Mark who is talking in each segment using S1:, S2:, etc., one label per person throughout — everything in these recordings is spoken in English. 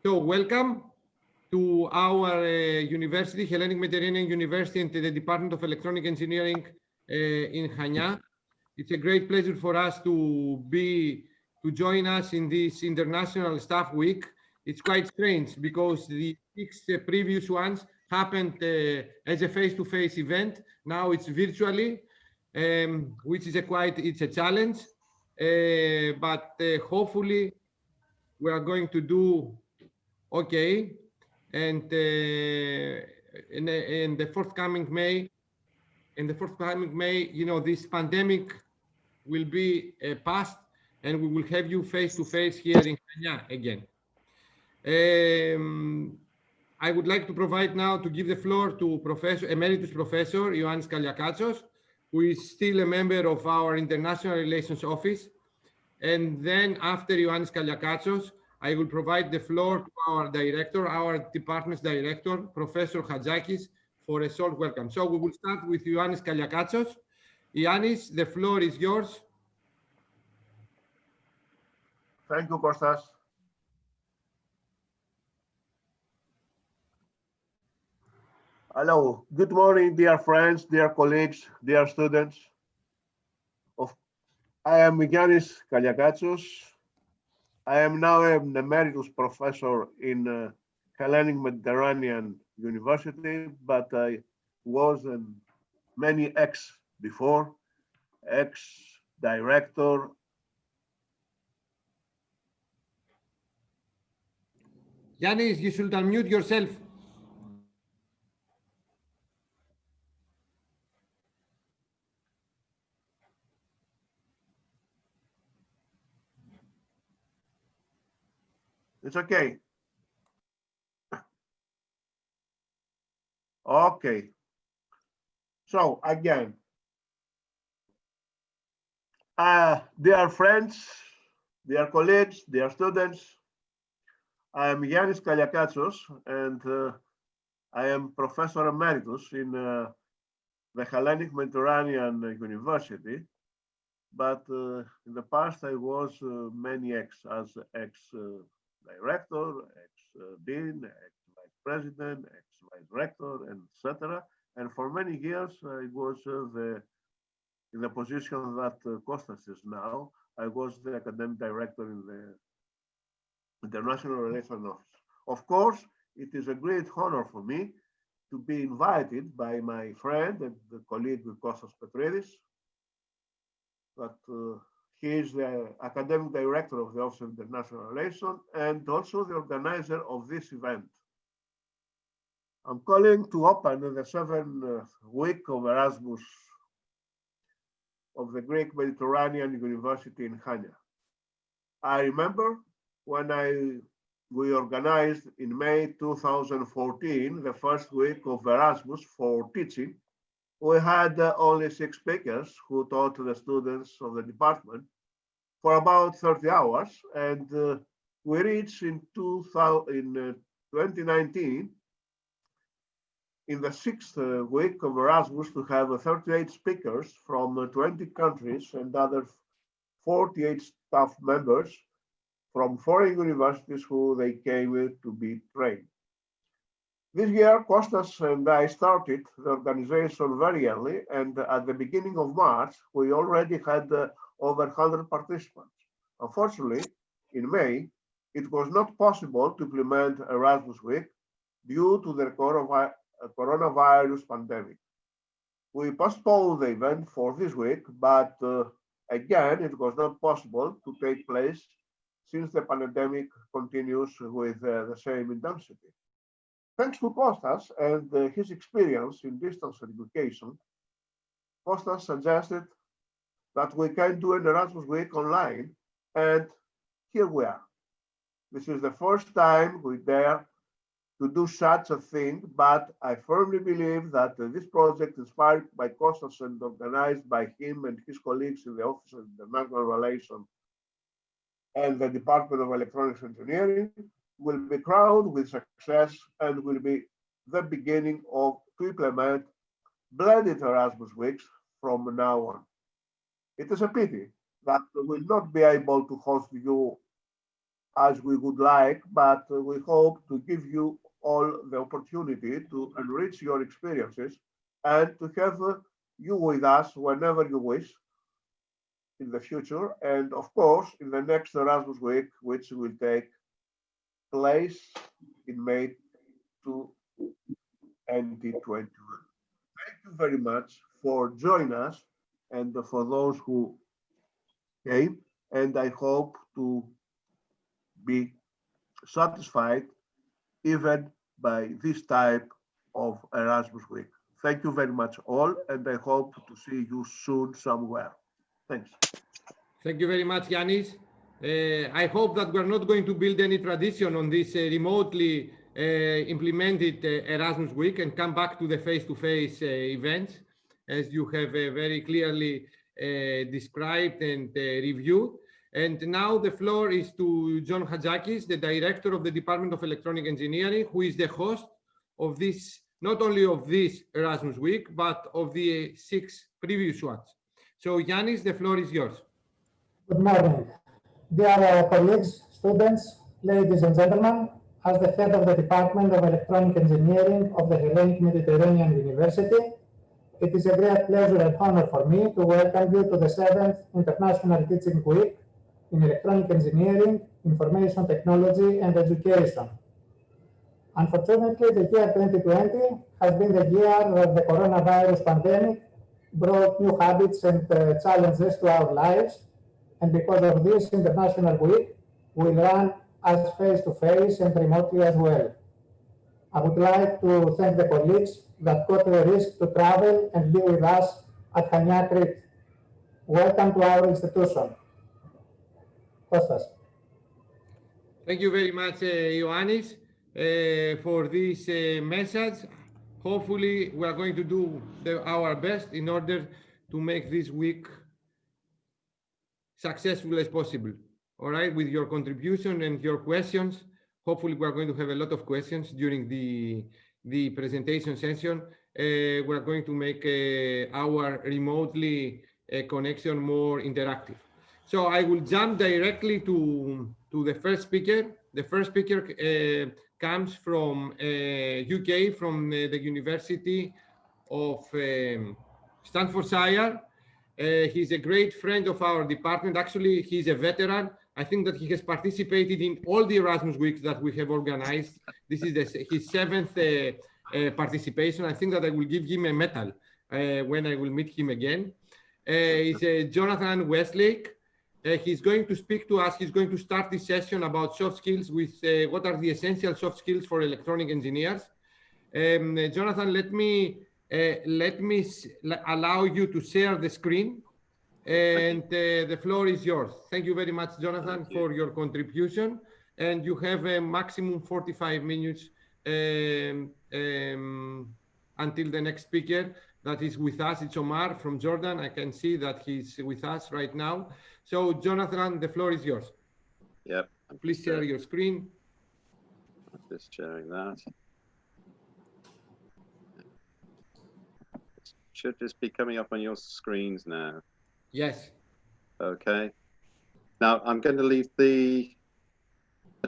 S1: So welcome to our university, Hellenic Mediterranean University, and to the Department of Electronic Engineering in Chania. It's a great pleasure for us to join us in this International Staff Week. It's quite strange because the 6 previous ones happened as a face-to-face event. Now it's virtually, which is it's a challenge, but hopefully we are going to do okay. And in the forthcoming May, this pandemic will be past, and we will have you face to face here in Kenya again. I would like to provide now to give the floor to Emeritus Professor Ioannis Kaliakatsos, who is still a member of our International Relations Office. And then after Ioannis Kaliakatsos, I will provide the floor to our director, our department's director, Professor Hatzakis, for a short welcome. So we will start with Ioannis Kaliakatsos. Ioannis, the floor is yours.
S2: Thank you, Kostas. Hello, good morning, dear friends, dear colleagues, dear students. I am Ioannis Kaliakatsos. I am now an emeritus professor in Hellenic Mediterranean University, but I was many before, ex-director.
S1: Ioannis, you should unmute yourself.
S2: It's okay. Okay. So again, dear friends, dear colleagues, dear students, I am Ioannis Kaliakatsos, and I am Professor Emeritus in the Hellenic Mediterranean University. But in the past, I was many as ex-director, ex-dean, ex-vice president, ex-vice rector, etc. And for many years, I was in the position that Kostas is now. I was the academic director in the International Relations Office. Of course, it is a great honor for me to be invited by my friend and the colleague Kostas Petridis, that he is the academic director of the Office of International Relations and also the organizer of this event. I'm calling to open the 7th week of Erasmus of the Greek Mediterranean University in Chania. I remember when we organized in May 2014 the first week of Erasmus for teaching. We had only 6 speakers who taught the students of the department for about 30 hours, and we reached in 2019, in the 6th week of Erasmus, to have 38 speakers from 20 countries and other 48 staff members from foreign universities who they came to be trained. This year, Kostas and I started the organization very early, and at the beginning of March, we already had over 100 participants. Unfortunately, in May, it was not possible to implement Erasmus Week due to the coronavirus pandemic. We postponed the event for this week, but again, it was not possible to take place since the pandemic continues with the same intensity. Thanks to Kostas and his experience in distance education, Kostas suggested that we can do an Erasmus Week online, and here we are. This is the first time we dare to do such a thing, but I firmly believe that this project, inspired by Kostas and organized by him and his colleagues in the Office of International Relations and the Department of Electronics Engineering, will be crowned with success and will be the beginning of to implement blended Erasmus weeks from now on. It is a pity that we will not be able to host you as we would like, but we hope to give you all the opportunity to enrich your experiences and to have you with us whenever you wish in the future. And of course, in the next Erasmus Week, which will take place in May 2021. Thank you very much for joining us and for those who came. And I hope to be satisfied even by this type of Erasmus Week. Thank you very much all, and I hope to see you soon somewhere. Thanks.
S1: Thank you very much, Yanis. I hope that we're not going to build any tradition on this remotely implemented Erasmus Week and come back to the face-to-face events, as you have very clearly described and reviewed. And now the floor is to John Hadjakis, the Director of the Department of Electronic Engineering, who is the host of this, not only of this Erasmus Week, but of the 6 previous ones. So Yanis, the floor is yours.
S3: Good morning. Dear colleagues, students, ladies and gentlemen, as the head of the Department of Electronic Engineering of the Hellenic Mediterranean University, it is a great pleasure and honor for me to welcome you to the 7th International Teaching Week in Electronic Engineering, Information Technology and Education. Unfortunately, the year 2020 has been the year that the coronavirus pandemic brought new habits and challenges to our lives. And because of this International Week, we run as face-to-face and remotely as well. I would like to thank the colleagues that got the risk to travel and be with us at Chania, Crete. Welcome to our institution. Kostas.
S1: Thank you very much, Ioannis, for this message. Hopefully, we are going to do our best in order to make this week successful as possible. All right, with your contribution and your questions. Hopefully, we are going to have a lot of questions during the presentation session. We are going to make our remotely connection more interactive. So I will jump directly to the first speaker. The first speaker comes from UK, from the University of Staffordshire. He's a great friend of our department. Actually, he's a veteran. I think that he has participated in all the Erasmus Weeks that we have organized. This is his 7th participation. I think that I will give him a medal when I will meet him again. He's Jonathan Westlake. He's going to speak to us. He's going to start this session about soft skills with what are the essential soft skills for electronic engineers. Jonathan, let me allow you to share the screen, and the floor is yours. Thank you very much, Jonathan, for your contribution. And you have a maximum 45 minutes until the next speaker that is with us. It's Omar from Jordan. I can see that he's with us right now. So, Jonathan, the floor is yours.
S4: Yep.
S1: Please share your screen.
S4: I'm just sharing that. It should just be coming up on your screens now.
S1: Yes.
S4: Okay. Now, I'm going to leave the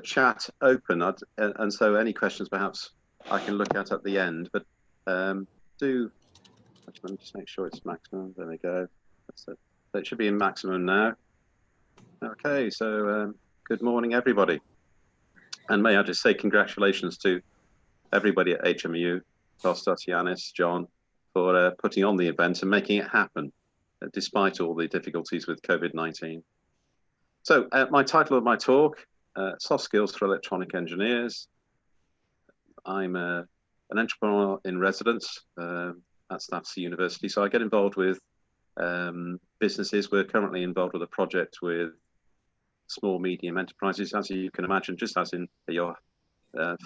S4: chat open, and so any questions perhaps I can look at the end, but let me just make sure it's maximum. There we go. So it should be in maximum now. Okay, so good morning, everybody. And may I just say congratulations to everybody at HMU, Kostas, Yanis, John, for putting on the event and making it happen, despite all the difficulties with COVID-19. So my title of my talk, Soft Skills for Electronic Engineers. I'm an entrepreneur in residence at Staffordshire University. So I get involved with businesses. We're currently involved with a project with small, medium enterprises, as you can imagine, just as in your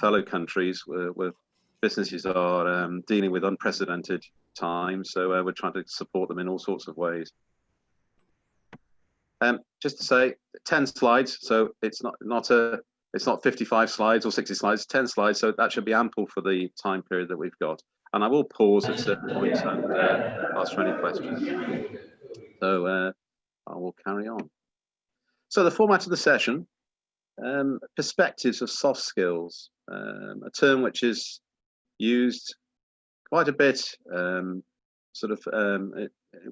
S4: fellow countries, where businesses are dealing with unprecedented times. So we're trying to support them in all sorts of ways. Just to say, 10 slides. So it's not 55 slides or 60 slides, 10 slides. So that should be ample for the time period that we've got. And I will pause at certain points and ask for any questions. So I will carry on. So the format of the session, perspectives of soft skills, a term which is used quite a bit,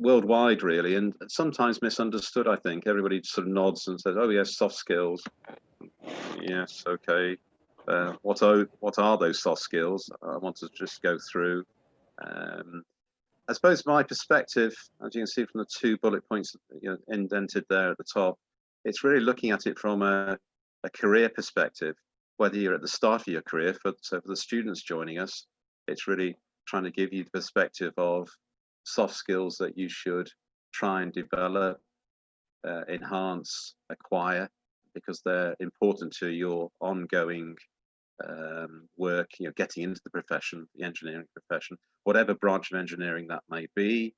S4: worldwide, really, and sometimes misunderstood. I think everybody sort of nods and says, "Oh, yes, soft skills. Yes, okay. What are those soft skills?" I want to just go through. I suppose my perspective, as you can see from the 2 bullet points, indented there at the top, it's really looking at it from a career perspective. Whether you're at the start of your career, so for the students joining us, it's really trying to give you the perspective of soft skills that you should try and develop, enhance, acquire, because they're important to your ongoing work, getting into the profession, the engineering profession, whatever branch of engineering that may be.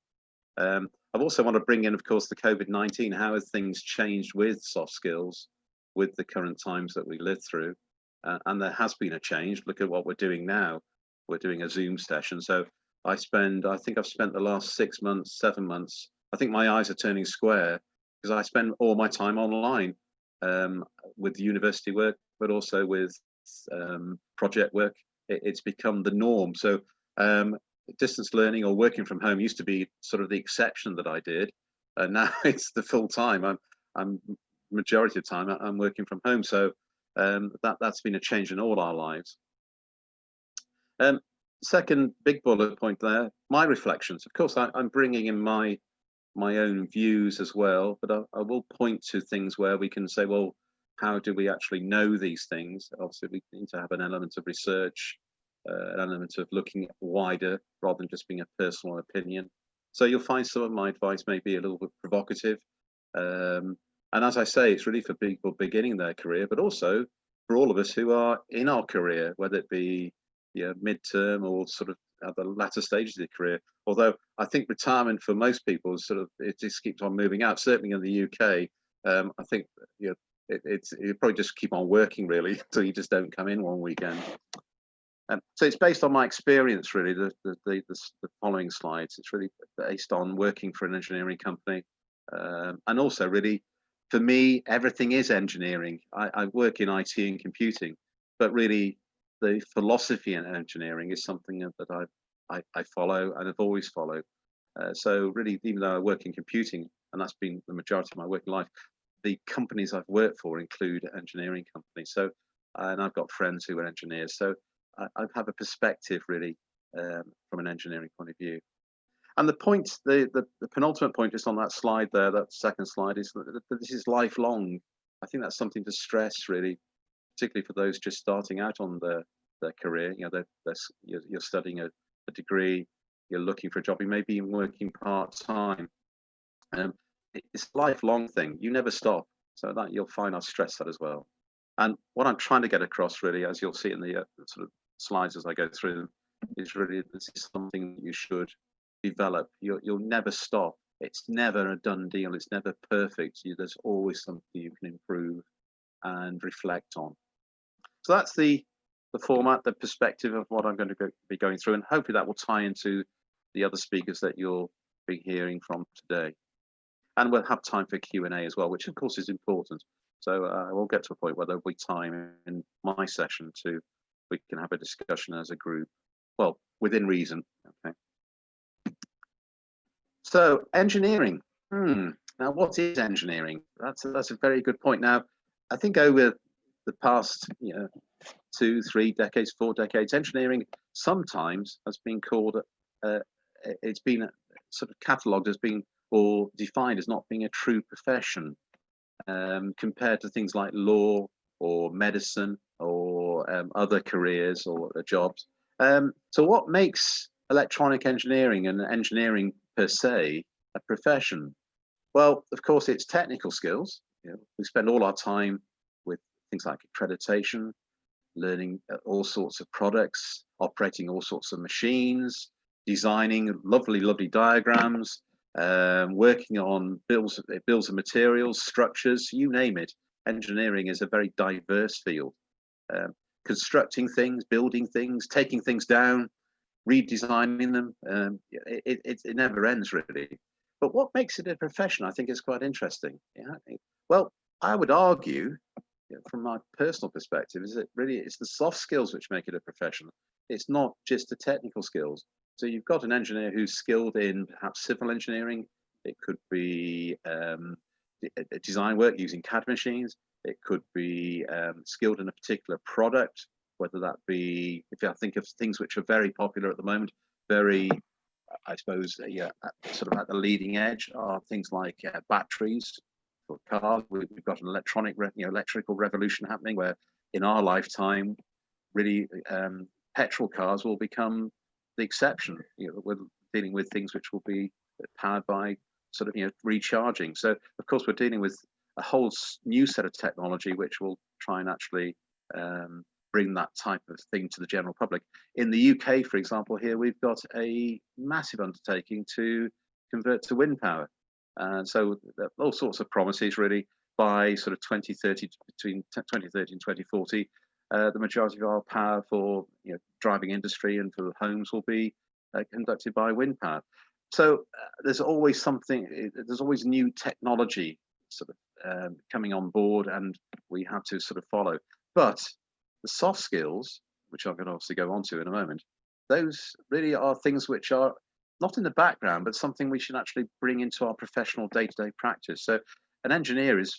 S4: I also want to bring in, of course, the COVID-19. How have things changed with soft skills, with the current times that we live through? And there has been a change. Look at what we're doing now. We're doing a Zoom session. So I think I've spent the last 6 months, 7 months, I think my eyes are turning square because I spend all my time online with university work, but also with project work. It's become the norm. So distance learning or working from home used to be sort of the exception that I did, and now it's the full time. I'm majority of the time I'm working from home. So that's been a change in all our lives. Second big bullet point there, my reflections. Of course, I'm bringing in my own views as well, but I will point to things where we can say, well, how do we actually know these things? Obviously, we need to have an element of research, an element of looking wider rather than just being a personal opinion. So you'll find some of my advice may be a little bit provocative. And as I say, it's really for people beginning their career, but also for all of us who are in our career, whether it be midterm or sort of at the latter stages of the career. Although I think retirement for most people is it just keeps on moving out. Certainly in the UK, I think you probably just keep on working really until you just don't come in one weekend. So it's based on my experience really. The following slides, it's really based on working for an engineering company, and also really for me everything is engineering. I work in IT and computing, but really the philosophy in engineering is something that I follow and have always followed. So really, even though I work in computing, and that's been the majority of my working life, the companies I've worked for include engineering companies. So, and I've got friends who are engineers. So I have a perspective really from an engineering point of view. And the point, the penultimate point just on that slide there, that second slide, is that this is lifelong. I think that's something to stress really, particularly for those just starting out on their career. You're studying a degree, you're looking for a job, you may be even working part-time. It's a lifelong thing. You never stop. So that you'll find I'll stress that as well. And what I'm trying to get across really, as you'll see in the sort of slides as I go through them, is really this is something you should develop. You'll never stop. It's never a done deal. It's never perfect. There's always something you can improve and reflect on. So that's the format, the perspective of what I'm going to be going through, and hopefully that will tie into the other speakers that you'll be hearing from today. And we'll have time for Q&A as well, which of course is important. So I will get to a point where there'll be time in my session we can have a discussion as a group, well, within reason. Okay. So engineering. Now, what is engineering? That's a very good point. Now, I think over the past 2, 3 decades, 4 decades, engineering sometimes has been called, it's been sort of catalogued as being or defined as not being a true profession compared to things like law or medicine or other careers or jobs. So what makes electronic engineering and engineering per se a profession? Well, of course, it's technical skills. We spend all our time with things like accreditation, learning all sorts of products, operating all sorts of machines, designing lovely diagrams, working on bills of materials, structures, you name it. Engineering is a very diverse field. Constructing things, building things, taking things down, redesigning them. It never ends really. But what makes it a profession, I think, is quite interesting. Well, I would argue from my personal perspective, is that really it's the soft skills which make it a profession. It's not just the technical skills. So you've got an engineer who's skilled in perhaps civil engineering. It could be design work using CAD machines. It could be skilled in a particular product, whether that be, if I think of things which are very popular at the moment, very, I suppose, sort of at the leading edge are things like batteries for cars. We've got an electrical revolution happening where in our lifetime, really, petrol cars will become the exception. We're dealing with things which will be powered by sort of recharging. So of course we're dealing with a whole new set of technology which will try and actually bring that type of thing to the general public. In the UK, for example, here we've got a massive undertaking to convert to wind power. And so all sorts of promises really by sort of 2030, between 2030 and 2040, the majority of our power for driving industry and for homes will be conducted by wind power. So there's always something, there's always new technology sort of coming on board, and we have to sort of follow. But the soft skills, which I'm going to obviously go on to in a moment, those really are things which are not in the background, but something we should actually bring into our professional day-to-day practice. So an engineer is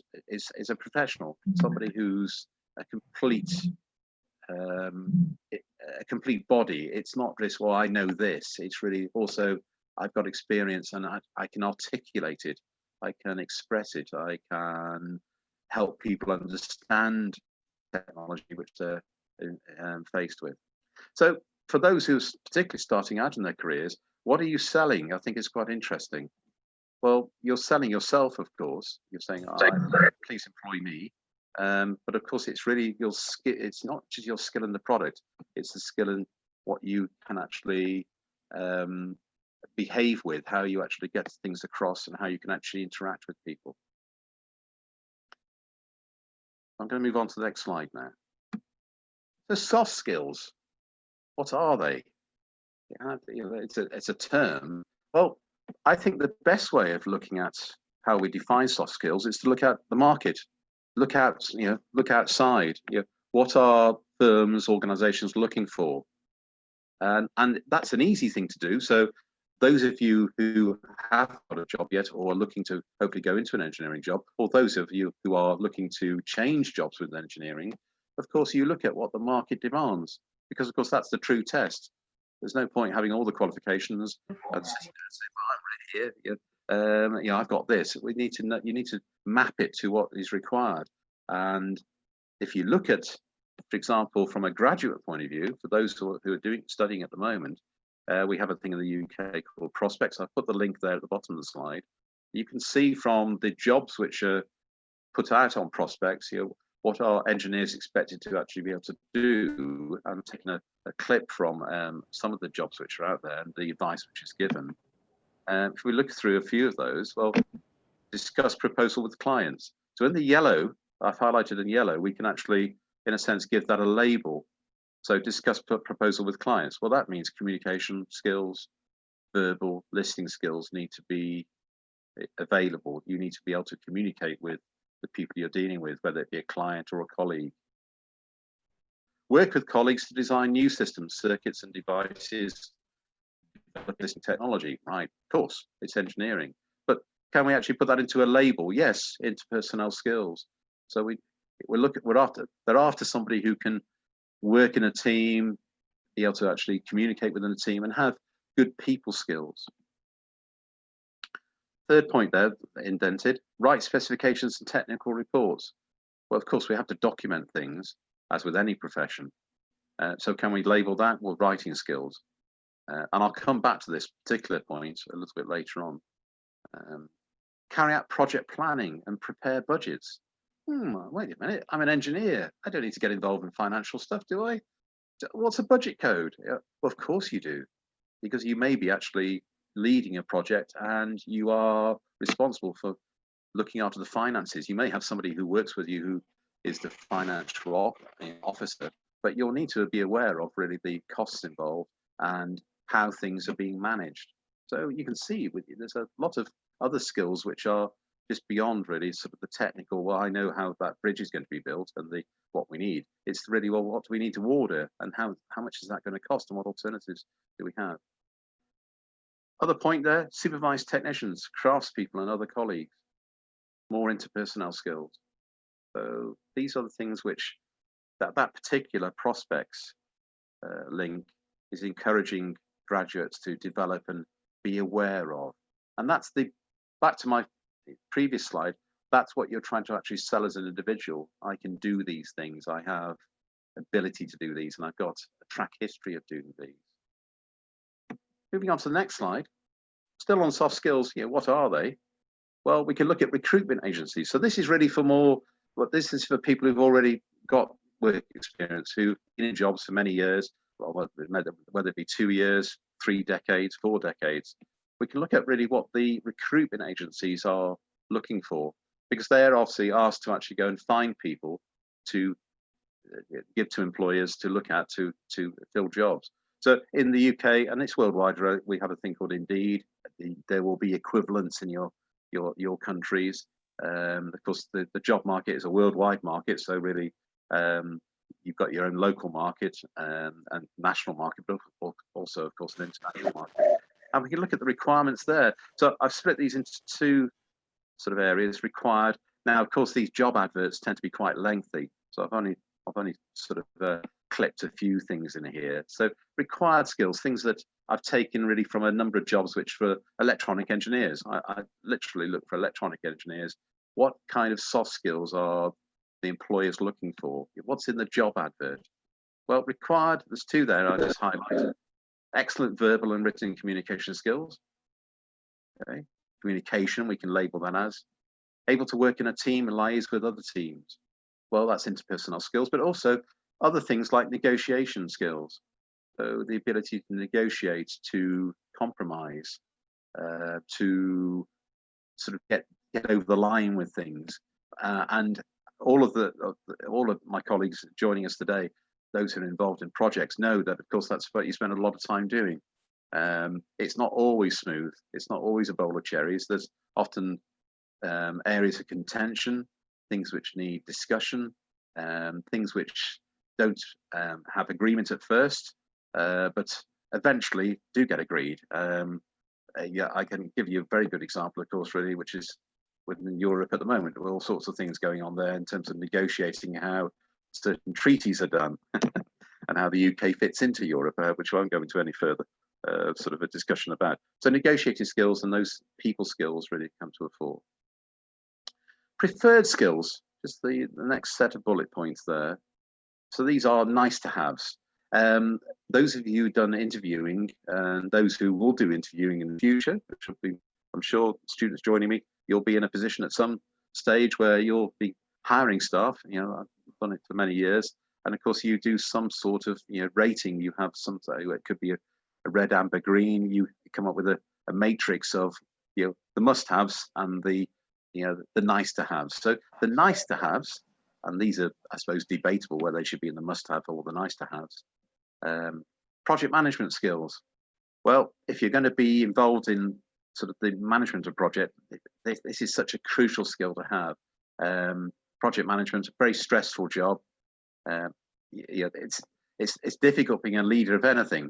S4: a professional, somebody who's a complete body. It's not just, well, I know this. It's really also, I've got experience and I can articulate it. I can express it. I can help people understand technology which they're faced with. So for those who are particularly starting out in their careers, what are you selling? I think it's quite interesting. Well, you're selling yourself, of course. You're saying, please employ me. But of course, it's really your skill. It's not just your skill in the product. It's the skill in what you can actually behave with, how you actually get things across, and how you can actually interact with people. I'm going to move on to the next slide now. The soft skills, what are they? It's a term. Well, I think the best way of looking at how we define soft skills is to look at the market. Look outside. What are firms, organizations looking for? And that's an easy thing to do. So those of you who have got a job yet or are looking to hopefully go into an engineering job, or those of you who are looking to change jobs with engineering, of course, you look at what the market demands, because of course that's the true test. There's no point having all the qualifications and say, I'm ready here. I've got this. We need to know, you need to map it to what is required. And if you look at, for example, from a graduate point of view, for those who are studying at the moment, we have a thing in the UK called Prospects. I've put the link there at the bottom of the slide. You can see from the jobs which are put out on Prospects, what are engineers expected to actually be able to do. I'm taking a clip from some of the jobs which are out there and the advice which is given. If we look through a few of those, well, discuss proposal with clients. So in the yellow, I've highlighted in yellow, we can actually, in a sense, give that a label. So discuss proposal with clients. Well, that means communication skills, verbal listening skills need to be available. You need to be able to communicate with the people you're dealing with, whether it be a client or a colleague. Work with colleagues to design new systems, circuits and devices, listening technology. Right, of course, it's engineering. But can we actually put that into a label? Yes, interpersonal skills. So they're after somebody who can work in a team, be able to actually communicate within a team and have good people skills. Third point there, indented, write specifications and technical reports. Well, of course, we have to document things, as with any profession. So can we label that? Well, writing skills. And I'll come back to this particular point a little bit later on. Carry out project planning and prepare budgets. Wait a minute, I'm an engineer. I don't need to get involved in financial stuff, do I? What's a budget code? Well, of course you do, because you may be actually leading a project and you are responsible for looking after the finances. You may have somebody who works with you who is the financial officer, but you'll need to be aware of really the costs involved and how things are being managed. So you can see there's a lot of other skills which are just beyond really sort of the technical, well, I know how that bridge is going to be built and what we need. It's really, well, what do we need to order and how much is that going to cost and what alternatives do we have? Other point there, supervised technicians, craftspeople and other colleagues, more interpersonnel skills. So these are the things which that particular prospects link is encouraging graduates to develop and be aware of. And that's back to my previous slide, that's what you're trying to actually sell as an individual. I can do these things. I have ability to do these, and I've got a track history of doing these. Moving on to the next slide, still on soft skills, what are they? Well, we can look at recruitment agencies. So this is really this is for people who've already got work experience, who've been in jobs for many years, whether it be 2 years, 3 decades, 4 decades. We can look at really what the recruitment agencies are looking for, because they're obviously asked to actually go and find people to give to employers to look at to fill jobs. So in the UK, and it's worldwide, we have a thing called Indeed. There will be equivalents in your countries. Of course, the job market is a worldwide market, so really you've got your own local market and national market, but also, of course, an international market. And we can look at the requirements there. So I've split these into 2 sort of areas required. Now, of course, these job adverts tend to be quite lengthy. So I've only sort of clipped a few things in here. So required skills, things that I've taken really from a number of jobs, which for electronic engineers, I literally look for electronic engineers. What kind of soft skills are the employers looking for? What's in the job advert? Well, required, there's 2 there I just highlighted. Excellent verbal and written communication skills. Okay. Communication, we can label that as. Able to work in a team and liaise with other teams. Well, that's interpersonal skills, but also other things like negotiation skills. So the ability to negotiate, to compromise, to sort of get over the line with things. And all of my colleagues joining us today, those who are involved in projects, know that, of course, that's what you spend a lot of time doing. It's not always smooth. It's not always a bowl of cherries. There's often areas of contention, things which need discussion, things which don't have agreement at first, but eventually do get agreed. Yeah, I can give you a very good example, of course, really, which is within Europe at the moment, with all sorts of things going on there in terms of negotiating how certain treaties are done and how the UK fits into Europe, which I won't go into any further sort of a discussion about. So negotiating skills and those people skills really come to a fore. Preferred skills, just the next set of bullet points there. So these are nice to haves. Those of you who've done interviewing and those who will do interviewing in the future, which will be, I'm sure, students joining me, you'll be in a position at some stage where you'll be hiring staff. I've done it for many years, and of course you do some sort of rating. You have some, it could be a red, amber, green. You come up with a matrix of the must-haves and the nice to haves. So the nice to haves, and these are, I suppose, debatable whether they should be in the must-have or the nice to haves. Project management skills. Well, if you're going to be involved in sort of the management of project, this is such a crucial skill to have. Project management, a very stressful job. It's difficult being a leader of anything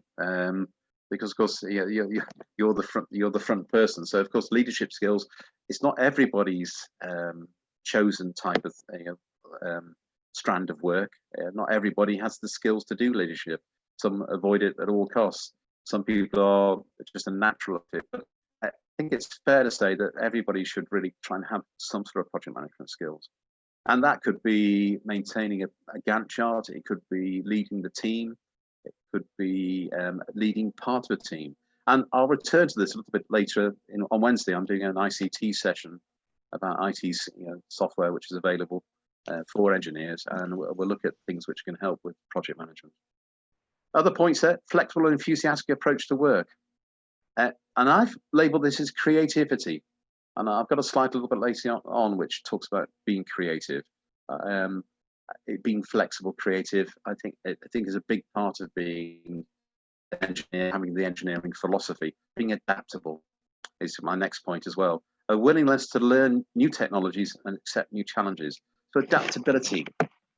S4: because, of course, you're the front person. So, of course, leadership skills. It's not everybody's chosen type of strand of work. Not everybody has the skills to do leadership. Some avoid it at all costs. Some people are just a natural at it. But I think it's fair to say that everybody should really try and have some sort of project management skills. And that could be maintaining a Gantt chart. It could be leading the team. It could be leading part of a team. And I'll return to this a little bit later. On Wednesday, I'm doing an ICT session about IT software, which is available for engineers. And we'll look at things which can help with project management. Other points there, flexible and enthusiastic approach to work. And I've labeled this as creativity. And I've got a slide a little bit later on which talks about being creative. Being flexible, creative, I think is a big part of being an engineer, having the engineering philosophy. Being adaptable is my next point as well. a willingness to learn new technologies and accept new challenges. So adaptability,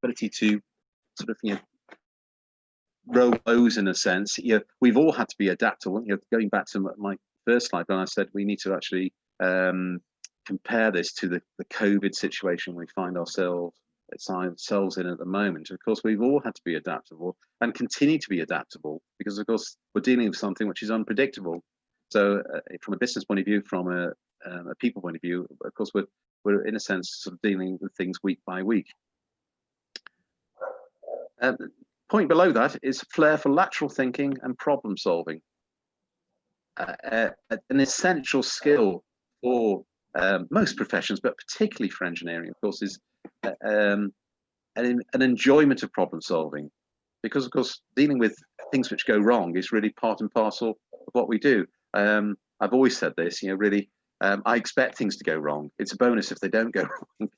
S4: ability to sort of, roll those in a sense. We've all had to be adaptable. Going back to my first slide, when I said we need to actually compare this to the COVID situation we find ourselves in at the moment. Of course, we've all had to be adaptable and continue to be adaptable because, of course, we're dealing with something which is unpredictable. So, from a business point of view, from a people point of view, of course, we're in a sense sort of dealing with things week by week. Point below that is flair for lateral thinking and problem solving. An essential skill for most professions, but particularly for engineering, of course, is an enjoyment of problem solving, because, of course, dealing with things which go wrong is really part and parcel of what we do. I've always said this, really, I expect things to go wrong. It's a bonus if they don't go wrong.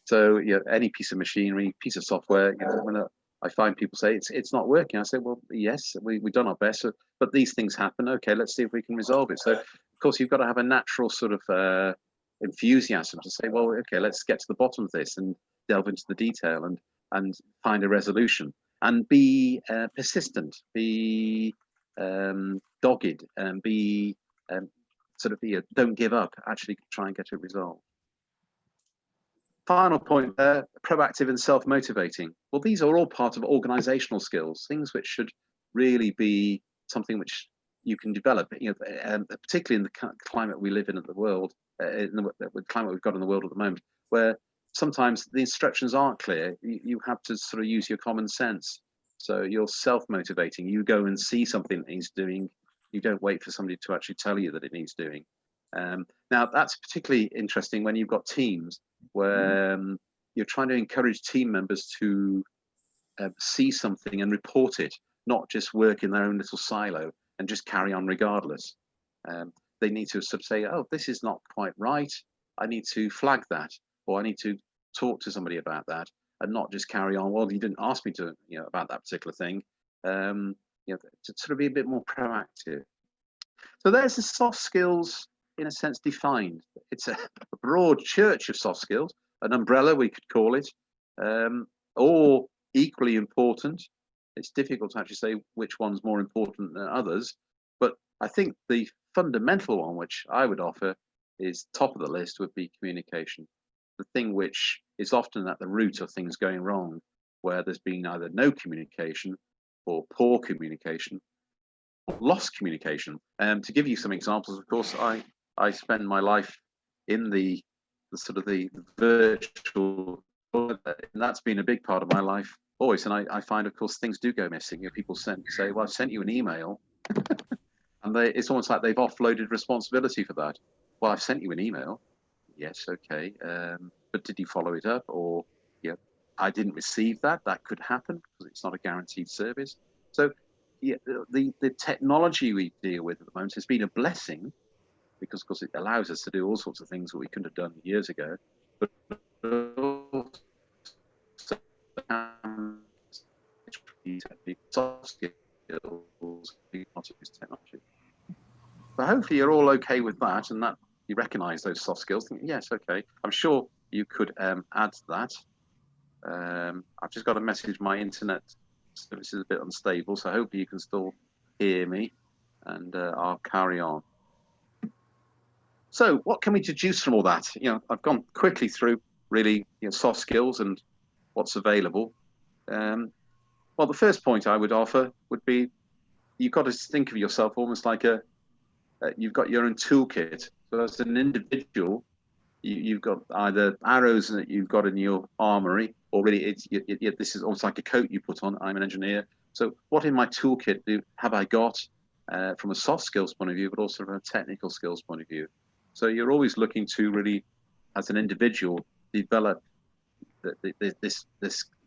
S4: So, any piece of machinery, piece of software, when I find people say it's not working, I say, well, yes, we've done our best, but these things happen. Okay, let's see if we can resolve it. So, of course, you've got to have a natural sort of enthusiasm to say, well, okay, let's get to the bottom of this and delve into the detail and find a resolution, and be persistent, be dogged, and be don't give up. Actually, try and get it resolved. Final point there, proactive and self-motivating. Well, these are all part of organizational skills, things which should really be something which you can develop, particularly in the climate we live in at the world, in the climate we've got in the world at the moment, where sometimes the instructions aren't clear. You have to sort of use your common sense. So you're self-motivating. You go and see something that needs doing. You don't wait for somebody to actually tell you that it needs doing. Now, that's particularly interesting when you've got teams where you're trying to encourage team members to see something and report it, not just work in their own little silo and just carry on regardless. They need to sort of say, oh, this is not quite right. I need to flag that, or I need to talk to somebody about that, and not just carry on, well, you didn't ask me to, about that particular thing. To sort of be a bit more proactive. So there's the soft skills, in a sense, defined. It's a broad church of soft skills, an umbrella, we could call it, all equally important. It's difficult to actually say which one's more important than others, but I think the fundamental one, which I would offer, is top of the list, would be communication. The thing which is often at the root of things going wrong, where there's been either no communication or poor communication or lost communication. To give you some examples, of course, I spend my life in the sort of the virtual, and that's been a big part of my life always. And I find, of course, things do go missing. People say, well, I sent you an email, and it's almost like they've offloaded responsibility for that. Well, I've sent you an email. Yes, okay. But did you follow it up? Or, I didn't receive that. That could happen because it's not a guaranteed service. So the technology we deal with at the moment has been a blessing, because, of course, it allows us to do all sorts of things that we couldn't have done years ago. But soft skills, technology. But hopefully you're all okay with that, and that you recognise those soft skills. Think, yes, okay. I'm sure you could add that. I've just got a message. My internet service is a bit unstable, so hopefully you can still hear me, and I'll carry on. So what can we deduce from all that? I've gone quickly through really soft skills and what's available. Well, the first point I would offer would be you've got to think of yourself almost like you've got your own toolkit. So as an individual, you've got either arrows that you've got in your armory, or really this is almost like a coat you put on. I'm an engineer. So what in my toolkit have I got from a soft skills point of view, but also from a technical skills point of view? So you're always looking to really, as an individual, develop this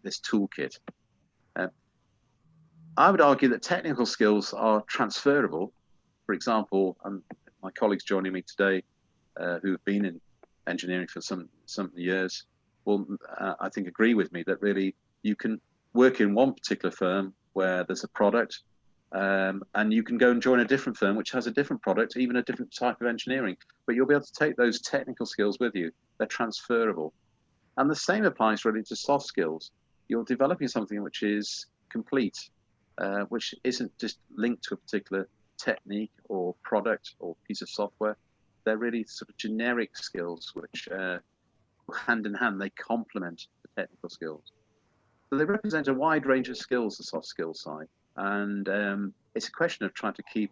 S4: toolkit. I would argue that technical skills are transferable. For example, my colleagues joining me today, who've been in engineering for some years, will I think agree with me that really you can work in one particular firm where there's a product, And you can go and join a different firm which has a different product, even a different type of engineering, but you'll be able to take those technical skills with you. They're transferable. And the same applies really to soft skills. You're developing something which is complete, which isn't just linked to a particular technique or product or piece of software. They're really sort of generic skills which hand in hand, they complement the technical skills. So they represent a wide range of skills, the soft skills side. And it's a question of trying to keep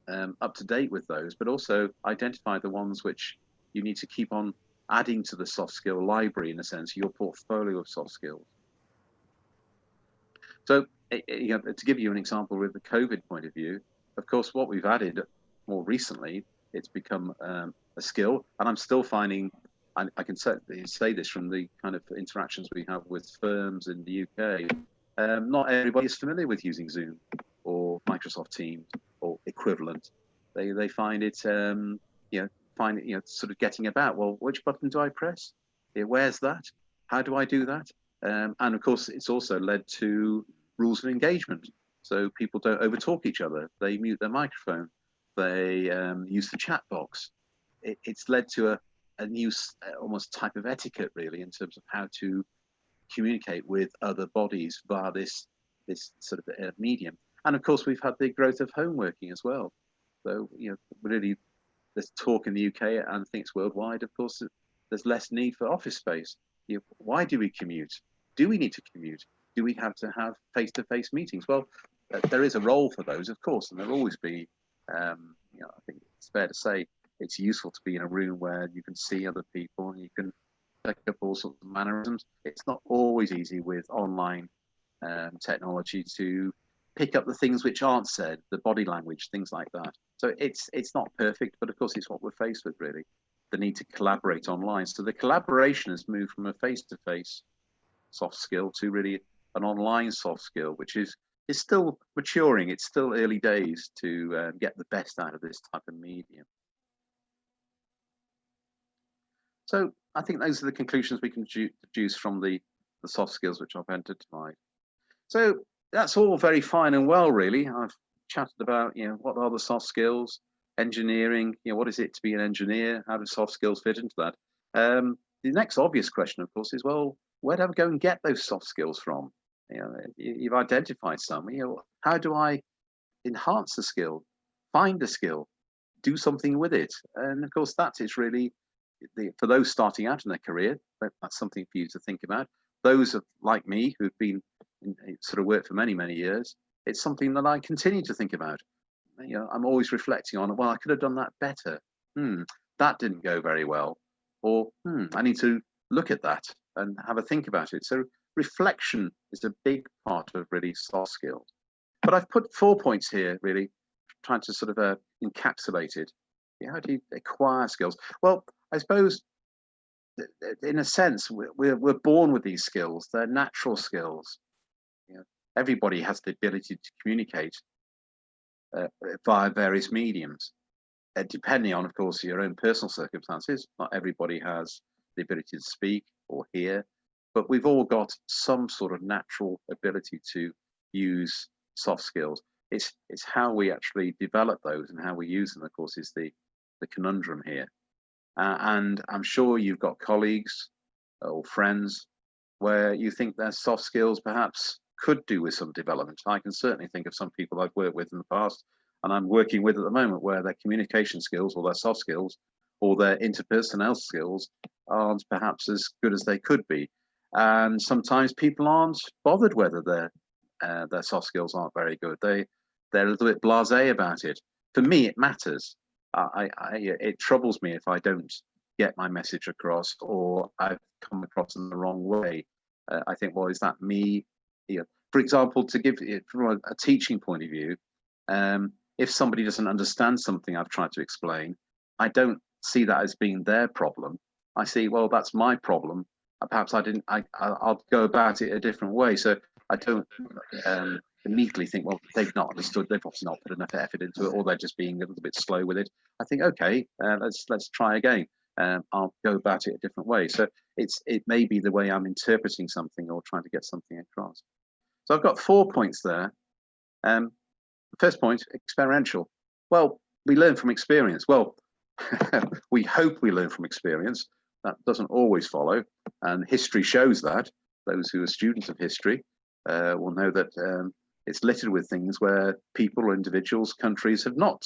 S4: up to date with those, but also identify the ones which you need to keep on adding to the soft skill library, in a sense, your portfolio of soft skills. So you know, to give you an example with the COVID point of view, of course, what we've added more recently, it's become a skill, and I'm still finding, I can certainly say this from the kind of interactions we have with firms in the UK, not everybody is familiar with using Zoom or Microsoft Teams or equivalent. They find it, you know, sort of getting about, well, which button do I press? Yeah, where's that? How do I do that? And of course, it's also led to rules of engagement. So people don't overtalk each other. They mute their microphone. They use the chat box. It's led to a new almost type of etiquette, really, in terms of how to communicate with other bodies via this sort of medium. And of course, we've had the growth of home working as well. So, you know, really, there's talk in the UK and I think it's worldwide, of course, there's less need for office space. You know, why do we commute? Do we need to commute? Do we have to have face-to-face meetings? Well, there is a role for those, of course, and there'll always be, you know, I think it's fair to say it's useful to be in a room where you can see other people and you can pick up all sorts of mannerisms. It's not always easy with online technology to pick up the things which aren't said, the body language, things like that. So it's not perfect, but of course it's what we're faced with, really, the need to collaborate online. So the collaboration has moved from a face-to-face soft skill to really an online soft skill, which is still maturing. It's still early days to get the best out of this type of medium. So I think those are the conclusions we can deduce from the soft skills which I've identified. So that's all very fine and well, really. I've chatted about, you know, what are the soft skills, engineering, you know, what is it to be an engineer? How do soft skills fit into that? The next obvious question, of course, is, well, where do I go and get those soft skills from? You know, you've identified some. You know, how do I enhance the skill, find a skill, do something with it? And of course, that is really for those starting out in their career. That's something for you to think about. Those like me who've been sort of worked for many, many years, it's something that I continue to think about. You know, I'm always reflecting on, well, I could have done that better. That didn't go very well. Or I need to look at that and have a think about it. So reflection is a big part of really soft skills. But I've put 4 points here, really, trying to sort of encapsulate it. How do you acquire skills? Well, I suppose in a sense, we're born with these skills. They're natural skills. You know, everybody has the ability to communicate via various mediums, depending on, of course, your own personal circumstances. Not everybody has the ability to speak or hear, but we've all got some sort of natural ability to use soft skills. It's how we actually develop those and how we use them, of course, is the conundrum here. And I'm sure you've got colleagues or friends where you think their soft skills perhaps could do with some development. I can certainly think of some people I've worked with in the past and I'm working with at the moment where their communication skills or their soft skills or their interpersonal skills aren't perhaps as good as they could be. And sometimes people aren't bothered whether their soft skills aren't very good. They're a little bit blasé about it. For me, it matters. It troubles me if I don't get my message across or I've come across in the wrong way. I think, well, is that me? You know, for example, to give it from a teaching point of view, if somebody doesn't understand something I've tried to explain, I don't see that as being their problem. I see, well, that's my problem. Perhaps I'll go about it a different way. So I don't immediately think, well, they've not understood, they've obviously not put enough effort into it, or they're just being a little bit slow with it. I think, okay, let's try again. I'll go about it a different way. So it may be the way I'm interpreting something or trying to get something across. So I've got 4 points there. First point, experiential. Well, we learn from experience. Well, we hope we learn from experience. That doesn't always follow, and history shows that. Those who are students of history will know that it's littered with things where people or individuals, countries have not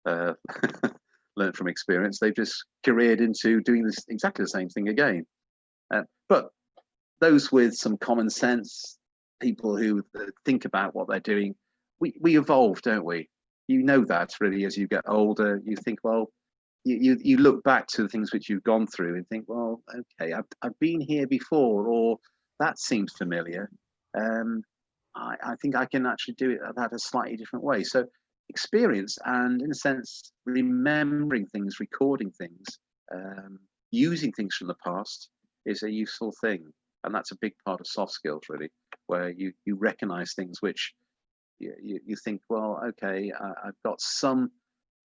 S4: learned from experience. They've just careered into doing this exactly the same thing again. But those with some common sense, people who think about what they're doing, we evolve, don't we? You know that really as you get older. You think, well, you look back to the things which you've gone through and think, well, okay, I've been here before, or that seems familiar. I think I can actually do it that a slightly different way. So experience and, in a sense, remembering things, recording things, using things from the past is a useful thing. And that's a big part of soft skills, really, where you recognize things which you think, well, okay, I've got some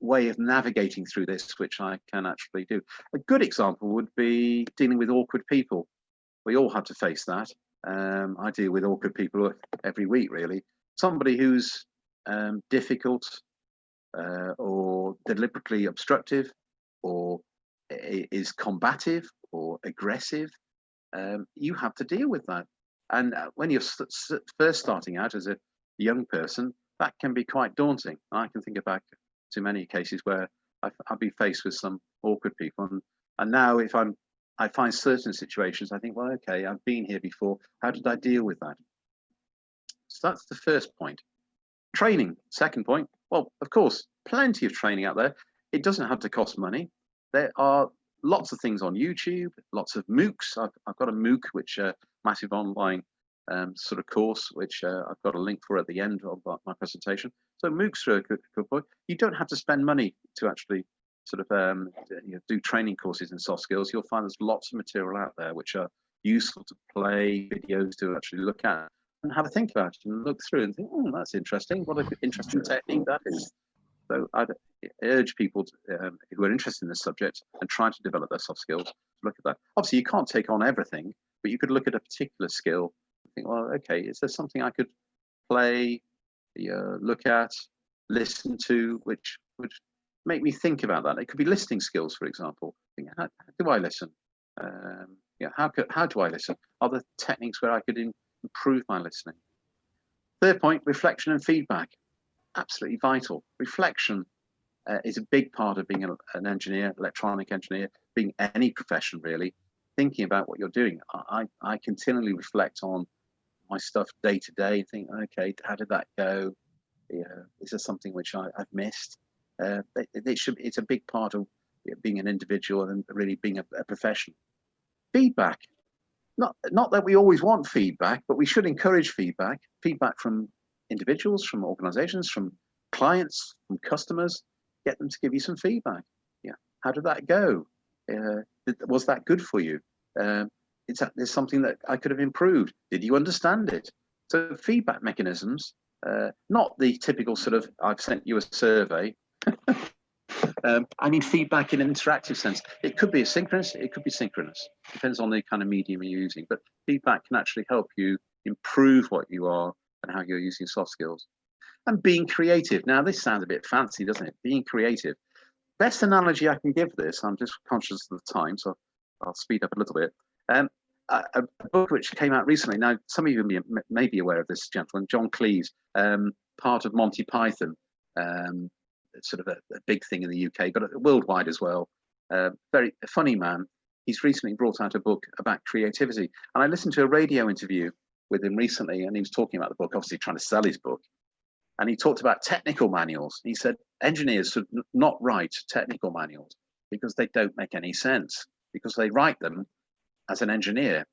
S4: way of navigating through this, which I can actually do. A good example would be dealing with awkward people. We all have to face that. I deal with awkward people every week, really. Somebody who's difficult or deliberately obstructive or is combative or aggressive, you have to deal with that. And when you're first starting out as a young person, that can be quite daunting. I can think back to many cases where I've been faced with some awkward people, and now if I find certain situations, I think, well, okay, I've been here before. How did I deal with that? So that's the first point. Training, second point. Well, of course, plenty of training out there. It doesn't have to cost money. There are lots of things on YouTube, lots of MOOCs. I've got a MOOC, which massive online sort of course, which I've got a link for at the end of my presentation. So MOOCs are a good point. You don't have to spend money to actually sort of do training courses in soft skills. You'll find there's lots of material out there which are useful to play, videos to actually look at and have a think about it and look through and think, oh, that's interesting. What an interesting technique that is. So I'd urge people who are interested in this subject and trying to develop their soft skills to look at that. Obviously, you can't take on everything, but you could look at a particular skill and think, well, okay, is there something I could play, look at, listen to, which would make me think about that? It could be listening skills, for example. Think, how do I listen? How do I listen? Are there techniques where I could improve my listening? Third point, reflection and feedback. Absolutely vital. Reflection is a big part of being an engineer, electronic engineer, being any profession really. Thinking about what you're doing. I continually reflect on my stuff day to day. Think, okay, how did that go? Is there something which I've missed? It's a big part of being an individual and really being a profession. Feedback. Not that we always want feedback, but we should encourage feedback. Feedback from individuals, from organizations, from clients, from customers. Get them to give you some feedback. Yeah, how did that go? Was that good for you? There's something that I could have improved. Did you understand it? So feedback mechanisms, not the typical sort of, I've sent you a survey. I need feedback in an interactive sense. It could be asynchronous, it could be synchronous. Depends on the kind of medium you're using, but feedback can actually help you improve what you are and how you're using soft skills. And being creative. Now, this sounds a bit fancy, doesn't it? Being creative. Best analogy I can give this, I'm just conscious of the time, so I'll speed up a little bit. A book which came out recently. Now, some of you may be aware of this gentleman, John Cleese, part of Monty Python. Sort of a big thing in the UK, but worldwide as well. Very funny man. He's recently brought out a book about creativity. And I listened to a radio interview with him recently, and he was talking about the book, obviously trying to sell his book. And he talked about technical manuals. He said engineers should not write technical manuals because they don't make any sense, because they write them as an engineer.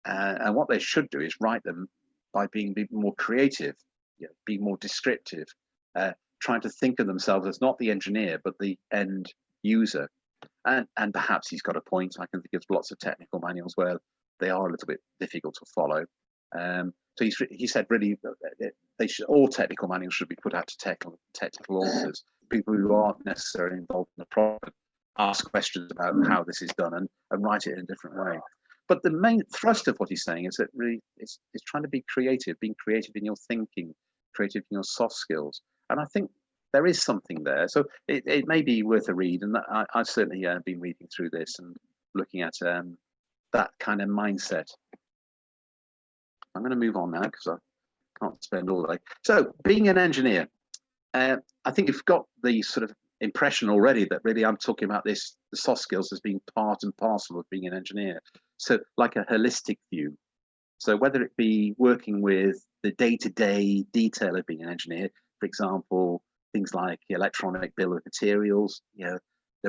S4: And what they should do is write them by being more creative, be more descriptive, trying to think of themselves as not the engineer, but the end user. And perhaps he's got a point. I can think of lots of technical manuals where they are a little bit difficult to follow. So he said really all technical manuals should be put out to technical authors, people who aren't necessarily involved in the product, ask questions about how this is done and write it in a different way. But the main thrust of what he's saying is that really it's trying to be creative, being creative in your thinking, creative in your soft skills. And I think there is something there. So it may be worth a read. And I've certainly been reading through this and looking at that kind of mindset. I'm going to move on now because I can't spend all day. So being an engineer, I think you've got the sort of impression already that really I'm talking about the soft skills as being part and parcel of being an engineer. So like a holistic view. So whether it be working with the day-to-day detail of being an engineer, for example, things like electronic bill of materials, the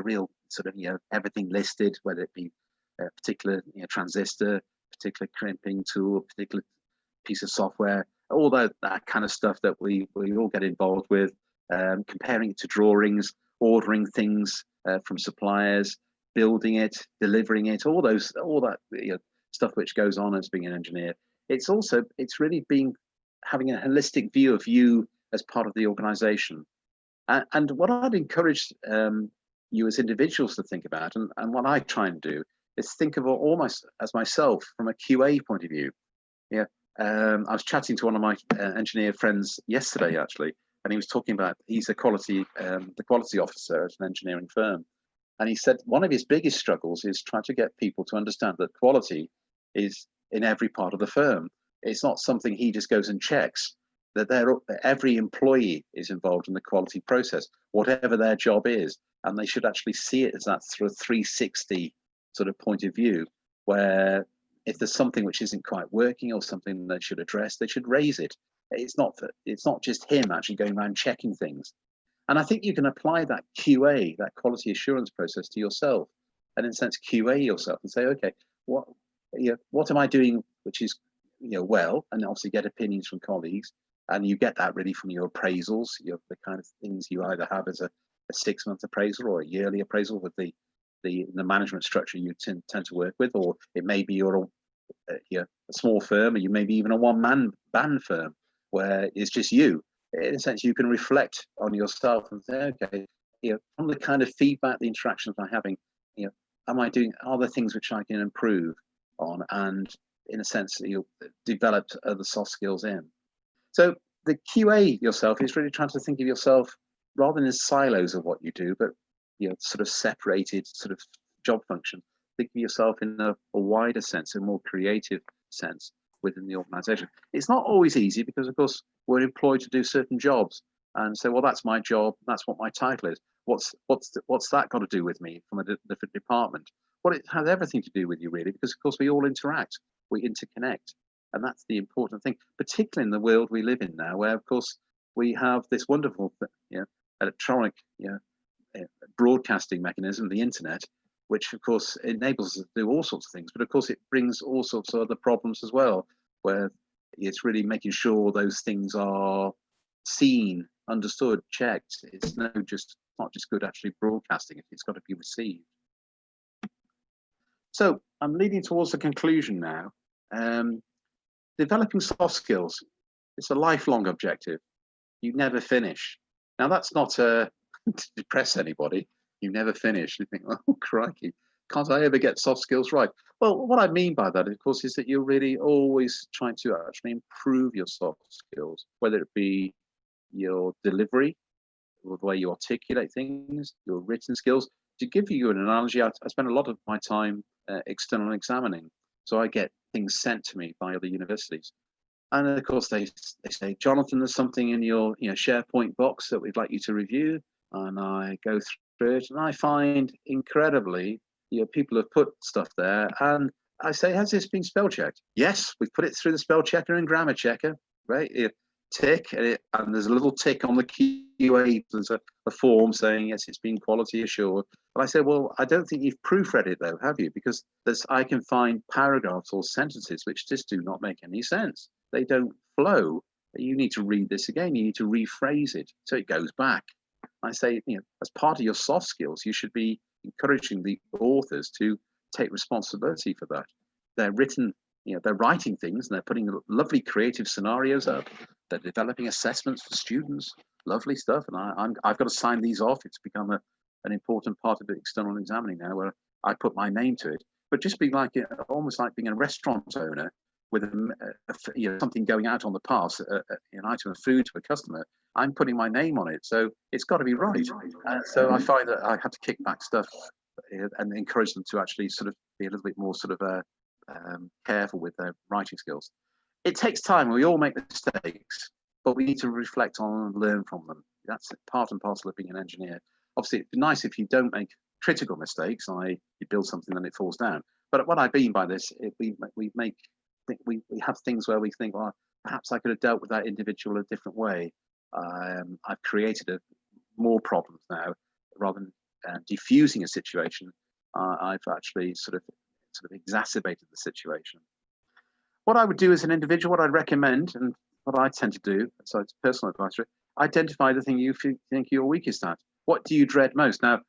S4: real sort of, everything listed, whether it be a particular transistor, particular crimping tool, particular piece of software, all that kind of stuff that we all get involved with, comparing it to drawings, ordering things from suppliers, building it, delivering it, all that stuff which goes on as being an engineer. It's really having a holistic view of you as part of the organization. And what I'd encourage you as individuals to think about, and what I try and do, is think of almost as myself from a QA point of view. I was chatting to one of my engineer friends yesterday, actually, and he was talking about he's the quality officer at an engineering firm. And he said one of his biggest struggles is trying to get people to understand that quality is in every part of the firm. It's not something he just goes and checks, that every employee is involved in the quality process, whatever their job is. And they should actually see it as that sort of 360 sort of point of view, where if there's something which isn't quite working or something they should address, they should raise it. It's not just him actually going around checking things. And I think you can apply that QA, that quality assurance process, to yourself, and in a sense QA yourself and say, okay, what am I doing which is well, and obviously get opinions from colleagues, and you get that really from your appraisals, the kind of things you either have as a 6-month appraisal or a yearly appraisal with the management structure you tend to work with, or it may be you're a small firm, or you may be even a one-man band firm where it's just you. In a sense, you can reflect on yourself and say, okay, from the kind of feedback, the interactions I'm having, are there things which I can improve on, and in a sense, you'll develop other soft skills in. So the QA yourself is really trying to think of yourself rather than in silos of what you do, but sort of separated sort of job function. Think of yourself in a wider sense, a more creative sense within the organization. It's not always easy because, of course, we're employed to do certain jobs, and say, well, that's my job, that's what my title is. What's that got to do with me from a different department? Well, it has everything to do with you, really, because, of course, we all interact, we interconnect, and that's the important thing, particularly in the world we live in now, where, of course, we have this wonderful electronic broadcasting mechanism, the internet, which of course enables us to do all sorts of things, but of course it brings all sorts of other problems as well, where it's really making sure those things are seen, understood, checked. It's not just good actually broadcasting it, it's got to be received. So I'm leading towards the conclusion now. Developing soft skills, it's a lifelong objective. You never finish. Now that's not to depress anybody. You never finish. You think, oh crikey, can't I ever get soft skills right? Well, what I mean by that, of course, is that you're really always trying to actually improve your soft skills, whether it be your delivery, or the way you articulate things, your written skills. To give you an analogy, I spend a lot of my time external examining. So I get things sent to me by other universities. And of course, they say, Jonathan, there's something in your SharePoint box that we'd like you to review. And I go through it, and I find incredibly, people have put stuff there. And I say, has this been spell checked? Yes, we've put it through the spell checker and grammar checker, right? Tick, and there's a little tick on the QA. There's a form saying, yes, it's been quality assured. But I say, well, I don't think you've proofread it though, have you? Because I can find paragraphs or sentences which just do not make any sense. They don't flow. You need to read this again. You need to rephrase it so it goes back. I say, as part of your soft skills, you should be encouraging the authors to take responsibility for that. They're writing things, and they're putting lovely creative scenarios up. They're developing assessments for students, lovely stuff. And I've got to sign these off. It's become an important part of the external examining now, where I put my name to it. But just be almost like being a restaurant owner. with something going out on the pass, an item of food to a customer, I'm putting my name on it, so it's got to be right. So I find that I have to kick back stuff and encourage them to actually sort of be a little bit more sort of careful with their writing skills. It takes time. We all make mistakes, but we need to reflect on and learn from them. That's part and parcel of being an engineer. Obviously, it'd be nice if you don't make critical mistakes, i.e. you build something and it falls down. But what I mean by this, we have things where we think, well, perhaps I could have dealt with that individual a different way. I've created more problems now rather than diffusing a situation. I've actually sort of exacerbated the situation. What I would do as an individual, what I'd recommend, and what I tend to do, so it's personal advice, identify the thing you think you're weakest at. What do you dread most? Now,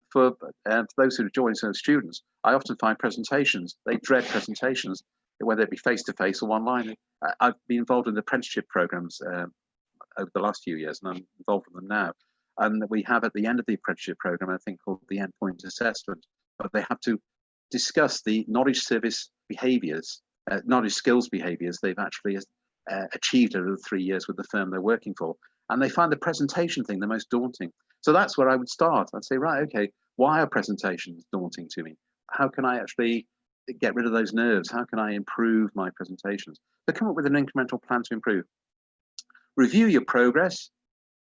S4: for those who join as students, I often find presentations. They dread presentations, whether it be face-to-face or online. I've been involved in the apprenticeship programs over the last few years, and I'm involved in them now. And we have at the end of the apprenticeship program a thing called the endpoint assessment, but they have to discuss the knowledge service behaviours, knowledge skills behaviours they've actually achieved over the 3 years with the firm they're working for. And they find the presentation thing the most daunting. So that's where I would start. I'd say, right, okay, why are presentations daunting to me? How can I actually get rid of those nerves? How can I improve my presentations? So come up with an incremental plan to improve. Review your progress,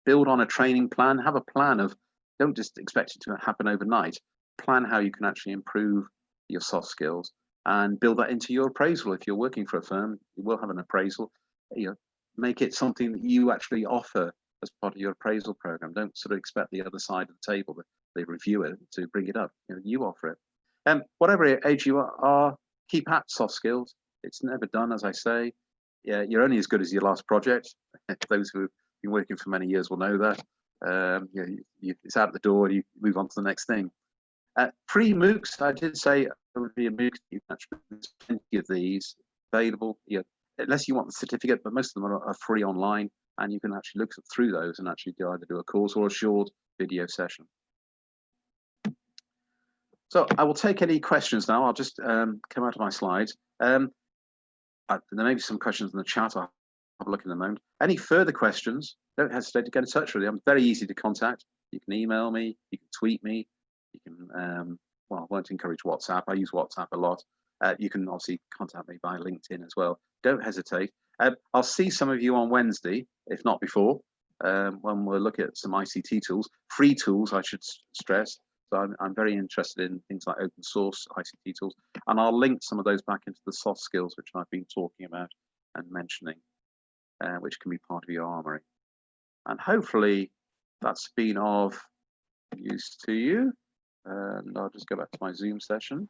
S4: build on a training plan, have a plan of, don't just expect it to happen overnight. Plan how you can actually improve your soft skills and build that into your appraisal. If you're working for a firm, you will have an appraisal. Make it something that you actually offer as part of your appraisal program. Don't sort of expect the other side of the table, the reviewer, to bring it up. You offer it. Whatever age you are, keep at soft skills. It's never done, as I say. Yeah, you're only as good as your last project. Those who've been working for many years will know that. It's out the door, you move on to the next thing. Free MOOCs, I did say there would be a MOOC. You can actually, there's plenty of these available, unless you want the certificate, but most of them are free online, and you can actually look through those and actually either do a course or a short video session. So I will take any questions now. I'll just come out of my slides. There may be some questions in the chat. I'll have a look in a moment. Any further questions, don't hesitate to get in touch with me. I'm very easy to contact. You can email me, you can tweet me, you can, well, I won't encourage WhatsApp. I use WhatsApp a lot. You can obviously contact me by LinkedIn as well. Don't hesitate. I'll see some of you on Wednesday, if not before, when we'll look at some ICT tools, free tools, I should stress. So I'm very interested in things like open source ICT tools, and I'll link some of those back into the soft skills which I've been talking about and mentioning, which can be part of your armory. And hopefully that's been of use to you. And I'll just go back to my Zoom session.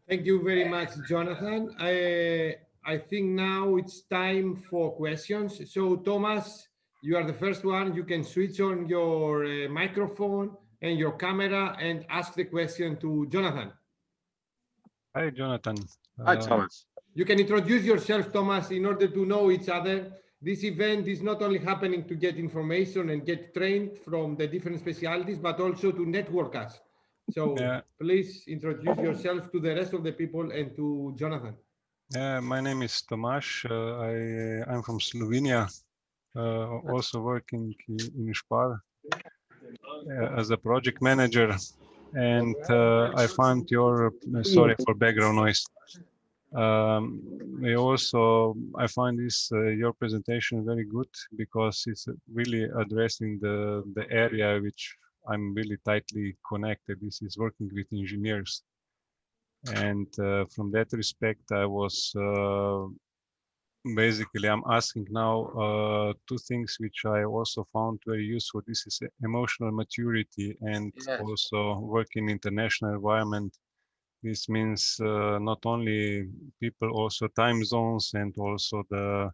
S1: Thank you very much, Jonathan. I think now it's time for questions. So Thomas, you are the first one. You can switch on your microphone and your camera and ask the question to Jonathan.
S5: Hi, Jonathan.
S4: Hi, Thomas.
S1: You can introduce yourself, Thomas, in order to know each other. This event is not only happening to get information and get trained from the different specialties, but also to network us. So please introduce yourself to the rest of the people and to Jonathan.
S5: My name is Tomasz. I'm from Slovenia, also working in Spar as a project manager. And I found your, sorry for background noise. I find this your presentation very good because it's really addressing the area which I'm really tightly connected. This is working with engineers, and from that respect, I was basically I'm asking now two things which I also found very useful. This is emotional maturity and also work in international environment. This means not only people, also time zones and also the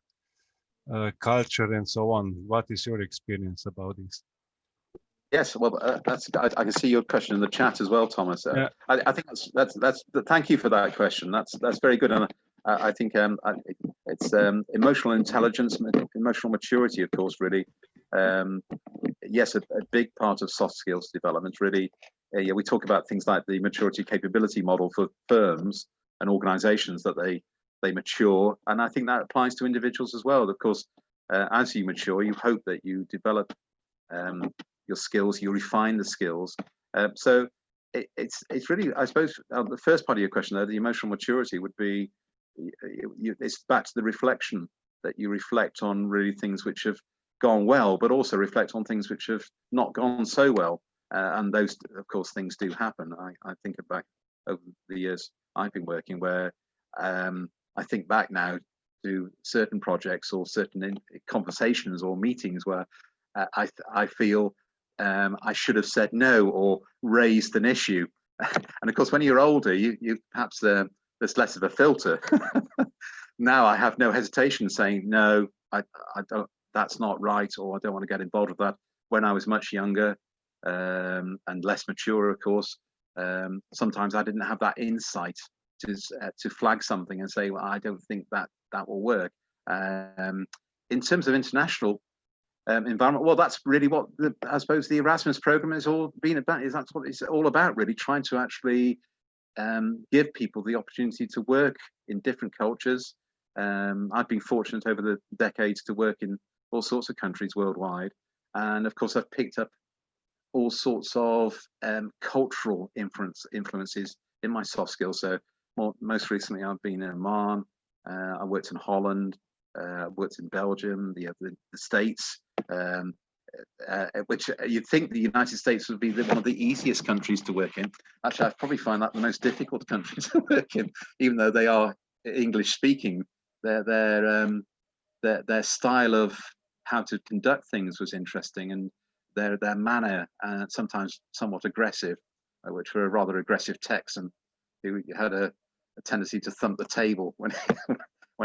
S5: culture and so on. What is your experience about this?
S4: Yes, well, I can see your question in the chat as well, Thomas. I think that's thank you for that question. That's very good, and I think it's emotional intelligence, emotional maturity, of course, really. Yes, a big part of soft skills development, really. We talk about things like the maturity capability model for firms and organizations that they mature. And I think that applies to individuals as well. Of course, as you mature, you hope that you develop your skills, you refine the skills. So it's really, I suppose, the first part of your question there, the emotional maturity would be, it's back to the reflection, that you reflect on really things which have gone well, but also reflect on things which have not gone so well. And those, of course, things do happen. I think back over the years I've been working where I think back now to certain projects or certain conversations or meetings where I feel I should have said no or raised an issue. And of course, when you're older, you perhaps there's less of a filter. Now I have no hesitation saying no, I don't, that's not right, or I don't want to get involved with that. When I was much younger and less mature, of course, sometimes I didn't have that insight to flag something and say, well, I don't think that will work. In terms of international environment, well, that's really what I suppose the Erasmus program has all been about. That's what it's all about, really, trying to actually give people the opportunity to work in different cultures. I've been fortunate over the decades to work in all sorts of countries worldwide, and of course I've picked up all sorts of cultural influences in my soft skills. So most recently I've been in Oman, I worked in Holland, worked in Belgium, the States, which you'd think the United States would be one of the easiest countries to work in. Actually, I probably find that the most difficult country to work in, even though they are English speaking. Their style of how to conduct things was interesting, and their manner, sometimes somewhat aggressive, which were a rather aggressive Texan who had a tendency to thump the table when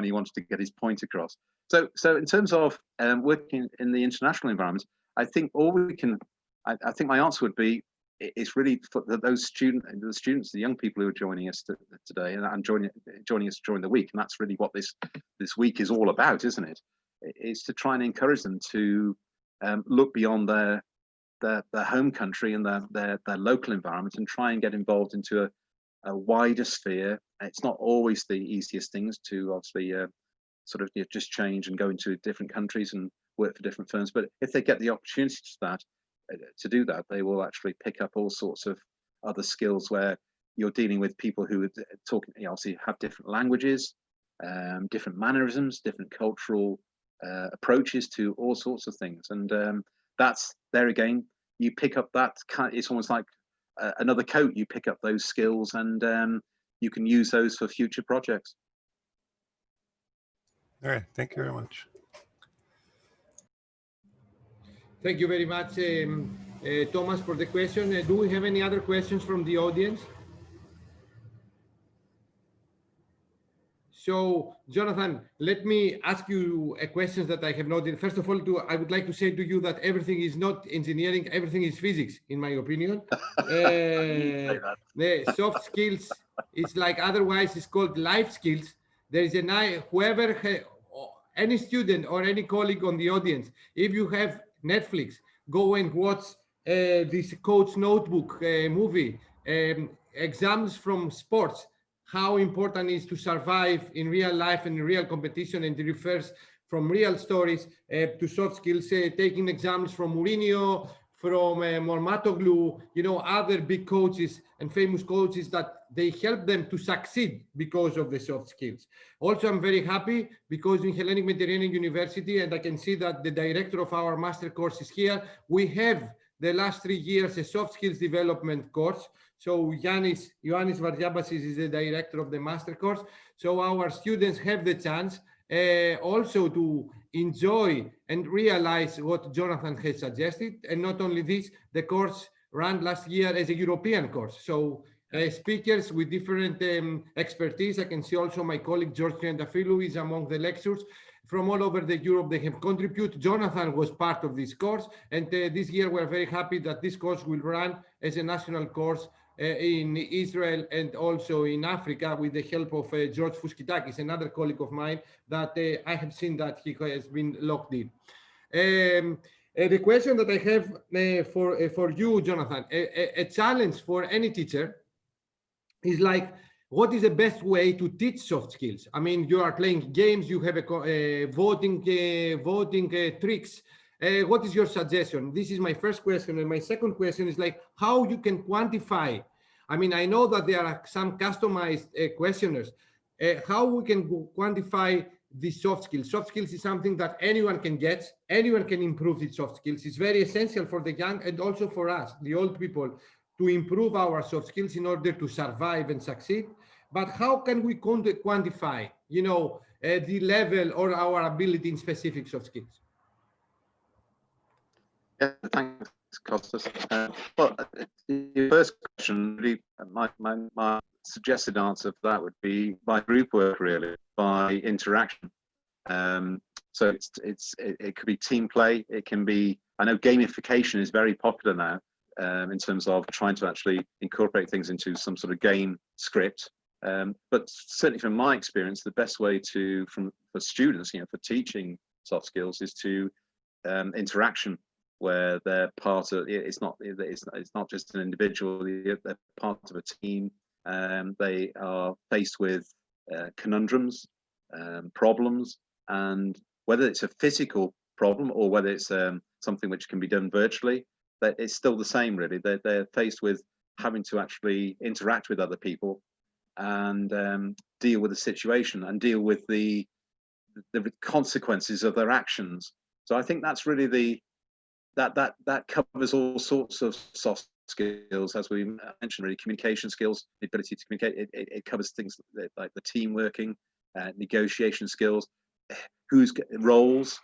S4: he wanted to get his point across. So in terms of working in the international environment, I think I think my answer would be, it's really for those the young people who are joining us today and joining us during the week, and that's really what this week is all about, isn't it? It's to try and encourage them to look beyond their home country and their local environment and try and get involved into a wider sphere. It's not always the easiest things to obviously sort of just change and go into different countries and work for different firms, but if they get the opportunity to do that, they will actually pick up all sorts of other skills where you're dealing with people who are talking, obviously have different languages, different mannerisms, different cultural approaches to all sorts of things. And that's there again, you pick up that it's almost like another coat. You pick up those skills and you can use those for future projects.
S5: All right, thank you very much.
S1: Thank you very much, Thomas, for the question. Do we have any other questions from the audience? So, Jonathan, let me ask you a question that I have noted. First of all, I would like to say to you that everything is not engineering, everything is physics, in my opinion. The soft skills, it's like, otherwise it's called life skills. There is any student or any colleague on the audience, if you have Netflix, go and watch this Coach Notebook movie, exams from sports, how important it is to survive in real life and in real competition, and it refers from real stories to soft skills, taking examples from Mourinho, from Mormatoglu, other big coaches and famous coaches, that they help them to succeed because of the soft skills. Also, I'm very happy because in Hellenic Mediterranean University, and I can see that the director of our master course is here, we have the last 3 years a soft skills development course. So Ioannis Variabas is the director of the master course. So our students have the chance also to enjoy and realize what Jonathan has suggested. And not only this, the course ran last year as a European course. So speakers with different expertise. I can see also my colleague George Triantafylou is among the lecturers from all over the Europe. They have contributed. Jonathan was part of this course, and this year we're very happy that this course will run as a national course in Israel and also in Africa, with the help of George Fuskitakis, another colleague of mine that I have seen that he has been locked in. The question that I have for you, Jonathan, a challenge for any teacher is like, what is the best way to teach soft skills? I mean, you are playing games, you have a voting tricks. What is your suggestion? This is my first question. And my second question is like how you can quantify. I mean, I know that there are some customized questionnaires. How we can quantify the soft skills. Soft skills is something that anyone can get, anyone can improve its soft skills. It's very essential for the young and also for us, the old people, to improve our soft skills in order to survive and succeed. But how can we quantify, you know, the level or our ability in specific soft skills?
S4: Yeah, thanks, Kostas. Well, the first question, really, my suggested answer for that would be by group work, really, by interaction. So it could be team play. It can be, I know gamification is very popular now in terms of trying to actually incorporate things into some sort of game script. But certainly from my experience, the best way for students, you know, for teaching soft skills is to interaction, where they're part of, it's not just an individual, they're part of a team. They are faced with conundrums, problems, and whether it's a physical problem or whether it's something which can be done virtually, that it's still the same, really. They're faced with having to actually interact with other people and deal with the situation and deal with the consequences of their actions. So I think that's really that covers all sorts of soft skills, as we mentioned, really communication skills, the ability to communicate. It covers things like the team working, negotiation skills, whose roles.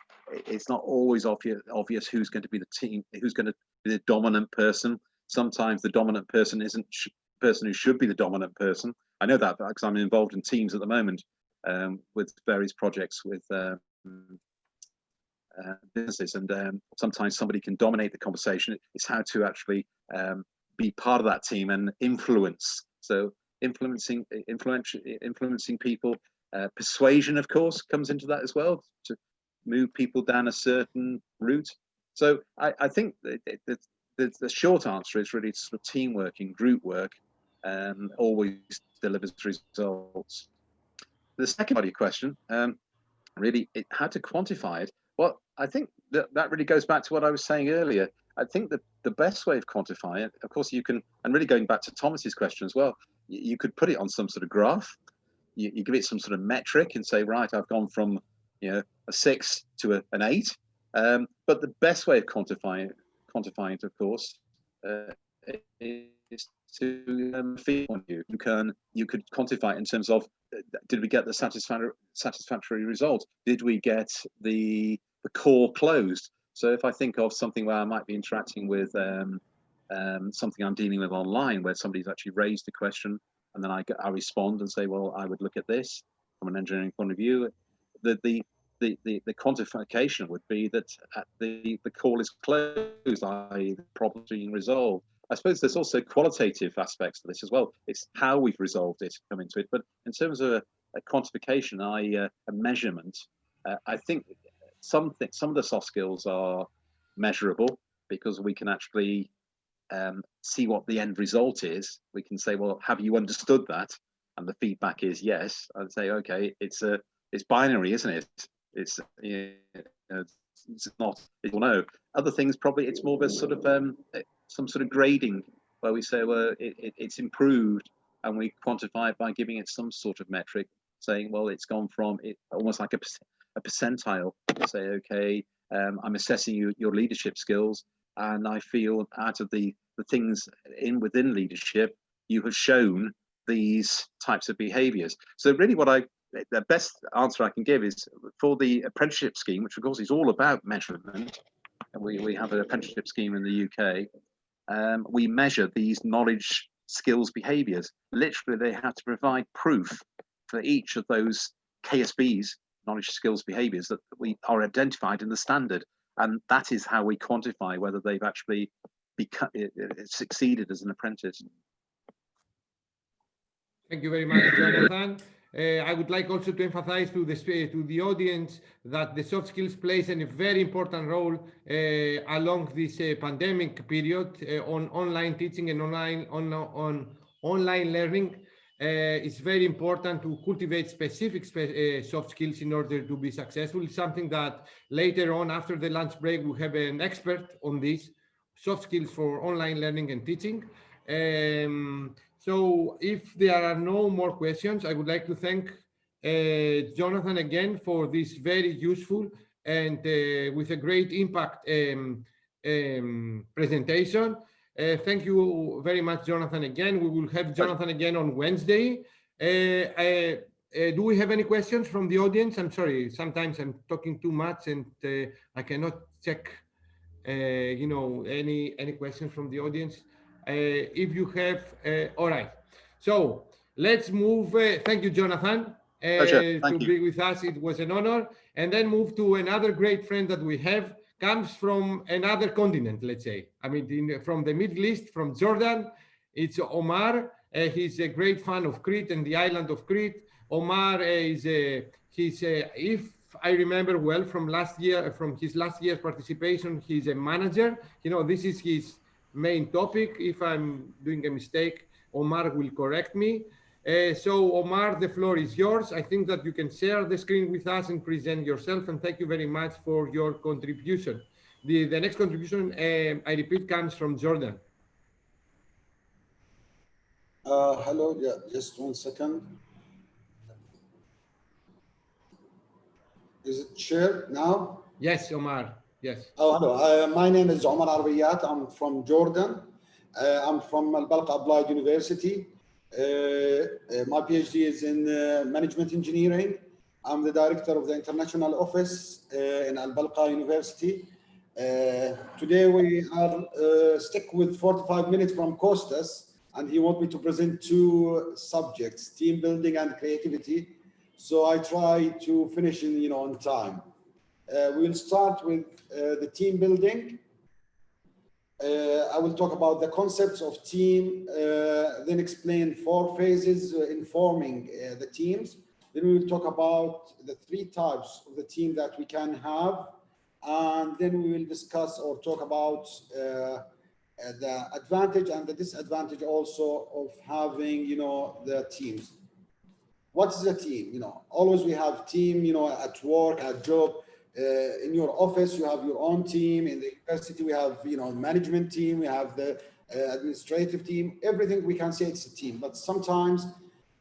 S4: It's not always obvious who's going to be the team, who's going to be the dominant person. Sometimes the dominant person isn't the person who should be the dominant person. I know that because I'm involved in teams at the moment with various projects with businesses, and sometimes somebody can dominate the conversation. It's how to actually be part of that team and influence. So influencing people. Persuasion, of course, comes into that as well, to move people down a certain route. So I think the short answer is really sort of teamwork and group work always delivers results. The second part of your question, really, how to quantify it. Well, I think that really goes back to what I was saying earlier. I think that the best way of quantifying it, of course, you can, and really going back to Thomas's question as well, you could put it on some sort of graph. You give it some sort of metric and say, right, I've gone from, you know, a 6 to an 8. But the best way of quantifying it, of course, is to feel on you. You could quantify it in terms of, did we get the satisfactory result? Did we get the core closed? So if I think of something where I might be interacting with something I'm dealing with online, where somebody's actually raised a question, and then I respond and say, well, I would look at this from an engineering point of view. The quantification would be that the call is closed, i.e. the problem's being resolved. I suppose there's also qualitative aspects to this as well. It's how we've resolved it, come into it. But in terms of a quantification, a measurement, I think some of the soft skills are measurable because we can actually see what the end result is. We can say, well, have you understood that? And the feedback is yes. I'd say, okay, it's binary, isn't it? It's not. People know. Other things probably it's more of a sort of some sort of grading where we say, well, it's improved, and we quantify it by giving it some sort of metric, saying, well, it's gone from almost like a percentile. Say, okay, I'm assessing your leadership skills, and I feel out of the things within leadership, you have shown these types of behaviors. So really the best answer I can give is for the apprenticeship scheme, which of course is all about measurement. And we have an apprenticeship scheme in the UK. We measure these knowledge, skills, behaviors. Literally, they have to provide proof for each of those KSBs, knowledge, skills, behaviors, that we are identified in the standard. And that is how we quantify whether they've actually succeeded as an apprentice.
S1: Thank you very much, Jonathan. I would like also to emphasize to the audience that the soft skills plays a very important role along this pandemic period on online teaching and on online learning. It's very important to cultivate specific soft skills in order to be successful. It's something that later on, after the lunch break, we'll have an expert on this, soft skills for online learning and teaching. So if there are no more questions, I would like to thank Jonathan again for this very useful and with a great impact presentation. Thank you very much, Jonathan, again. We will have Jonathan again on Wednesday. Do we have any questions from the audience? I'm sorry, sometimes I'm talking too much and I cannot check, any questions from the audience. If you have, all right. So let's move. Thank you, Jonathan,
S4: Pleasure. Thank
S1: to
S4: you.
S1: be with us. It was an honor. And then move to another great friend that we have, comes from another continent, let's say. I mean, from the Middle East, from Jordan. It's Omar. He's a great fan of Crete and the island of Crete. Omar if I remember well from last year, from his last year's participation, he's a manager. This is his main topic. If I'm doing a mistake, Omar will correct me. So Omar, the floor is yours. I think that you can share the screen with us and present yourself, and thank you very much for your contribution. The next contribution, I repeat, comes from Jordan.
S6: Hello, yeah, just 1 second. Is it shared now?
S1: Yes, Omar, yes.
S6: Oh, hello. My name is Omar Arbiyat. I'm from Jordan. I'm from Al Balqa Applied University. My PhD is in management engineering. I'm the director of the international office in Al Balqa University. Today we are stuck with 45 minutes from Costas, and he wants me to present 2 subjects, team building and creativity. So I try to finish in, on time. We'll start with the team building. I will talk about the concepts of team, then explain 4 phases in forming the teams. Then we will talk about the 3 types of the team that we can have. And then we will discuss or talk about the advantage and the disadvantage also of having, the teams. What is a team? Always we have team, at work, at job. In your office, you have your own team. In the university, we have, management team. We have the administrative team. Everything we can say it's a team. But sometimes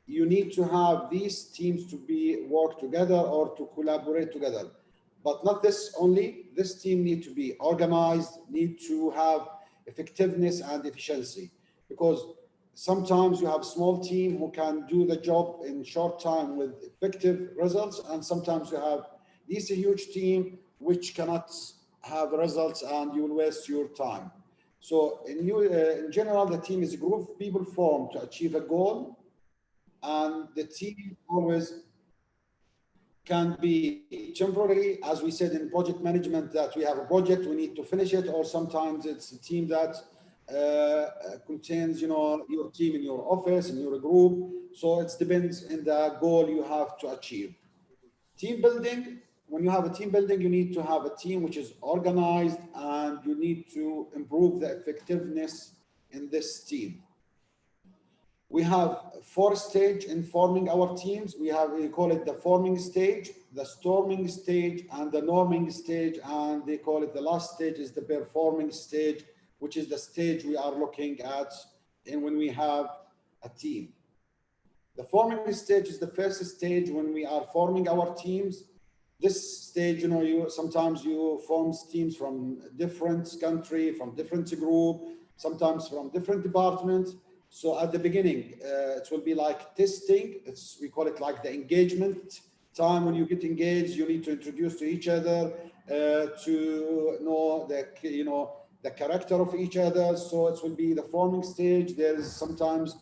S6: you need to have these teams to work together or to collaborate together. But not this only. This team need to be organized, need to have effectiveness and efficiency. Because sometimes you have a small team who can do the job in short time with effective results. And sometimes you have this huge team which cannot have results and you will waste your time. So in general, the team is a group of people formed to achieve a goal, and the team always can be temporary, as we said in project management, that we have a project, we need to finish it, or sometimes it's a team that contains, your team in your office, in your group. So it depends on the goal you have to achieve. Team building. When you have a team building, you need to have a team which is organized, and you need to improve the effectiveness in this team. We have 4 stages in forming our teams. We call it the forming stage, the storming stage, and the norming stage. And they call it the last stage is the performing stage, which is the stage we are looking at when we have a team. The forming stage is the first stage when we are forming our teams. This stage, sometimes you form teams from different country, from different group, sometimes from different departments. So at the beginning, it will be like testing. We call it like the engagement time. When you get engaged, you need to introduce to each other, to know the character of each other. So it will be the forming stage. There is sometimes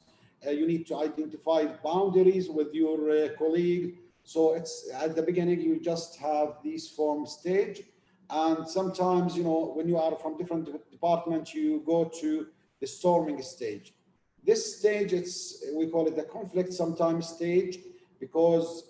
S6: you need to identify boundaries with your colleague. So it's at the beginning, you just have this form stage. And sometimes, when you are from different departments, you go to the storming stage. This stage, we call it the conflict sometimes stage, because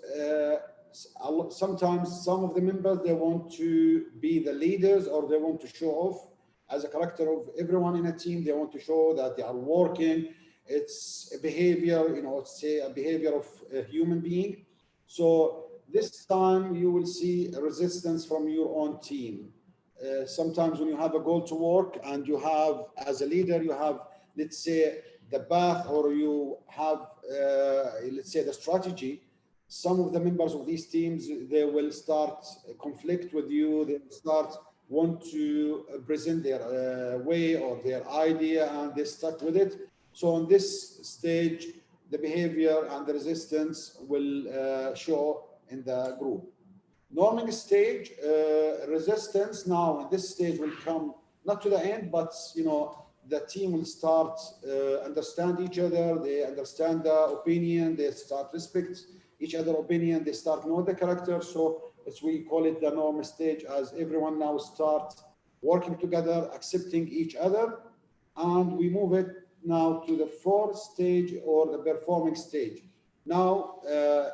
S6: sometimes some of the members, they want to be the leaders, or they want to show off as a character of everyone in a team. They want to show that they are working It's a behavior, you know, let's say a behavior of a human being. So this time you will see a resistance from your own team. Sometimes when you have a goal to work and you have, as a leader, you have, let's say, the path, or you have, let's say, the strategy. Some of the members of these teams, they will start conflict with you. They will start want to present their way or their idea, and they stuck with it. So on this stage, the behavior and the resistance will show in the group. Norming stage, resistance now in this stage will come not to the end, but you know, the team will start understand each other. They understand the opinion. They start respect each other opinion. They start know the character. So as we call it, the normal stage, as everyone now starts working together, accepting each other, and we move it now to the fourth stage, or the performing stage. Now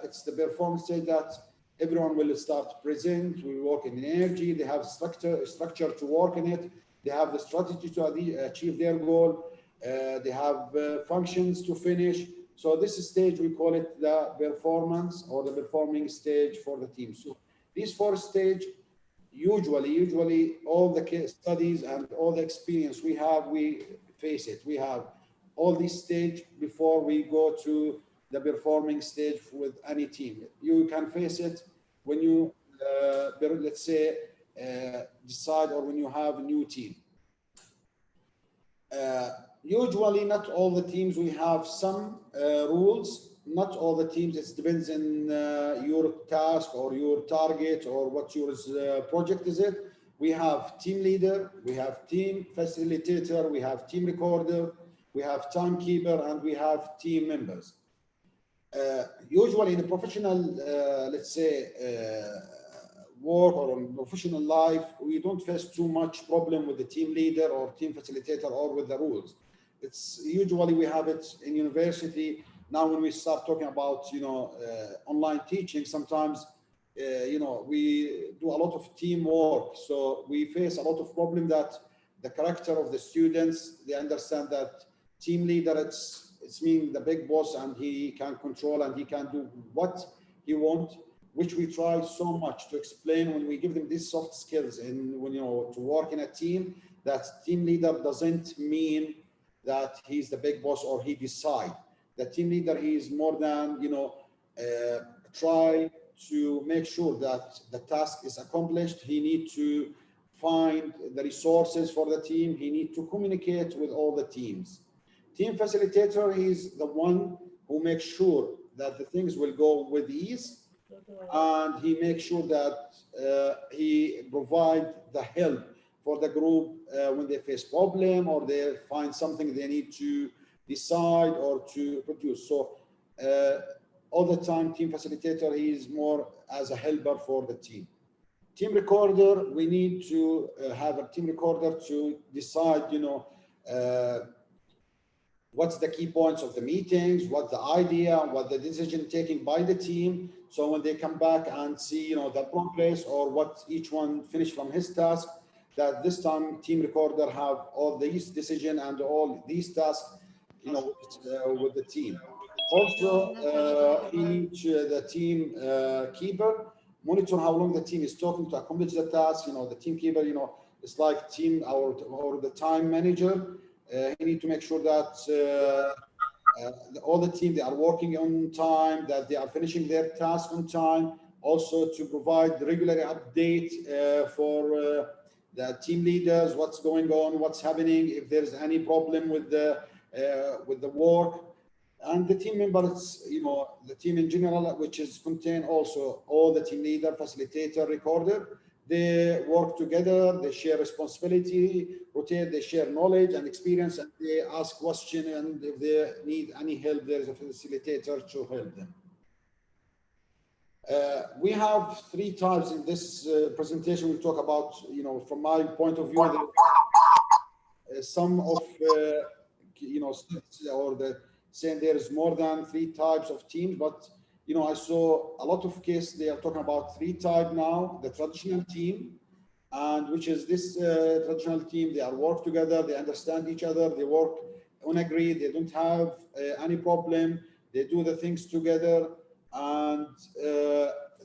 S6: it's the performing stage that everyone will start present. We work in energy. They have structure to work in it. They have the strategy to achieve their goal. They have functions to finish. So this stage, we call it the performance or the performing stage for the team. So these four stages, usually all the case studies and all the experience we have, we face it. We have all these stages before we go to the performing stage with any team. You can face it when you, let's say, decide, or when you have a new team. Usually not all the teams, we have some rules. Not all the teams, it depends on your task or your target or what your project is it. We have team leader, we have team facilitator, we have team recorder, we have timekeeper, and we have team members. Usually in a professional, let's say, work or in professional life, we don't face too much problem with the team leader or team facilitator or with the rules. It's usually we have it in university. Now when we start talking about, you know, online teaching, sometimes, you know, we do a lot of teamwork. So we face a lot of problem that the character of the students, they understand that team leader, it's mean the big boss, and he can control and he can do what he wants, which we try so much to explain when we give them these soft skills. And when, you know, to work in a team, that team leader doesn't mean that he's the big boss or he decide. The team leader, he is more than, you know, try to make sure that the task is accomplished. He needs to find the resources for the team. He needs to communicate with all the teams. Team facilitator is the one who makes sure that the things will go with ease, and he makes sure that he provide the help for the group when they face problem or they find something they need to decide or to produce. So all the time, team facilitator, he is more as a helper for the team. Team recorder, we need to have a team recorder to decide, you know, what's the key points of the meetings, what the idea, what the decision taken by the team. So when they come back and see, you know, the progress or what each one finished from his task, that this time team recorder have all these decision and all these tasks, you know, with the team. Also, he needs the team keeper monitor how long the team is talking to accomplish the task. You know, the team keeper, you know, it's like team or the time manager. You need to make sure that all the team, they are working on time, that they are finishing their task on time. Also to provide regular update for the team leaders, what's going on, what's happening, if there's any problem with the work. And the team members, you know, the team in general, which is contain also all the team leader, facilitator, recorder. They work together, they share responsibility, rotate, they share knowledge and experience, and they ask questions, and if they need any help, there is a facilitator to help them. We have three types in this presentation. We talk about, you know, from my point of view, some of, you know, or the saying there is more than 3 types of teams, but you know, I saw a lot of cases, they are talking about 3 types now. The traditional team, and which is this traditional team, they are work together, they understand each other, they work on agree. They don't have any problem. They do the things together, and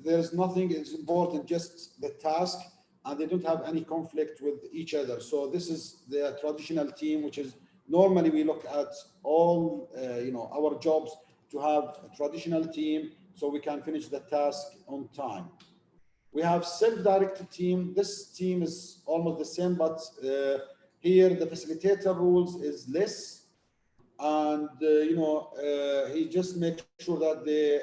S6: there's nothing is important, just the task, and they don't have any conflict with each other. So this is the traditional team, which is normally we look at all our jobs to have a traditional team so we can finish the task on time. We have self-directed team. This team is almost the same, but here the facilitator rules is less, and he just makes sure that they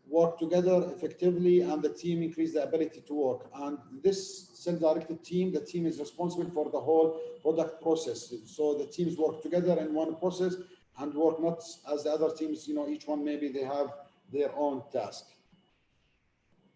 S6: work together effectively, and the team increase the ability to work. And this self-directed team, the team is responsible for the whole product process. So the teams work together in one process and work not as the other teams, each one maybe they have their own task.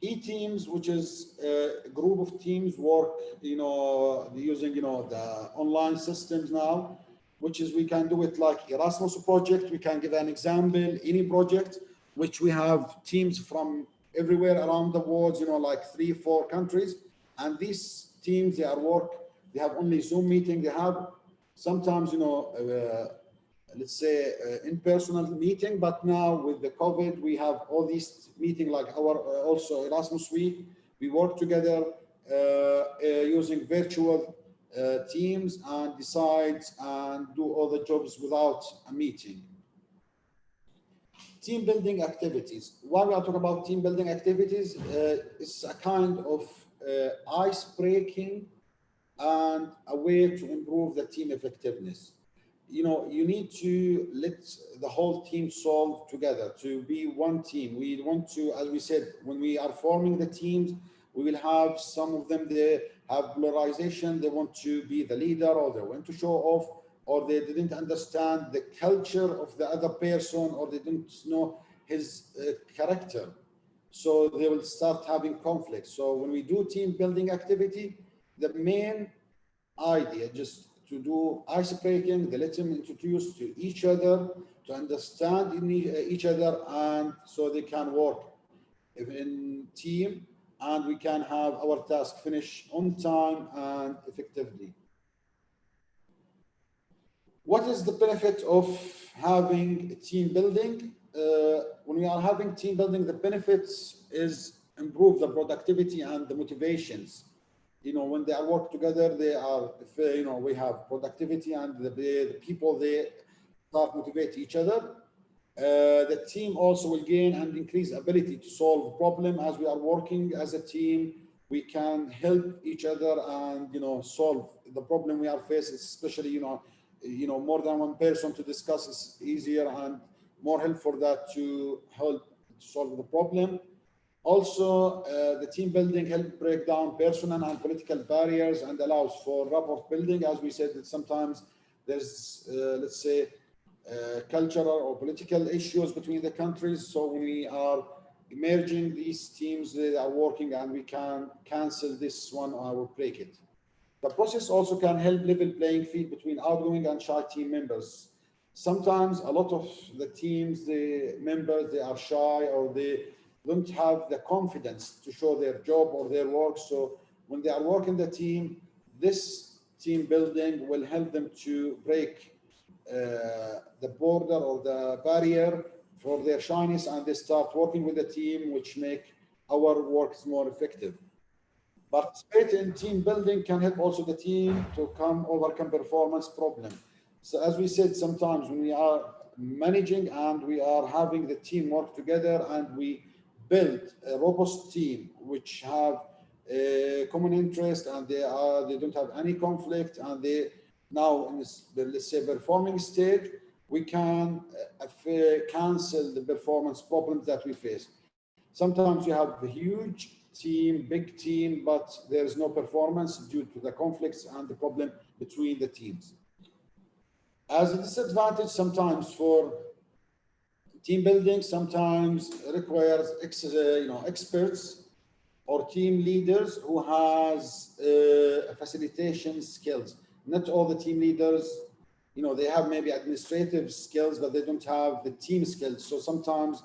S6: E-teams, which is a group of teams work, using, the online systems now, which is we can do it like Erasmus project. We can give an example, any project, which we have teams from everywhere around the world, like 3-4 countries. And these teams, they have only Zoom meeting. They have sometimes, let's say in-person meeting, but now with the COVID, we have all these meetings like our also Erasmus Week. We work together using virtual teams and decide and do all the jobs without a meeting. Team building activities. Why we are talking about team building activities? It's a kind of ice breaking and a way to improve the team effectiveness. You need to let the whole team solve together to be one team. We want to, as we said, when we are forming the teams, we will have some of them, they have polarization. They want to be the leader, or they want to show off, or they didn't understand the culture of the other person, or they didn't know his character. So they will start having conflicts. So when we do team building activity, the main idea just to do ice breaking, they let them introduce to each other, to understand each other, and so they can work in team, and we can have our task finished on time and effectively. What is the benefit of having team building? When we are having team building, the benefits is improve the productivity and the motivations. When they are work together, they are, we have productivity, and the people, they start motivate each other. The team also will gain and increase ability to solve problem. As we are working as a team, we can help each other and, solve the problem we are facing, especially, more than one person to discuss is easier and more helpful that to help to solve the problem. Also, the team building helps break down personal and political barriers and allows for rapport building. As we said, that sometimes there's, let's say, cultural or political issues between the countries. So when we are merging these teams, they are working, and we can cancel this one or break it. The process also can help level playing field between outgoing and shy team members. Sometimes a lot of the teams, the members, they are shy, or they don't have the confidence to show their job or their work. So when they are working the team, this team building will help them to break the border or the barrier for their shyness, and they start working with the team, which make our works more effective. Participating in team building can help also the team to overcome performance problem. So as we said, sometimes when we are managing and we are having the team work together, and we build a robust team which have a common interest, and they don't have any conflict, and they now in this, let's say, performing stage, we can cancel the performance problems that we face. Sometimes you have a huge team, big team, but there is no performance due to the conflicts and the problem between the teams. As a disadvantage, sometimes for team building, sometimes requires experts or team leaders who has facilitation skills. Not all the team leaders, they have maybe administrative skills, but they don't have the team skills. So sometimes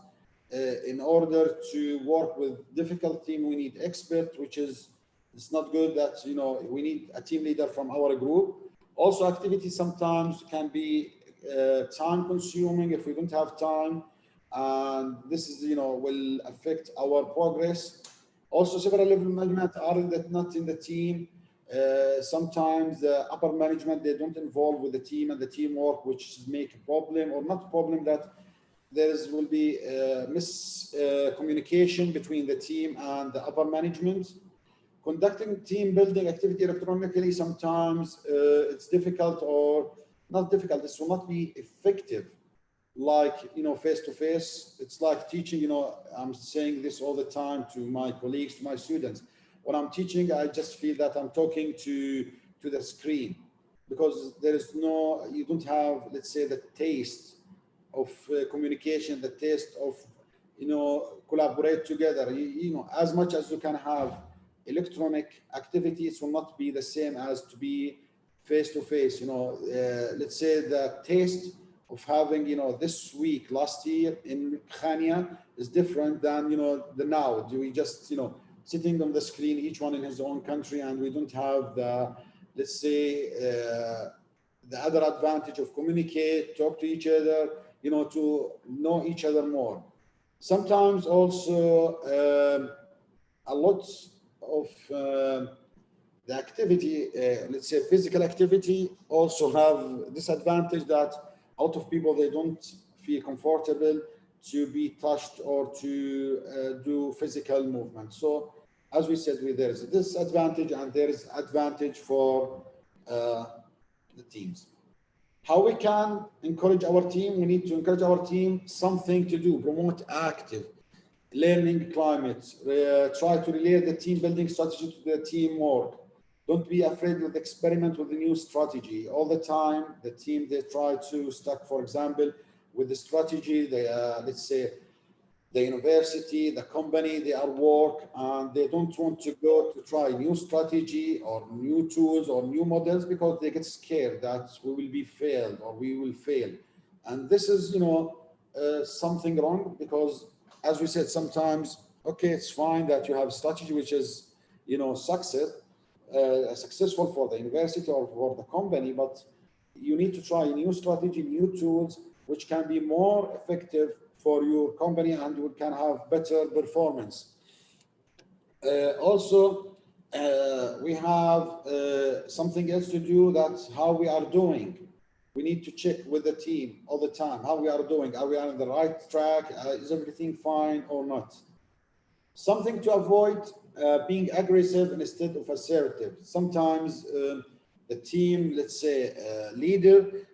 S6: in order to work with difficult team, we need expert, which is, it's not good that, we need a team leader from our group. Also, activities sometimes can be time consuming if we don't have time, and this is, will affect our progress. Also, several level management are not in the team. Sometimes the upper management, they don't involve with the team and the teamwork, which make a problem, or not problem, that will be miscommunication between the team and the upper management. Conducting team building activity electronically, sometimes it's difficult, or not difficult, this will not be effective like, face to face. It's like teaching, I'm saying this all the time to my colleagues, to my students. When I'm teaching, I just feel that I'm talking to the screen, because there is you don't have, let's say, the taste of communication, the taste of, collaborate together. As much as you can have electronic activities, will not be the same as to be face to face. Let's say the taste of having, this week, last year in Khania is different than, the now. Do we just, sitting on the screen, each one in his own country, and we don't have the, let's say, the other advantage of communicate, talk to each other, to know each other more. Sometimes also a lot of the activity, let's say physical activity, also have disadvantage that a lot of people, they don't feel comfortable to be touched or to do physical movement. So as we said, there is a disadvantage and there is advantage for the teams. How we can encourage our team? We need to encourage our team something to do, promote active learning climate, try to relate the team building strategy to the teamwork. Don't be afraid to experiment with the new strategy. All the time, the team, they try to stuck, for example, with the strategy, let's say, the university, the company, they are work, and they don't want to go to try new strategy or new tools or new models, because they get scared that we will be failed or we will fail. And this is, something wrong, because as we said, sometimes, okay, it's fine that you have a strategy which is, successful for the university or for the company, but you need to try a new strategy, new tools, which can be more effective for your company and you can have better performance. Also, we have something else to do, that's how we are doing. We need to check with the team all the time, how we are doing. Are we on the right track? Is everything fine or not? Something to avoid being aggressive instead of assertive. Sometimes the team, let's say, leader,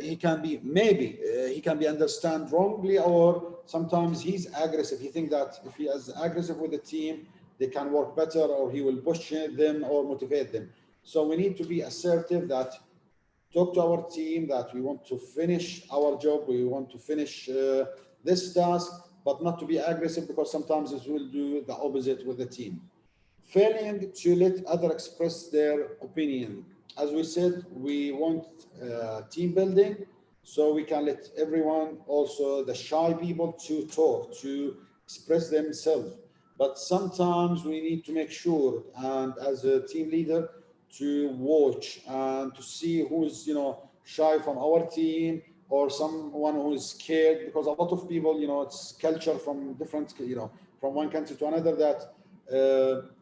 S6: he can be, maybe he can be understood wrongly, or sometimes he's aggressive. He thinks that if he is aggressive with the team, they can work better, or he will push them or motivate them. So we need to be assertive, that talk to our team that we want to finish our job, we want to finish this task, but not to be aggressive, because sometimes it will do the opposite with the team. Failing to let others express their opinion. As we said, we want team building, so we can let everyone, also the shy people, to talk, to express themselves. But sometimes we need to make sure, and as a team leader, to watch and to see who's, shy from our team, or someone who is scared, because a lot of people, it's culture from different, from one country to another, that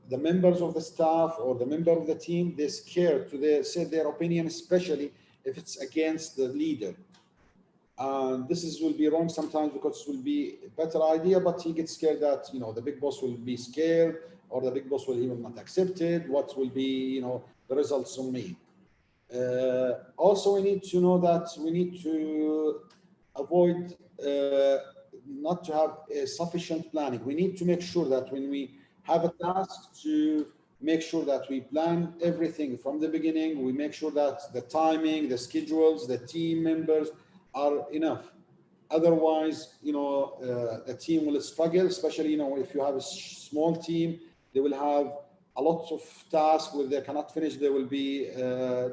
S6: the members of the staff or the member of the team, they're scared to say their opinion, especially if it's against the leader. And this will be wrong sometimes, because it will be a better idea, but he gets scared that, the big boss will be scared, or the big boss will even not accept it. What will be, the results on me? Also, we need to know that we need to avoid not to have sufficient planning. We need to make sure that when we have a task, to make sure that we plan everything from the beginning. We make sure that the timing, the schedules, the team members are enough. Otherwise, the team will struggle, especially, if you have a small team, they will have a lot of tasks where they cannot finish. They will be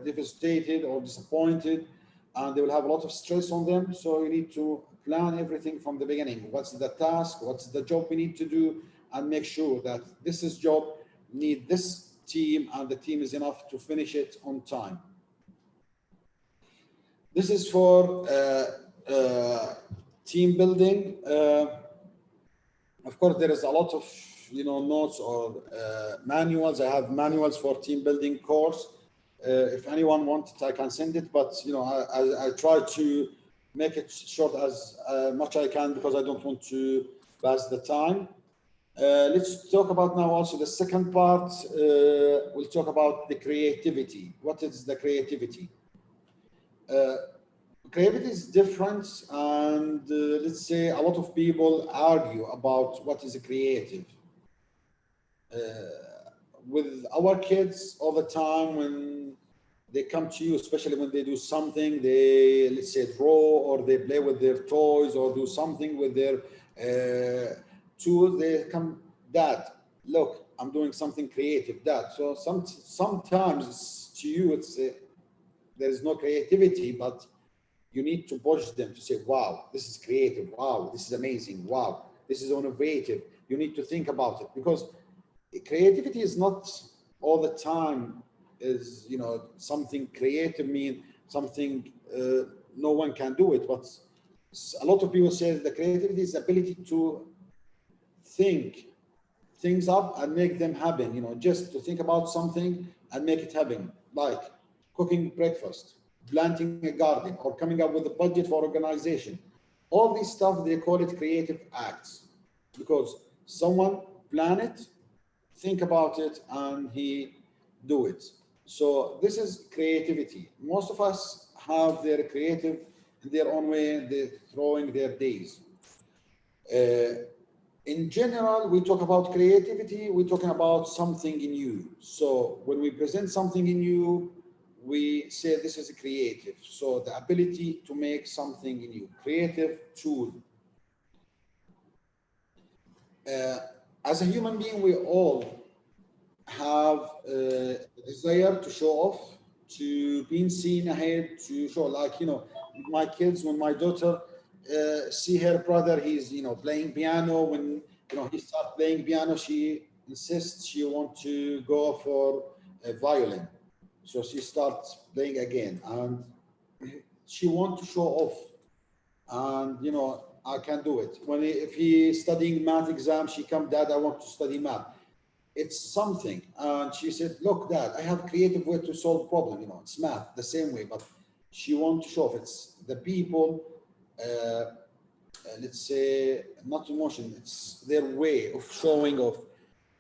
S6: devastated or disappointed, and they will have a lot of stress on them. So you need to plan everything from the beginning. What's the task? What's the job we need to do? And make sure that this is job need this team, and the team is enough to finish it on time. This is for team building. Of course, there is a lot of notes or manuals. I have manuals for team building course. If anyone wants it, I can send it. But I try to make it short as much I can because I don't want to pass the time. Let's talk about now also the second part. We'll talk about the creativity. What is the creativity? Creativity is different, and let's say a lot of people argue about what is creative. With our kids all the time, when they come to you, especially when they do something, they, let's say, draw, or they play with their toys, or do something with their tools, they come, Dad, look, I'm doing something creative, Dad. So sometimes to you, it's there is no creativity, but you need to push them to say, wow, this is creative. Wow, this is amazing. Wow, this is innovative. You need to think about it, because creativity is not all the time is, something creative mean something no one can do it. But a lot of people say the creativity is the ability to think things up and make them happen, just to think about something and make it happen, like cooking breakfast, planting a garden, or coming up with a budget for organization. All this stuff, they call it creative acts, because someone plan it, think about it, and he do it. So this is creativity. Most of us have their creative in their own way, they're throwing their days. In general, we talk about creativity, we're talking about something in you. So when we present something in you, we say this is creative. So the ability to make something in you, creative tool. As a human being, we all have a desire to show off, to being seen ahead, to show, like, my kids, when my daughter see her brother, he's, playing piano, when, he starts playing piano, she insists she wants to go for a violin. So she starts playing again, and she wants to show off. And, I can do it. If he's studying math exam, she comes, Dad, I want to study math. It's something. And she said, look, Dad, I have a creative way to solve problem. It's math, the same way, but she wants to show off. It's the people, let's say, not emotion, it's their way of showing off.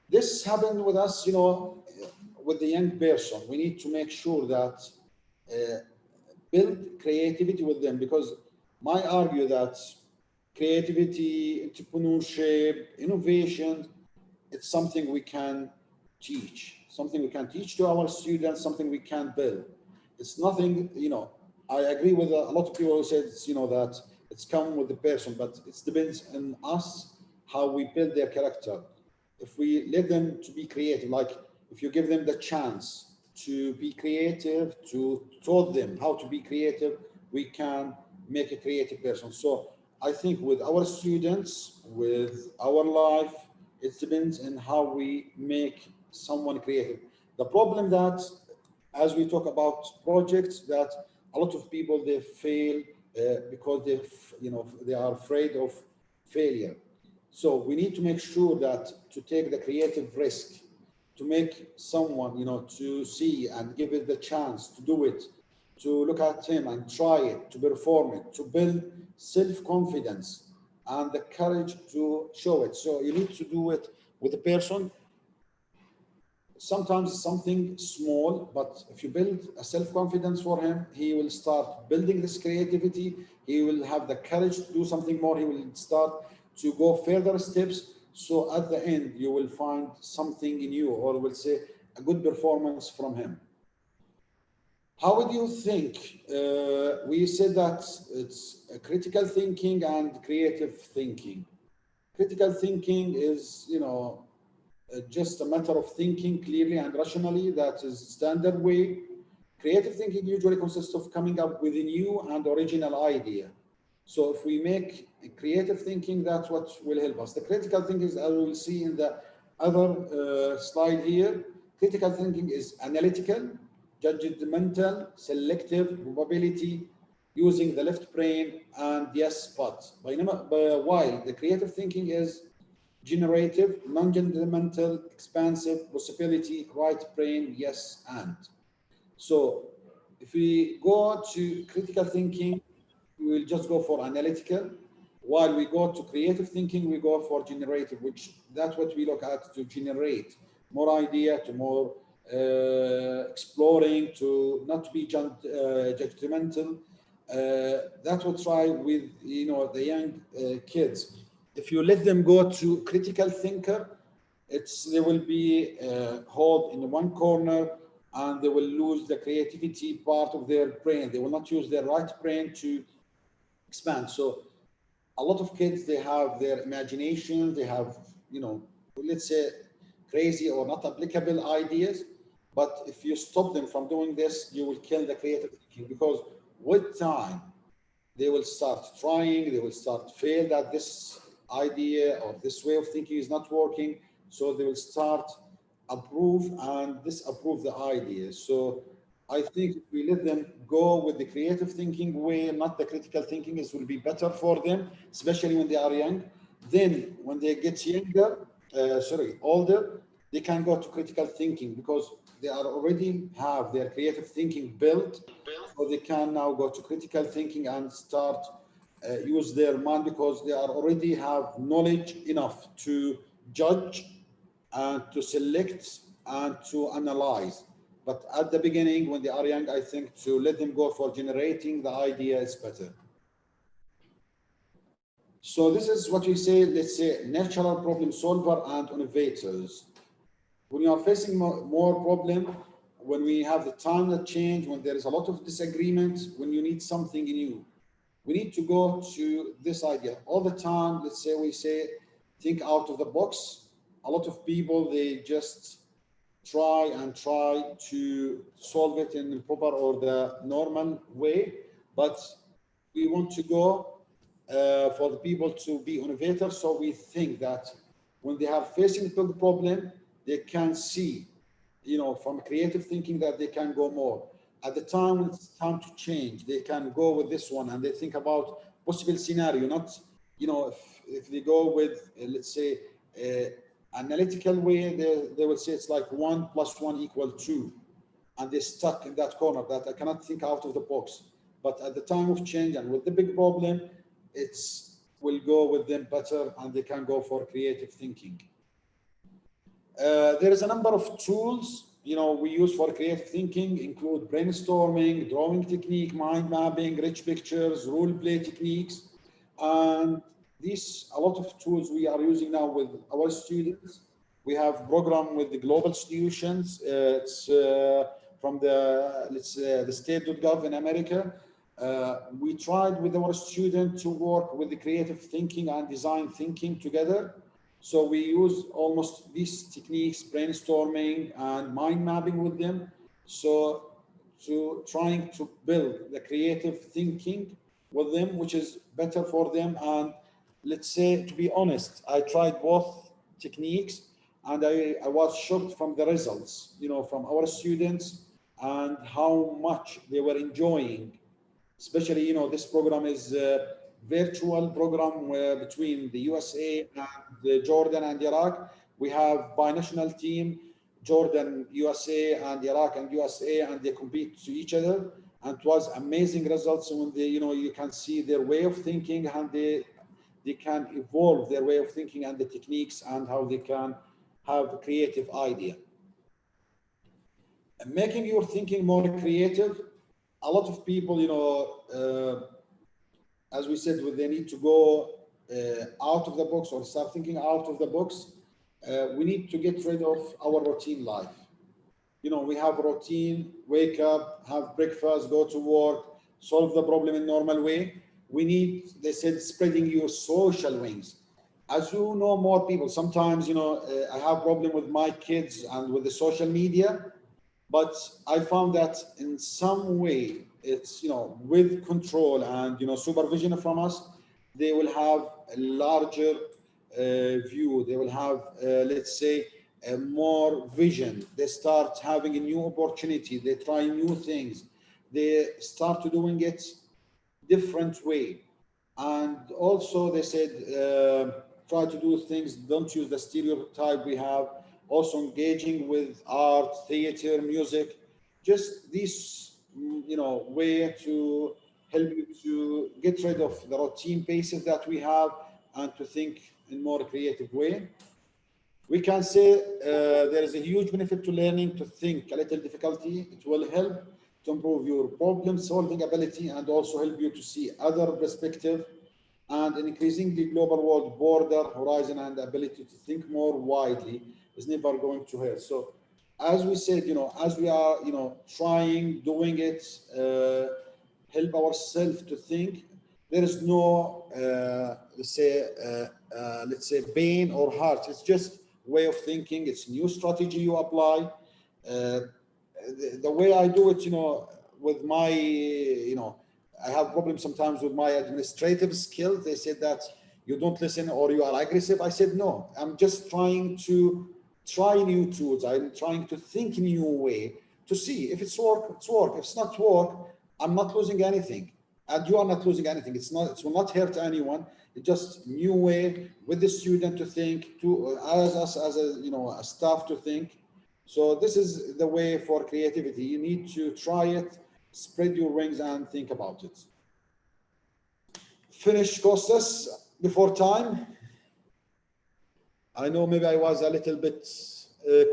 S6: This happened with us, with the young person. We need to make sure that build creativity with them, because I argue that creativity, entrepreneurship, innovation, it's something we can teach, to our students, something we can build. It's nothing, I agree with a lot of people who say it's, that it's come with the person, but it depends on us how we build their character. If we let them to be creative, like if you give them the chance to be creative, to taught them how to be creative, we can make a creative person. So I think with our students, with our life, it depends on how we make someone creative. The problem that, as we talk about projects, that a lot of people, they fail because they are afraid of failure. So we need to make sure that to take the creative risk, to make someone, to see and give it the chance to do it, to look at him and try it, to perform it, to build self-confidence and the courage to show it. So you need to do it with a person. Sometimes it's something small, but if you build a self-confidence for him, he will start building this creativity. He will have the courage to do something more. He will start to go further steps. So at the end, you will find something in you, or will say a good performance from him. How would you think? We said that it's a critical thinking and creative thinking. Critical thinking is, just a matter of thinking clearly and rationally. That is standard way. Creative thinking usually consists of coming up with a new and original idea. So if we make creative thinking, that's what will help us. The critical thinking, as we will see in the other slide here, critical thinking is analytical, judgmental, selective, probability, using the left brain and yes, but. While the creative thinking is generative, non-judgmental, expansive, possibility, right brain, yes, and. So if we go to critical thinking, we will just go for analytical. While we go to creative thinking, we go for generative, which that's what we look at to generate more idea, to more exploring, to not be judgmental. That's what try with the young kids. If you let them go to critical thinker, they will be held in one corner, and they will lose the creativity part of their brain. They will not use their right brain to expand. So a lot of kids, they have their imagination, they have, let's say, crazy or not applicable ideas. But if you stop them from doing this, you will kill the creative thinking, because with time, they will start trying, they will start fail that this idea or this way of thinking is not working. So they will start approve and disapprove the idea. So I think if we let them go with the creative thinking way, not the critical thinking, it will be better for them, especially when they are young. Then when they get older, they can go to critical thinking, because they are already have their creative thinking built. So they can now go to critical thinking and start use their mind, because they are already have knowledge enough to judge and to select and to analyze. But at the beginning, when they are young, I think to let them go for generating the idea is better. So this is what we say, let's say, natural problem solver and innovators. When you are facing more problem, when we have the time that change, when there is a lot of disagreements, when you need something new, we need to go to this idea all the time. Let's say we say, think out of the box. A lot of people, they just try to solve it in the proper or the normal way, but we want to go for the people to be innovators. So we think that when they are facing a big problem, they can see, from creative thinking, that they can go more. At the time when it's time to change, they can go with this one, and they think about possible scenario, not, if they go with, let's say, analytical way, they will say it's like 1 + 1 = 2, and they're stuck in that corner that I cannot think out of the box. But at the time of change and with the big problem, will go with them better, and they can go for creative thinking. There is a number of tools we use for creative thinking, include brainstorming, drawing technique, mind mapping, rich pictures, role play techniques, and a lot of tools we are using now with our students. We have program with the Global Solutions. It's from the state.gov in America. We tried with our students to work with the creative thinking and design thinking together. So we use almost these techniques, brainstorming and mind mapping with them. So trying to build the creative thinking with them, which is better for them. And let's say, to be honest, I tried both techniques, and I was shocked from the results, from our students, and how much they were enjoying. Especially, this program is a virtual program between the USA and Jordan and Iraq. We have binational team, Jordan, USA, and Iraq and USA, and they compete to each other. And it was amazing results when they, you can see their way of thinking, and they can evolve their way of thinking and the techniques, and how they can have a creative idea. And making your thinking more creative. A lot of people, as we said, they need to go out of the box or start thinking out of the box. We need to get rid of our routine life. We have a routine, wake up, have breakfast, go to work, solve the problem in normal way. We need, they said, spreading your social wings. As you know, more people, sometimes, I have problem with my kids and with the social media. But I found that in some way, it's, with control and, supervision from us, they will have a larger view. They will have, let's say, a more vision. They start having a new opportunity. They try new things. They start to doing it different way. And also they said, try to do things, don't use the stereotype we have, also engaging with art, theater, music, just this, way to help you to get rid of the routine basis that we have and to think in more creative way. We can say there is a huge benefit to learning to think a little difficulty. It will help to improve your problem solving ability and also help you to see other perspective and an increasingly global world border horizon and ability to think more widely is never going to hurt. So as we said, as we are, trying, doing it, help ourselves to think, there is no, let's say pain or hurt. It's just way of thinking. It's new strategy you apply. The way I do it, with my, I have problems sometimes with my administrative skills. They said that you don't listen or you are aggressive. I said, no, I'm just trying to try new tools. I'm trying to think new way to see if it's work, it's work. If it's not work, I'm not losing anything. And you are not losing anything. It will not hurt anyone. It's just new way with the student to think, to as us as a staff to think. So this is the way for creativity. You need to try it, spread your wings, and think about it. Finish, Costas, before time. I know maybe I was a little bit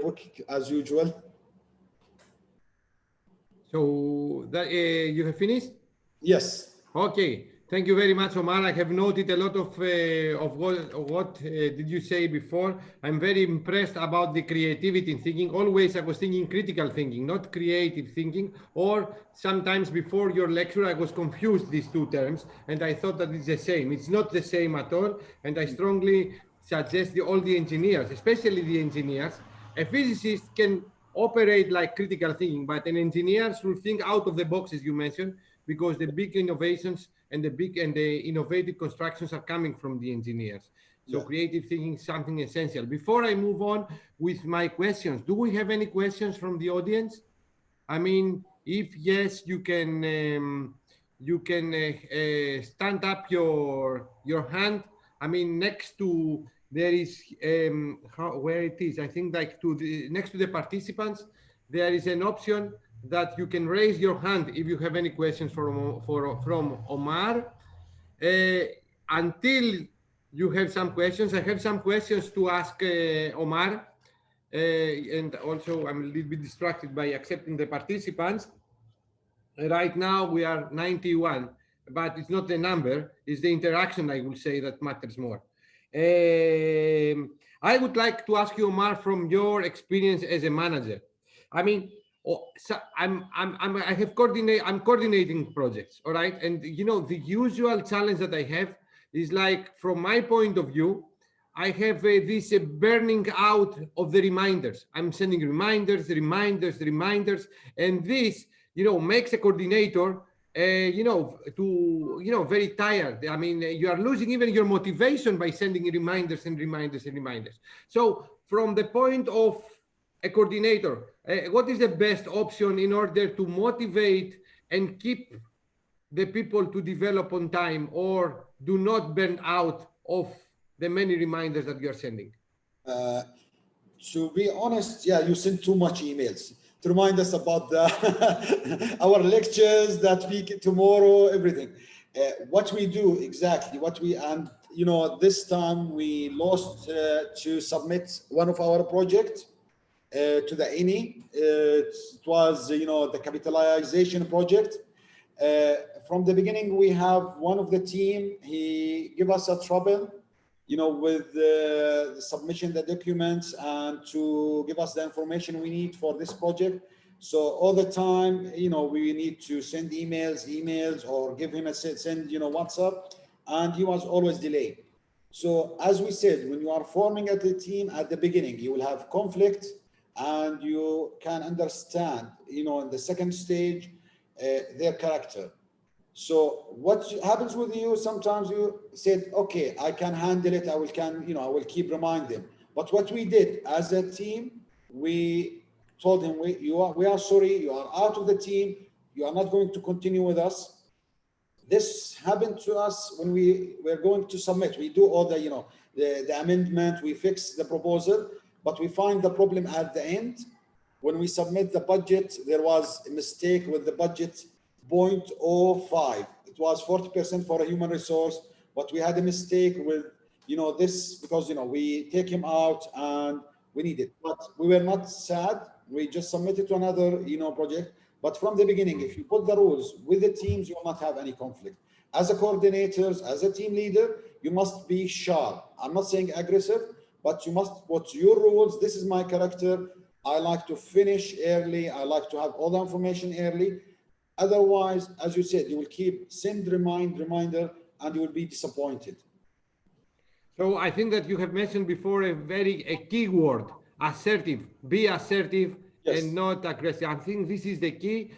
S6: quick as usual.
S1: So that you have finished?
S6: Yes.
S1: Okay. Thank you very much, Omar. I have noted a lot of what did you say before. I'm very impressed about the creativity in thinking. Always I was thinking critical thinking, not creative thinking. Or sometimes before your lecture, I was confused these two terms, and I thought that it's the same. It's not the same at all. And I strongly suggest all the engineers, especially the engineers. A physicist can operate like critical thinking, but an engineer should think out of the box, as you mentioned, because the big innovations and the innovative constructions are coming from the engineers. So yeah. Creative thinking is something essential. Before I move on with my questions, do we have any questions from the audience? I mean, if yes, you can stand up your hand. I mean, next to there is where it is. I think like next to the participants, there is an option that you can raise your hand if you have any questions from Omar. Until you have some questions, I have some questions to ask Omar. And also I'm a little bit distracted by accepting the participants. Right now we are 91, but it's not the number, it's the interaction, I will say, that matters more. I would like to ask you, Omar, from your experience as a manager. I mean, so I'm coordinating projects, all right? And the usual challenge that I have is like, from my point of view, I have this burning out of the reminders. I'm sending reminders, and this, makes a coordinator, very tired. I mean, you are losing even your motivation by sending reminders. So from the point of a coordinator, what is the best option in order to motivate and keep the people to develop on time, or do not burn out of the many reminders that you are sending?
S6: To be honest, yeah, you send too much emails to remind us about our lectures, that week, tomorrow, everything. What we do exactly, this time we lost to submit one of our projects to the INI. It was, the capitalization project. From the beginning, we have one of the team, he gave us a trouble, with the submission, the documents, and to give us the information we need for this project. So all the time, we need to send emails, or give him send, WhatsApp, and he was always delayed. So as we said, when you are forming a team at the beginning, you will have conflict, and you can understand, in the second stage, their character. So what happens with you, sometimes you said, okay, I can handle it, I will keep reminding them. But what we did as a team, we told him, we are sorry, you are out of the team, you are not going to continue with us. This happened to us when we were going to submit. We do all the, you know, the amendment, we fix the proposal, but we find the problem at the end. When we submit the budget, there was a mistake with the budget 0.05. It was 40% for a human resource, but we had a mistake with, you know, this because, you know, we take him out and we need it. But we were not sad. We just submitted to another, you know, project. But from the beginning, if you put the rules with the teams, you will not have any conflict. As a coordinators, as a team leader, you must be sharp. I'm not saying aggressive, but you must put your rules. This is my character. I like to finish early. I like to have all the information early. Otherwise, as you said, you will keep send reminder, and you will be disappointed.
S1: So I think that you have mentioned before a key word, assertive. Be assertive.
S6: Yes.
S1: And not aggressive. I think this is the key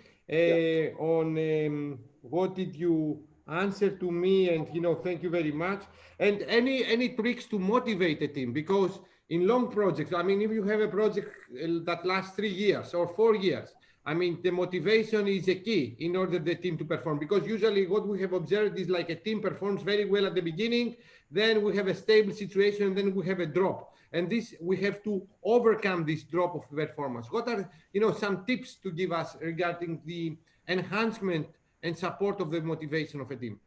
S1: on what did you answer to me, and you know, thank you very much. And any tricks to motivate a team, because in long projects, I mean, if you have a project that lasts 3 years or 4 years, I mean, the motivation is a key in order the team to perform, because usually what we have observed is like a team performs very well at the beginning, then we have a stable situation, then we have a drop. And this, we have to overcome this drop of performance. What are, you know, some tips to give us regarding the enhancement and support of the motivation of a team?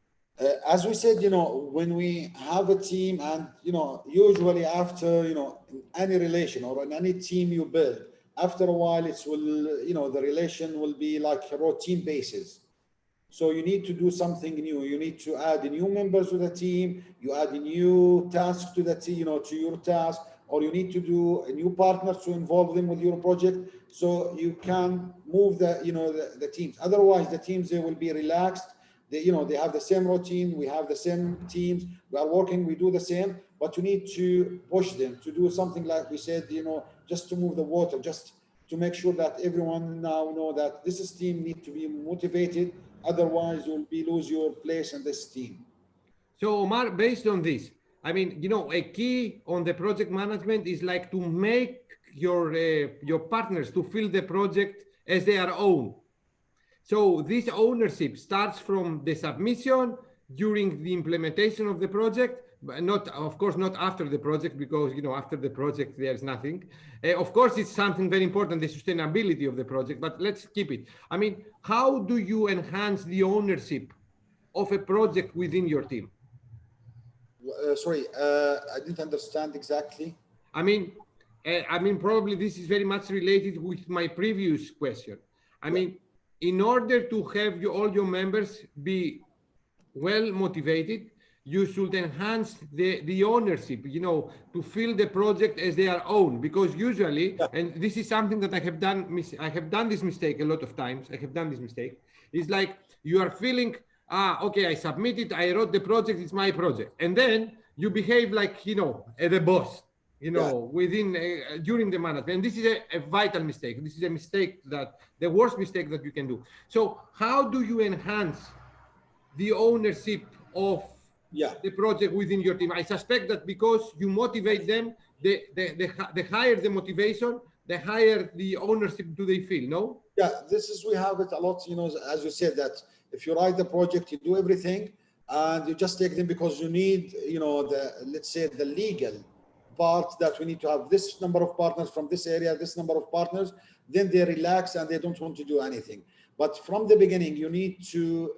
S6: As we said, you know, when we have a team and, you know, usually after, you know, in any relation or in any team you build, after a while, it will, you know, the relation will be like a routine basis. So you need to do something new. You need to add new members to the team. You add a new task to the team, you know, to your task, or you need to do a new partner to involve them with your project. So you can move the, you know, the teams. Otherwise, the teams, they will be relaxed. They, you know, they have the same routine. We have the same teams. We are working. We do the same. But you need to push them to do something like we said, you know, just to move the water, just to make sure that everyone now know that this team need to be motivated. Otherwise, you'll lose your place in this team.
S1: So Omar, based on this, I mean, you know, a key on the project management is like to make your partners to feel the project as their own. So this ownership starts from the submission during the implementation of the project, but not, of course, not after the project, because, you know, after the project, there's nothing. Of course, it's something very important, the sustainability of the project, but let's keep it. I mean, how do you enhance the ownership of a project within your team?
S6: Sorry, I didn't understand exactly.
S1: I mean, probably this is very much related with my previous question. I mean, in order to have all your members be well motivated, you should enhance the ownership, you know, to feel the project as their own, because usually, and this is something that I have done this mistake a lot of times. It's like you are feeling, okay, I submitted, I wrote the project, it's my project. And then you behave like, you know, the boss, you know, within, during the management. And this is a vital mistake. This is a mistake the worst mistake that you can do. So how do you enhance the ownership of the project within your team? I suspect that because you motivate them, the higher the motivation, the higher the ownership do they feel, no?
S6: Yeah, we have it a lot, you know, as you said, that if you write the project, you do everything, and you just take them because you need, you know, let's say the legal part that we need to have this number of partners from this area, this number of partners, then they relax and they don't want to do anything. But from the beginning, you need to,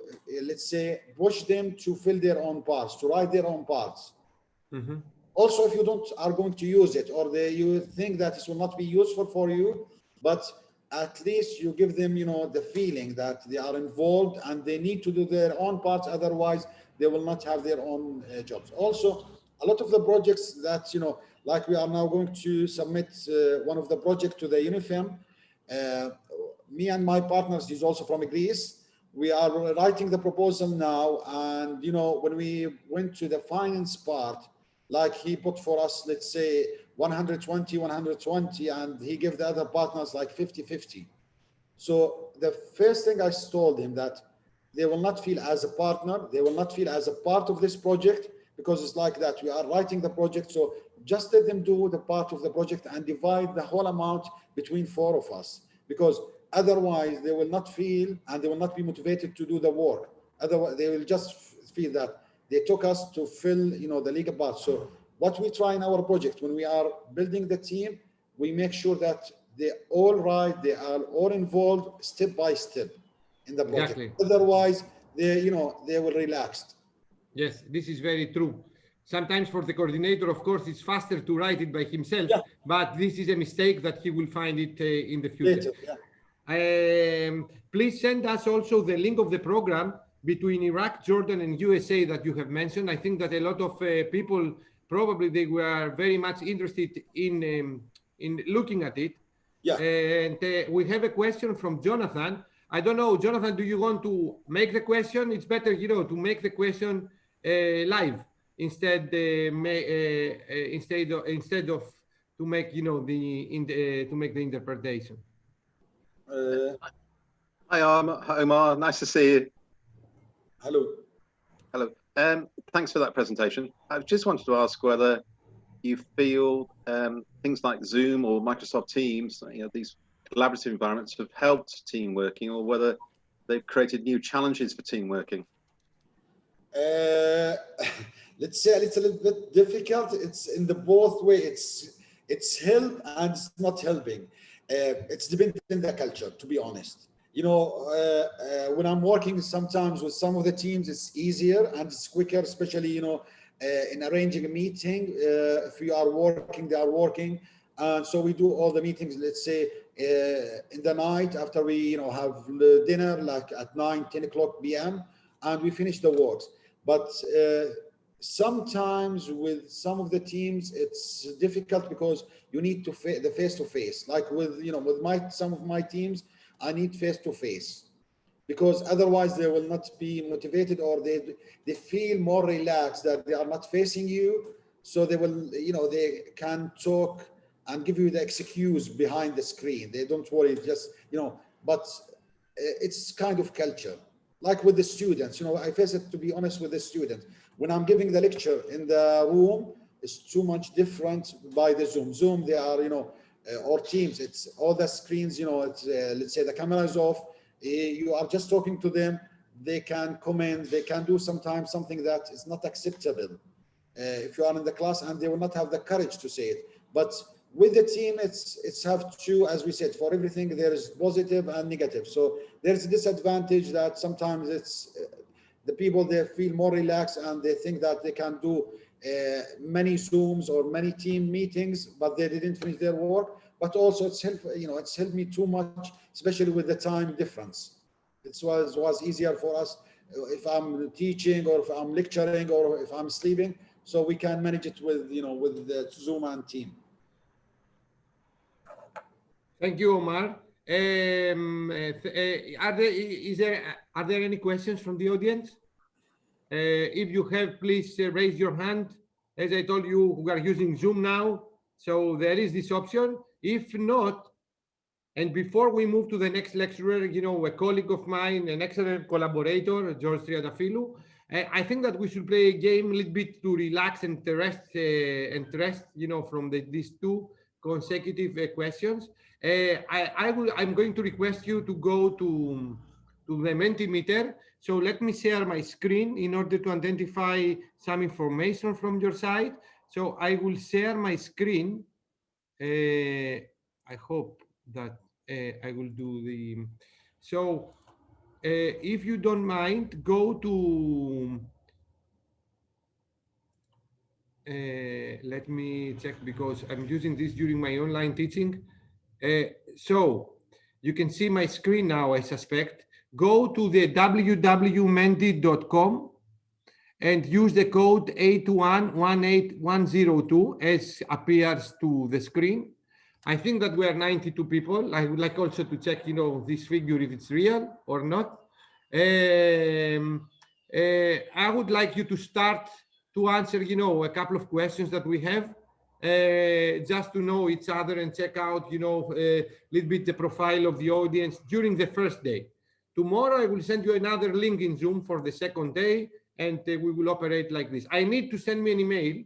S6: let's say, push them to fill their own parts, to write their own parts.
S1: Mm-hmm.
S6: Also, if you are going to use it, or you think that it will not be useful for you, but at least you give them, you know, the feeling that they are involved and they need to do their own parts. Otherwise, they will not have their own jobs. Also, a lot of the projects that, you know, like we are now going to submit one of the projects to the UNIFEM. Me and my partners, he's also from Greece. We are writing the proposal now. And, you know, when we went to the finance part, like he put for us, let's say 120, and he gave the other partners like 50-50. So the first thing I told him that they will not feel as a partner, they will not feel as a part of this project, because it's like that. We are writing the project. So just let them do the part of the project and divide the whole amount between 4 of us, because otherwise they will not feel and they will not be motivated to do the work. Otherwise, they will just feel that they took us to fill, the legal part. So what we try in our project, when we are building the team, we make sure that they're all right, they are all involved step by step in the project.
S1: Exactly.
S6: Otherwise, they will relax.
S1: Yes, this is very true. Sometimes for the coordinator, of course, it's faster to write it by himself,
S6: Yeah.
S1: but this is a mistake that he will find it in the future.
S6: Later, yeah.
S1: Please send us also the link of the program between Iraq, Jordan, and USA that you have mentioned. I think that a lot of people probably they were very much interested in looking at it.
S6: Yeah.
S1: And we have a question from Jonathan. I don't know, Jonathan, do you want to make the question? It's better, to make the question live instead of to make to make the interpretation.
S4: Hi, Omar. Nice to see you.
S6: Hello.
S4: Hello. Thanks for that presentation. I just wanted to ask whether you feel things like Zoom or Microsoft Teams, these collaborative environments have helped team working, or whether they've created new challenges for team working.
S6: Let's say it's a little bit difficult. It's in the both way. It's help and it's not helping. It's depending on the culture, to be honest. When I'm working sometimes with some of the teams, it's easier and it's quicker, especially, in arranging a meeting. If you are working, they are working. And so we do all the meetings, let's say, in the night after we, have dinner, like at 9-10 o'clock p.m. and we finish the works. But sometimes with some of the teams, it's difficult because you need to the face-to-face. Like with, with some of my teams, I need face-to-face because otherwise they will not be motivated, or they feel more relaxed that they are not facing you. So they will, they can talk and give you the excuse behind the screen. They don't worry, just, but it's kind of culture. Like with the students, I face it, to be honest, with the students. When I'm giving the lecture in the room, it's too much different by the Zoom. Zoom, they are, or Teams, it's all the screens, it's, let's say the camera is off. You are just talking to them. They can comment, they can do sometimes something that is not acceptable if you are in the class, and they will not have the courage to say it. But with the team, it's have to, as we said, for everything there is positive and negative. So there's a disadvantage that sometimes it's the people, they feel more relaxed and they think that they can do many Zooms or many team meetings, but they didn't finish their work. But also it's helped me too much, especially with the time difference. It was easier for us if I'm teaching or if I'm lecturing or if I'm sleeping, so we can manage it with with the Zoom and team.
S1: Thank you, Omar. Are there any questions from the audience? If you have, please raise your hand. As I told you, we are using Zoom now, so there is this option. If not, and before we move to the next lecturer, a colleague of mine, an excellent collaborator, George Triadafilou, I think that we should play a game a little bit to relax and rest, from these two consecutive questions. I'm going to request you to go to the Mentimeter. So let me share my screen in order to identify some information from your side. So I will share my screen. I hope that I will do the, so if you don't mind, go to, let me check because I'm using this during my online teaching. So you can see my screen now, I suspect. Go to the www.menti.com and use the code 8218102 as appears to the screen. I think that we are 92 people. I would like also to check, this figure, if it's real or not. I would like you to start to answer, a couple of questions that we have, just to know each other and check out, a little bit the profile of the audience during the first day. Tomorrow, I will send you another link in Zoom for the second day, and we will operate like this. I need to send me an email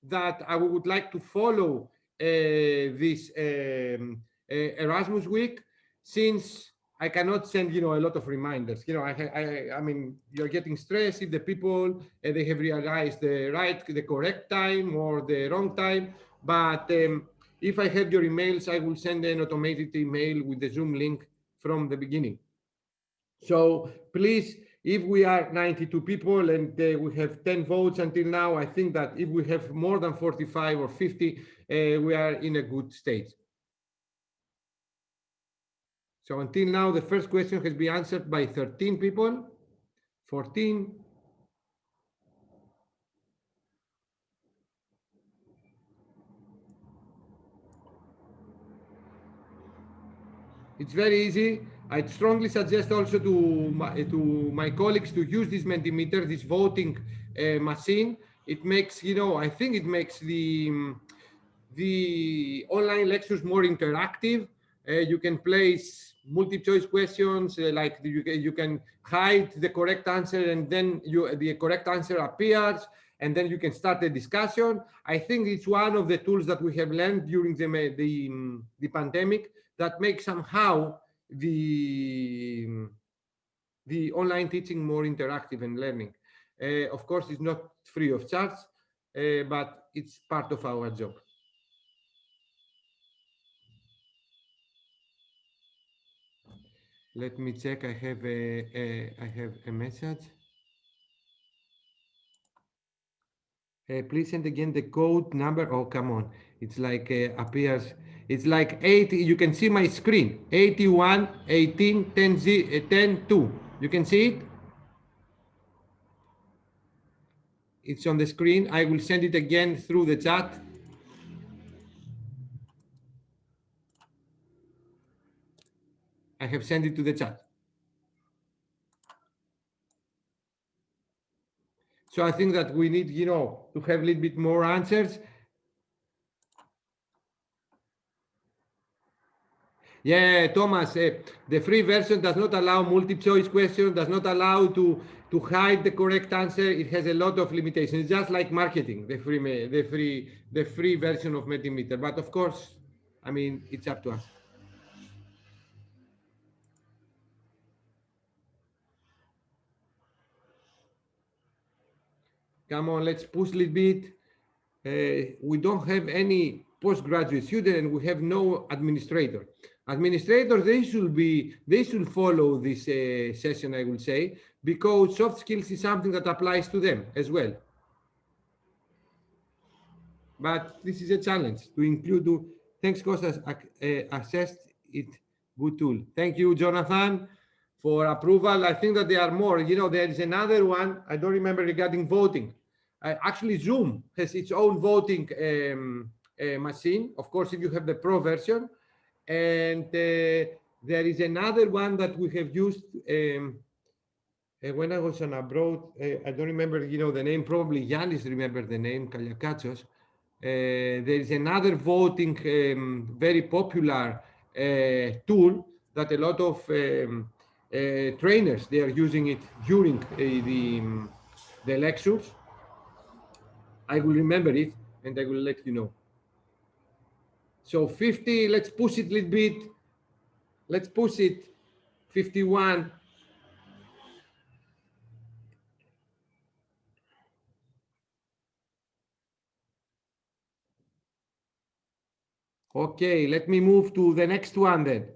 S1: that I would like to follow this Erasmus week, since I cannot send, you know, a lot of reminders. You know, I mean, you're getting stressed if the people they have realized the correct time or the wrong time. But if I have your emails, I will send an automated email with the Zoom link from the beginning. So please, if we are 92 people and we have 10 votes until now, I think that if we have more than 45 or 50, we are in a good state. So until now, the first question has been answered by 13 people, 14. It's very easy. I strongly suggest also to my colleagues to use this Mentimeter, this voting machine. It makes, you know, I think it makes the online lectures more interactive. You can place multi-choice questions, like you can hide the correct answer and then the correct answer appears, and then you can start a discussion. I think it's one of the tools that we have learned during the pandemic that makes somehow the online teaching more interactive and learning. Of course, it's not free of charge, but it's part of our job. Let me check. I have a message. Please send again the code number. Oh, come on. It's like appears. It's like 80. You can see my screen. 81 18 10 10 2. You can see it. It's on the screen. I will send it again through the chat. I have sent it to the chat. So I think that we need, you know, to have a little bit more answers. Yeah, Thomas, the free version does not allow multi-choice questions, does not allow to hide the correct answer. It has a lot of limitations. It's just like marketing, the free version of Mentimeter. But of course, I mean, it's up to us. Come on, let's push a little bit. We don't have any postgraduate student and we have no administrator. Administrators, they should follow this session, I will say, because soft skills is something that applies to them as well. But this is a challenge to include. Thanks, Kostas, assessed it. Good tool. Thank you, Jonathan, for approval. I think that there are more. You know, there is another one. I don't remember regarding voting. Actually, Zoom has its own voting machine. Of course, if you have the pro version. And there is another one that we have used when I was on abroad. I don't remember, you know, the name. Probably Yanis remember the name, Kaliakatsos. There is another voting very popular tool that a lot of trainers, they are using it during the lectures. I will remember it and I will let you know. So 50, let's push it a little bit. Let's push it 51. Okay, let me move to the next one then.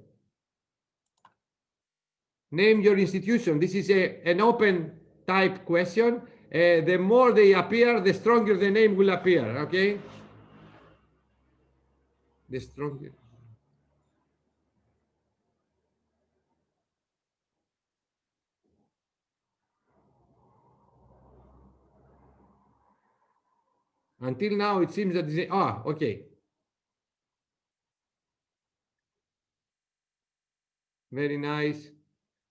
S1: Name your institution. This is an open type question. The more they appear, the stronger the name will appear, okay? The stronger. Until now, it seems that okay. Very nice.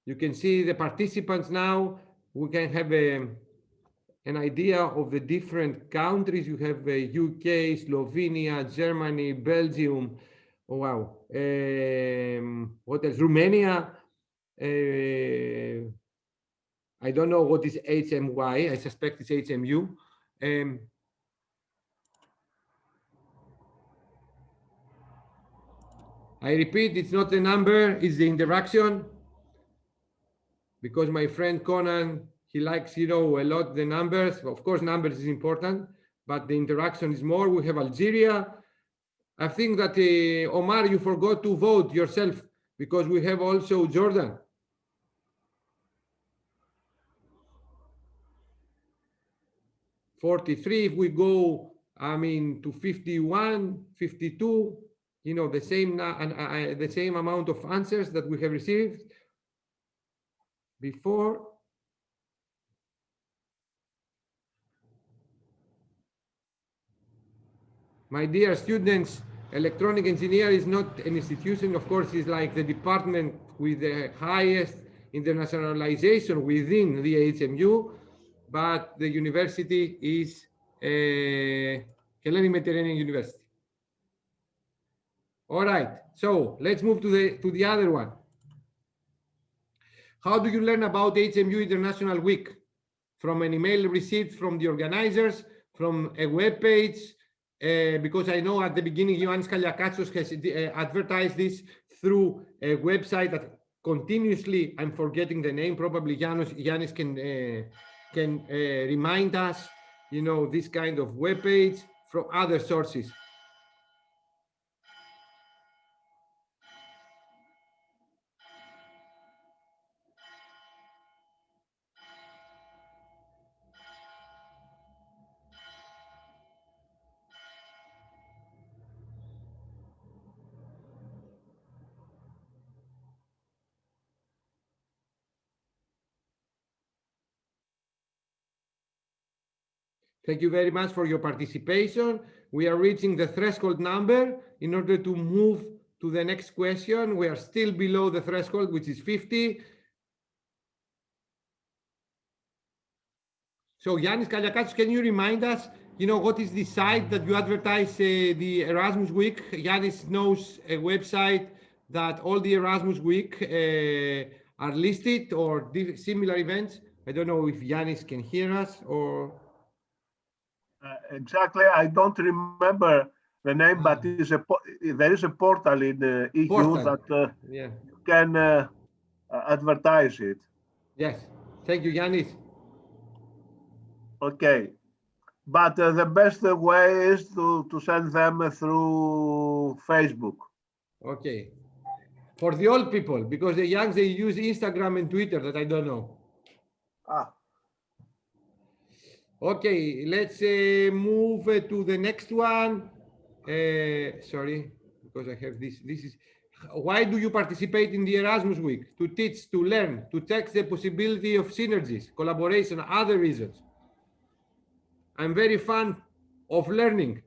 S1: You can see the participants now. We can have an idea of the different countries. You have UK, Slovenia, Germany, Belgium. Oh, wow. What else? Romania. I don't know what is HMY. I suspect it's HMU. I repeat, it's not the number, it's the interaction. because my friend Conan, he likes, a lot the numbers. Of course, numbers is important, but the interaction is more. We have Algeria. I think that Omar, you forgot to vote yourself because we have also Jordan. $43. If we go, to 51, 52, the same amount of answers that we have received before. My dear students, electronic engineer is not an institution. Of course, it's like the department with the highest internationalization within the HMU, but the university is Hellenic Mediterranean University. All right, so let's move to the other one. How do you learn about HMU International Week? From an email received from the organizers, from a web page, because I know at the beginning Ioannis Kaliakatsos has advertised this through a website that continuously, I'm forgetting the name, probably Yannis can remind us, this kind of web page from other sources. Thank you very much for your participation. We are reaching the threshold number. In order to move to the next question, we are still below the threshold, which is 50. So Yannis Kaliakatsos, can you remind us, what is the site that you advertise the Erasmus Week? Yannis knows a website that all the Erasmus Week are listed, or similar events. I don't know if Yannis can hear us or...
S2: Exactly, I don't remember the name, but there is a portal in the EU that you can advertise it.
S1: Yes, thank you, Yannis.
S2: Okay, but the best way is to send them through Facebook.
S1: Okay, for the old people, because the young, they use Instagram and Twitter that I don't know. Okay, let's move to the next one. Sorry, because I have this. This is, why do you participate in the Erasmus Week? To teach, to learn, to test the possibility of synergies, collaboration, other reasons. I'm very fan of learning.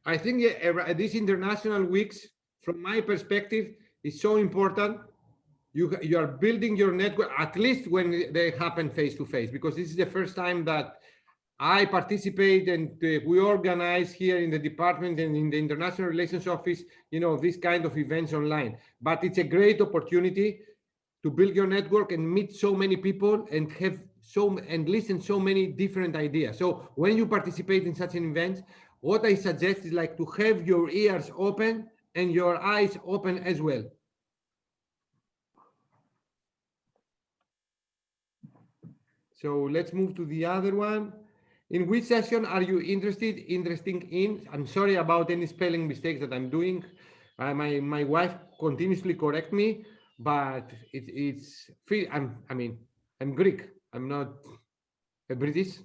S1: I think these international weeks, from my perspective, is so important. You are building your network, at least when they happen face to face, because this is the first time that I participate and we organize here in the department and in the International Relations Office, this kind of events online. But it's a great opportunity to build your network and meet so many people and listen so many different ideas. So when you participate in such an event, what I suggest is like to have your ears open and your eyes open as well. So let's move to the other one. In which session are you interested in? I'm sorry about any spelling mistakes that I'm doing. My wife continuously correct me, but I'm Greek. I'm not a British.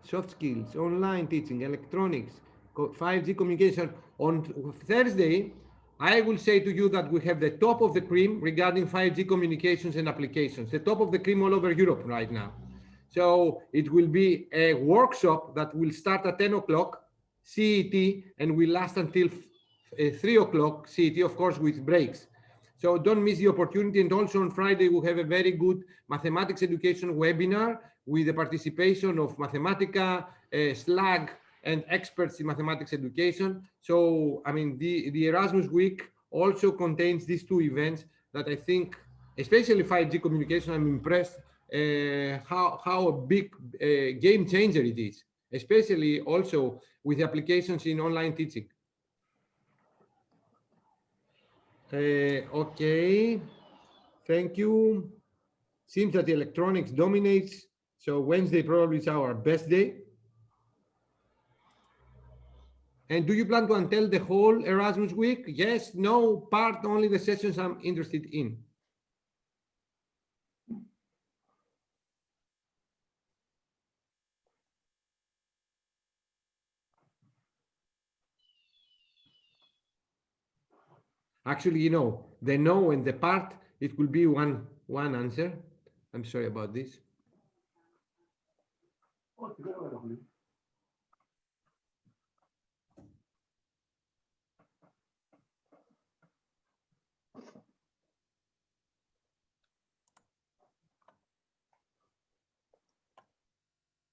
S1: Soft skills, online teaching, electronics, 5G communication. On Thursday, I will say to you that we have the top of the cream regarding 5G communications and applications, the top of the cream all over Europe right now. So it will be a workshop that will start at 10 o'clock CET and will last until 3 o'clock CET, of course, with breaks. So don't miss the opportunity. And also on Friday, we have a very good mathematics education webinar with the participation of Mathematica, SLAG, and experts in mathematics education. So, I mean, the Erasmus Week also contains these two events that I think, especially 5G communication, I'm impressed how a big game changer it is, especially also with applications in online teaching. Okay, thank you. Seems that the electronics dominates, so Wednesday probably is our best day. And do you plan to attend the whole Erasmus Week? Yes, no, part only the sessions I'm interested in. Actually, you know, the no and the part, it will be one answer. I'm sorry about this.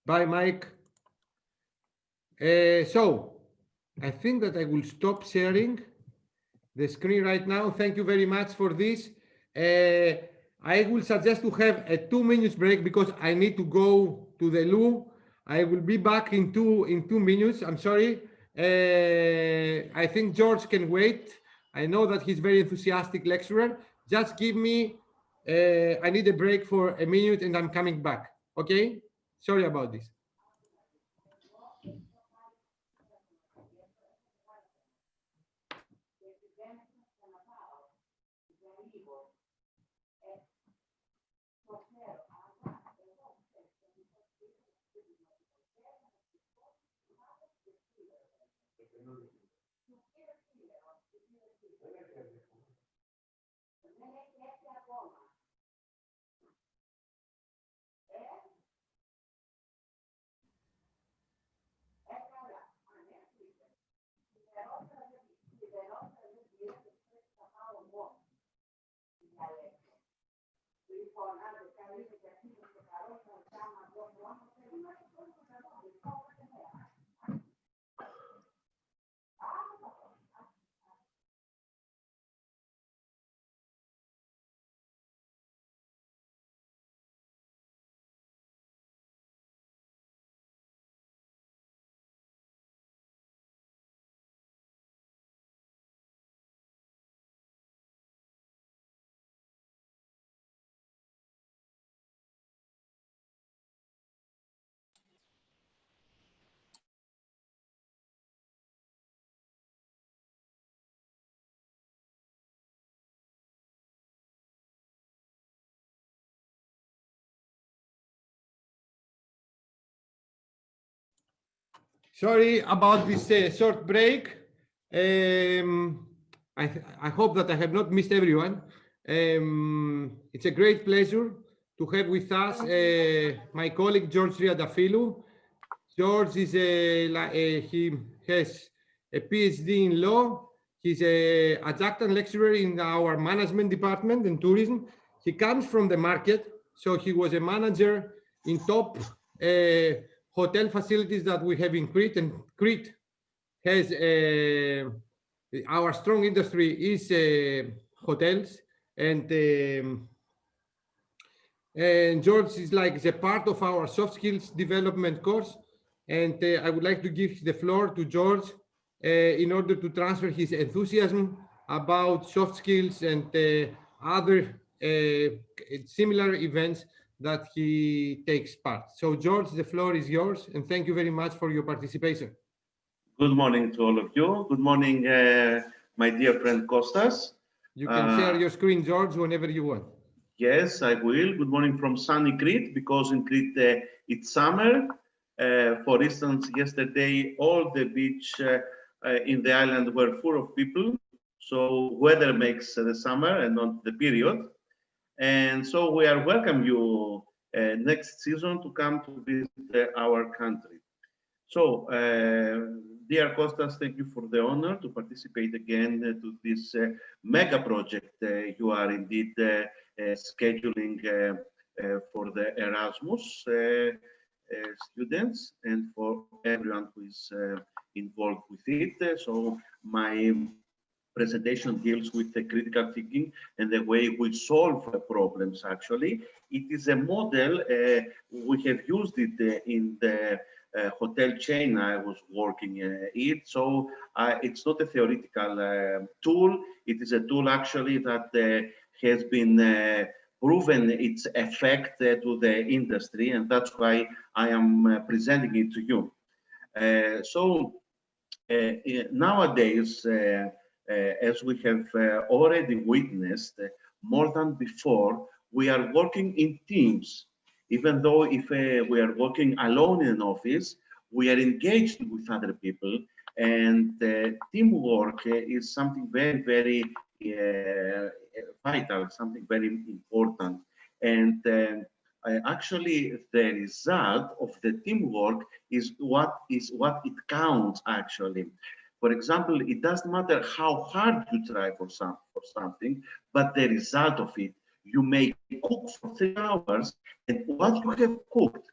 S1: Bye, Mike. So I think that I will stop sharing the screen right now. Thank you very much for this. I will suggest to have a 2 minutes break because I need to go to the loo. I will be back in two minutes. I'm sorry. I think George can wait. I know that he's very enthusiastic lecturer. Just give me, I need a break for a minute and I'm coming back. Okay? Sorry about this. Sorry about this short break. I hope that I have not missed everyone. It's a great pleasure to have with us my colleague George Triantafylou. George is he has a PhD in law. He's an adjunct lecturer in our management department and tourism. He comes from the market, so he was a manager in top hotel facilities that we have in Crete, and Crete has our strong industry is hotels, and George is like the part of our soft skills development course, and I would like to give the floor to George in order to transfer his enthusiasm about soft skills and other similar events that he takes part. So George, the floor is yours, and thank you very much for your participation.
S7: Good morning to all of you. Good morning, my dear friend Kostas.
S1: You can share your screen, George, whenever you want.
S7: Yes, I will. Good morning from sunny Crete, because in Crete it's summer. For instance, yesterday all the beach in the island were full of people. So weather makes the summer and not the period. And so we are welcome you next season to come to visit our country. So dear Kostas, thank you for the honor to participate again to this mega project you are indeed scheduling for the Erasmus students and for everyone who is involved with it. So my presentation deals with the critical thinking and the way we solve problems. Actually, it is a model. We have used it in the hotel chain I was working it. So it's not a theoretical tool. It is a tool actually that has been proven its effect to the industry, and that's why I am presenting it to you. Nowadays, as we have already witnessed, more than before, we are working in teams. Even though if we are working alone in an office, we are engaged with other people, and teamwork is something very, very vital, something very important. And actually, the result of the teamwork is what it counts actually. For example, it doesn't matter how hard you try for something, but the result of it. You may cook for 3 hours, and what you have cooked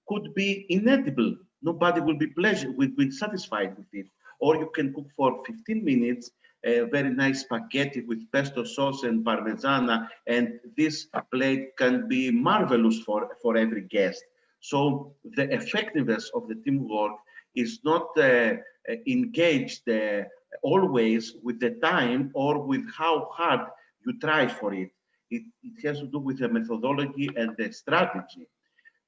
S7: could be inedible. Nobody will be satisfied with it. Or you can cook for 15 minutes a very nice spaghetti with pesto sauce and parmigiana, and this plate can be marvelous for every guest. So the effectiveness of the teamwork is not engaged always with the time or with how hard you try for it. It has to do with the methodology and the strategy.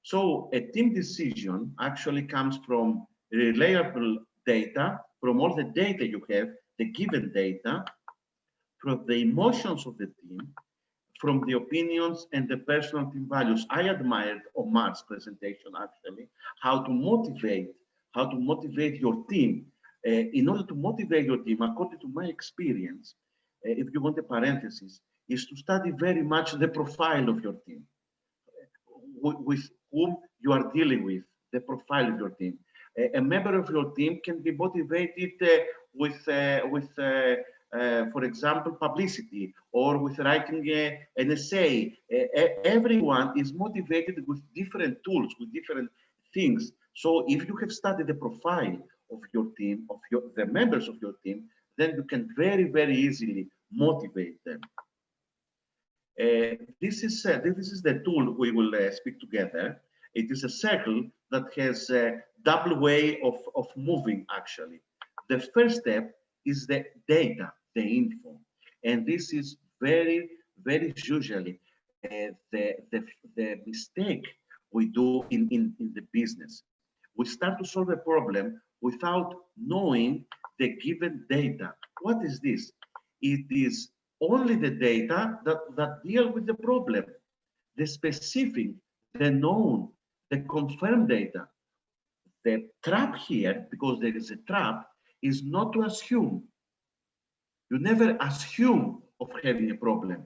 S7: So a team decision actually comes from reliable data, from all the data you have, the given data, from the emotions of the team, from the opinions and the personal team values. I admired Omar's presentation actually, how to motivate your team. In order to motivate your team, according to my experience, if you want a parenthesis, is to study very much the profile of your team, with whom you are dealing with, the profile of your team. A member of your team can be motivated with for example, publicity, or with writing an essay. Everyone is motivated with different tools, with different things. So if you have studied the profile of your team, of the members of your team, then you can very, very easily motivate them. This is the tool we will speak together. It is a circle that has a double way of moving actually. The first step is the data, the info. And this is very, very usually the mistake we do in the business. We start to solve a problem without knowing the given data. What is this? It is only the data that deal with the problem, the specific, the known, the confirmed data. The trap here, because there is a trap, is not to assume. You never assume of having a problem.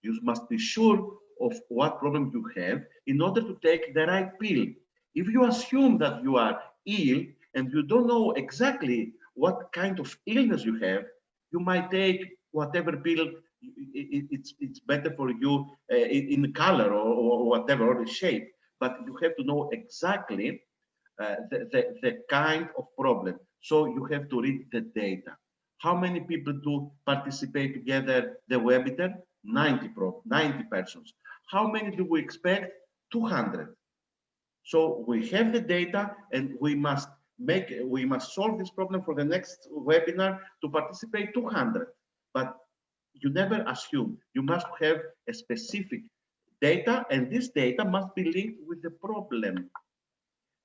S7: You must be sure of what problem you have in order to take the right pill. If you assume that you are ill and you don't know exactly what kind of illness you have, you might take whatever pill it's better for you in color or whatever, or the shape, but you have to know exactly the kind of problem. So you have to read the data. How many people do participate together the webinar? 90 persons. How many do we expect? 200. So we have the data, and we must solve this problem for the next webinar to participate 200. But you never assume. You must have a specific data, and this data must be linked with the problem.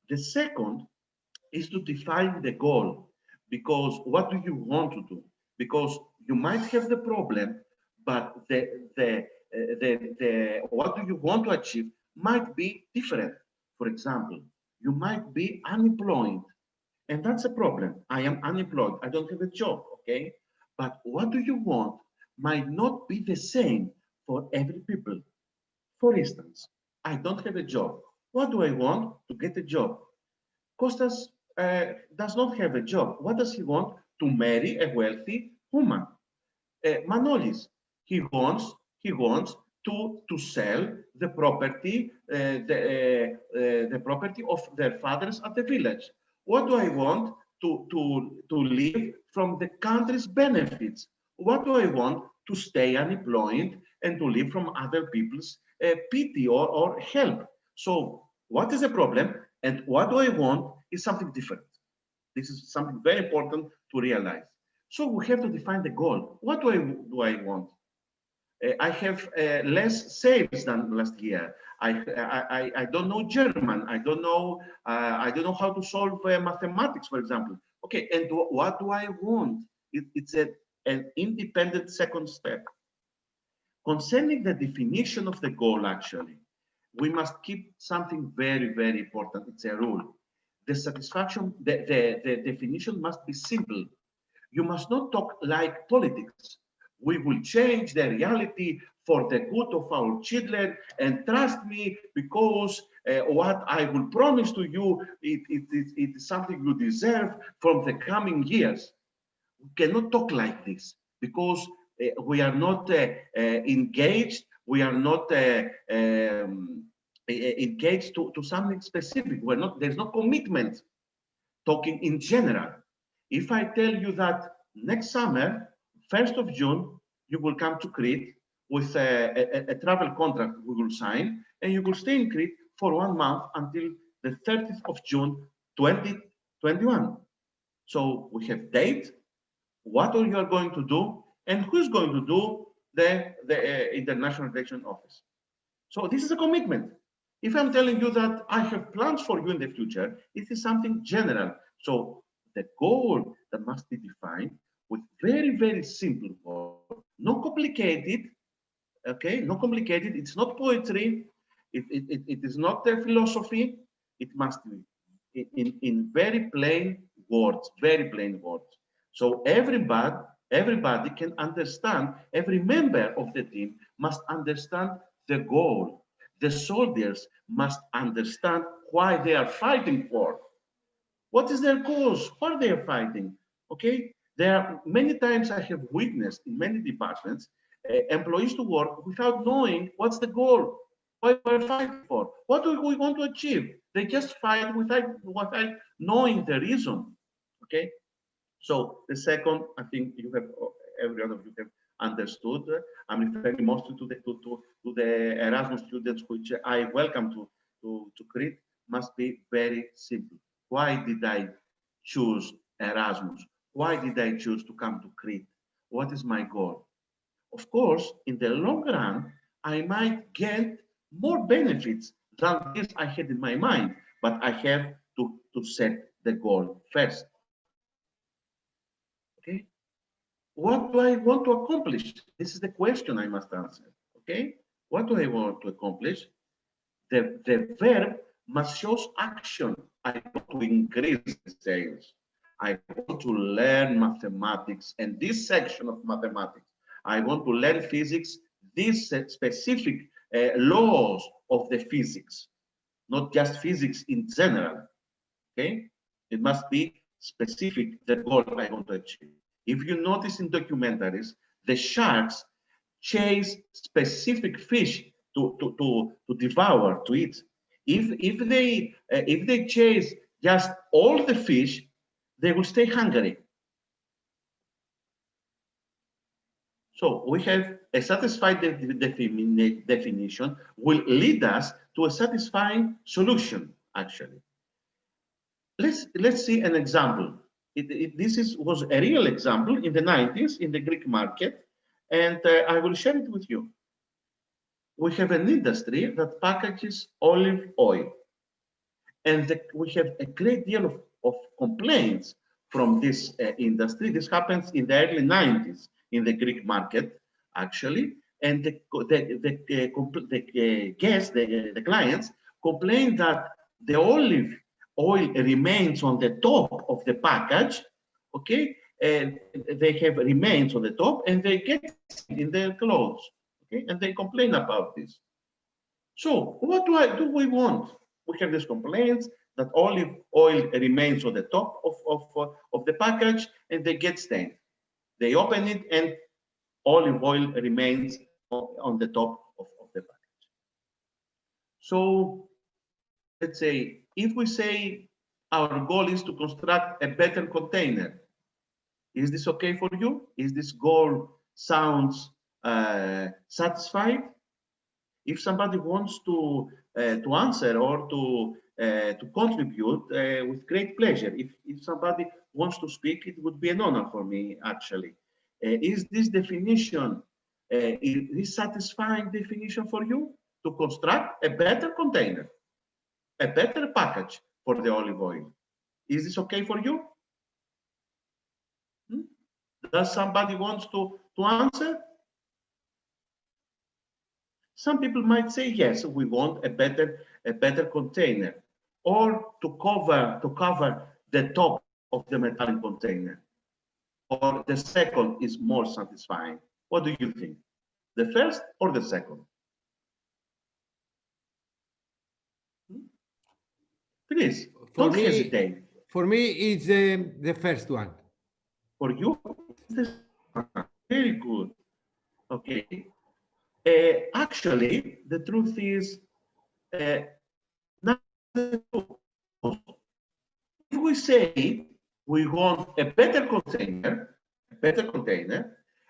S7: The second is to define the goal, because what do you want to do? Because you might have the problem, but what do you want to achieve might be different. For example, you might be unemployed, and that's a problem. I am unemployed. I don't have a job, okay? But what do you want might not be the same for every people. For instance, I don't have a job. What do I want? To get a job. Kostas, does not have a job. What does he want? To marry a wealthy woman. Manolis, he wants to sell the property, the property of their fathers at the village. What do I want? To live from the country's benefits. What do I want? To stay unemployed and to live from other people's pity or help. So what is the problem? And what do I want is something different. This is something very important to realize. So we have to define the goal. What do I want? I have less sales than last year. I don't know German. I don't know how to solve mathematics, for example. Okay, and what do I want? It's an independent second step. Concerning the definition of the goal, actually, we must keep something very, very important. It's a rule. The satisfaction, the definition must be simple. You must not talk like politics. We will change the reality for the good of our children, and trust me, because what I will promise to you, it is something you deserve from the coming years. We cannot talk like this, because we are not engaged, we are not engaged to something specific. There's no commitment talking in general. If I tell you that next summer, 1st of June, you will come to Crete with a travel contract we will sign, and you will stay in Crete for 1 month until the 30th of June, 2021. So we have date, what you are going to do, and who's going to do the International Relation Office. So this is a commitment. If I'm telling you that I have plans for you in the future, it is something general. So the goal that must be defined with very, very simple words, not complicated, okay? Not complicated, it's not poetry, it is not a philosophy, it must be in very plain words, very plain words. So everybody can understand, every member of the team must understand the goal. The soldiers must understand why they are fighting for. What is their cause? What they are fighting? Okay, there are many times I have witnessed in many departments employees to work without knowing what's the goal, what we're fighting for, what do we want to achieve. They just fight without knowing the reason. Okay, so the second, I think you have, every one of you have understood. I'm referring mostly to the Erasmus students, which I welcome to Crete, must be very simple. Why did I choose Erasmus? Why did I choose to come to Crete? What is my goal? Of course, in the long run, I might get more benefits than this I had in my mind, but I have to set the goal first. Okay? What do I want to accomplish? This is the question I must answer. Okay? What do I want to accomplish? The verb must show action. I want to increase the sales. I want to learn mathematics and this section of mathematics. I want to learn physics, these specific laws of the physics, not just physics in general. Okay? It must be specific, the goal I want to achieve. If you notice in documentaries, the sharks chase specific fish to devour, to eat. If they chase just all the fish, they will stay hungry. So we have a satisfied definition will lead us to a satisfying solution, actually. Let's see an example. This was a real example in the 90s in the Greek market, and I will share it with you. We have an industry that packages olive oil, and we have a great deal of complaints from this industry. This happens in the early 90s in the Greek market, actually, and the guests, the clients, complain that the olive oil remains on the top of the package, okay, and they have remains on the top, and they get in their clothes, okay, and they complain about this. So what do we want? We have these complaints. that olive oil remains on the top of the package and they get stained. They open it and olive oil remains on the top of the package. So let's say, if we say our goal is to construct a better container, is this okay for you? Is this goal sounds satisfied? If somebody wants to answer or to contribute, with great pleasure. If somebody wants to speak, it would be an honor for me, actually. Is this definition, is this satisfying definition for you to construct a better container, a better package for the olive oil? Is this okay for you? Does somebody wants to answer? Some people might say, yes, we want a better container, or to cover the top of the metallic container, or the second is more satisfying. What do you think? The first or the second? Please, don't hesitate.
S1: For me, it's the first one.
S7: For you, very good. Okay. Actually, the truth is, if we say we want a better container,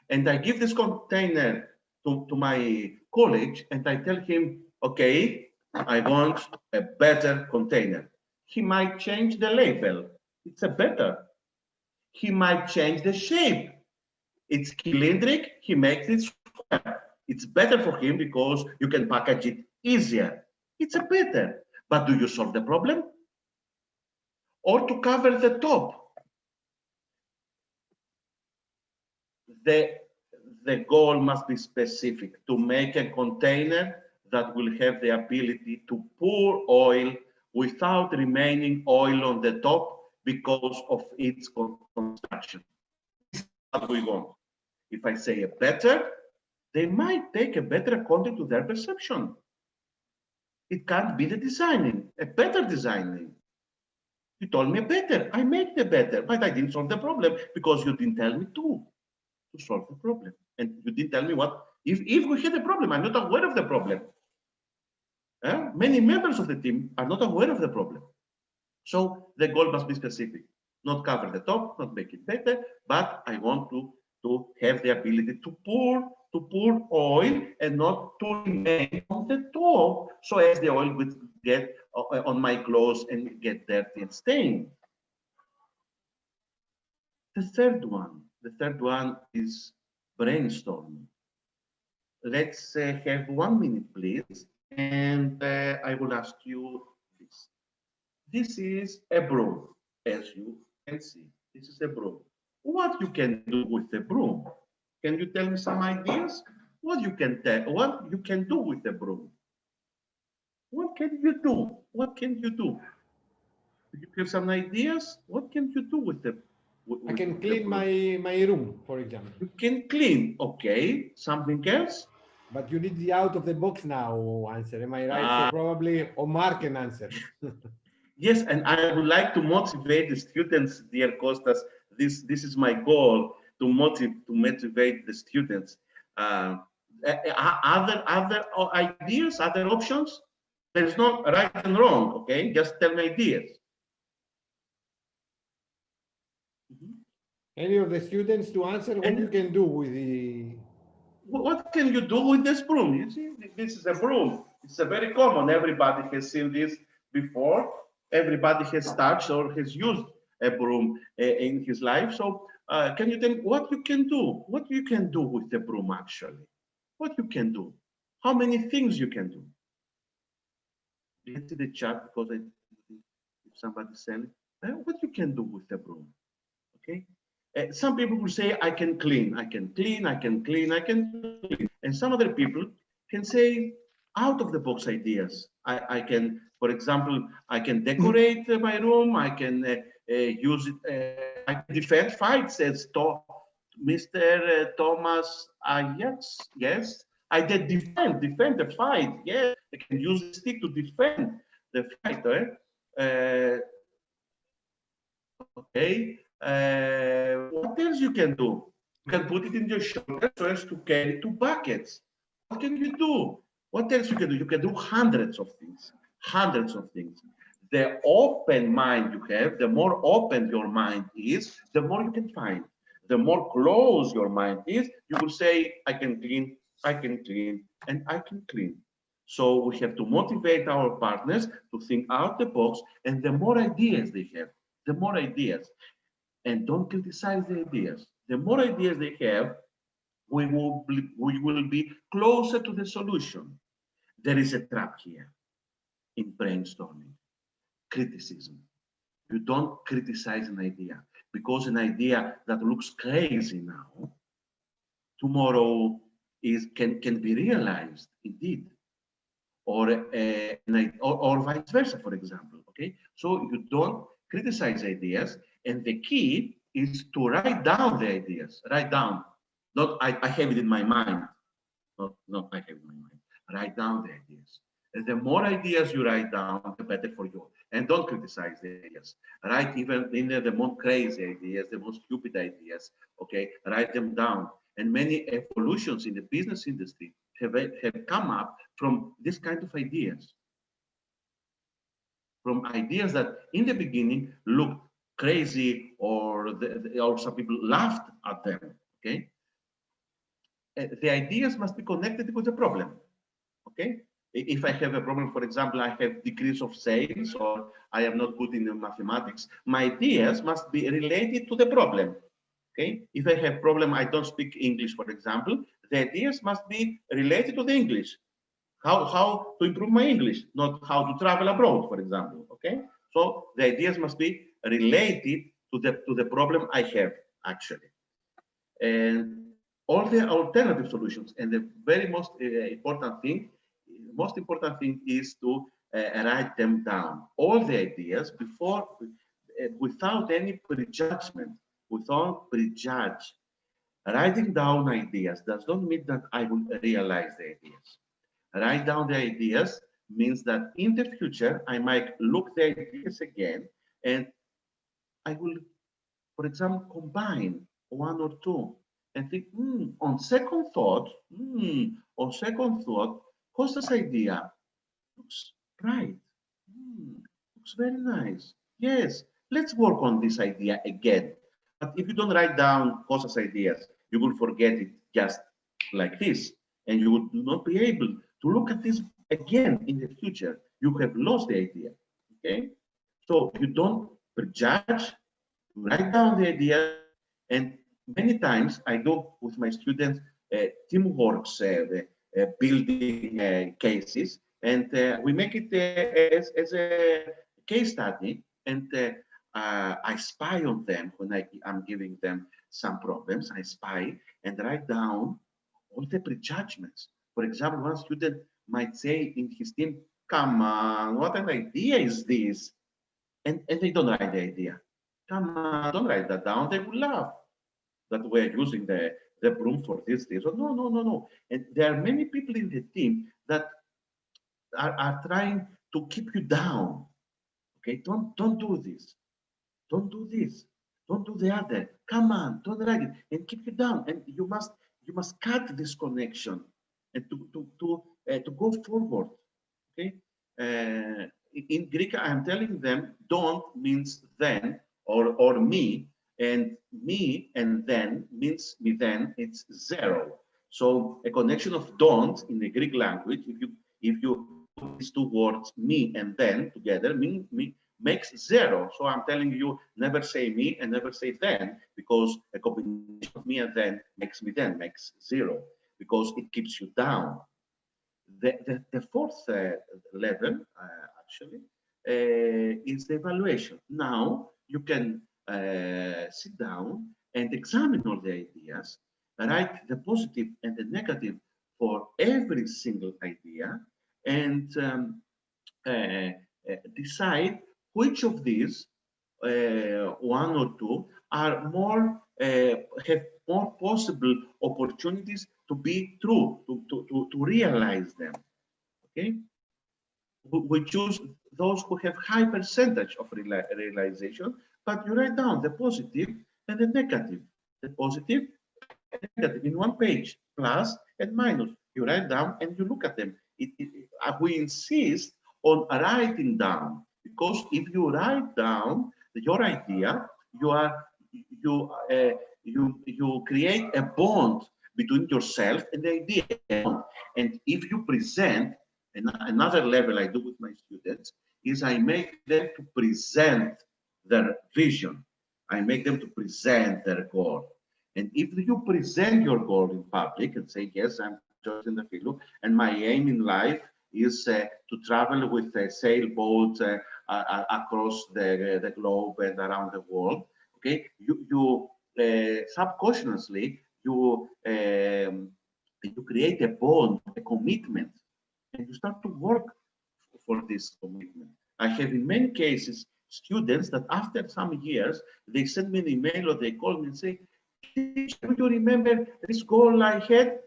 S7: and I give this container to my colleague and I tell him, okay, I want a better container. He might change the label. It's a better. He might change the shape. It's cylindric, he makes it square. It's better for him because you can package it easier. It's a better. But do you solve the problem? Or to cover the top? The goal must be specific, to make a container that will have the ability to pour oil without remaining oil on the top because of its construction. This is what we want. If I say a better, they might take a better according to their perception. It can't be the designing, a better designing. You told me a better, I make the better, but I didn't solve the problem because you didn't tell me to solve the problem. And you didn't tell me what, if we had a problem, I'm not aware of the problem. Many members of the team are not aware of the problem. So the goal must be specific, not cover the top, not make it better, but I want to have the ability to pour oil and not to remain on the top, so as the oil would get on my clothes and get dirty and stained. The third one is brainstorming. Let's have 1 minute, please, and I will ask you this. This is a broom, as you can see. This is a broom. What you can do with the broom? Can you tell me some ideas? What you can do with the broom? What can you do? What can you do? Do you have some ideas? What can you do with the?
S1: I can clean my room, for example.
S7: You can clean, okay. Something else?
S1: But you need the out of the box now answer. Am I right? So probably Omar can answer.
S7: Yes, and I would like to motivate the students, dear Kostas. This is my goal, to motivate the students. Other ideas, other options? There's no right and wrong, okay? Just tell me ideas.
S1: Any of the students to answer what you can do with the...
S7: What can you do with this broom? You see, this is a broom. It's a very common. Everybody has seen this before. Everybody has touched or has used a broom in his life. So can you tell me what you can do? What you can do with the broom, actually? What you can do? How many things you can do? Let's see the chat, because if somebody said what you can do with the broom, okay? Some people will say, I can clean, I can clean, I can clean, I can clean. And some other people can say, out of the box ideas. I can, for example, I can decorate my room, I can use it, I can defend fights, as Mr. Thomas Ajax, yes. I did defend the fight, yes. I can use the stick to defend the fight. Okay. What else you can do? You can put it in your shoulder so as to carry 2 buckets. What can you do? What else you can do? You can do hundreds of things. Hundreds of things. The open mind you have, the more open your mind is, the more you can find. The more closed your mind is, you will say, I can clean, and I can clean. So we have to motivate our partners to think out the box, and the more ideas they have, the more ideas, and don't criticize the ideas. The more ideas they have, we will be closer to the solution. There is a trap here in brainstorming. Criticism. You don't criticize an idea, because an idea that looks crazy now, tomorrow can be realized indeed, or vice versa, for example. Okay, so you don't criticize ideas, and the key is to write down the ideas. Write down, not I have it in my mind. Not I have it in my mind. Write down the ideas. And the more ideas you write down, the better for you. And don't criticize the ideas. Write even in the most crazy ideas, the most stupid ideas. Okay, write them down. And many evolutions in the business industry have come up from this kind of ideas. From ideas that in the beginning looked crazy, or some people laughed at them. Okay, the ideas must be connected with the problem. Okay, if I have a problem, for example, I have decrease of sales, or I am not good in mathematics, my ideas must be related to the problem. Okay, if I have problem, I don't speak English, for example, the ideas must be related to the English. How to improve my English, not how to travel abroad, for example. Okay, so the ideas must be related to the problem I have actually, and all the alternative solutions. And the very most important thing is to write them down, all the ideas, before, without any prejudgment, without prejudge. Writing down ideas does not mean that I will realize the ideas. Write down the ideas means that in the future, I might look the ideas again, and I will, for example, combine one or two and think, on second thought, Costa's idea looks right. Looks very nice. Yes, let's work on this idea again. But if you don't write down Costa's ideas, you will forget it just like this, and you will not be able to look at this again in the future. You have lost the idea. Okay, so you don't prejudge, write down the idea, and many times I do with my students teamworks, building cases, and we make it as a case study, and I spy on them when I'm giving them some problems. I spy and write down all the prejudgments. For example, one student might say in his team, "Come on, what an idea is this?" And they don't write the idea. Come on, don't write that down. They will laugh that we're using the broom for this. So no. And there are many people in the team that are trying to keep you down. Okay, don't do this. Don't do this. Don't do the other. Come on, don't write it, and keep you down. And you must cut this connection and to go forward. Okay. In Greek, I'm telling them, don't means then or me, and me and then means me then, it's zero. So a connection of don't in the Greek language, if you put these two words, me and then, together, me makes zero. So I'm telling you, never say me and never say then, because a combination of me and then makes me then, makes zero, because it keeps you down. The fourth level, actually, is the evaluation. Now you can sit down and examine all the ideas, write the positive and the negative for every single idea, and decide which of these, one or two, are more have more possible opportunities to be true, to realize them. Okay, we choose those who have high percentage of realization, but you write down the positive and the negative. The positive and negative in one page, plus and minus. You write down and you look at them. We insist on writing down, because if you write down your idea, you create a bond between yourself and the idea. And if you present, another level I do with my students is I make them to present their vision. I make them to present their goal. And if you present your goal in public and say, yes, I'm just in the field, and my aim in life is to travel with a sailboat across the globe and around the world, okay, you subconsciously, you create a bond, a commitment, and you start to work for this commitment. I have in many cases students that after some years, they send me an email or they call me and say, do you remember this goal I had?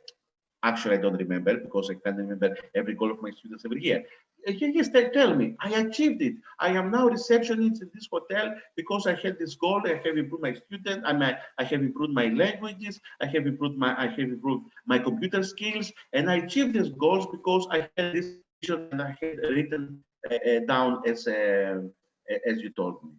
S7: Actually, I don't remember, because I can't remember every goal of my students every year. Yes, they tell me, I achieved it. I am now receptionist in this hotel because I had this goal. I have improved my student. I have improved my languages. I have improved my computer skills, and I achieved these goals because I had this vision and I had written down as you told me.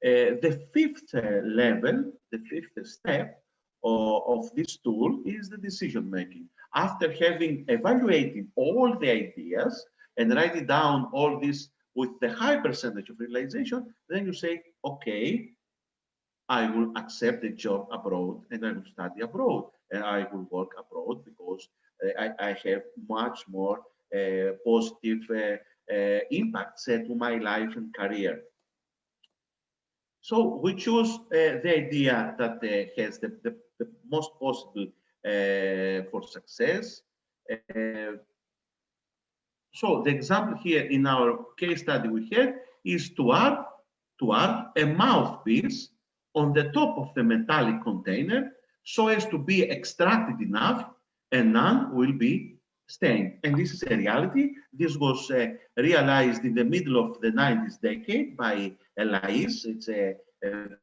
S7: The fifth level, the fifth step of this tool is the decision making. After having evaluated all the ideas and writing down all this with the high percentage of realization, then you say, okay, I will accept the job abroad and I will study abroad and I will work abroad because I have much more positive impacts to my life and career. So we choose the idea that has the most possible for success. So the example here in our case study we had is to add a mouthpiece on the top of the metallic container so as to be extracted enough and none will be stained. And this is a reality. This was realized in the middle of the 90s decade by LIS. It's a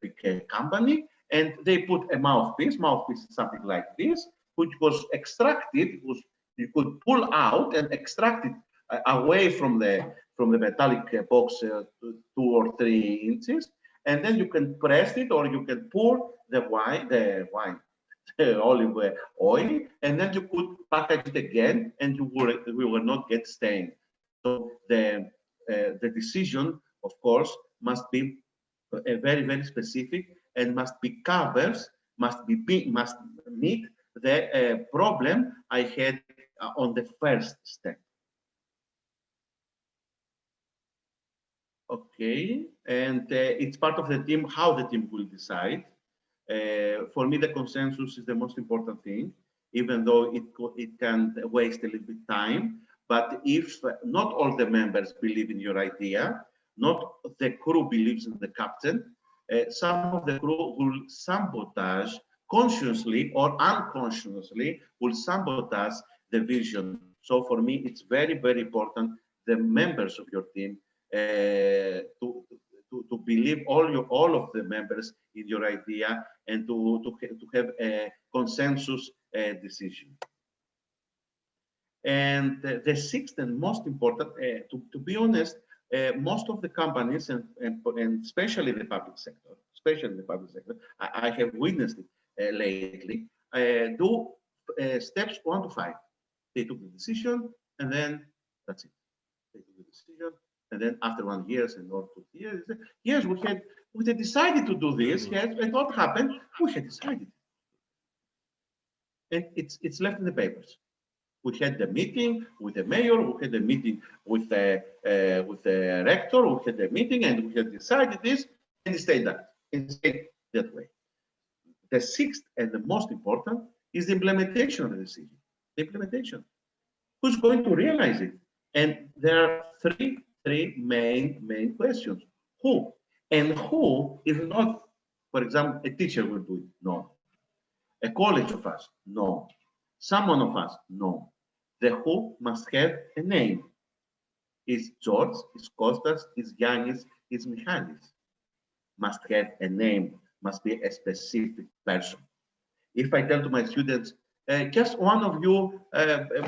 S7: big company, and they put a mouthpiece. Mouthpiece is something like this, which was extracted. You could pull out and extract it away from the metallic box 2 or 3 inches, and then you can press it, or you can pour the olive oil, and then you could package it again, and we will not get stained. So the decision, of course, must be very, very specific and must meet the problem I had on the first step. Okay, and it's part of the team, how the team will decide. For me, the consensus is the most important thing, even though it can waste a little bit time. But if not all the members believe in your idea, not the crew believes in the captain, some of the crew will sabotage, consciously or unconsciously, will sabotage the vision. So for me, it's very, very important the members of your team to believe all of the members in your idea and to have a consensus decision. And the sixth and most important, to be honest, most of the companies and especially the public sector, I have witnessed it lately, do steps 1 to 5. They took the decision and then that's it. They took the decision. And then after 1 year or 2 years, yes, we had decided to do this. Yes, and what happened? We had decided, and it's left in the papers. We had the meeting with the mayor. We had the meeting with the rector. We had the meeting, and we had decided this, and it stayed that way. The sixth and the most important is the implementation of the decision. The implementation. Who's going to realize it? And there are three main questions. Who? And who is not, for example, a teacher will do it? No. A college of us? No. Someone of us? No. The who must have a name. Is George, is Kostas, is Yannis, is Michalis. Must have a name, must be a specific person. If I tell to my students, just one of you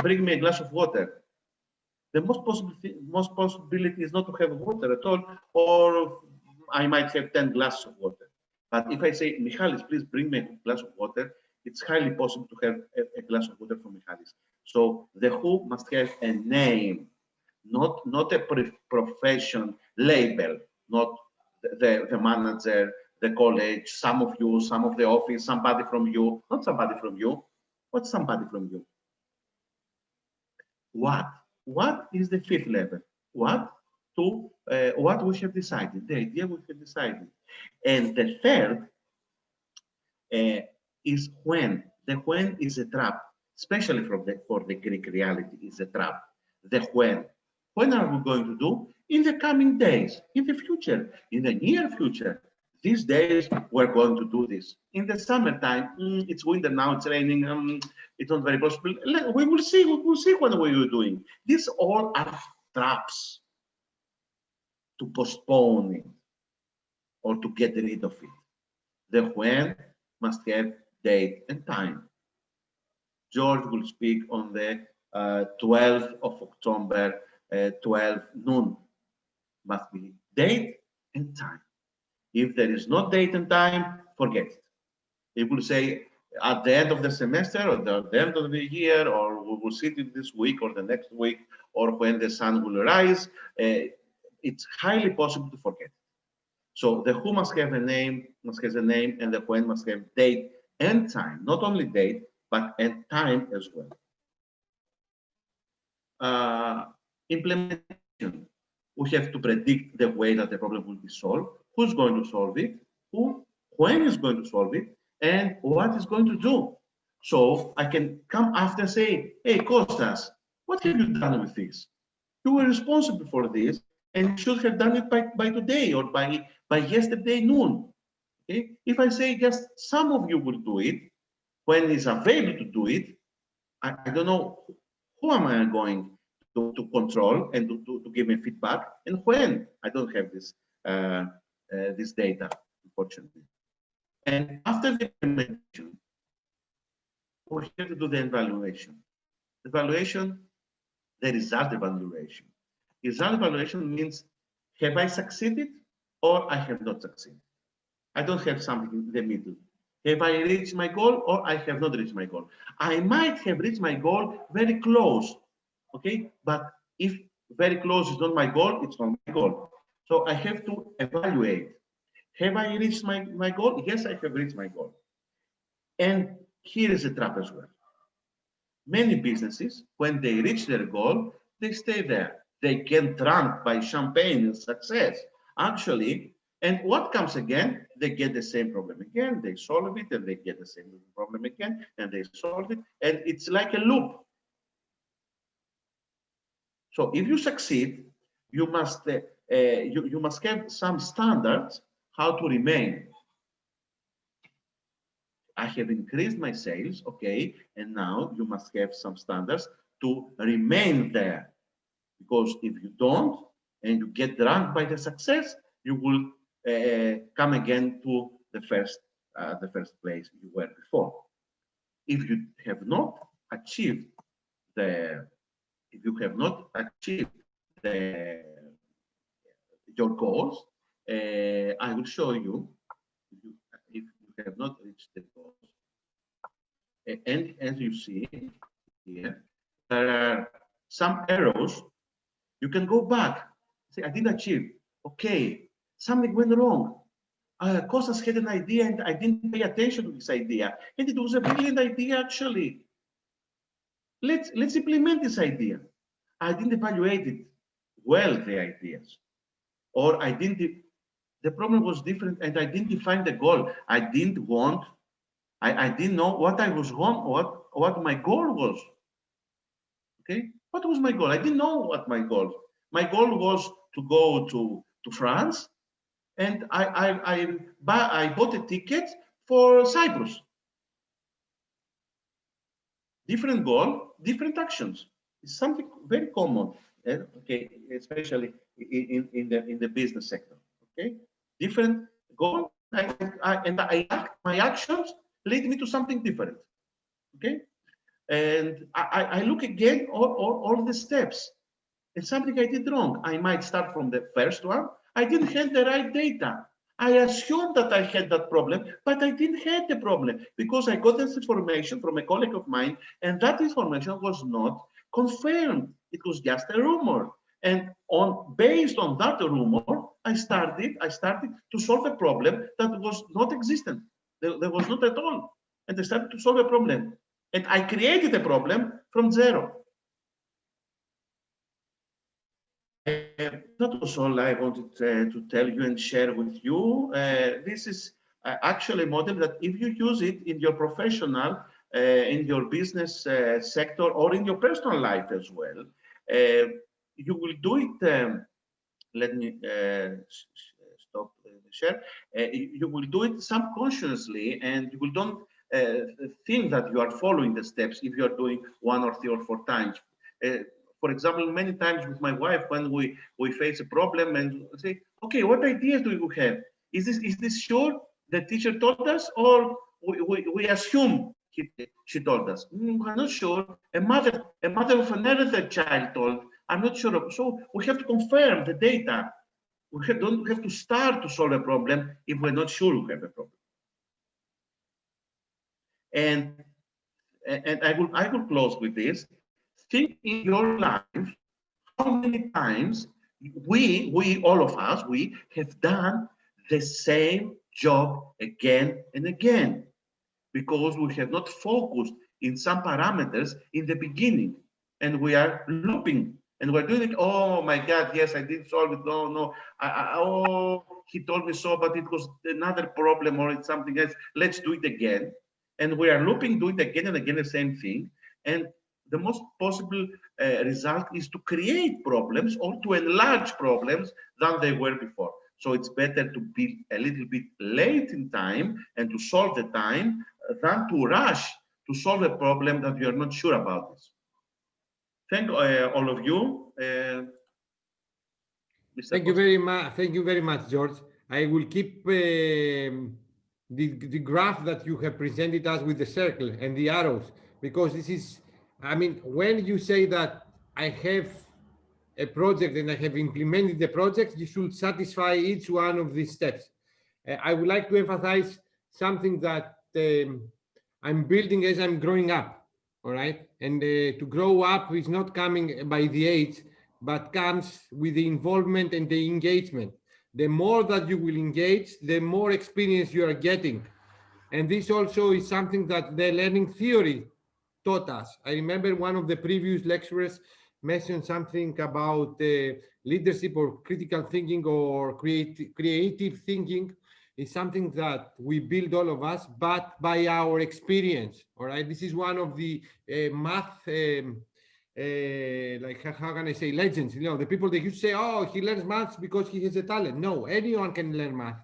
S7: bring me a glass of water, the most possibility is not to have water at all, or I might have 10 glasses of water. But if I say, Michalis, please bring me a glass of water, it's highly possible to have a glass of water from Michalis. So the who must have a name, not a profession label, not the manager, the college, some of you, some of the office, somebody from you, not somebody from you. What's somebody from you? What is the fifth level? What we have decided, the idea we have decided. And the third is when. The when is a trap, especially for the Greek reality, is a trap. The when. When are we going to do? In the coming days, in the future, in the near future. These days, we're going to do this. In the summertime, it's winter now, it's raining, it's not very possible. We will see what we are doing. These all are traps to postpone it or to get rid of it. The when must have date and time. George will speak on the 12th of October, 12 noon. Must be date and time. If there is no date and time, forget it. It will say at the end of the semester or at the end of the year, or we will see it this week or the next week, or when the sun will rise. It's highly possible to forget. So the who must have a name, and the when must have date and time. Not only date, but and time as well. Implementation. We have to predict the way that the problem will be solved. Who's going to solve it? Who, when is going to solve it? And what is going to do? So I can come after and say, hey, Kostas, what have you done with this? You were responsible for this, and you should have done it by today or by yesterday noon. Okay? If I say just some of you will do it, when it's available to do it, I don't know who am I going to control and to give me feedback, and when I don't have this this data, unfortunately. And after the implementation, we have to do the evaluation. Evaluation, the result evaluation. Result evaluation means, have I succeeded or I have not succeeded? I don't have something in the middle. Have I reached my goal or I have not reached my goal? I might have reached my goal very close, okay? But if very close is not my goal, it's not my goal. So I have to evaluate. Have I reached my goal? Yes, I have reached my goal. And here is a trap as well. Many businesses, when they reach their goal, they stay there. They get drunk by champagne and success. Actually, and what comes again? They get the same problem again, they solve it, and they get the same problem again, and they solve it, and it's like a loop. So if you succeed, you must you must have some standards how to remain. I have increased my sales, okay, and now you must have some standards to remain there. Because if you don't, and you get drunk by the success, you will come again to the first place you were before. If you have not achieved your goals, I will show you if you have not reached the goals. And as you see here, there are some arrows. You can go back. Say, I didn't achieve. Okay, something went wrong. Kostas had an idea and I didn't pay attention to this idea. And it was a brilliant idea, actually. Let's implement this idea. I didn't evaluate it well, the ideas. Or the problem was different and I didn't define the goal. I didn't know what I was what my goal was. Okay, what was my goal? I didn't know what my goal was. My goal was to go to France, and I bought a ticket for Cyprus. Different goal, different actions. It's something very common. Okay, especially in the business sector. Okay, different goal, and my actions lead me to something different. Okay, and I look again all the steps. And something I did wrong. I might start from the first one. I didn't have the right data. I assumed that I had that problem, but I didn't have the problem because I got this information from a colleague of mine, and that information was not confirmed. It was just a rumor. And based on that rumor, I started to solve a problem that was not existent. There was not at all. And I started to solve a problem. And I created a problem from zero. That was all I wanted to tell you and share with you. This is actually a model that if you use it in your professional, in your business sector, or in your personal life as well, you will do it. Let me stop the share. You will do it subconsciously, and you will don't think that you are following the steps if you are doing 1 or 3 or 4 times. For example, many times with my wife, when we face a problem and say, okay, what ideas do you have? Is this sure the teacher told us, or we assume she told us? I'm not sure. A mother of another child told. I'm not sure. So we have to confirm the data. We don't have to start to solve a problem if we're not sure we have a problem. And I will close with this. Think in your life how many times all of us, we have done the same job again and again because we have not focused in some parameters in the beginning, and we are looping and we're doing it. Oh my God, yes, I did solve it. No, oh, he told me so, but it was another problem or it's something else. Let's do it again. And we are looping, do it again and again, the same thing. And the most possible result is to create problems or to enlarge problems than they were before. So it's better to be a little bit late in time and to solve the time than to rush to solve a problem that you are not sure about this. Thank all of you.
S1: Thank you very much. Thank you very much, George. I will keep the graph that you have presented us with the circle and the arrows, because this is, I mean, when you say that I have a project and I have implemented the project, you should satisfy each one of these steps. I would like to emphasize something that I'm building as I'm growing up, all right? And to grow up is not coming by the age, but comes with the involvement and the engagement. The more that you will engage, the more experience you are getting. And this also is something that the learning theory taught us. I remember one of the previous lecturers mentioned something about leadership or critical thinking or creative thinking is something that we build, all of us, but by our experience, all right? This is one of the math, like, how can I say, legends, you know, the people that you say, oh, he learns maths because he has a talent. No, anyone can learn math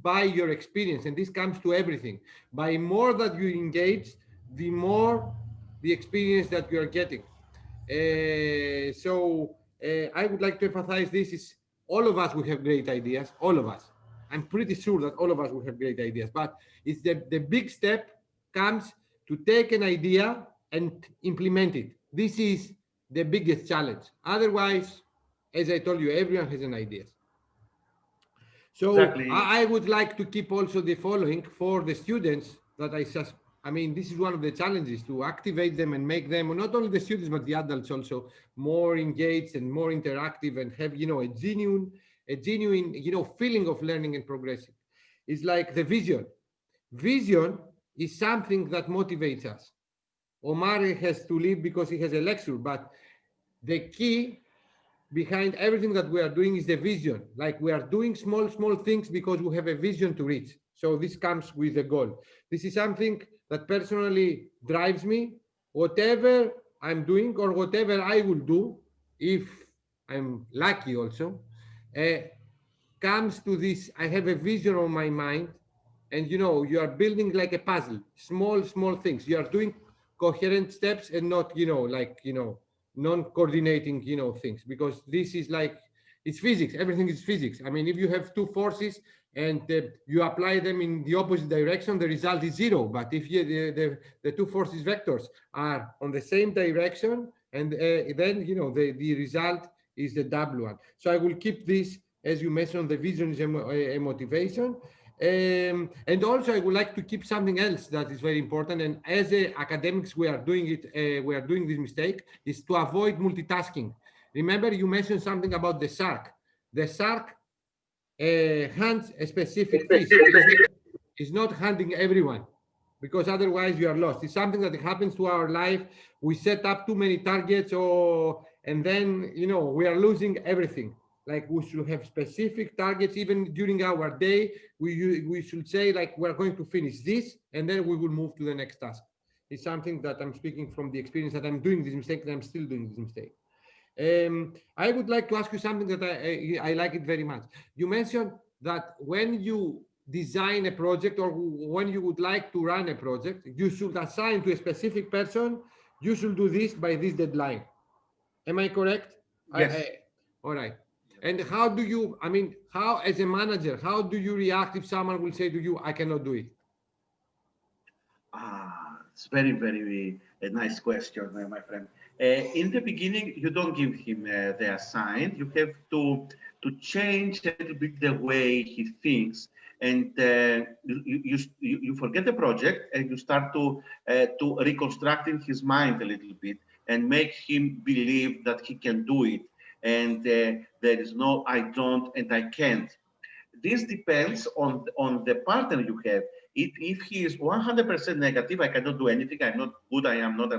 S1: by your experience, and this comes to everything. By more that you engage, the more the experience that you are getting. So I would like to emphasize this is all of us will have great ideas, all of us. I'm pretty sure that all of us will have great ideas, but it's the big step comes to take an idea and implement it. This is the biggest challenge. Otherwise, as I told you, everyone has an idea. So exactly. I would like to keep also the following for the students that I mean, this is one of the challenges, to activate them and make them, not only the students, but the adults also, more engaged and more interactive and have, you know, a genuine, you know, feeling of learning and progressing. It's like the vision. Vision is something that motivates us. Omar has to leave because he has a lecture, but the key behind everything that we are doing is the vision. Like, we are doing small things because we have a vision to reach. So this comes with a goal. This is something that personally drives me. Whatever I'm doing or whatever I will do, if I'm lucky also, comes to this. I have a vision on my mind, and you know, you are building like a puzzle, small things. You are doing coherent steps and not, you know, like, you know, non-coordinating, things, because this is like, it's physics. Everything is physics. I mean, if you have two forces and you apply them in the opposite direction, the result is zero. But if the two forces vectors are on the same direction, and then the result is the double one. So I will keep this, as you mentioned, the vision is a motivation. And also I would like to keep something else that is very important. And as academics, we are doing it. We are doing this mistake, is to avoid multitasking. Remember, you mentioned something about the shark. The shark hunts a specific fish. It's not hunting everyone, because otherwise you are lost. It's something that happens to our life. We set up too many targets, and then we are losing everything. Like, we should have specific targets. Even during our day, we should say, like, we're going to finish this, and then we will move to the next task. It's something that I'm speaking from the experience that I'm doing this mistake, and I'm still doing this mistake. I would like to ask you something that I like it very much. You mentioned that when you design a project, or when you would like to run a project, you should assign to a specific person, you should do this by this deadline. Am I correct?
S7: Yes.
S1: All right. And how do you, how, as a manager, how do you react if someone will say to you, I cannot do it?
S7: It's very, very a nice question, my friend. In the beginning, you don't give him the assign. You have to change a little bit the way he thinks, and you forget the project and you start to reconstruct in his mind a little bit and make him believe that he can do it. And there is no I don't and I can't. This depends on the partner you have. If he is 100% negative, I cannot do anything, I'm not good, I'm not,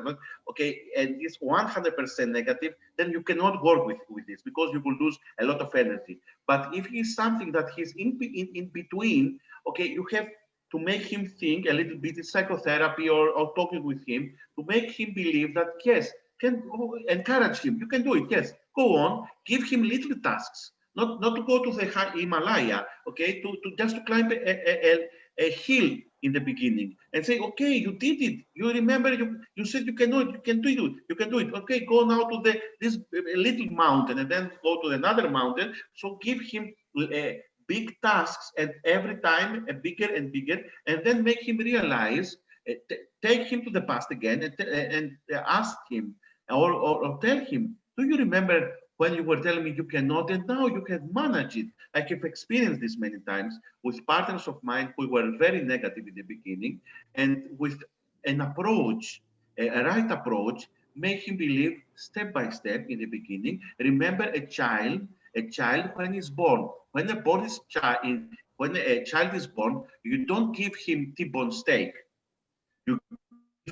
S7: okay, and he's 100% negative, then you cannot work with this, because you will lose a lot of energy. But if he's something that he's in between, okay, you have to make him think a little bit in psychotherapy or talking with him to make him believe that, yes, encourage him, you can do it, yes, go on, give him little tasks. Not to go to the Himalaya, okay, to just to climb a hill in the beginning and say, okay, you did it. You remember, you said you can do it, you can do it. Okay, go now to this little mountain and then go to another mountain. So give him big tasks, and every time bigger and bigger, and then make him realize, take him to the past again and ask him or tell him, do you remember when you were telling me you cannot, and now you can manage it? I have experienced this many times with partners of mine who were very negative in the beginning, and with an approach, a right approach, make him believe step by step in the beginning. Remember a child when he's born, when a child is born, you don't give him T-bone steak. You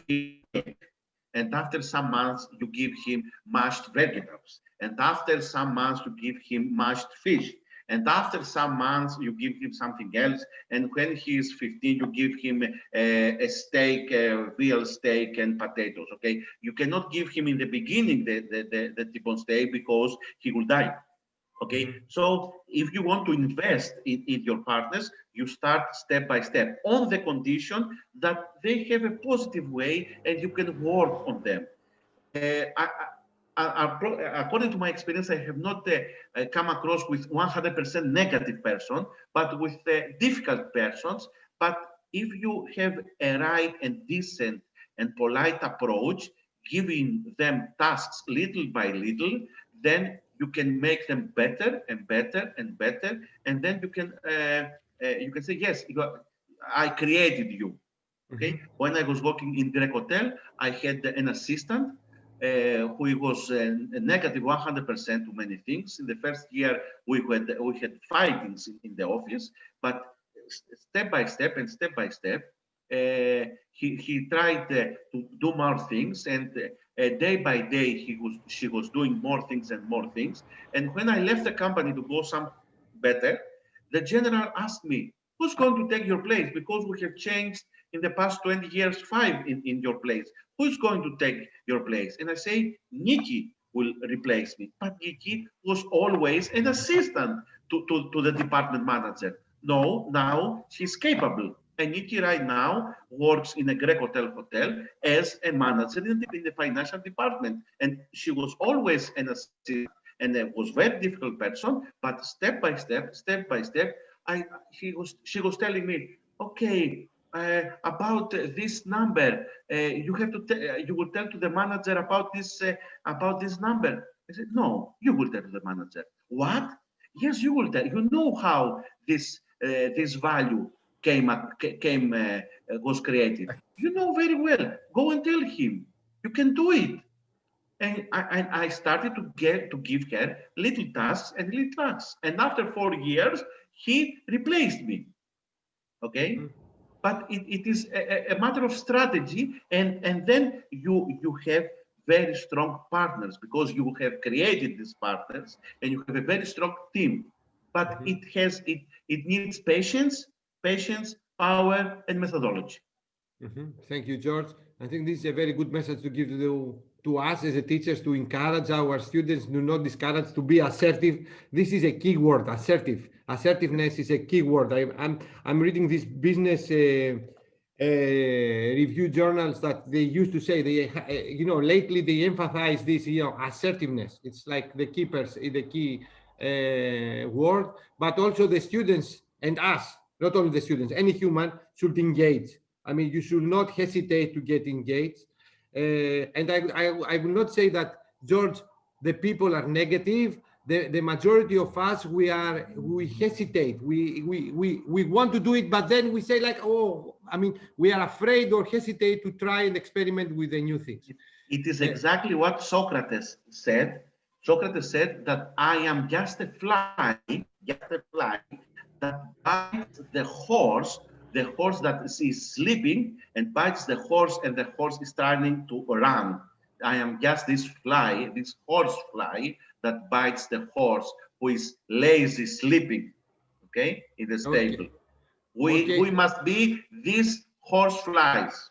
S7: give him, and after some months you give him mashed vegetables, and after some months you give him mashed fish, and after some months you give him something else, and when he is 15 you give him a steak, a veal steak and potatoes. Okay, you cannot give him in the beginning the T-bone steak, because he will die. Okay, so if you want to invest in your partners, you start step by step, on the condition that they have a positive way and you can work on them. According to my experience, I have not come across with 100% negative person, but with difficult persons. But if you have a right and decent and polite approach, giving them tasks little by little, then you can make them better and better and better, and then you can say, yes, I created you. Okay. Mm-hmm. When I was working in Grec Hotel, I had an assistant who was negative 100% to many things. In the first year, we had fightings in the office, but step by step, he tried to do more things, and day by day she was doing more things and more things. And when I left the company to go some better, the general asked me, who's going to take your place? Because we have changed in the past 20 years, 5 in your place. Who's going to take your place? And I say, Nikki will replace me. But Nikki was always an assistant to the department manager. No, now she's capable. And Nikki right now works in a Greek hotel as a manager in the financial department. And she was always an assistant and it was very difficult person, but step by step, she was telling me, okay, about this number, you have to you will tell to the manager about this number. I said, no, you will tell to the manager. What? Yes, you will tell. You know how this value was created. You know very well. Go and tell him. You can do it. And I started to give her little tasks and little tasks. And after 4 years, he replaced me. Okay. But it is a matter of strategy, and then you have very strong partners because you have created these partners and you have a very strong team. But it needs patience, power, and methodology.
S1: Thank you, George. I think this is a very good message to give to us as a teachers, to encourage our students, to not discourage, to be assertive. This is a key word, assertive. Assertiveness is a key word. I'm reading this business review journals that they used to say, lately they emphasize this, assertiveness. It's like the key word, but also the students and us, not only the students, any human should engage. I mean, you should not hesitate to get engaged. And I will not say that, George, the people are negative. The majority of us, we hesitate. We want to do it, but then we say like, we are afraid or hesitate to try and experiment with the new things.
S7: It is exactly what Socrates said. Socrates said that I am just a fly that bites the horse that is sleeping and bites the horse, and the horse is starting to run. I am just this fly, this horse fly that bites the horse who is lazy sleeping, okay, in the stable. We must be these horse flies.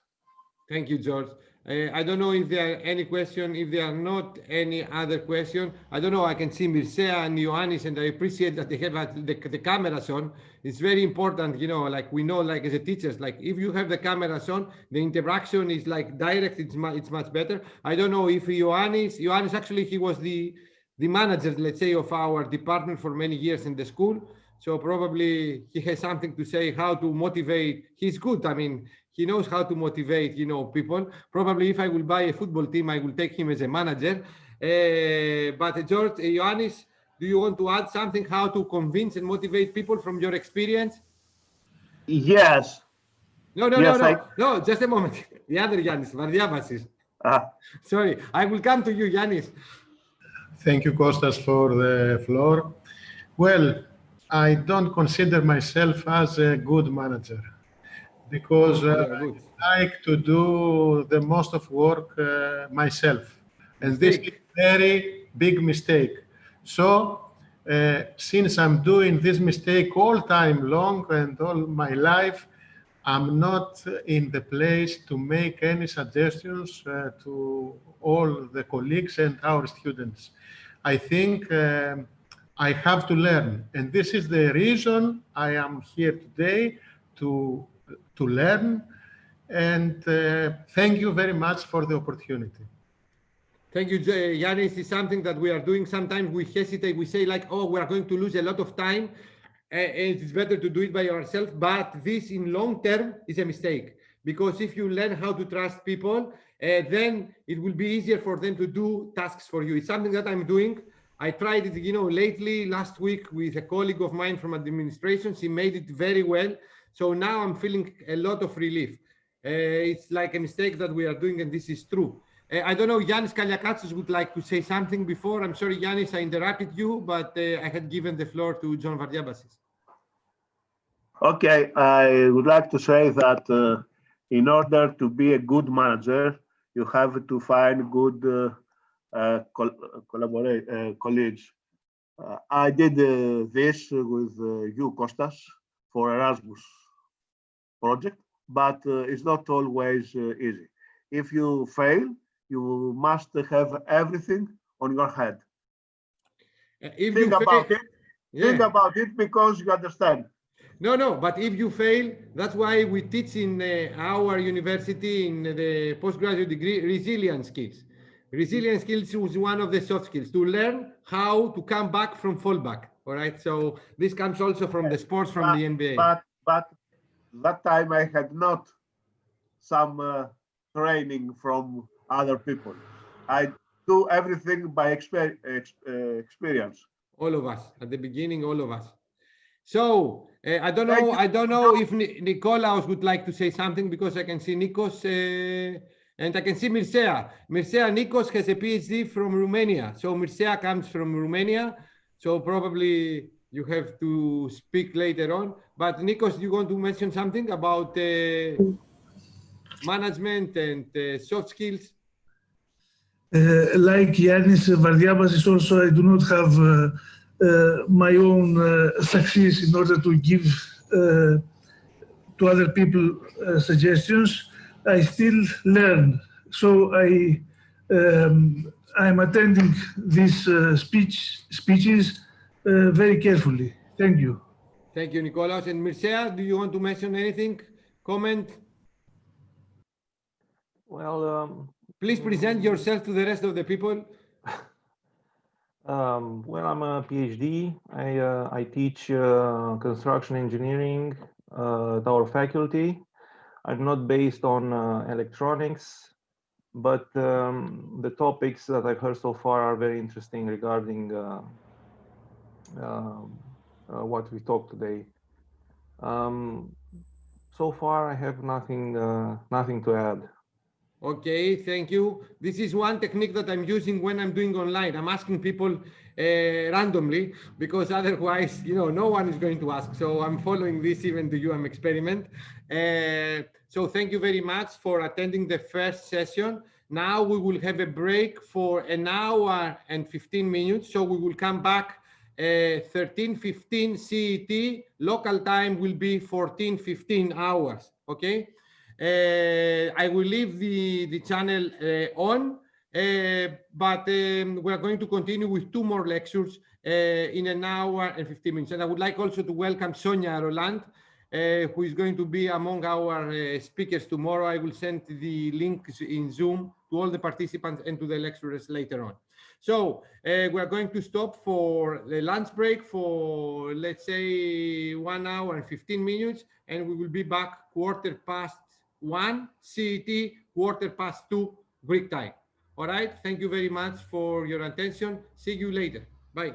S1: Thank you, George. I don't know if there are any questions. If there are not any other question, I don't know. I can see Mircea and Ioannis, and I appreciate that they have the cameras on. It's very important, like we know, like as a teachers, like if you have the cameras on, the interaction is like direct. It's much better. I don't know if Ioannis actually, he was the manager, let's say, of our department for many years in the school. So probably he has something to say how to motivate. He's good. I mean, he knows how to motivate, people. Probably if I will buy a football team, I will take him as a manager. But George, Ioannis, do you want to add something, how to convince and motivate people from your experience?
S2: Yes.
S1: No, just a moment. The other Yannis, Vardiabasis. Sorry, I will come to you, Yannis.
S8: Thank you, Kostas, for the floor. Well, I don't consider myself as a good manager because I like to do the most of work myself. And this is a very big mistake. So since I'm doing this mistake all time long and all my life, I'm not in the place to make any suggestions to all the colleagues and our students. I think I have to learn, and this is the reason I am here today to learn. And thank you very much for the opportunity.
S1: Thank you, Yannis. It's something that we are doing. Sometimes we hesitate. We say like, we are going to lose a lot of time. And it's better to do it by yourself. But this in long term is a mistake. Because if you learn how to trust people, then it will be easier for them to do tasks for you. It's something that I'm doing. I tried it, lately, last week with a colleague of mine from administration. She made it very well. So now I'm feeling a lot of relief. It's like a mistake that we are doing, and this is true. I don't know, Yannis Kaliakatsos would like to say something before. I'm sorry, Yannis, I interrupted you, but I had given the floor to John Vardiabasis.
S2: Okay, I would like to say that in order to be a good manager, you have to find good colleagues. I did this with you, Kostas, for Erasmus project, but it's not always easy. If you fail, you must have everything on your head. Think about it because you understand.
S1: No, but if you fail, that's why we teach in our university in the postgraduate degree resilience skills. Resilience skills is one of the soft skills to learn how to come back from fallback. All right, so this comes also from the sports, from the NBA.
S2: But that time I had not some training from other people. I do everything by experience.
S1: All of us at the beginning, all of us. So I don't know if Nikolaos would like to say something, because I can see Nikos and I can see Mircea. Mircea, Nikos has a PhD from Romania. So Mircea comes from Romania. So probably you have to speak later on. But Nikos, you want to mention something about management and soft skills?
S9: Like Yannis Vardiabas is also, I do not have my own success in order to give to other people suggestions. I still learn. So I'm attending these speeches very carefully. Thank you.
S1: Thank you, Nikolaos. And Mircea, do you want to mention anything? Comment?
S10: Well,
S1: please present yourself to the rest of the people.
S10: Well, I'm a PhD. I teach construction engineering at our faculty. I'm not based on electronics, but the topics that I've heard so far are very interesting regarding what we talked today. So far, I have nothing to add.
S1: Okay, thank you. This is one technique that I'm using when I'm doing online. I'm asking people randomly, because otherwise, no one is going to ask. So I'm following this even to you, I'm experiment. So thank you very much for attending the first session. Now we will have a break for an hour and 15 minutes. So we will come back 13:15 CET. Local time will be 14:15 hours, okay? I will leave the channel on, but we are going to continue with 2 more lectures in an hour and 15 minutes. And I would like also to welcome Sonia Roland, who is going to be among our speakers tomorrow. I will send the links in Zoom to all the participants and to the lecturers later on. So we are going to stop for the lunch break for, let's say, 1 hour and 15 minutes, and we will be back 1:15 CET, 2:15 Greek time. All right. Thank you very much for your attention. See you later. Bye.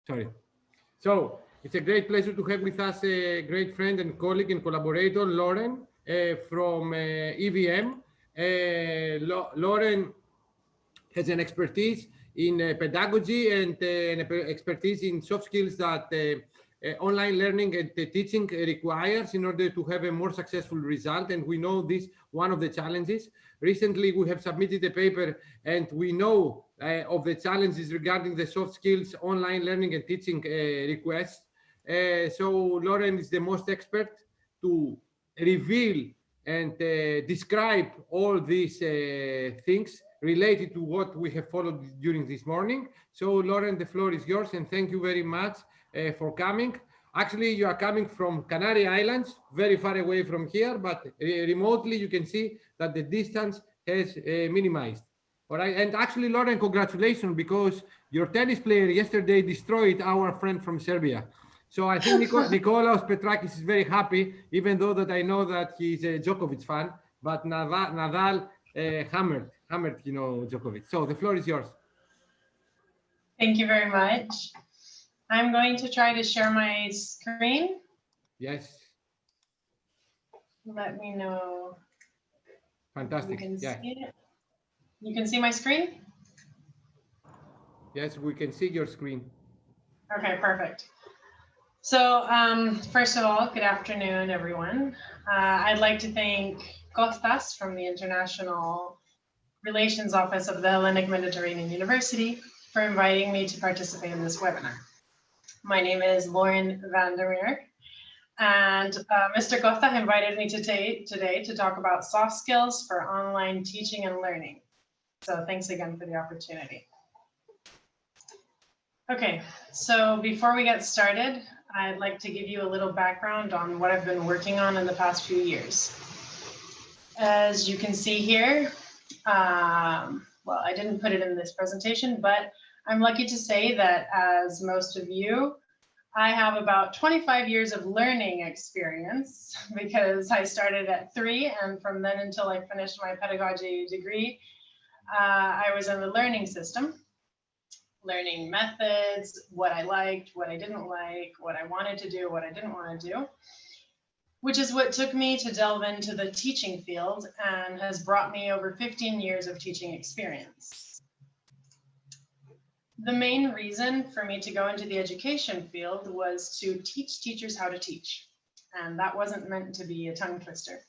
S1: Sorry. So it's a great pleasure to have with us a great friend and colleague and collaborator, Lauren, from EVM. Lauren has an expertise in pedagogy and an expertise in soft skills that online learning and teaching requires in order to have a more successful result. And we know this one of the challenges. Recently, we have submitted a paper and we know of the challenges regarding the soft skills online learning and teaching requests. So Lauren is the most expert to reveal and describe all these things related to what we have followed during this morning. So Lauren, the floor is yours, and thank you very much for coming. Actually, you are coming from Canary Islands, very far away from here, but remotely you can see that the distance has minimized. All right, and actually, Lauren, congratulations, because your tennis player yesterday destroyed our friend from Serbia. So I think Nikolaos Petrakis is very happy, even though that I know that he's a Djokovic fan, but Nadal hammered, Djokovic. So the floor is yours.
S11: Thank you very much. I'm going to try to share my screen.
S1: Yes.
S11: Let me know.
S1: Fantastic.
S11: You can
S1: Yeah.
S11: see it. You can see my screen?
S1: Yes, we can see your screen.
S11: Okay, perfect. So first of all, good afternoon, everyone. I'd like to thank Kostas from the International Relations Office of the Hellenic Mediterranean University for inviting me to participate in this webinar. My name is Lauren Vandermeer, and Mr. Costa invited me today to talk about soft skills for online teaching and learning. So thanks again for the opportunity. Okay, so before we get started, I'd like to give you a little background on what I've been working on in the past few years. As you can see here, well, I didn't put it in this presentation, but I'm lucky to say that as most of you, I have about 25 years of learning experience because I started at 3, and from then until I finished my pedagogy degree, I was in the learning system, learning methods, what I liked, what I didn't like, what I wanted to do, what I didn't want to do, which is what took me to delve into the teaching field and has brought me over 15 years of teaching experience. The main reason for me to go into the education field was to teach teachers how to teach. And that wasn't meant to be a tongue twister.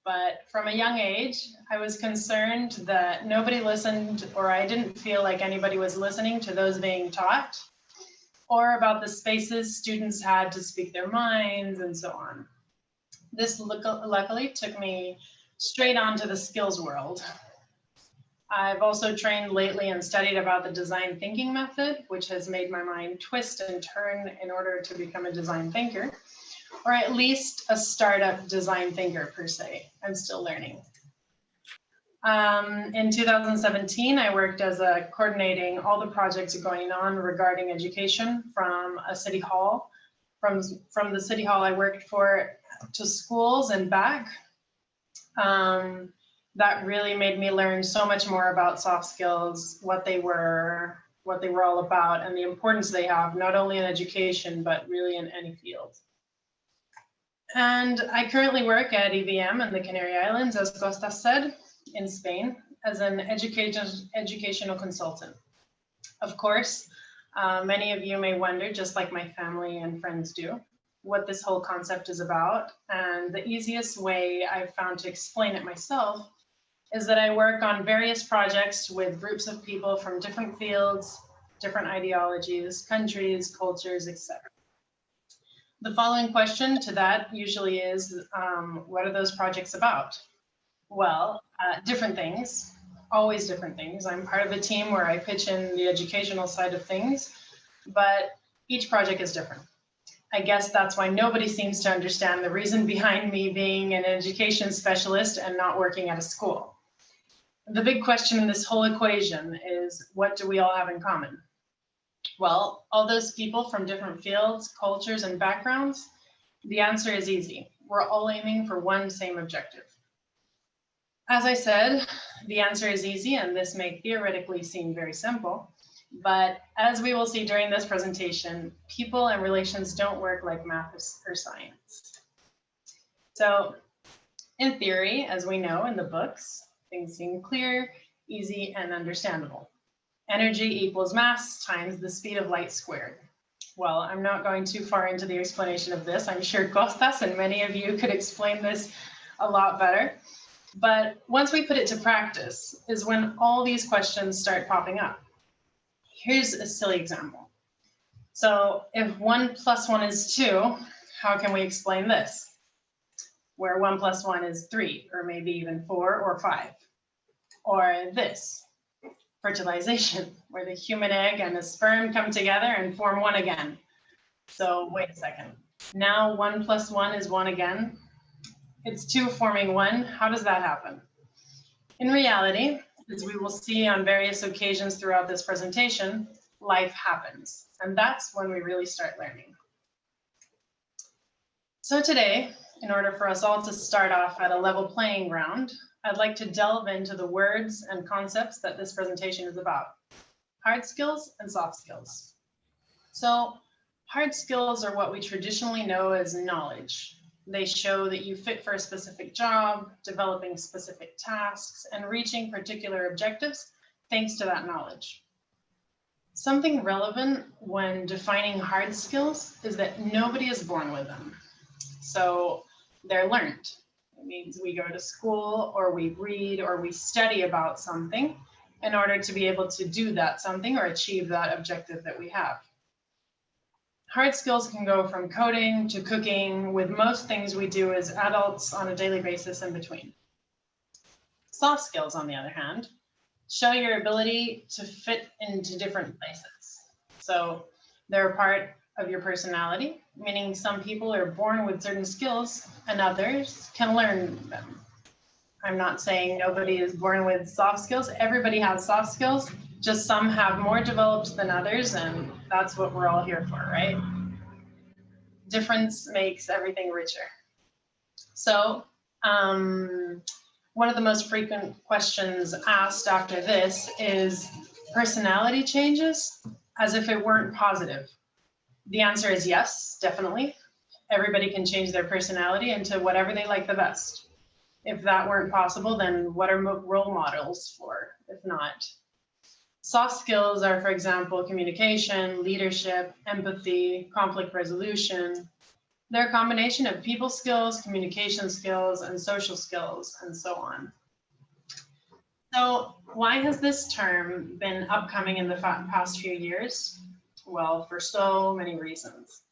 S11: But from a young age, I was concerned that nobody listened, or I didn't feel like anybody was listening to those being taught, or about the spaces students had to speak their minds and so on. This luckily took me straight onto the skills world. I've also trained lately and studied about the design thinking method, which has made my mind twist and turn in order to become a design thinker, or at least a startup design thinker per se. I'm still learning. In 2017, I worked as coordinating all the projects going on regarding education from a city hall. From the city hall I worked for to schools and back. That really made me learn so much more about soft skills, what they were all about, and the importance they have, not only in education, but really in any field. And I currently work at EVM in the Canary Islands, as Kostas said, in Spain, as an educational consultant. Of course, many of you may wonder, just like my family and friends do, what this whole concept is about. And the easiest way I've found to explain it myself is that I work on various projects with groups of people from different fields, different ideologies, countries, cultures, etc. The following question to that usually is, what are those projects about? Well, different things, always different things. I'm part of a team where I pitch in the educational side of things, but each project is different. I guess that's why nobody seems to understand the reason behind me being an education specialist and not working at a school. The big question in this whole equation is, what do we all have in common? Well, all those people from different fields, cultures, and backgrounds, the answer is easy. We're all aiming for one same objective. As I said, the answer is easy, and this may theoretically seem very simple, but as we will see during this presentation, people and relations don't work like math or science. So in theory, as we know in the books, things seem clear, easy, and understandable. Energy equals mass times the speed of light squared. Well, I'm not going too far into the explanation of this. I'm sure Kostas and many of you could explain this a lot better. But once we put it to practice is when all these questions start popping up. Here's a silly example. So if 1 + 1 is 2, how can we explain this? Where 1 + 1 is 3, or maybe even 4 or 5. Or this, fertilization, where the human egg and the sperm come together and form one again. So wait a second. Now 1 + 1 is 1 again. It's 2 forming 1. How does that happen? In reality, as we will see on various occasions throughout this presentation, life happens. And that's when we really start learning. So today, in order for us all to start off at a level playing ground, I'd like to delve into the words and concepts that this presentation is about: hard skills and soft skills. So hard skills are what we traditionally know as knowledge. They show that you fit for a specific job, developing specific tasks, and reaching particular objectives thanks to that knowledge. Something relevant when defining hard skills is that nobody is born with them. So they're learned. It means we go to school or we read or we study about something in order to be able to do that something or achieve that objective that we have. Hard skills can go from coding to cooking, with most things we do as adults on a daily basis in between. Soft skills, on the other hand, show your ability to fit into different places. So they're a part of your personality, meaning some people are born with certain skills and others can learn them. I'm not saying nobody is born with soft skills. Everybody has soft skills, just some have more developed than others, and that's what we're all here for, right? Difference makes everything richer. So one of the most frequent questions asked after this is personality changes as if it weren't positive. The answer is yes, definitely. Everybody can change their personality into whatever they like the best. If that weren't possible, then what are role models for, if not? Soft skills are, for example, communication, leadership, empathy, conflict resolution. They're a combination of people skills, communication skills, and social skills, and so on. So why has this term been upcoming in the past few years? Well, for so many reasons.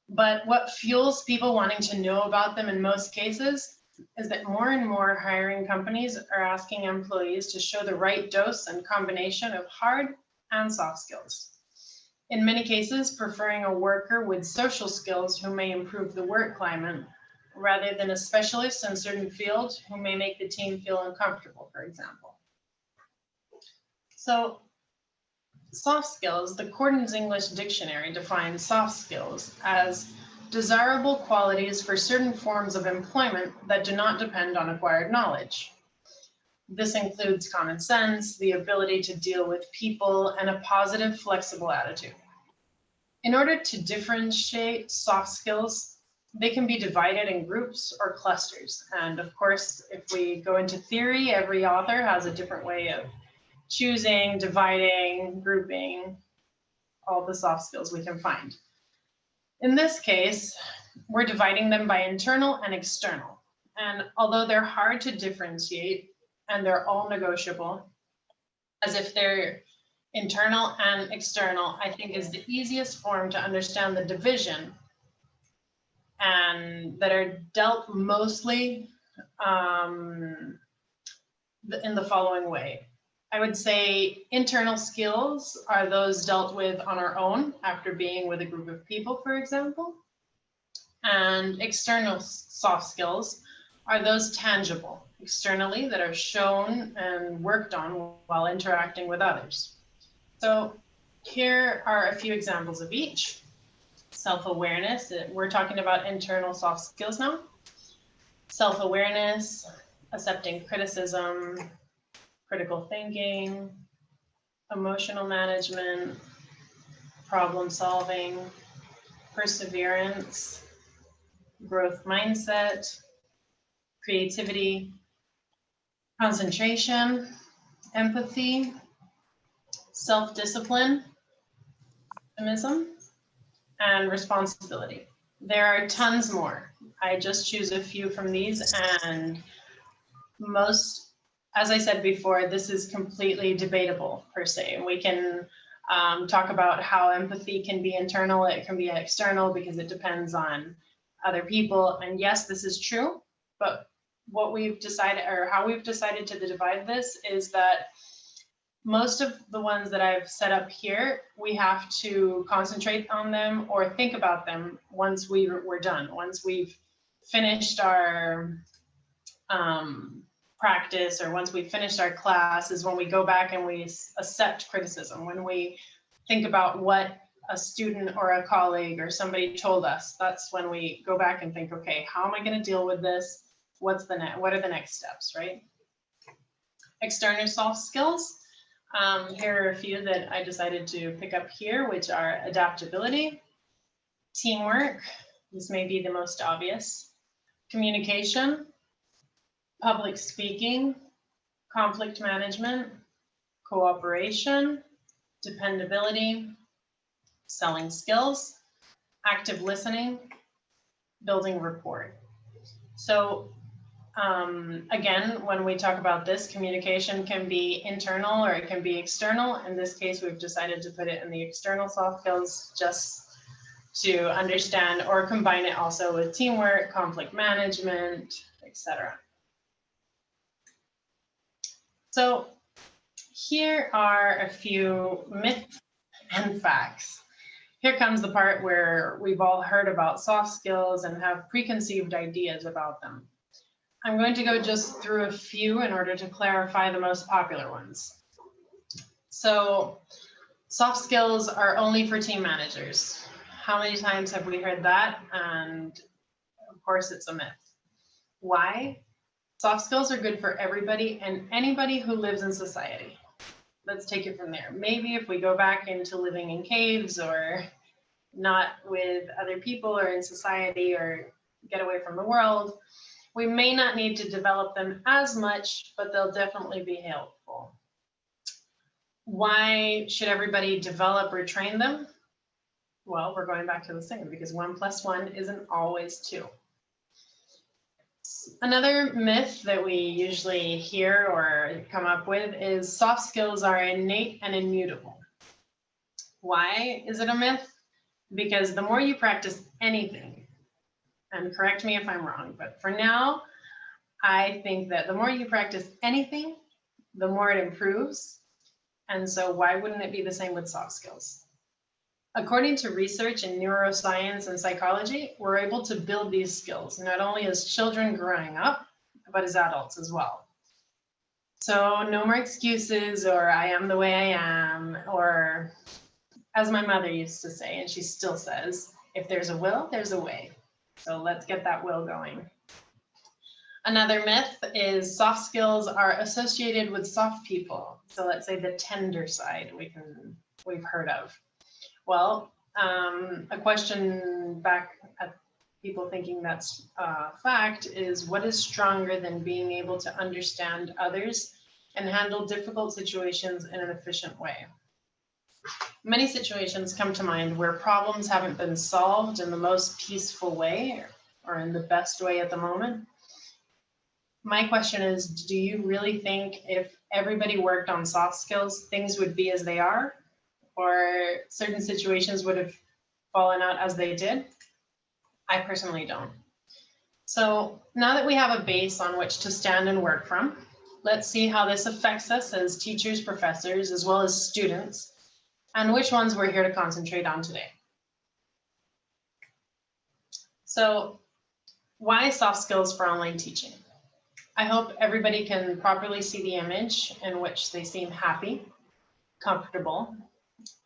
S11: But what fuels people wanting to know about them in most cases is that more and more hiring companies are asking employees to show the right dose and combination of hard and soft skills. In many cases, preferring a worker with social skills who may improve the work climate, rather than a specialist in a certain field who may make the team feel uncomfortable, for example. So, soft skills, the Corden's English Dictionary defines soft skills as desirable qualities for certain forms of employment that do not depend on acquired knowledge. This includes common sense, the ability to deal with people, and a positive, flexible attitude. In order to differentiate soft skills, they can be divided in groups or clusters. And of course, if we go into theory, every author has a different way of choosing, dividing, grouping all the soft skills we can find. In this case, we're dividing them by internal and external. And although they're hard to differentiate and they're all negotiable, as if they're internal and external, I think is the easiest form to understand the division, and that are dealt mostly in the following way. I would say internal skills are those dealt with on our own after being with a group of people, for example. And external soft skills are those tangible externally that are shown and worked on while interacting with others. So here are a few examples of each. Self-awareness, we're talking about internal soft skills now. Self-awareness, accepting criticism, critical thinking, emotional management, problem solving, perseverance, growth mindset, creativity, concentration, empathy, self-discipline, optimism, and responsibility. There are tons more. I just choose a few from these, and most, as I said before, this is completely debatable per se. And we can talk about how empathy can be internal, it can be external, because it depends on other people. And yes, this is true, but what we've decided, or how we've decided to divide this, is that most of the ones that I've set up here, we have to concentrate on them or think about them once we're done. Once we've finished our practice, or once we've finished our class, is when we go back and we accept criticism, when we think about what a student or a colleague or somebody told us, that's when we go back and think, okay, how am I going to deal with this? What are the next steps, right? External soft skills. Here are a few that I decided to pick up here, which are adaptability, teamwork, this may be the most obvious, communication, public speaking, conflict management, cooperation, dependability, selling skills, active listening, building rapport. So again, when we talk about this, communication can be internal or it can be external. In this case, we've decided to put it in the external soft skills just to understand or combine it also with teamwork, conflict management, etc. So here are a few myths and facts. Here comes the part where we've all heard about soft skills and have preconceived ideas about them. I'm going to go just through a few in order to clarify the most popular ones. So soft skills are only for team managers. How many times have we heard that? And of course it's a myth. Why? Soft skills are good for everybody and anybody who lives in society. Let's take it from there. Maybe if we go back into living in caves or not with other people or in society or get away from the world, we may not need to develop them as much, but they'll definitely be helpful. Why should everybody develop or train them? Well, we're going back to the same, because 1 + 1 isn't always 2. Another myth that we usually hear or come up with is soft skills are innate and immutable. Why is it a myth? Because the more you practice anything, and correct me if I'm wrong, but for now, I think that the more you practice anything, the more it improves. And so why wouldn't it be the same with soft skills? According to research in neuroscience and psychology, we're able to build these skills, not only as children growing up, but as adults as well. So no more excuses, or I am the way I am, or as my mother used to say, and she still says, if there's a will, there's a way. So let's get that will going. Another myth is soft skills are associated with soft people. So let's say the tender side we've heard of. Well, a question back at people thinking that's a fact is, what is stronger than being able to understand others and handle difficult situations in an efficient way? Many situations come to mind where problems haven't been solved in the most peaceful way or in the best way at the moment. My question is, do you really think if everybody worked on soft skills, things would be as they are? Or certain situations would have fallen out as they did? I personally don't. So now that we have a base on which to stand and work from, let's see how this affects us as teachers, professors, as well as students, and which ones we're here to concentrate on today. So why soft skills for online teaching? I hope everybody can properly see the image in which they seem happy, comfortable,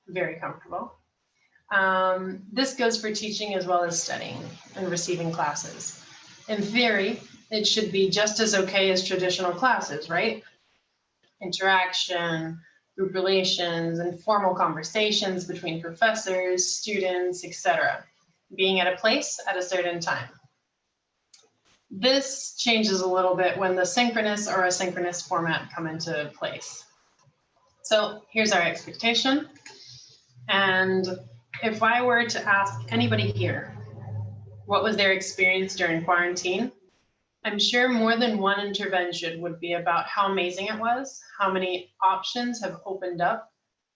S11: very comfortable. This goes for teaching as well as studying and receiving classes. In theory, it should be just as okay as traditional classes, right? Interaction, group relations, informal conversations between professors, students, etc. Being at a place at a certain time. This changes a little bit when the synchronous or asynchronous format come into place. So here's our expectation. And if I were to ask anybody here, what was their experience during quarantine? I'm sure more than one intervention would be about how amazing it was, how many options have opened up,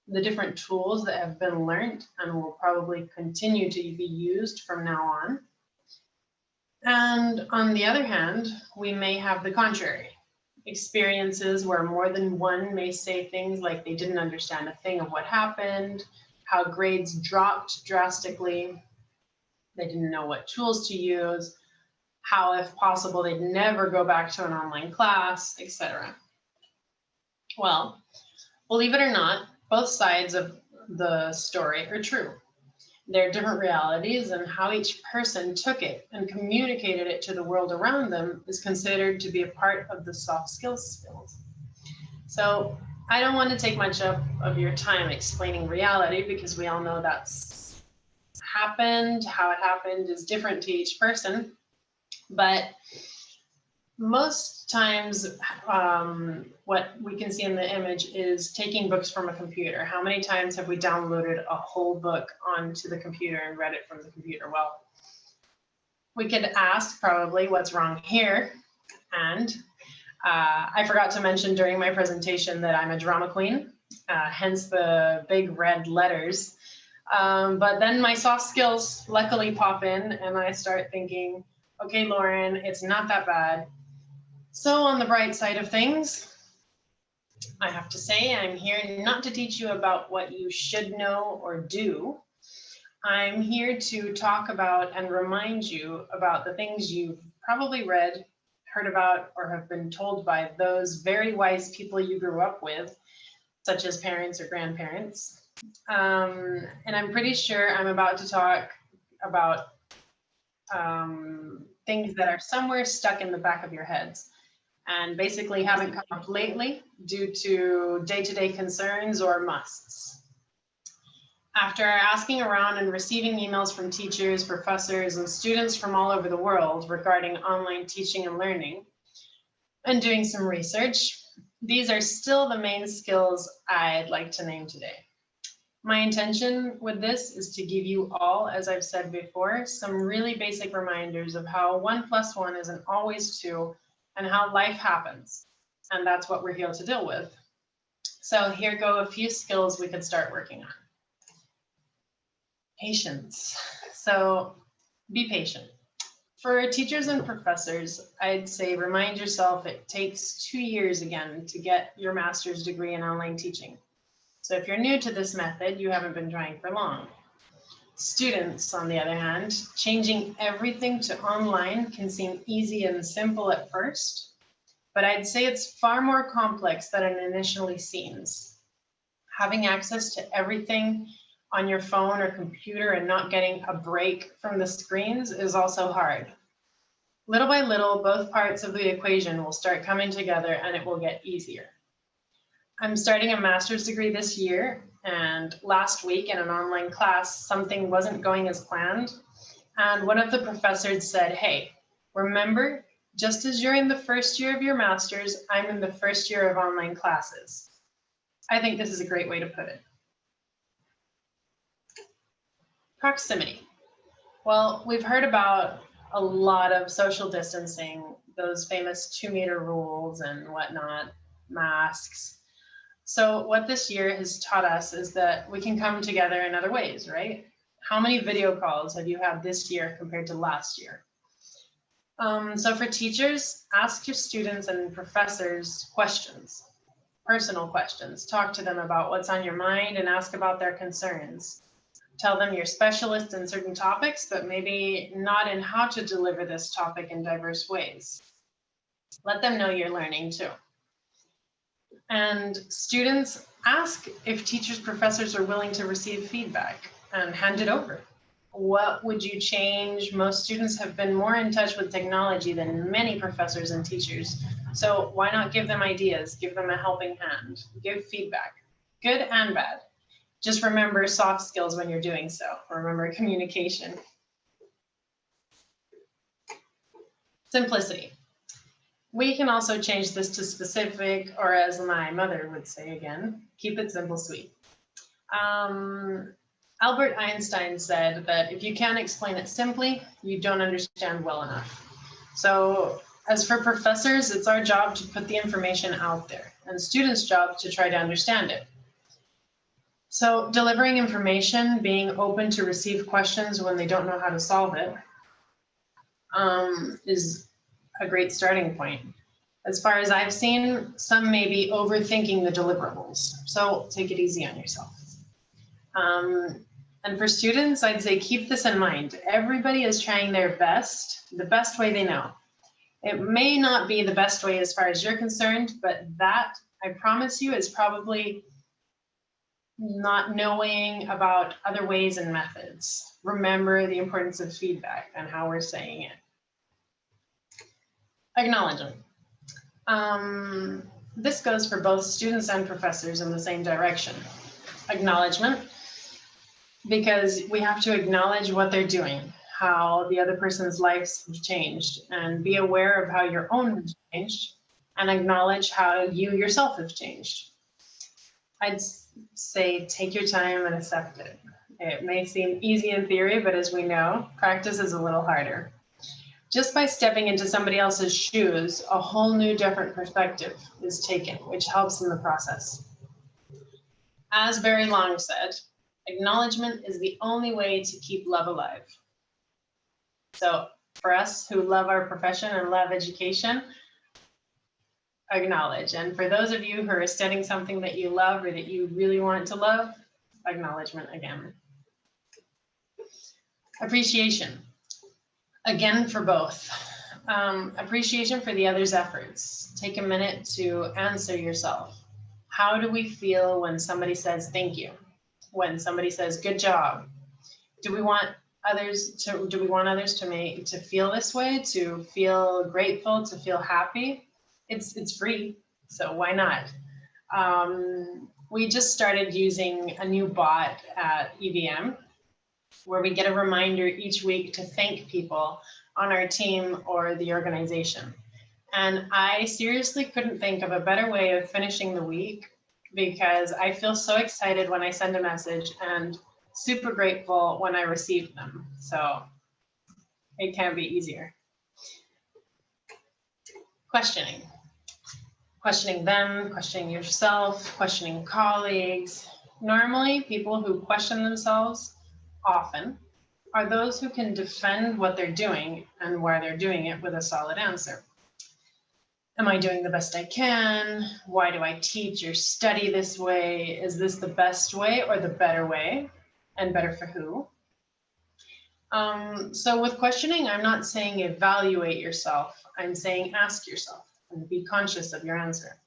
S11: the different tools that have been learned and will probably continue to be used from now on. And on the other hand, we may have the contrary. Experiences where more than one may say things like they didn't understand a thing of what happened, how grades dropped drastically, they didn't know what tools to use, how, if possible, they'd never go back to an online class, etc. Well, believe it or not, both sides of the story are true. their different realities, and how each person took it and communicated it to the world around them is considered to be a part of the soft skills. So I don't want to take much of your time explaining reality, because we all know that's happened. How it happened is different to each person. But most times, what we can see in the image is taking books from a computer. How many times have we downloaded a whole book onto the computer and read it from the computer? Well, we could ask probably what's wrong here. And I forgot to mention during my presentation that I'm a drama queen, hence the big red letters. But then my soft skills luckily pop in, and I start thinking, okay, Lauren, it's not that bad. So on the bright side of things, I have to say I'm here not to teach you about what you should know or do. I'm here to talk about and remind you about the things you've probably read, heard about, or have been told by those very wise people you grew up with, such as parents or grandparents. And I'm pretty sure I'm about to talk about things that are somewhere stuck in the back of your heads and basically haven't come up lately due to day-to-day concerns or musts. After asking around and receiving emails from teachers, professors, and students from all over the world regarding online teaching and learning, and doing some research, these are still the main skills I'd like to name today. My intention with this is to give you all, as I've said before, some really basic reminders of how 1 + 1 isn't always 2, and how life happens. And that's what we're here to deal with. So here go a few skills we could start working on. Patience. So be patient. For teachers and professors, I'd say remind yourself it takes 2 years again to get your master's degree in online teaching. So if you're new to this method, you haven't been trying for long. Students, on the other hand, changing everything to online can seem easy and simple at first, but I'd say it's far more complex than it initially seems. Having access to everything on your phone or computer and not getting a break from the screens is also hard. Little by little, both parts of the equation will start coming together and it will get easier. I'm starting a master's degree this year, and last week in an online class, something wasn't going as planned. And one of the professors said, hey, remember, just as you're in the first year of your master's, I'm in the first year of online classes. I think this is a great way to put it. Proximity. Well, we've heard about a lot of social distancing, those famous 2-meter rules and whatnot, masks. So what this year has taught us is that we can come together in other ways, right? How many video calls have you had this year compared to last year? So for teachers, ask your students and professors questions, personal questions. Talk to them about what's on your mind and ask about their concerns. Tell them you're specialists in certain topics, but maybe not in how to deliver this topic in diverse ways. Let them know you're learning too. And students, ask if teachers, professors are willing to receive feedback and hand it over. What would you change? Most students have been more in touch with technology than many professors and teachers. So why not give them ideas, give them a helping hand, give feedback, good and bad. Just remember soft skills when you're doing so. Remember communication. Simplicity. We can also change this to specific, or as my mother would say again, keep it simple, sweet. Albert Einstein said that if you can't explain it simply, you don't understand well enough. So as for professors, it's our job to put the information out there, and students' job to try to understand it. So delivering information, being open to receive questions when they don't know how to solve it, is a great starting point. As far as I've seen, some may be overthinking the deliverables, so take it easy on yourself. And for students, I'd say keep this in mind. Everybody is trying their best, the best way they know. It may not be the best way as far as you're concerned, but that, I promise you, is probably not knowing about other ways and methods. Remember the importance of feedback and how we're saying it. Acknowledgement. This goes for both students and professors in the same direction. Acknowledgement, because we have to acknowledge what they're doing, how the other person's lives have changed, and be aware of how your own has changed, and acknowledge how you yourself have changed. I'd say take your time and accept it. It may seem easy in theory, but as we know, practice is a little harder. Just by stepping into somebody else's shoes, a whole new different perspective is taken, which helps in the process. As Barry Long said, acknowledgement is the only way to keep love alive. So for us who love our profession and love education, acknowledge. And for those of you who are studying something that you love or that you really want to love, acknowledgement again. Appreciation. Again, for both. Appreciation for the other's efforts. Take a minute to answer yourself. How do we feel when somebody says thank you? When somebody says good job? Do we want others to feel this way, to feel grateful, to feel happy? It's free, so why not? We just started using a new bot at EVM where we get a reminder each week to thank people on our team or the organization. And I seriously couldn't think of a better way of finishing the week, because I feel so excited when I send a message and super grateful when I receive them. So it can't be easier. Questioning. Questioning them, questioning yourself, questioning colleagues. Normally, people who question themselves often are those who can defend what they're doing and why they're doing it with a solid answer. Am I doing the best I can? Why do I teach or study this way? Is this the best way or the better way? And better for who? So with questioning, I'm not saying evaluate yourself. I'm saying ask yourself and be conscious of your answer.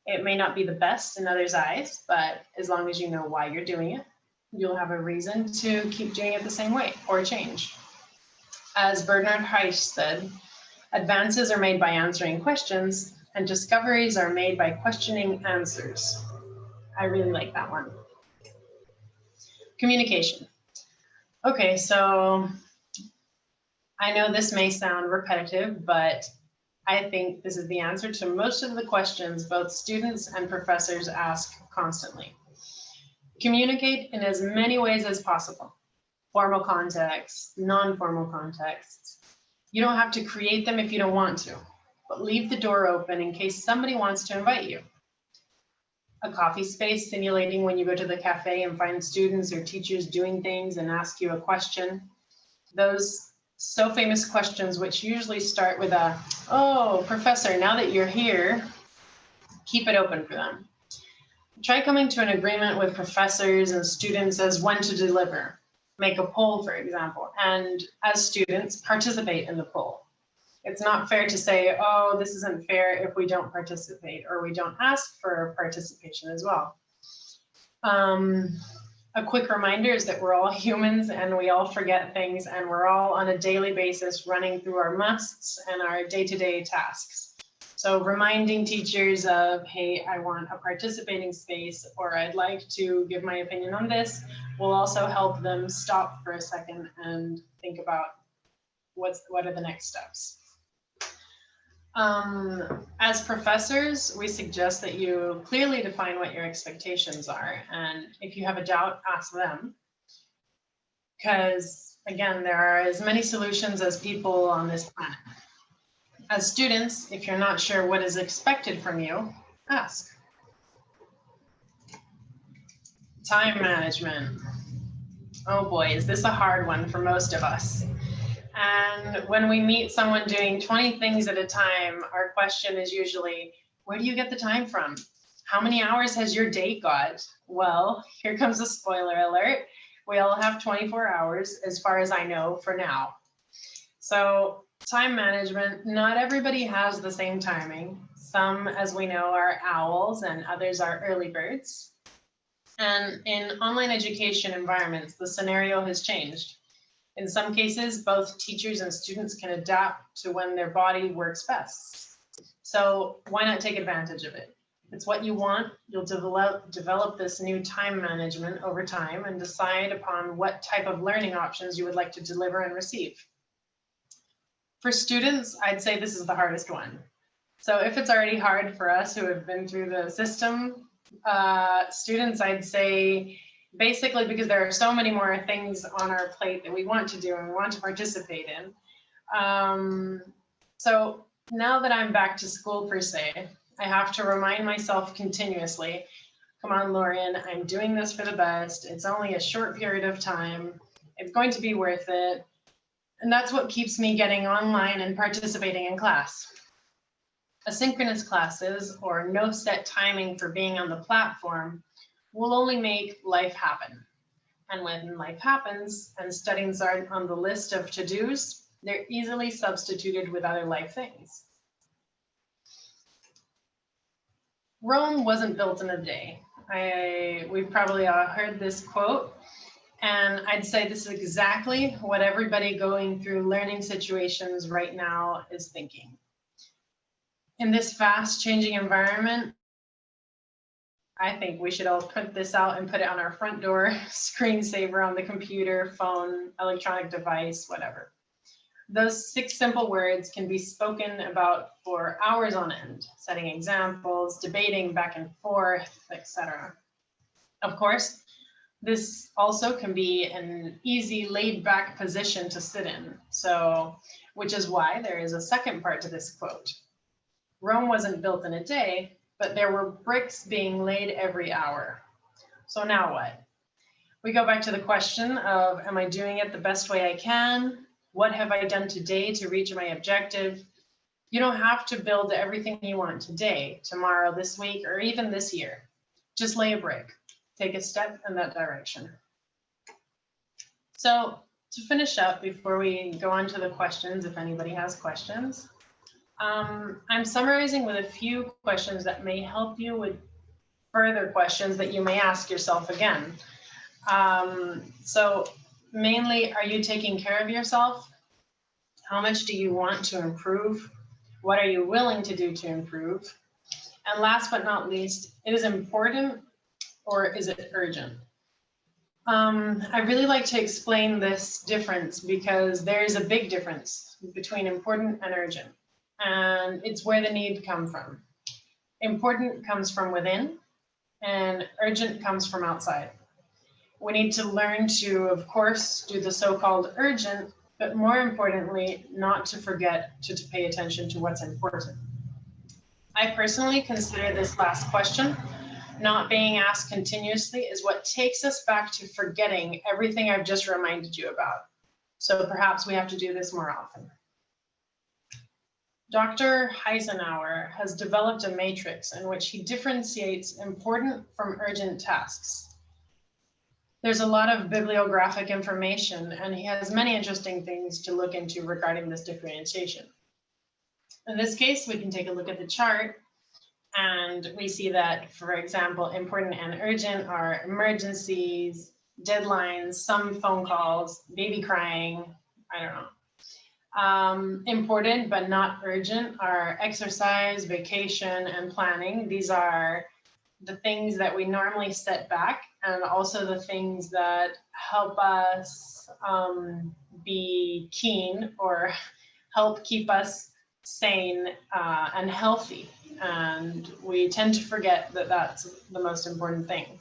S11: It may not be the best in others' eyes, but as long as you know why you're doing it, you'll have a reason to keep doing it the same way or change. As Bernard Heiss said, advances are made by answering questions and discoveries are made by questioning answers. I really like that one. Communication. Okay, so I know this may sound repetitive, but I think this is the answer to most of the questions both students and professors ask constantly. Communicate in as many ways as possible. Formal contexts, non-formal contexts. You don't have to create them if you don't want to, but leave the door open in case somebody wants to invite you. A coffee space simulating when you go to the cafe and find students or teachers doing things and ask you a question. Those so famous questions which usually start with a, oh, professor, now that you're here, keep it open for them. Try coming to an agreement with professors and students as when to deliver. Make a poll, for example, and as students, participate in the poll. It's not fair to say, oh, this isn't fair if we don't participate or we don't ask for participation as well. A quick reminder is that we're all humans and we all forget things and we're all on a daily basis running through our musts and our day-to-day tasks. So reminding teachers of, hey, I want a participating space, or I'd like to give my opinion on this, will also help them stop for a second and think about what are the next steps. As professors, we suggest that you clearly define what your expectations are. And if you have a doubt, ask them. Because again, there are as many solutions as people on this planet. As students, if you're not sure what is expected from you, ask. Time management. Oh boy, is this a hard one for most of us. And when we meet someone doing 20 things at a time, our question is usually, where do you get the time from? How many hours has your day got? Well, here comes a spoiler alert. We all have 24 hours, as far as I know, for now. So time management, not everybody has the same timing. Some, as we know, are owls and others are early birds. And in online education environments, the scenario has changed. In some cases, both teachers and students can adapt to when their body works best. So why not take advantage of it? If it's what you want, you'll develop this new time management over time and decide upon what type of learning options you would like to deliver and receive. For students, I'd say this is the hardest one. So if it's already hard for us who have been through the system, students, I'd say, basically because there are so many more things on our plate that we want to do and we want to participate in. So now that I'm back to school per se, I have to remind myself continuously, come on, Lorian, I'm doing this for the best. It's only a short period of time. It's going to be worth it. And that's what keeps me getting online and participating in class. Asynchronous classes or no set timing for being on the platform will only make life happen. And when life happens and studies aren't on the list of to-dos, they're easily substituted with other life things. Rome wasn't built in a day. We've probably all heard this quote, and I'd say this is exactly what everybody going through learning situations right now is thinking. In this fast changing environment, I think we should all print this out and put it on our front door, screensaver on the computer, phone, electronic device, whatever. Those 6 simple words can be spoken about for hours on end, setting examples, debating back and forth, etc. Of course, this also can be an easy laid back position to sit in. So, which is why there is a second part to this quote. Rome wasn't built in a day, but there were bricks being laid every hour. So now what? We go back to the question of, am I doing it the best way I can? What have I done today to reach my objective? You don't have to build everything you want today, tomorrow, this week, or even this year. Just lay a brick. Take a step in that direction. So to finish up, before we go on to the questions, if anybody has questions, I'm summarizing with a few questions that may help you with further questions that you may ask yourself again. So mainly, are you taking care of yourself? How much do you want to improve? What are you willing to do to improve? And last but not least, is it important or is it urgent? I really like to explain this difference because there is a big difference between important and urgent. And it's where the need comes from. Important comes from within, and urgent comes from outside. We need to learn to, of course, do the so-called urgent, but more importantly, not to forget to pay attention to what's important. I personally consider this last question, not being asked continuously, is what takes us back to forgetting everything I've just reminded you about. So perhaps we have to do this more often. Dr. Heisenhower has developed a matrix in which he differentiates important from urgent tasks. There's a lot of bibliographic information, and he has many interesting things to look into regarding this differentiation. In this case, we can take a look at the chart, and we see that, for example, important and urgent are emergencies, deadlines, some phone calls, baby crying, I don't know. Important but not urgent are exercise, vacation, and planning. These are the things that we normally set back, and also the things that help us be keen or help keep us sane and healthy. And we tend to forget that that's the most important thing.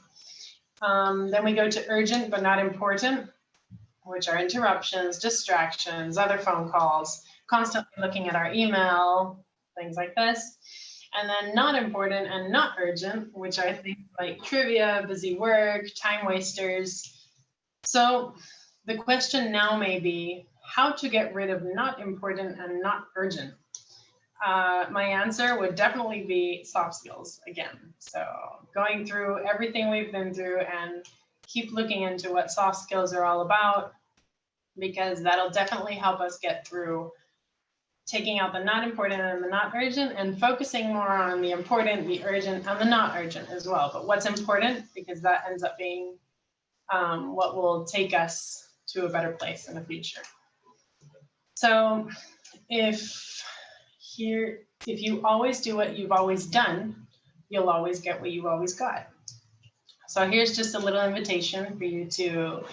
S11: Then we go to urgent but not important, which are interruptions, distractions, other phone calls, constantly looking at our email, things like this. And then not important and not urgent, which are things like trivia, busy work, time wasters. So the question now may be how to get rid of not important and not urgent. My answer would definitely be soft skills again. So going through everything we've been through and keep looking into what soft skills are all about, because that'll definitely help us get through taking out the not important and the not urgent, and focusing more on the important, the urgent, and the not urgent as well. But what's important, because that ends up being what will take us to a better place in the future. So if you always do what you've always done, you'll always get what you've always got. So here's just a little invitation for you to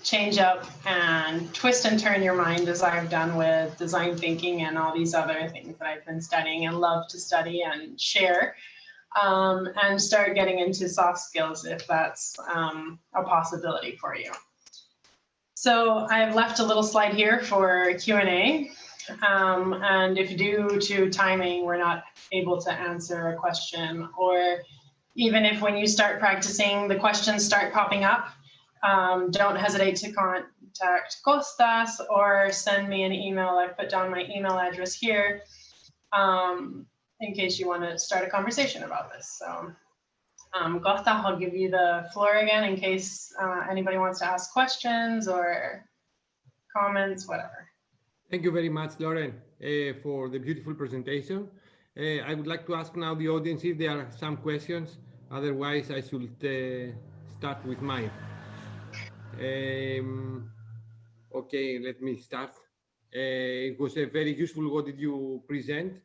S11: change up and twist and turn your mind, as I've done with design thinking and all these other things that I've been studying and love to study and share, and start getting into soft skills if that's a possibility for you. So I've left a little slide here for Q&A. And if due to timing, we're not able to answer a question, or even if when you start practicing, the questions start popping up, don't hesitate to contact Kostas or send me an email. I've put down my email address here in case you want to start a conversation about this. So Kostas, I'll give you the floor again in case anybody wants to ask questions or comments, whatever.
S1: Thank you very much, Lauren, for the beautiful presentation. I would like to ask now the audience if there are some questions. Otherwise, I should start with mine. Okay, let me start. It was very useful what did you present,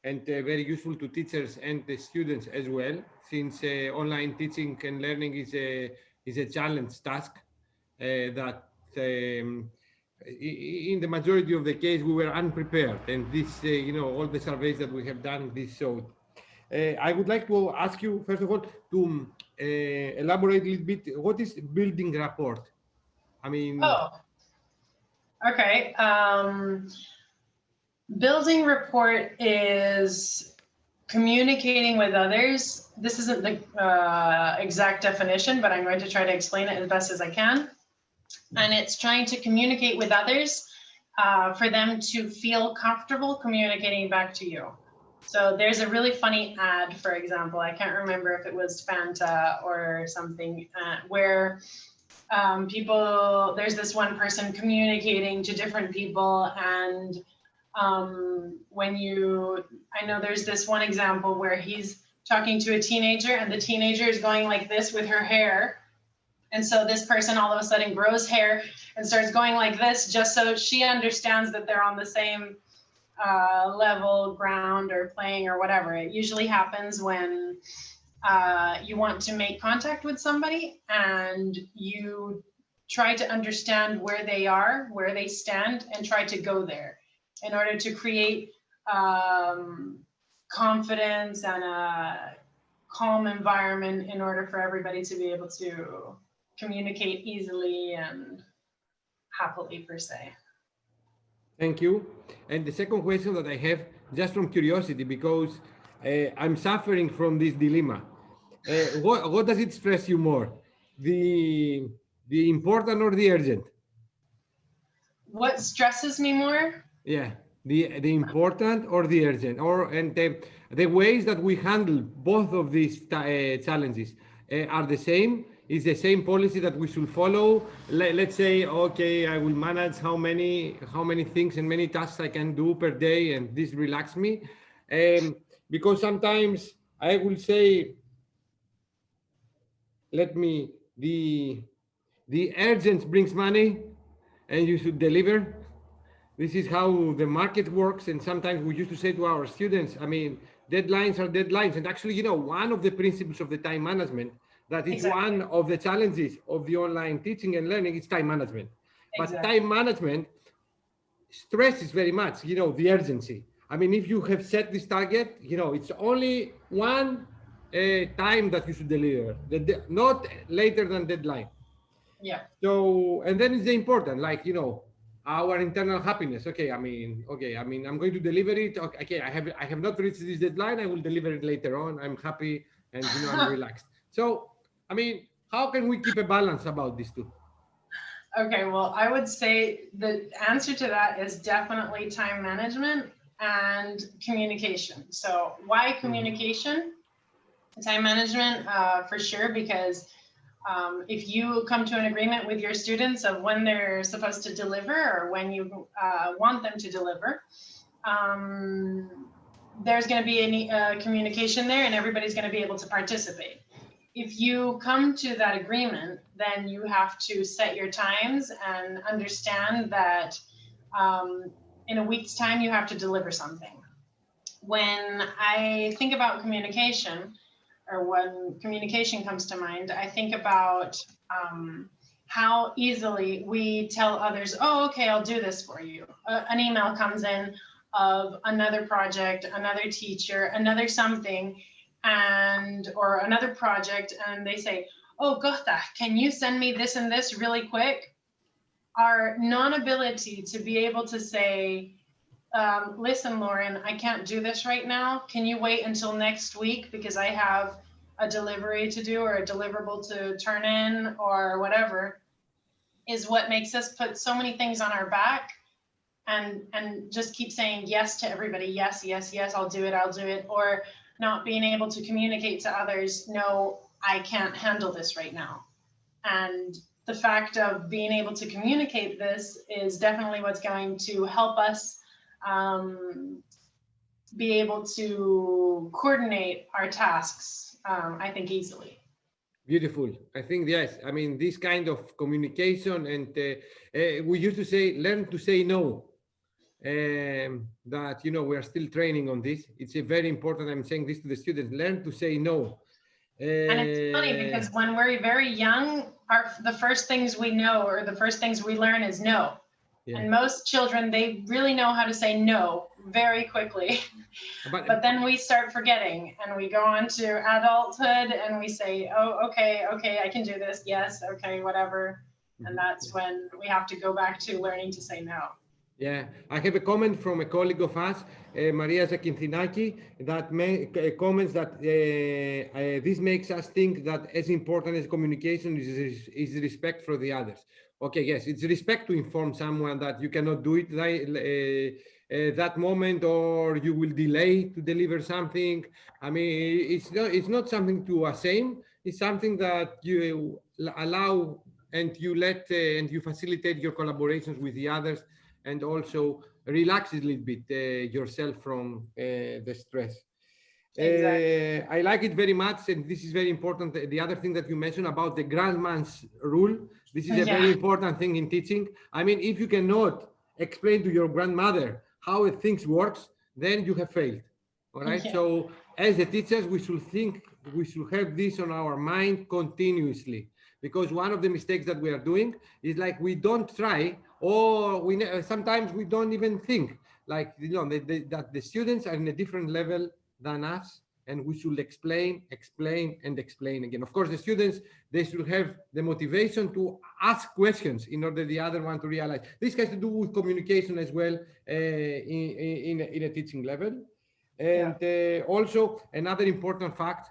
S1: and very useful to teachers and the students as well, since online teaching and learning is a challenge task that in the majority of the case we were unprepared, and this all the surveys that we have done, this showed. I would like to ask you first of all to elaborate a little bit, what is building rapport? I mean,
S11: okay. Building rapport is communicating with others. This isn't the exact definition, but I'm going to try to explain it as best as I can. And it's trying to communicate with others for them to feel comfortable communicating back to you. So there's a really funny ad, for example, I can't remember if it was Fanta or something, where there's this one person communicating to different people, and I know there's this one example where he's talking to a teenager, and the teenager is going like this with her hair. And so this person all of a sudden grows hair and starts going like this, just so she understands that they're on the same level ground or playing or whatever. It usually happens when you want to make contact with somebody and you try to understand where they are, where they stand, and try to go there in order to create confidence and a calm environment in order for everybody to be able to communicate easily and happily, per se.
S1: Thank you. And the second question that I have, just from curiosity, because I'm suffering from this dilemma. What does it stress you more? The important or the urgent?
S11: What stresses me more?
S1: Yeah, the important or the urgent, and the ways that we handle both of these challenges are the same. Is the same policy that we should follow. Let's say, okay, I will manage how many things and many tasks I can do per day, and this relax me. Because sometimes I will say, the urgent brings money, and you should deliver. This is how the market works. And sometimes we used to say to our students, I mean, deadlines are deadlines. And actually, one of the principles of the time management, that is one of the challenges of the online teaching and learning, is time management. But time management stresses very much, the urgency. I mean, if you have set this target, it's only one time that you should deliver, not later than deadline.
S11: Yeah.
S1: So, and then it's the important, like, our internal happiness. Okay, I'm going to deliver it. Okay, I have not reached this deadline. I will deliver it later on. I'm happy and I'm relaxed. So, I mean, how can we keep a balance about these two?
S11: Okay, well, I would say the answer to that is definitely time management and communication. So why communication? Time management, for sure, because if you come to an agreement with your students of when they're supposed to deliver or when you want them to deliver, there's going to be a communication there and everybody's going to be able to participate. If you come to that agreement, then you have to set your times and understand that in a week's time, you have to deliver something. When I think about communication, or when communication comes to mind, I think about how easily we tell others, oh, okay, I'll do this for you. An email comes in of another project, another teacher, another something, or another project, and they say, oh, Gotha, can you send me this and this really quick? Our non-ability to be able to say, listen, Lauren, I can't do this right now. Can you wait until next week because I have a delivery to do or a deliverable to turn in or whatever, is what makes us put so many things on our back and just keep saying yes to everybody. Yes, yes, yes, I'll do it. Or not being able to communicate to others, no, I can't handle this right now. And the fact of being able to communicate this is definitely what's going to help us be able to coordinate our tasks, I think, easily.
S1: Beautiful. I think, yes. I mean, this kind of communication, and we used to say, learn to say no. That, we are still training on this. It's a very important, I'm saying this to the students, learn to say no.
S11: And it's funny because when we're very young, the first things we know or the first things we learn is no. Yeah. And most children, they really know how to say no very quickly. But then we start forgetting and we go on to adulthood and we say, oh, okay, I can do this. Yes, okay, whatever. And that's when we have to go back to learning to say no.
S1: Yeah, I have a comment from a colleague of us, Maria Zakinthinaki, that comments that this makes us think that as important as communication is respect for the others. Okay, yes, it's respect to inform someone that you cannot do it that moment, or you will delay to deliver something. I mean, it's not something to shame. It's something that you allow and you let and you facilitate your collaborations with the others, and also relax a little bit yourself from the stress. Exactly. I like it very much, and this is very important. The other thing that you mentioned about the grandman's rule, this is a very important thing in teaching. I mean, if you cannot explain to your grandmother how things works, then you have failed. All right. Yeah. So as the teachers, we should have this on our mind continuously, because one of the mistakes that we are doing is like we don't try, or sometimes we don't even think, like, that the students are in a different level than us, and we should explain again. Of course, the students, they should have the motivation to ask questions in order the other one to realize. This has to do with communication as well in a teaching level. And also another important fact,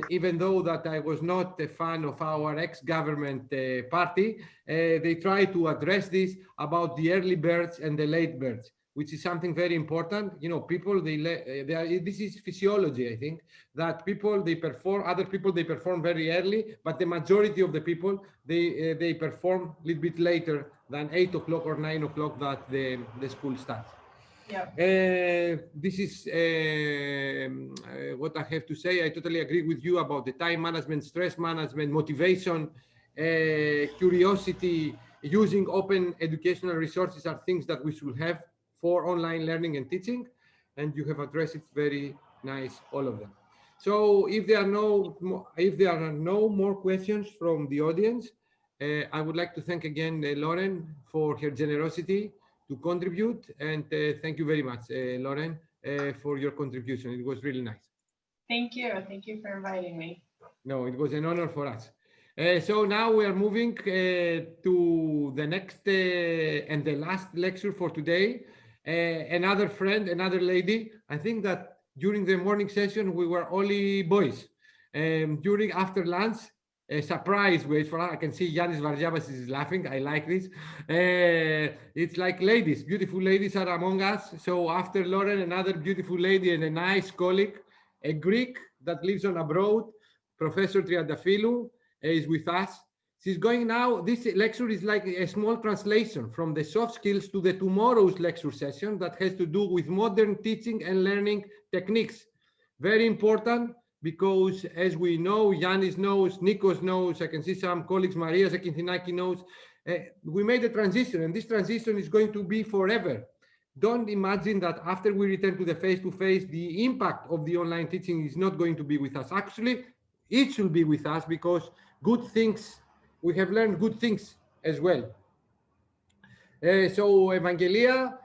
S1: even though that I was not a fan of our ex-government party, they try to address this about the early birds and the late birds, which is something very important. People, this is physiology, I think, that people, other people, they perform very early, but the majority of the people, they perform a little bit later than 8 o'clock or 9 o'clock that the school starts. Yeah. This is what I have to say. I totally agree with you about the time management, stress management, motivation, curiosity. Using open educational resources are things that we should have for online learning and teaching, and you have addressed it very nice, all of them. So if there are no more questions from the audience, I would like to thank again Lauren for her generosity to contribute, and thank you very much, Lauren, for your contribution. It was really nice.
S11: Thank you for inviting me.
S1: No, it was an honor for us. So now we are moving to the next and the last lecture for today. Another friend, another lady. I think that during the morning session, we were only boys. After lunch, a surprise wait for us. I can see Yanis Varjavas is laughing. I like this. It's like ladies, beautiful ladies are among us. So after Lauren, another beautiful lady and a nice colleague, a Greek that lives on abroad, Professor Triantafylou, is with us. she's going now, this lecture is like a small translation from the soft skills to the tomorrow's lecture session that has to do with modern teaching and learning techniques. Very important because as we know, Yanis knows, Nikos knows, I can see some colleagues, Maria Zakinthinaki knows, we made a transition and this transition is going to be forever. Don't imagine that after we return to the face-to-face, the impact of the online teaching is not going to be with us. Actually, it should be with us because good things, we have learned good things as well. So Evangelia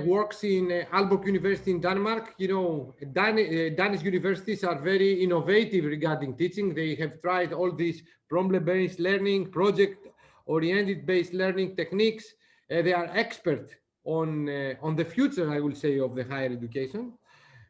S1: works in Aalborg University in Denmark. You know, Danish universities are very innovative regarding teaching. They have tried all these problem-based learning, project-oriented based learning techniques. They are expert on the future, I will say, of the higher education.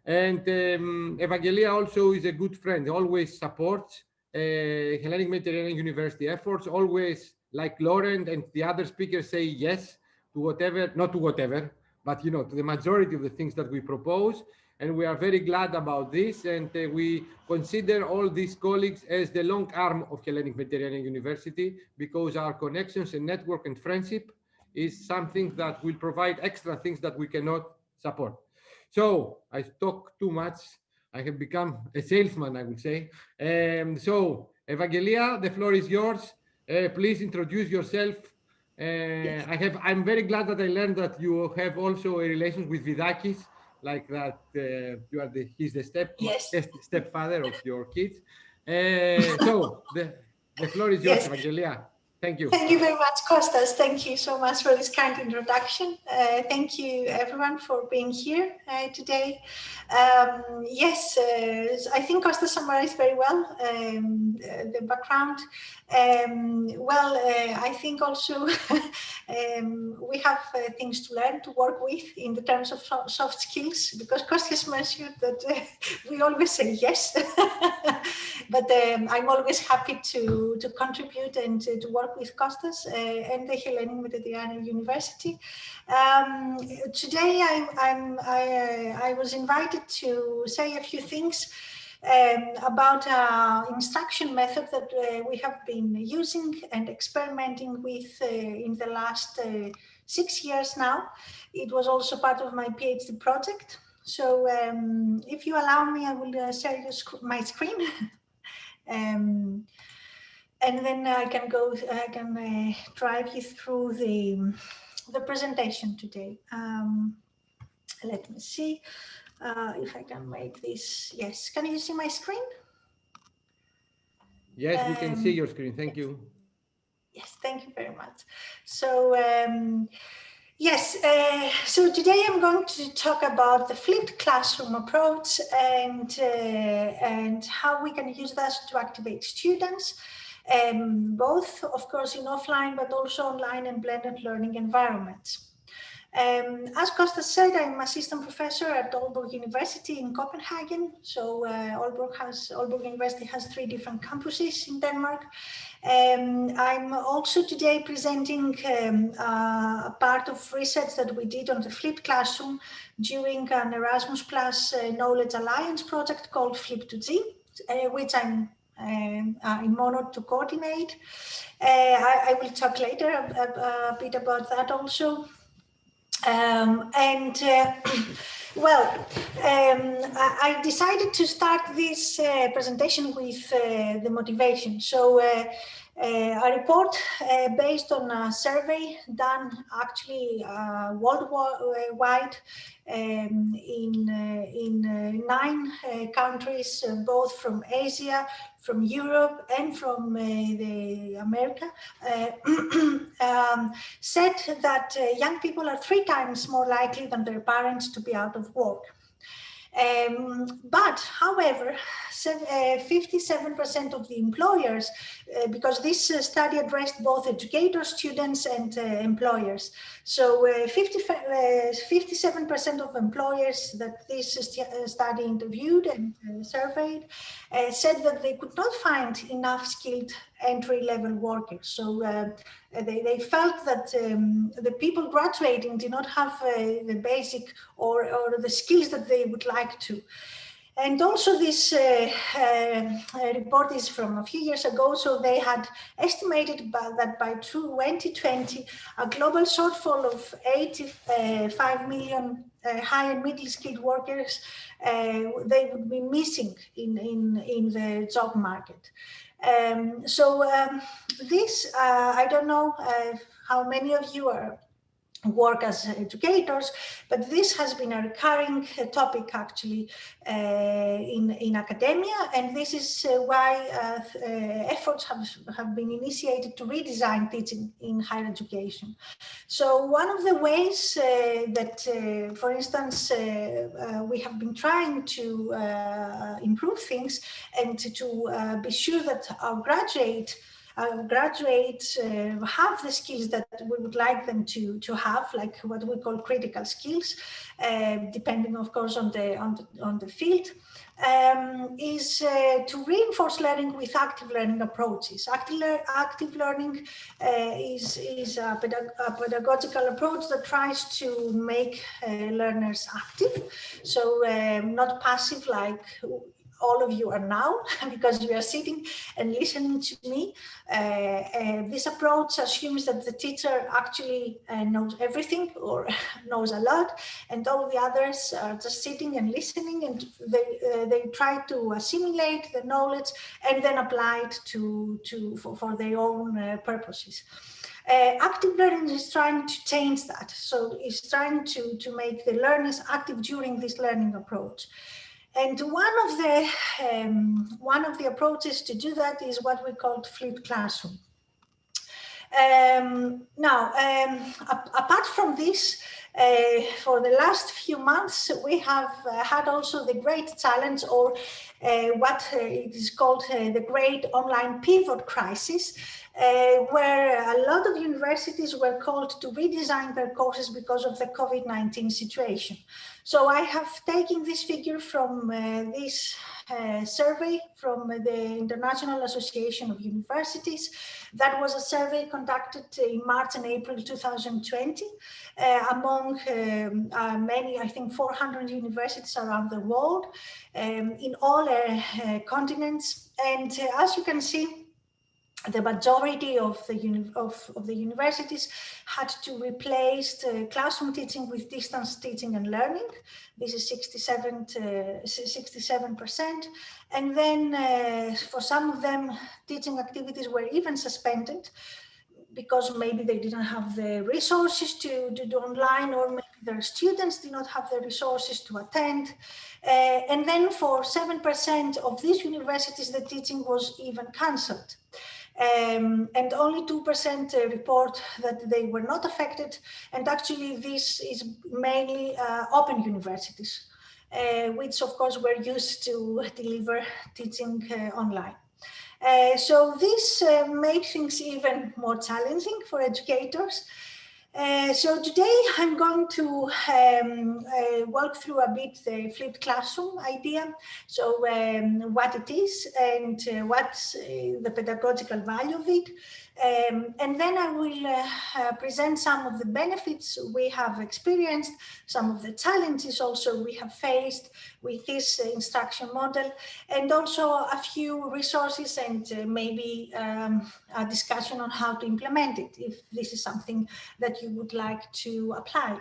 S1: And Evangelia also is a good friend, always supports Hellenic Mediterranean University efforts, always, like Laurent and the other speakers, say yes to whatever, not to whatever, but you know, to the majority of the things that we propose. And we are very glad about this. And we consider all these colleagues as the long arm of Hellenic Mediterranean University because our connections and network and friendship is something that will provide extra things that we cannot support. So I talk too much. I have become a salesman, I would say. So Evangelia, the floor is yours. Please introduce yourself.
S12: Yes.
S1: I'm very glad that I learned that you have also a relation with Vidakis, like that you are he's the stepfather of your kids. So the floor is yours,
S12: Yes.
S1: Evangelia. Thank you.
S12: Thank you very much, Kostas. Thank you so much for this kind introduction. Thank you, everyone, for being here today. Yes, I think Kostas summarized very well the background. I think also we have things to learn, to work with in the terms of soft skills, because Kostas mentioned that we always say yes, but I'm always happy to contribute and to work with Kostas and the Hellenic Mediterranean University. Today I was invited to say a few things about instruction method that we have been using and experimenting with in the last 6 years now. It was also part of my PhD project. So if you allow me, I will share my screen. And then I can drive you through the presentation today. Let me see if I can make this. Yes, can you see my screen?
S1: Yes, we can see your screen. Thank you.
S12: Yes, thank you very much. So yes, so today I'm going to talk about the flipped classroom approach and how we can use that to activate students, both, of course, in offline, but also online and blended learning environments. As Kostas said, I'm assistant professor at Aalborg University in Copenhagen. So Aalborg University has 3 different campuses in Denmark. I'm also today presenting a part of research that we did on the flipped classroom during an Erasmus Plus Knowledge Alliance project called Flip2G, which I'm honored to coordinate. I will talk later a bit about that also. I decided to start this presentation with the motivation. So a report based on a survey done actually worldwide in 9 countries, both from Asia, from Europe, and from the America, said that young people are 3 times more likely than their parents to be out of work. But however, 57% of the employers, because this study addressed both educators, students, and employers. So 57% of employers that this study interviewed and surveyed said that they could not find enough skilled entry-level workers. So they felt that the people graduating did not have the basic or the skills that they would like to. And also this report is from a few years ago, so they had estimated that by 2020, a global shortfall of 85 million high and middle skilled workers, they would be missing in the job market. This, I don't know how many of you work as educators, but this has been a recurring topic actually in academia, and this is why efforts have been initiated to redesign teaching in higher education. So one of the ways that, for instance, we have been trying to improve things and to be sure that our graduates have the skills that we would like them to have, like what we call critical skills, depending, of course, on the field, is to reinforce learning with active learning approaches. Active learning is a pedagogical approach that tries to make learners active, so not passive like all of you are now, because you are sitting and listening to me. This approach assumes that the teacher actually knows everything or knows a lot, and all the others are just sitting and listening, and they try to assimilate the knowledge and then apply it for their own purposes. Active learning is trying to change that, so it's trying to make the learners active during this learning approach. And one of the approaches to do that is what we call flipped classroom. Apart from this, for the last few months, we have had also the great challenge, or what it is called the great online pivot crisis, where a lot of universities were called to redesign their courses because of the COVID-19 situation. So I have taken this figure from this survey from the International Association of Universities. That was a survey conducted in March and April 2020 among many, I think 400 universities around the world in all continents. And as you can see, the majority of the universities had to replace classroom teaching with distance teaching and learning. This is 67%. And then for some of them, teaching activities were even suspended because maybe they didn't have the resources to do online, or maybe their students did not have the resources to attend. And then for 7% of these universities, the teaching was even cancelled. And only 2% report that they were not affected. And actually this is mainly open universities, which of course were used to deliver teaching online. So this made things even more challenging for educators. So today I'm going to walk through a bit the flipped classroom idea. So what it is and what's the pedagogical value of it. And then I will present some of the benefits we have experienced, some of the challenges also we have faced with this instruction model, and also a few resources and maybe a discussion on how to implement it, if this is something that you would like to apply.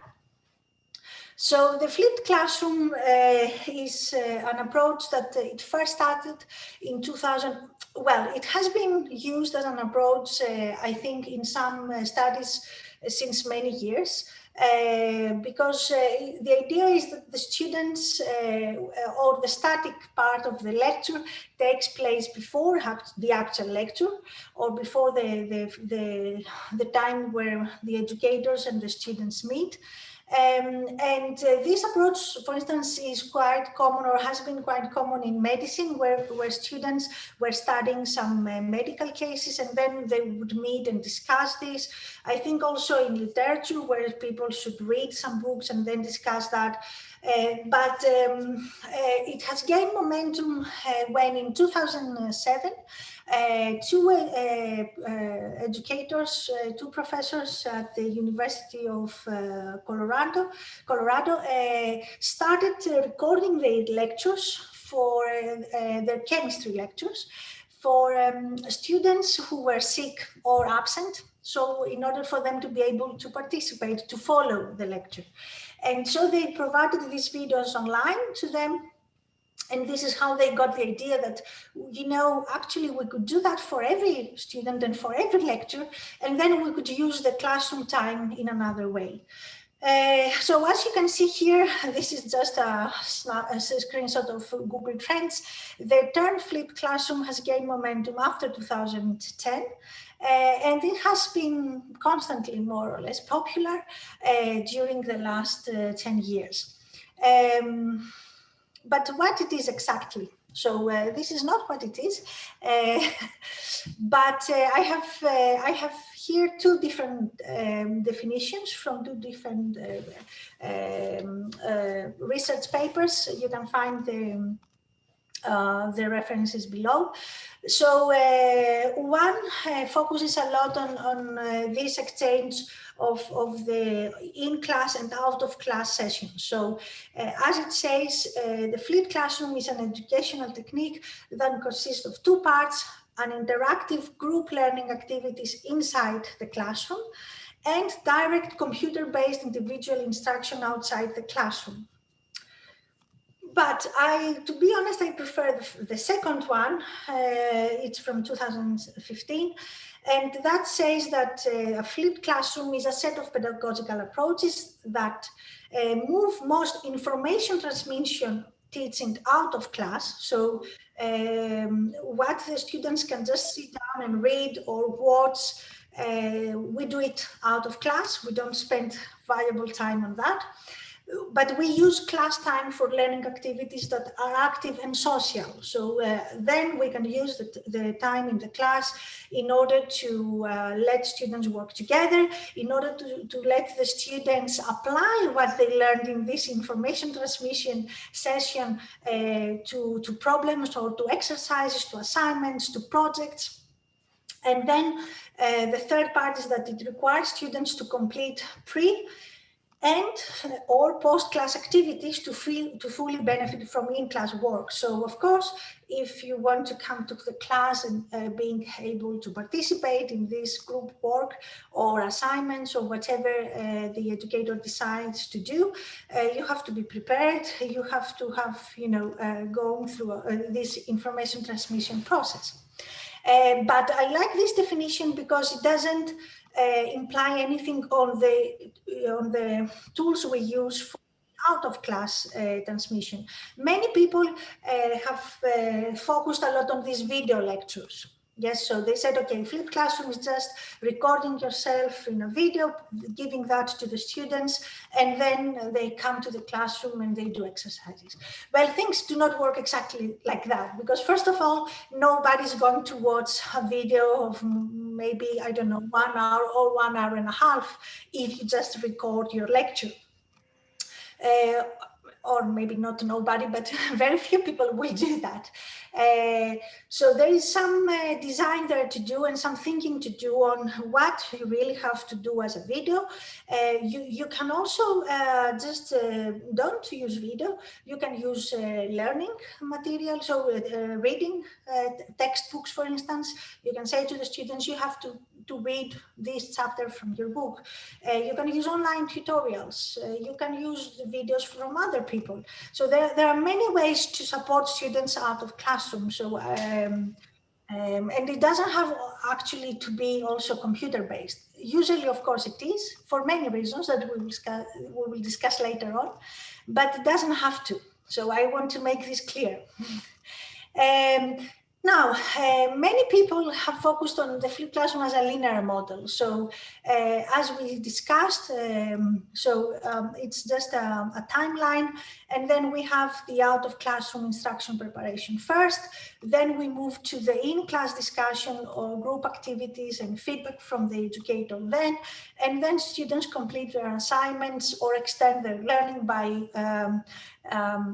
S12: So the flipped classroom is an approach that it first started in 2000. Well, it has been used as an approach, I think, in some studies since many years, because the idea is that the students or the static part of the lecture takes place before the actual lecture, or before the time where the educators and the students meet. And this approach, for instance, is quite common, or has been quite common in medicine, where students were studying some medical cases and then they would meet and discuss this. I think also in literature, where people should read some books and then discuss that. But it has gained momentum when in 2007, two educators, two professors at the University of Colorado, started recording their lectures their chemistry lectures for students who were sick or absent. So in order for them to be able to participate, to follow the lecture. And so they provided these videos online to them. And this is how they got the idea that, you know, actually we could do that for every student and for every lecture, and then we could use the classroom time in another way. So as you can see here, this is just a screenshot of Google Trends. The term flipped classroom has gained momentum after 2010. And it has been constantly more or less popular during the last 10 years. But what it is exactly? So this is not what it is, but I have here two different definitions from two different research papers. You can find the references below. So one focuses a lot on this exchange of the in-class and out-of-class sessions. So as it says, the flipped classroom is an educational technique that consists of two parts: an interactive group learning activities inside the classroom and direct computer-based individual instruction outside the classroom. But to be honest, I prefer the second one. It's from 2015. And that says that a flipped classroom is a set of pedagogical approaches that move most information transmission teaching out of class. So what the students can just sit down and read or watch, we do it out of class. We don't spend valuable time on that. But we use class time for learning activities that are active and social. So then we can use the time in the class in order to let students work together, in order to let the students apply what they learned in this information transmission session to problems or to exercises, to assignments, to projects. And then the third part is that it requires students to complete pre- and or post-class activities to fully benefit from in-class work. So of course, if you want to come to the class and being able to participate in this group work or assignments or whatever the educator decides to do, you have to be prepared. You have to have, you know, going through this information transmission process. But I like this definition because it doesn't imply anything on the tools we use for out-of-class transmission. Many people have focused a lot on these video lectures. Yes, so they said, okay, flipped classroom is just recording yourself in a video, giving that to the students, and then they come to the classroom and they do exercises. Well, things do not work exactly like that, because first of all, nobody's going to watch a video of maybe, I don't know, 1 hour or 1 hour and a half if you just record your lecture. Or maybe not nobody, but very few people will do that. So there is some design there to do and some thinking to do on what you really have to do as a video. You can also just don't use video. You can use learning material, so reading textbooks, for instance. You can say to the students, you have to read this chapter from your book. You can use online tutorials. You can use the videos from other people. So there are many ways to support students out of classroom. So and it doesn't have actually to be also computer-based. Usually, of course, it is for many reasons that we will discuss later on, but it doesn't have to. So I want to make this clear. Now, many people have focused on the flipped classroom as a linear model. So as we discussed, it's just a timeline, and then we have the out of classroom instruction preparation first, then we move to the in-class discussion or group activities and feedback from the educator then, and then students complete their assignments or extend their learning by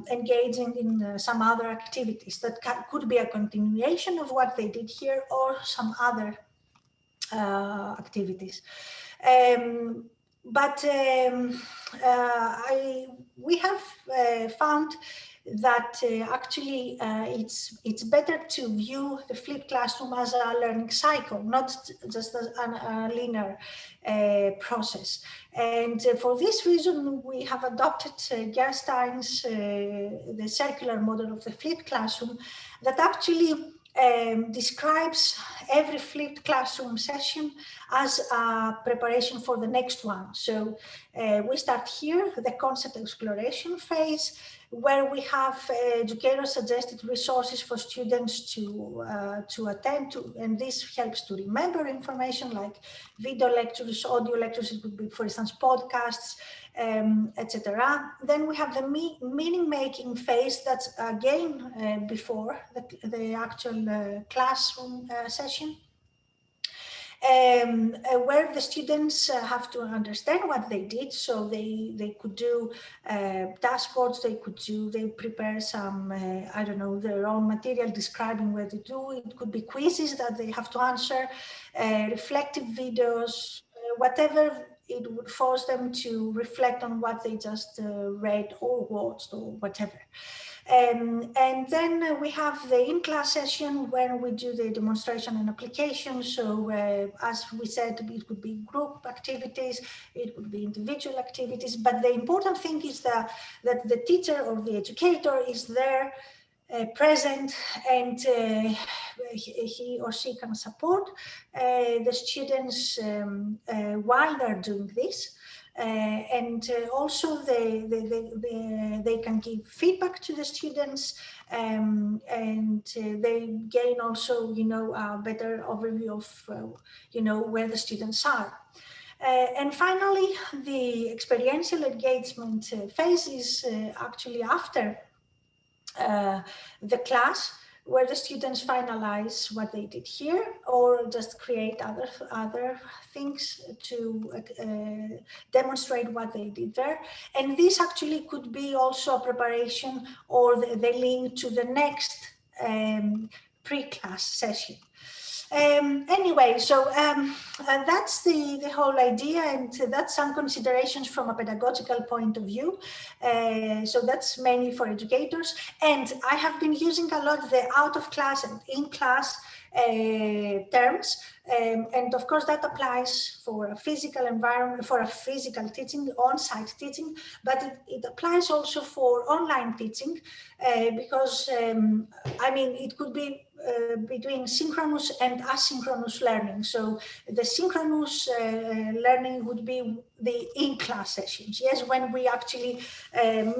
S12: engaging in some other activities that could be a continuation of what they did here or some other activities. We have found that actually it's better to view the flipped classroom as a learning cycle, not just as a linear process. And for this reason, we have adopted Gerstein's the circular model of the flipped classroom that actually describes every flipped classroom session as a preparation for the next one. So we start here, the concept exploration phase, where we have educator-suggested resources for students to attend to, and this helps to remember information like video lectures, audio lectures, it would be, for instance, podcasts, etc. Then we have the meaning-making phase that's again before the actual classroom session. Where the students have to understand what they did, so they could do dashboards, they prepare some I don't know, their own material describing what they do. It could be quizzes that they have to answer, reflective videos, whatever it would force them to reflect on what they just read or watched or whatever. And then we have the in-class session where we do the demonstration and application. So as we said, it could be group activities, it could be individual activities, but the important thing is that the teacher or the educator is there present, and he or she can support the students while they're doing this. And also they can give feedback to the students, and they gain also, you know, a better overview of, you know, where the students are. And finally, the experiential engagement phase is actually after the class, where the students finalize what they did here or just create other things to demonstrate what they did there. And this actually could be also a preparation or the link to the next pre-class session. Anyway, so that's the whole idea, and that's some considerations from a pedagogical point of view. So that's mainly for educators, and I have been using a lot the out of class and in class terms, and of course that applies for a physical environment, for a physical teaching, on-site teaching, but it applies also for online teaching, because I mean, it could be between synchronous and asynchronous learning. So the synchronous learning would be the in-class sessions, yes, when we actually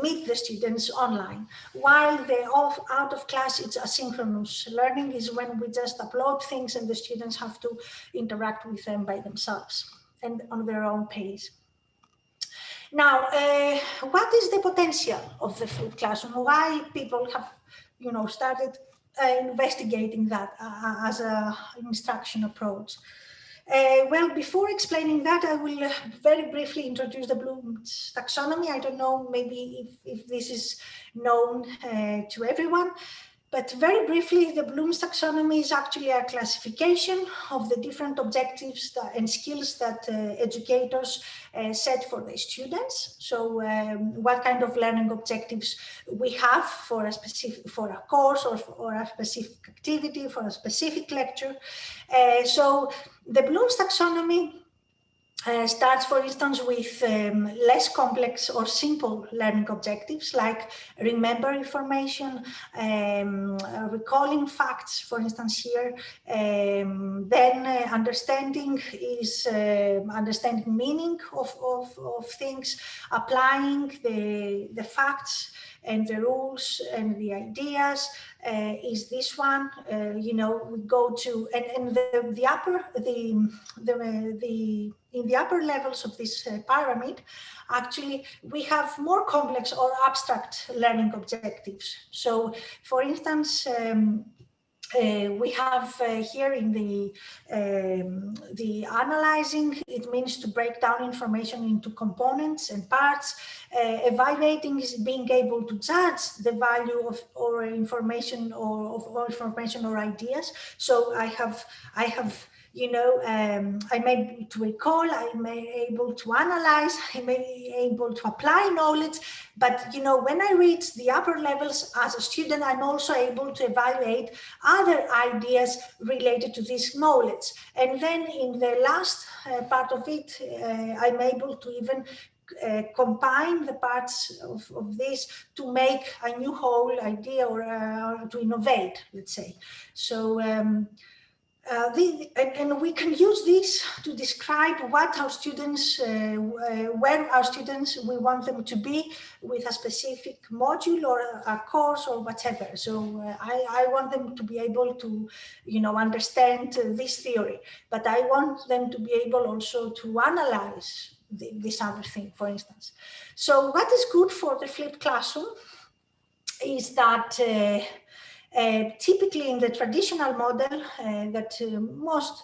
S12: meet the students online, while the out of class, it's asynchronous learning, is when we just upload things and the students have to interact with them by themselves and on their own pace. Now, what is the potential of the flipped classroom? Why people have, you know, started investigating that as an instruction approach? Well, before explaining that, I will very briefly introduce the Bloom's taxonomy. I don't know, maybe if this is known to everyone, but very briefly, the Bloom's taxonomy is actually a classification of the different objectives and skills that educators set for their students. So what kind of learning objectives we have for a specific, for a course or a specific activity, for a specific lecture. So the Bloom's taxonomy starts, for instance, with less complex or simple learning objectives like remember information, recalling facts, for instance, here. Then understanding is understanding meaning of things, applying the facts and the rules and the ideas is this one. You know, we go to and the upper in the upper levels of this pyramid, actually we have more complex or abstract learning objectives. So, for instance, we have here in the analyzing, it means to break down information into components and parts. Evaluating is being able to judge the value of or information or information or ideas. So I have I'm able to recall, I'm able to analyze, I'm able to apply knowledge. But, when I reach the upper levels as a student, I'm also able to evaluate other ideas related to this knowledge. And then in the last part of it, I'm able to even combine the parts of this to make a new whole idea or to innovate, let's say. So, and we can use this to describe what our students, where our students, we want them to be with a specific module or a course or whatever. So I want them to be able to, understand this theory, but I want them to be able also to analyze this other thing, for instance. So what is good for the flipped classroom is that typically in the traditional model that most,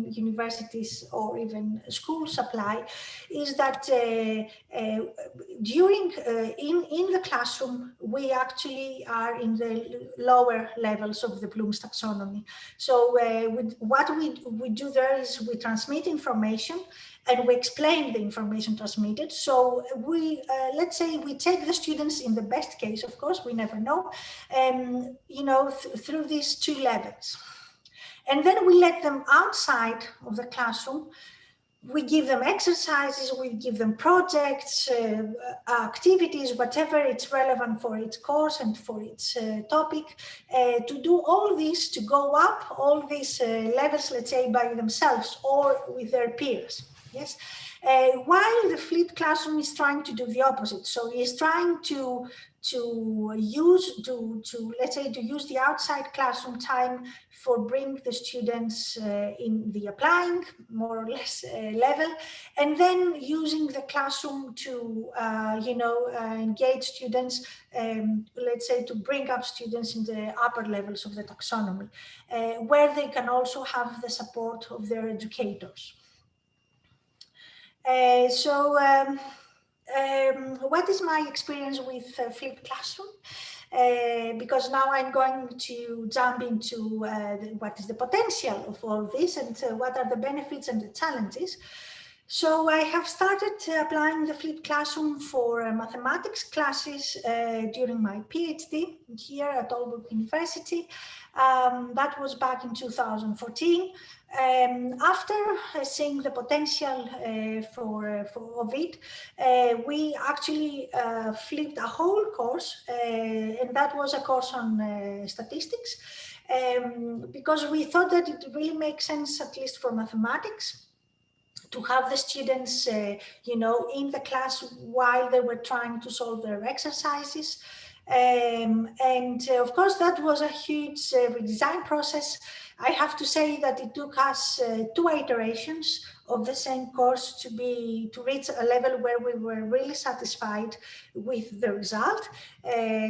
S12: universities or even schools apply, is that during in the classroom, we actually are in the lower levels of the Bloom's taxonomy. So what we do there is we transmit information and we explain the information transmitted. So we, let's say we take the students, in the best case, of course, we never know, through these two levels. And then we let them outside of the classroom. We give them exercises, we give them projects, activities, whatever it's relevant for its course and for its topic, to do all this, to go up all these levels, let's say, by themselves or with their peers. Yes, while the flipped classroom is trying to do the opposite. So he is trying to use the outside classroom time for bring the students in the applying, more or less level, and then using the classroom to engage students, let's say to bring up students in the upper levels of the taxonomy, where they can also have the support of their educators. What is my experience with flipped classroom? Because now I'm going to jump into what is the potential of all this and what are the benefits and the challenges. So I have started applying the flipped classroom for mathematics classes during my PhD here at Aalborg University. That was back in 2014. After seeing the potential of it, we actually flipped a whole course, and that was a course on statistics, because we thought that it really makes sense, at least for mathematics, to have the students, in the class while they were trying to solve their exercises. Of course, that was a huge redesign process. I have to say that it took us 2 iterations of the same course to reach a level where we were really satisfied with the result.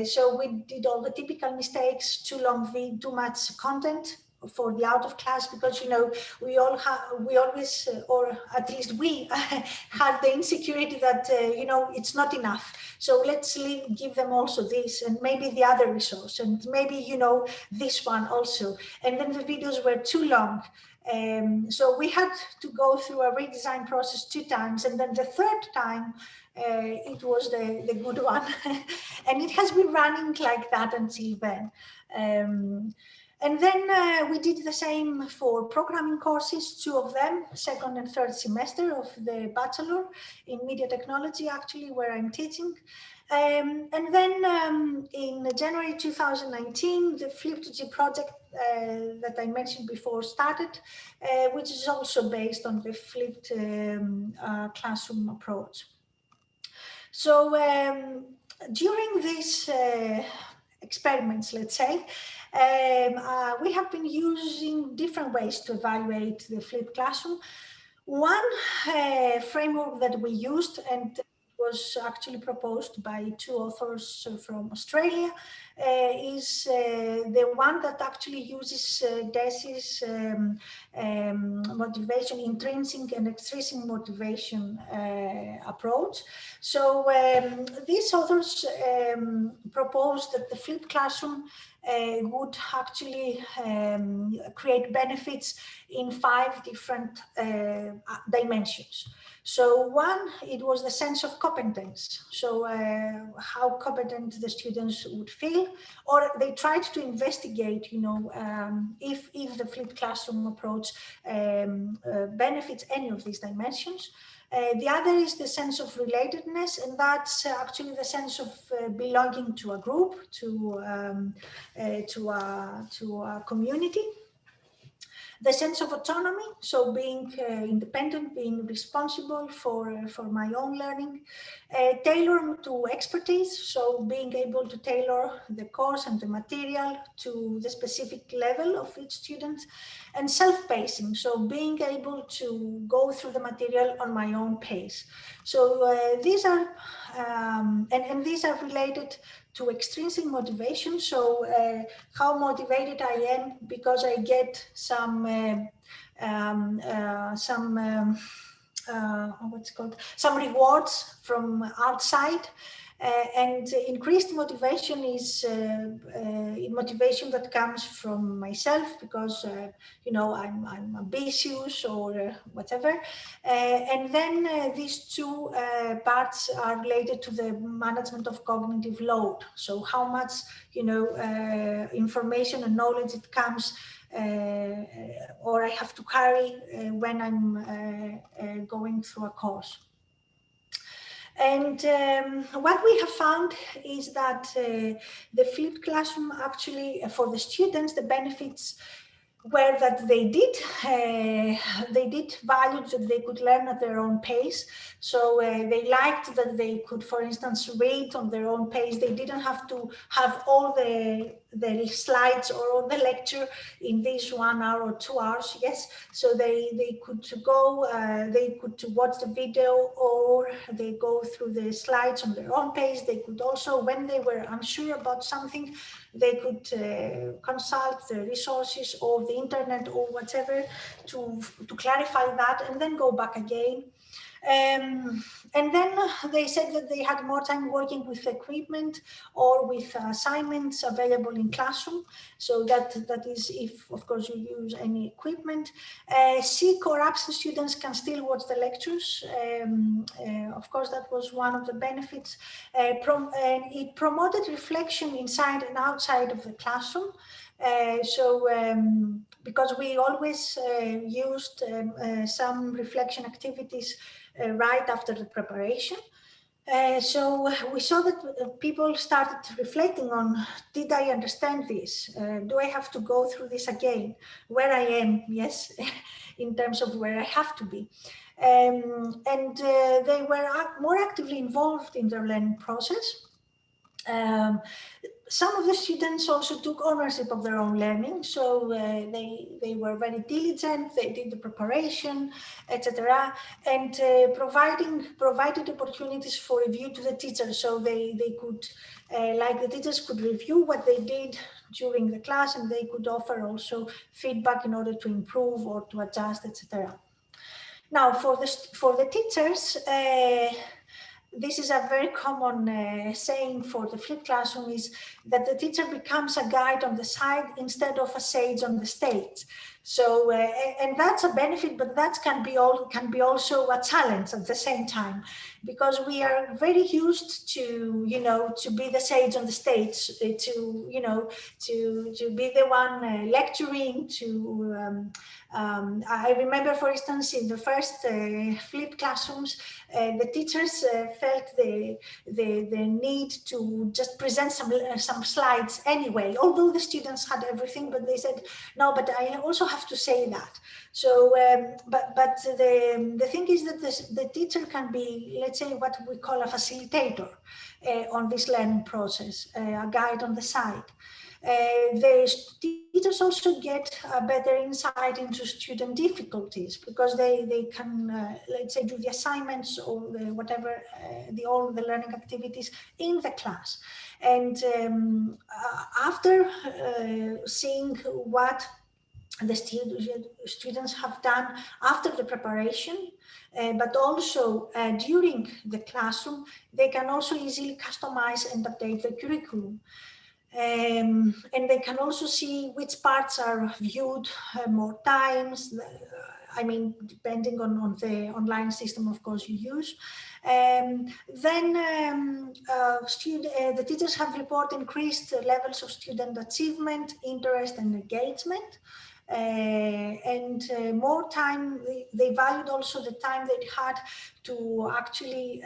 S12: So we did all the typical mistakes: too long, too much content for the out of class, because we always, or at least we had the insecurity that it's not enough, so let's give them also this and maybe the other resource and maybe this one also, and then the videos were too long. So we had to go through a redesign process 2 times, and then the 3rd time it was the good one. And it has been running like that until then. And then we did the same for programming courses, 2 of them, 2nd and 3rd semester of the bachelor in media technology, actually, where I'm teaching. And then in January 2019, the Flip2G project that I mentioned before started, which is also based on the flipped classroom approach. So during these experiments, let's say, we have been using different ways to evaluate the flipped classroom. One framework that we used, and was actually proposed by 2 authors from Australia, is the one that actually uses DESI's motivation, intrinsic and extrinsic motivation approach. So these authors propose that the flipped classroom would actually create benefits in 5 different dimensions. So one, it was the sense of competence. So how competent the students would feel, or they tried to investigate, you know, if the flipped classroom approach benefits any of these dimensions. The other is the sense of relatedness, and that's actually the sense of belonging to a group, to a community. The sense of autonomy, so being independent, being responsible for my own learning. Tailoring to expertise, so being able to tailor the course and the material to the specific level of each student. And self-pacing, so being able to go through the material on my own pace. So these are, and these are related to extrinsic motivation. So how motivated I am because I get some rewards from outside. And increased motivation is motivation that comes from myself because you know, I'm ambitious or whatever. And then these 2 parts are related to the management of cognitive load. So how much, you know, information and knowledge it comes or I have to carry when I'm going through a course. And what we have found is that the flipped classroom actually, for the students, the benefits were that they did value that they could learn at their own pace. So they liked that they could, for instance, read on their own pace. They didn't have to have all the slides or all the lecture in this 1 hour or 2 hours. Yes, so they could go, they could watch the video, or they go through the slides on their own pace. They could also, when they were unsure about something, they could consult the resources or the internet or whatever to clarify that, and then go back again. And then they said that they had more time working with equipment or with assignments available in classroom. So that is if, of course, you use any equipment. Sick or absent students can still watch the lectures. Of course, that was one of the benefits. It promoted reflection inside and outside of the classroom. Because we always used some reflection activities right after the preparation. So we saw that people started reflecting on, did I understand this? Do I have to go through this again? Where I am, yes, in terms of where I have to be. And they were more actively involved in their learning process. Some of the students also took ownership of their own learning, so they were very diligent. They did the preparation, etc., and provided opportunities for review to the teachers, so they could, like the teachers could review what they did during the class, and they could offer also feedback in order to improve or to adjust, etc. Now, for the teachers. This is a very common saying for the flipped classroom, is that the teacher becomes a guide on the side instead of a sage on the stage. So, and that's a benefit, but that can be also a challenge at the same time, because we are very used to, you know, to be the sage on the stage, to, you know, to be the one lecturing, to. I remember, for instance, in the first flipped classrooms, the teachers felt the need to just present some slides anyway, although the students had everything, but they said, no, but I also have to say that. So, but the thing is that the teacher can be, let's say, what we call a facilitator on this learning process, a guide on the side. The teachers also get a better insight into student difficulties, because they can, let's say, do the assignments or whatever, all the learning activities in the class. And after seeing what the students have done after the preparation, but also during the classroom, they can also easily customize and update the curriculum. And they can also see which parts are viewed more times. I mean, depending on the online system, of course, you use. Then the teachers have reported increased levels of student achievement, interest, and engagement. More time, they valued also the time they had to actually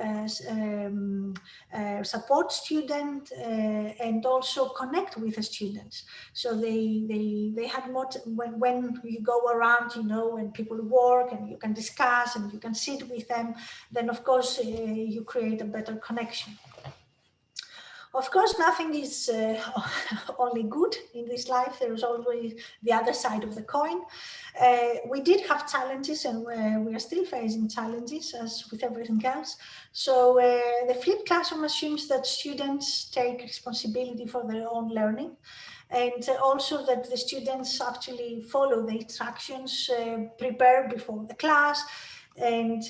S12: support students and also connect with the students. So they had more, when you go around, you know, when people work and you can discuss and you can sit with them, then of course you create a better connection. Of course, nothing is only good in this life. There's always the other side of the coin. We did have challenges, and we are still facing challenges as with everything else. So the flipped classroom assumes that students take responsibility for their own learning, and also that the students actually follow the instructions, prepare before the class, and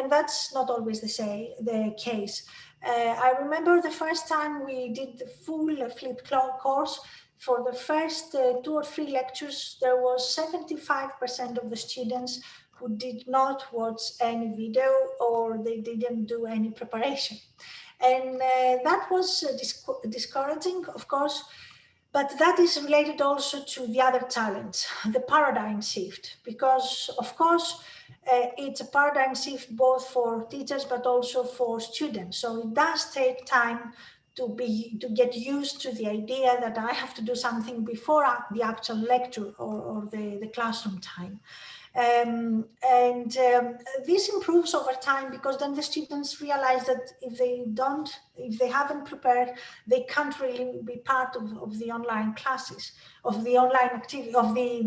S12: that's not always the case. I remember the first time we did the full flipped course. For the first 2 or 3 lectures, there was 75% of the students who did not watch any video or they didn't do any preparation. And that was discouraging, of course, but that is related also to the other challenge, the paradigm shift, because of course, it's a paradigm shift both for teachers but also for students. So it does take time to get used to the idea that I have to do something before the actual lecture or the classroom time. This improves over time because then the students realize that if they haven't prepared, they can't really be part of the online classes, of the online activity, of the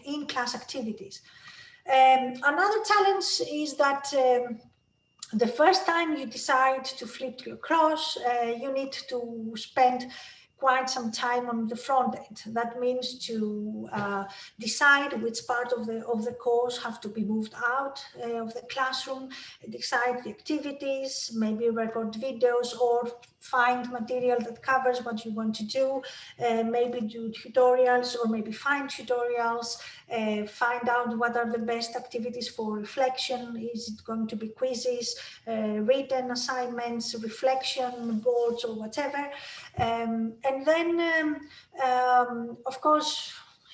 S12: in-class activities. Another challenge is that the first time you decide to flip your course, you need to spend quite some time on the front end. That means to decide which part of the course have to be moved out of the classroom, decide the activities, maybe record videos or find material that covers what you want to do, maybe do tutorials or maybe find tutorials, find out what are the best activities for reflection. Is it going to be quizzes, written assignments, reflection boards or whatever. And then, of course,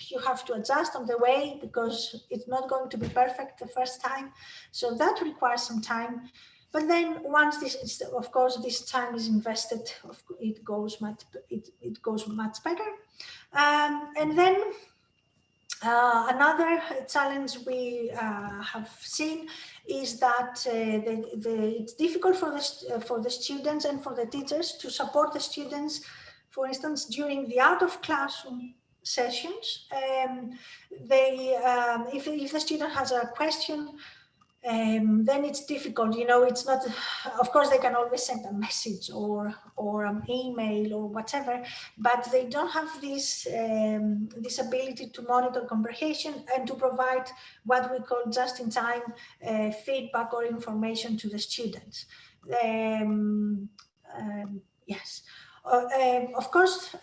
S12: you have to adjust on the way because it's not going to be perfect the first time. So that requires some time. But then once this, of course, this time is invested, it goes much better. And then another challenge we have seen is that it's difficult for the students and for the teachers to support the students, for instance, during the out of classroom sessions. If the student has a question, then it's difficult, you know, it's not, of course they can always send a message or an email or whatever, but they don't have this this ability to monitor comprehension and to provide what we call just-in-time feedback or information to the students. Yes. Of course,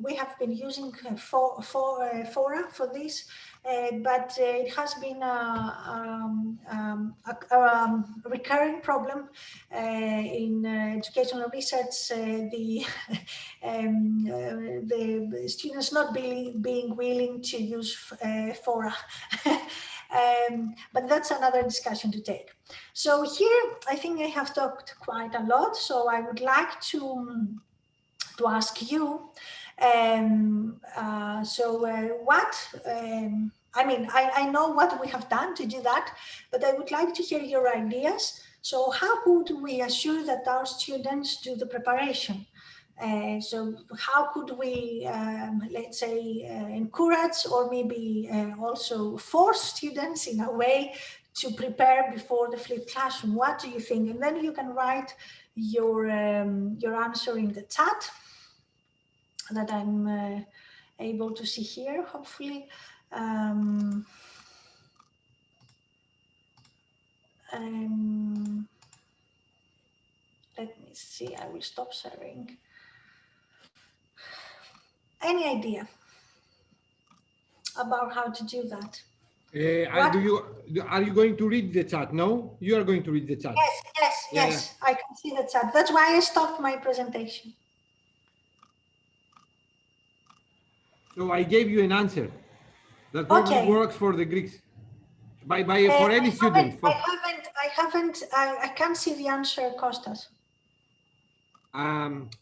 S12: we have been using Fora for this, but it has been a recurring problem in educational research. The students not being willing to use Fora. But that's another discussion to take. So here, I think I have talked quite a lot. So I would like to ask you, I mean, I know what we have done to do that, but I would like to hear your ideas. So how could we assure that our students do the preparation? So how could we, let's say, encourage or maybe also force students in a way to prepare before the flipped classroom? What do you think? And then you can write your answer in the chat that I'm able to see here, hopefully. Let me see, I will stop sharing. Any idea about how to do that?
S1: Are you going to read the chat? No, you are going to read the chat.
S12: Yes, I can see the chat. That's why I stopped my presentation.
S1: So I gave you an answer that probably works for the Greeks, for any student.
S12: I can't see the answer, Kostas.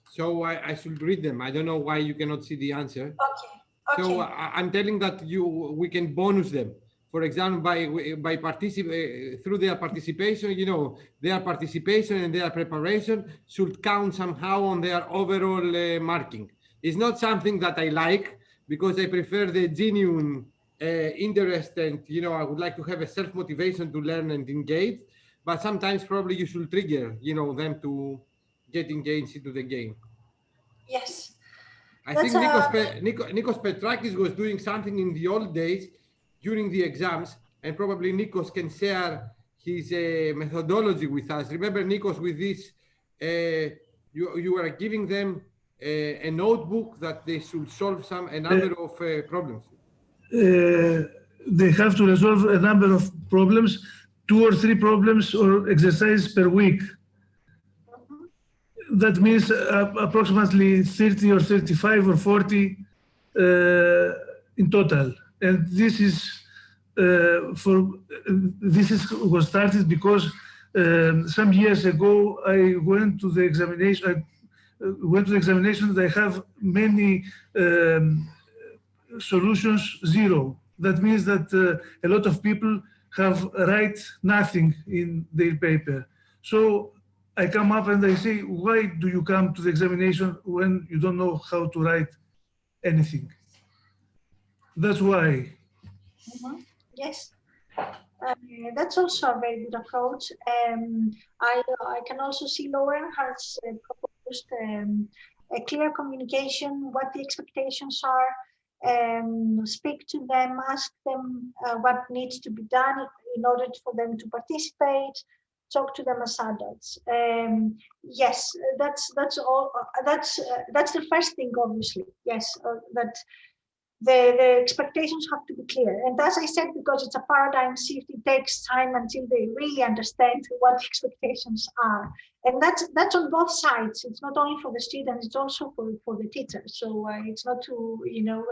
S1: So I should read them. I don't know why you cannot see the answer.
S12: Okay.
S1: So I'm telling that we can bonus them. For example, by through their participation, you know, their participation and their preparation should count somehow on their overall marking. It's not something that I like, because I prefer the genuine interest, and you know, I would like to have a self-motivation to learn and engage. But sometimes probably you should trigger, you know, them to get engaged into the game.
S12: Yes.
S1: I think Nikos Petrakis was doing something in the old days during the exams, and probably Nikos can share his methodology with us. Remember, Nikos, with this, you were giving them a notebook that they should solve a number of problems.
S9: They have to resolve a number of problems, 2 or 3 problems or exercises per week. That means approximately 30 or 35 or 40 in total. And this was started because some years ago I went to the examination. They have many solutions 0. That means that a lot of people write nothing in their paper. So I come up and I say, why do you come to the examination when you don't know how to write anything? That's why.
S12: Yes, that's also a very good approach. I can also see Lauren has proposed a clear communication, what the expectations are, speak to them, ask them what needs to be done in order for them to participate, talk to them as adults. Yes, that's all. That's the first thing, obviously. Yes, that the expectations have to be clear. And as I said, because it's a paradigm shift, it takes time until they really understand what the expectations are. And that's on both sides. It's not only for the students, it's also for the teachers. So it's not to, you know,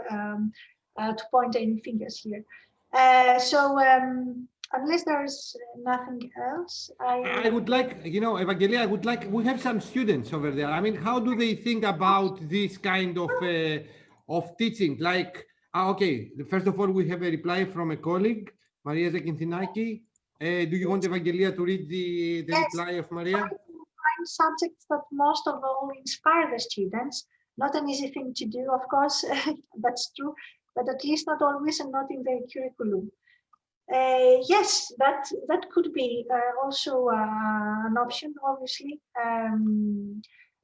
S12: to point any fingers here. Unless there's nothing else,
S1: I would like, you know, Evangelia, we have some students over there. I mean, how do they think about this kind of teaching? Like, okay, first of all, we have a reply from a colleague, Maria Zakinthinaki. Do you want Evangelia to read the reply of Maria?
S12: Find subjects that most of all inspire the students. Not an easy thing to do, of course, that's true, but at least not always and not in their curriculum. Yes, that could be also an option, obviously.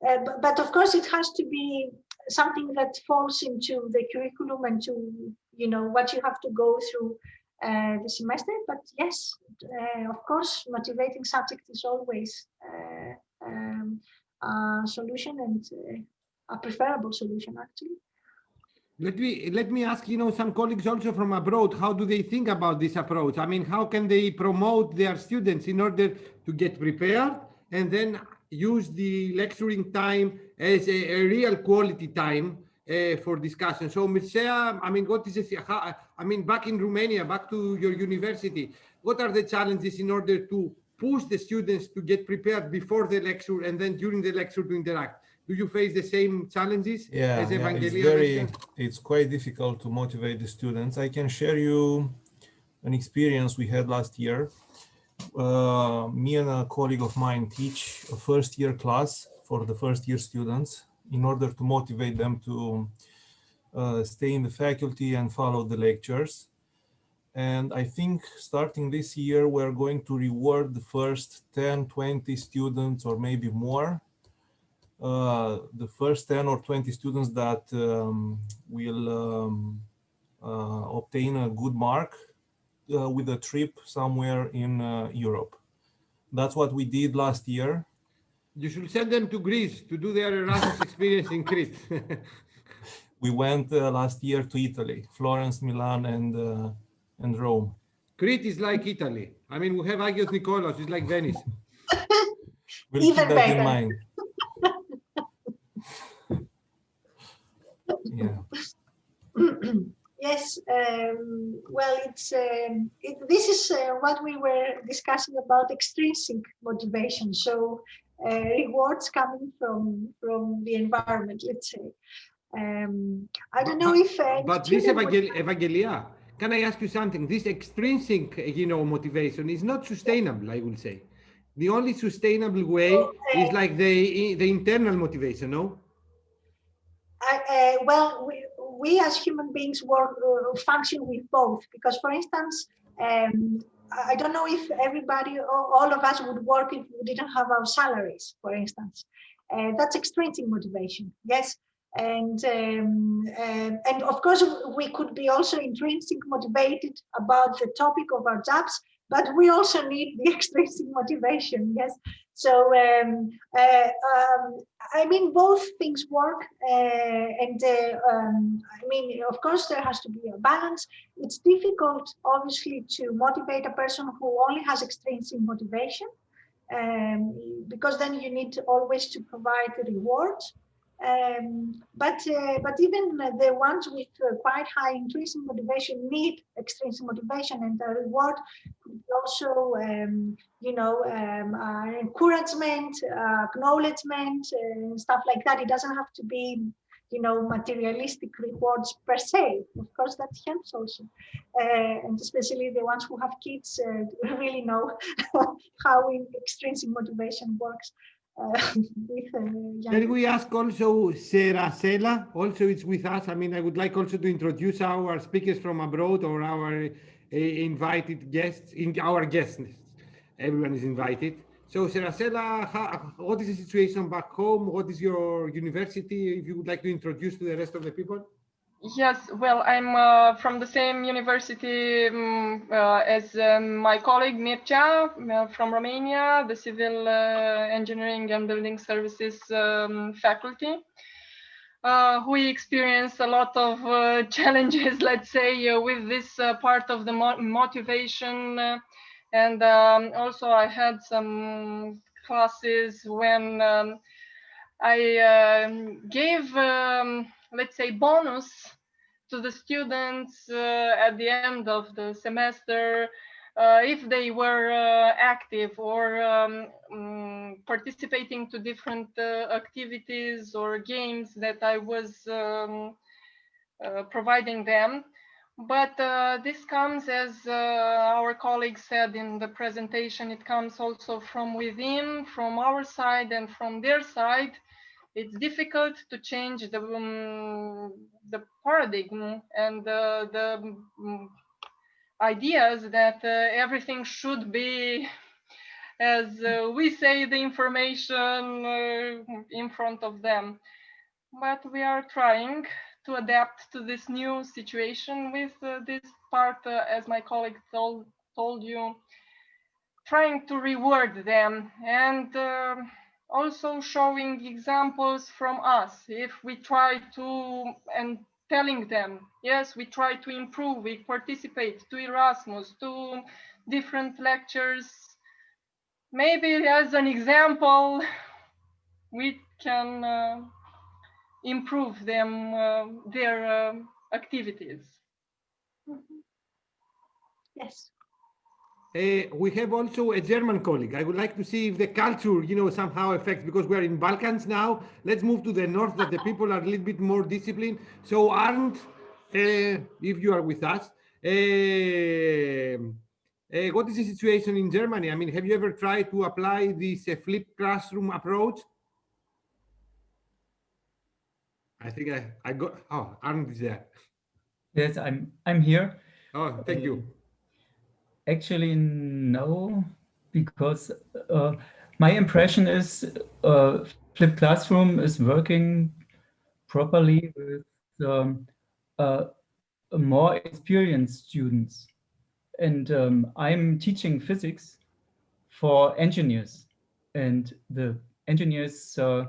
S12: But of course, it has to be something that falls into the curriculum and to, you know, what you have to go through the semester. But yes, of course, motivating subject is always a solution, and a preferable solution, actually.
S1: Let me ask, you know, some colleagues also from abroad, how do they think about this approach? I mean, how can they promote their students in order to get prepared and then use the lecturing time as a real quality time for discussion? So, Mircea, I mean, what is it? I mean, back in Romania, back to your university, what are the challenges in order to push the students to get prepared before the lecture and then during the lecture to interact? Do you face the same challenges as Evangelia?
S13: It's quite difficult to motivate the students. I can share you an experience we had last year. Me and a colleague of mine teach a first-year class for the first-year students in order to motivate them to stay in the faculty and follow the lectures. And I think starting this year, we're going to reward the first 10, 20 students or maybe more. The first 10 or 20 students that will obtain a good mark with a trip somewhere in Europe. That's what we did last year.
S1: You should send them to Greece to do their Erasmus experience in Crete.
S13: We went last year to Italy, Florence, Milan, and Rome.
S1: Crete is like Italy. I mean, we have Agios Nikolaos, it's like Venice.
S13: We'll
S12: Even
S13: keep that in
S12: better.
S13: mind. Yeah.
S12: Yes, well, this is what we were discussing about extrinsic motivation. So rewards coming from the environment, let's say. I don't know if.
S1: But this Evangelia, can I ask you something? This extrinsic, motivation is not sustainable, I will say. The only sustainable way is like the internal motivation, no?
S12: Well, we as human beings function with both, because, for instance, I don't know if everybody, all of us would work if we didn't have our salaries, for instance. That's extrinsic motivation, yes. And of course, we could be also intrinsic motivated about the topic of our jobs, but we also need the extrinsic motivation, yes. So, I mean, both things work, I mean, of course, there has to be a balance. It's difficult, obviously, to motivate a person who only has extrinsic motivation, because then you need always to provide the rewards. But even the ones with quite high intrinsic motivation need extrinsic motivation, and the reward could also, encouragement, acknowledgement, stuff like that. It doesn't have to be, materialistic rewards per se. Of course, that helps also, and especially the ones who have kids really know how extrinsic motivation works.
S1: Can we ask also Seracela, also it's with us? I mean, I would like also to introduce our speakers from abroad, or our invited guests, our guests. Everyone is invited. So Seracela, what is the situation back home? What is your university? If you would like to introduce to the rest of the people.
S14: Yes, well, I'm from the same university as my colleague Mircea from Romania, the Civil Engineering and Building Services faculty. We experienced a lot of challenges, let's say, with this part of the motivation. And also I had some classes when I gave, let's say, bonus to the students at the end of the semester if they were active or participating to different activities or games that I was providing them. But this comes, as our colleague said in the presentation, it comes also from within, from our side and from their side. It's difficult to change the paradigm and the ideas that everything should be, as we say, the information in front of them. But we are trying to adapt to this new situation with this part, as my colleague told you, trying to reward them and also showing examples from us. If we try to, and telling them, yes, we try to improve, we participate to Erasmus, to different lectures, maybe as an example, we can improve them, their activities.
S12: Yes.
S1: We have also a German colleague. I would like to see if the culture, somehow affects, because we're in Balkans now. Let's move to the north, that the people are a little bit more disciplined. So Arndt, if you are with us, what is the situation in Germany? I mean, have you ever tried to apply this flipped classroom approach? I think I got, Arndt is there.
S15: Yes, I'm here.
S1: Oh, thank you.
S15: Actually, no, because my impression is Flipped Classroom is working properly with more experienced students. And I'm teaching physics for engineers, and the engineers, so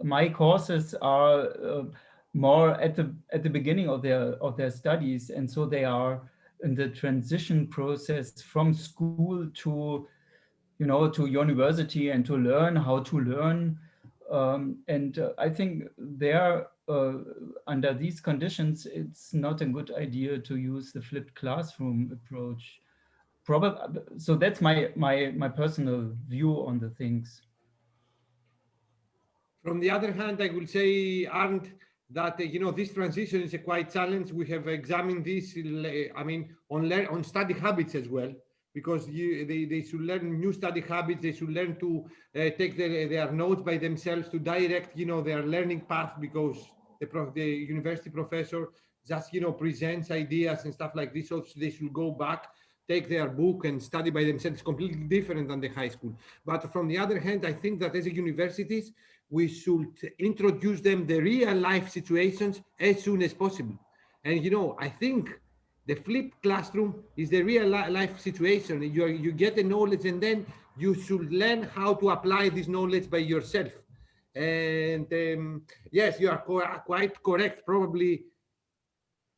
S15: my courses are more at the beginning of their studies, and so they are in the transition process from school to to university and to learn how to learn. And I think there, under these conditions, it's not a good idea to use the flipped classroom approach. Probably, so that's my personal view on the things.
S1: From the other hand, I will say, Arndt, that this transition is a quite challenge. We have examined this, I mean, on study habits as well, because they should learn new study habits. They should learn to take their notes by themselves, to direct their learning path, because the university professor just presents ideas and stuff like this. So they should go back, take their book and study by themselves. Completely different than the high school. But from the other hand, I think that as universities, we should introduce them the real life situations as soon as possible. And I think the flipped classroom is the real life situation. You get the knowledge, and then you should learn how to apply this knowledge by yourself. And yes, you are quite correct. Probably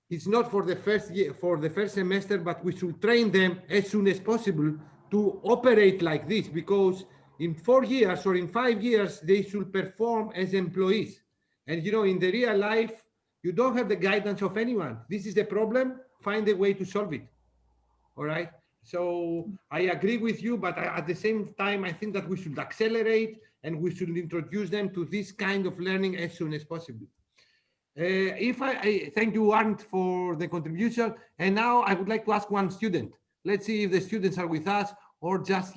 S1: it's not for the first year, for the first semester, but we should train them as soon as possible to operate like this, because in 4 years or in 5 years, they should perform as employees. And in the real life, you don't have the guidance of anyone. This is the problem. Find a way to solve it. All right. So I agree with you, but at the same time, I think that we should accelerate and we should introduce them to this kind of learning as soon as possible. I thank you, Arndt, for the contribution. And now I would like to ask one student. Let's see if the students are with us, or just,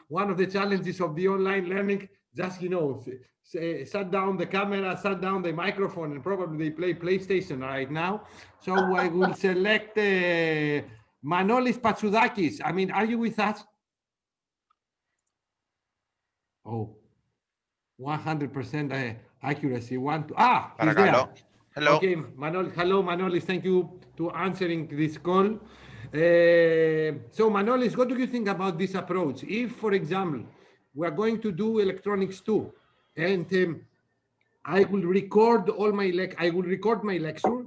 S1: one of the challenges of the online learning, just, shut down the camera, shut down the microphone, and probably they play PlayStation right now. So I will select Manolis Patsoudakis. I mean, are you with us? Oh, 100% accuracy. He's there.
S16: Hello.
S1: Okay, hello, Manolis. Thank you to answering this call. So Manolis, what do you think about this approach? If, for example, we are going to do electronics too, and I will record my lecture.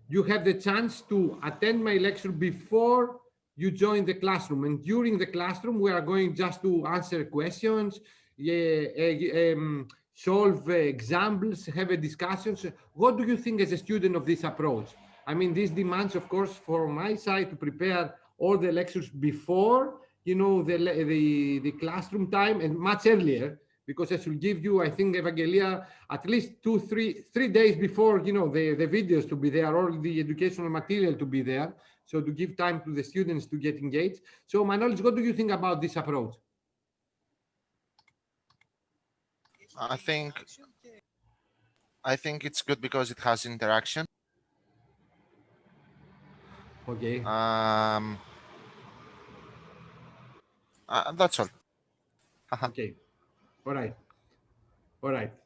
S1: You have the chance to attend my lecture before you join the classroom, and during the classroom, we are going just to answer questions, solve examples, have a discussion. What do you think as a student of this approach? I mean, this demands, of course, from my side to prepare all the lectures before, the classroom time, and much earlier, because I should give you, I think, Evangelia, at least 3 days before, the videos to be there, or the educational material to be there. So to give time to the students to get engaged. So Manolis, what do you think about this approach?
S16: I think it's good because it has interaction.
S1: Okay.
S16: That's all.
S1: Okay. All right.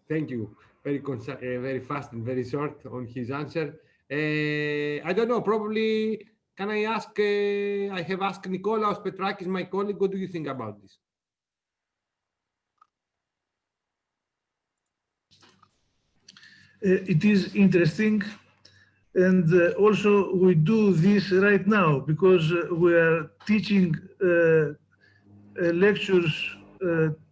S1: Thank you. Very fast and very short on his answer. I don't know. Probably, can I ask? I have asked Nikolaos Petrakis, my colleague. What do you think about this?
S9: It is interesting, and also we do this right now because we are teaching lectures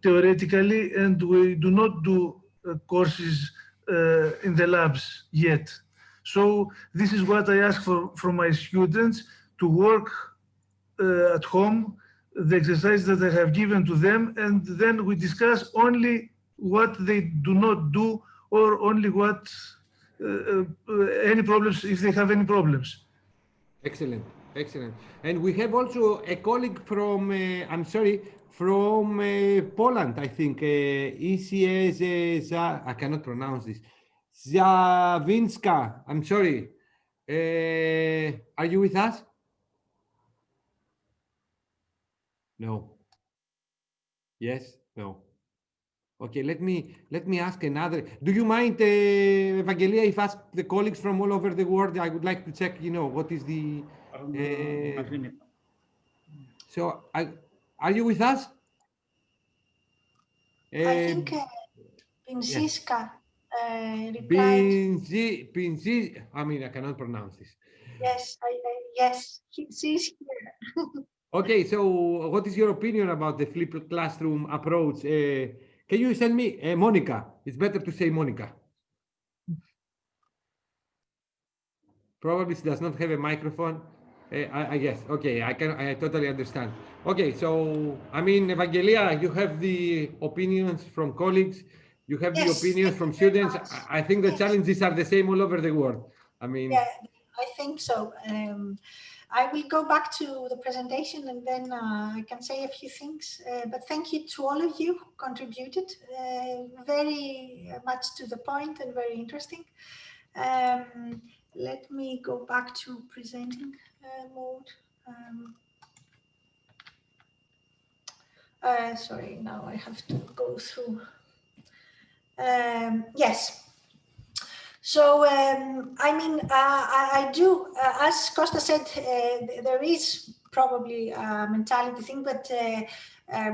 S9: theoretically, and we do not do courses in the labs yet. So this is what I ask from my students, to work at home, the exercise that I have given to them, and then we discuss only what they do not do, or only what any problems, if they have any problems.
S1: Excellent. And we have also a colleague from, from Poland, I think, ECS, I cannot pronounce this, Zavinska, I'm sorry. Are you with us? No. Yes? No. Okay, let me ask another. Do you mind, Evangelia, if I ask the colleagues from all over the world? I would like to check, what is the... So, are you with us?
S12: I think Pinziska replied.
S1: Pinzi, I mean, I cannot pronounce this.
S12: Yes, yes, she's here.
S1: Okay, so what is your opinion about the flipped classroom approach? Can you send me Monica? It's better to say Monica. Probably she does not have a microphone. I guess. Okay, I totally understand. Okay, so I mean, Evangelia, you have the opinions from colleagues. You have the opinions from students. I think the challenges are the same all over the world. I mean,
S12: yeah, I think so. I will go back to the presentation and then I can say a few things. But thank you to all of you who contributed very much to the point and very interesting. Let me go back to presenting mode. Sorry, now I have to go through. Yes. So, I mean, I do, as Costa said, there is probably a mentality thing, but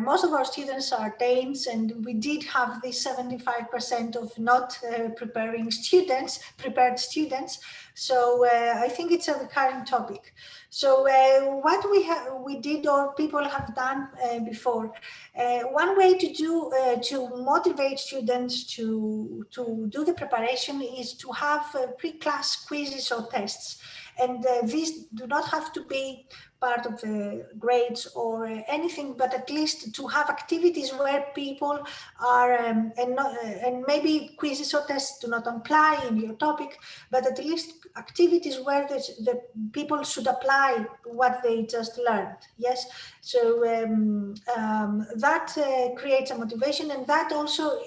S12: most of our students are Danes, and we did have this 75% of not prepared students. So I think it's a recurring topic. So what we did, or people have done before, one way to do to motivate students to do the preparation is to have pre-class quizzes or tests, and these do not have to be part of the grades or anything, but at least to have activities where people are, and maybe quizzes or tests do not apply in your topic, but at least activities where the people should apply what they just learned. Yes, so that creates a motivation, and that also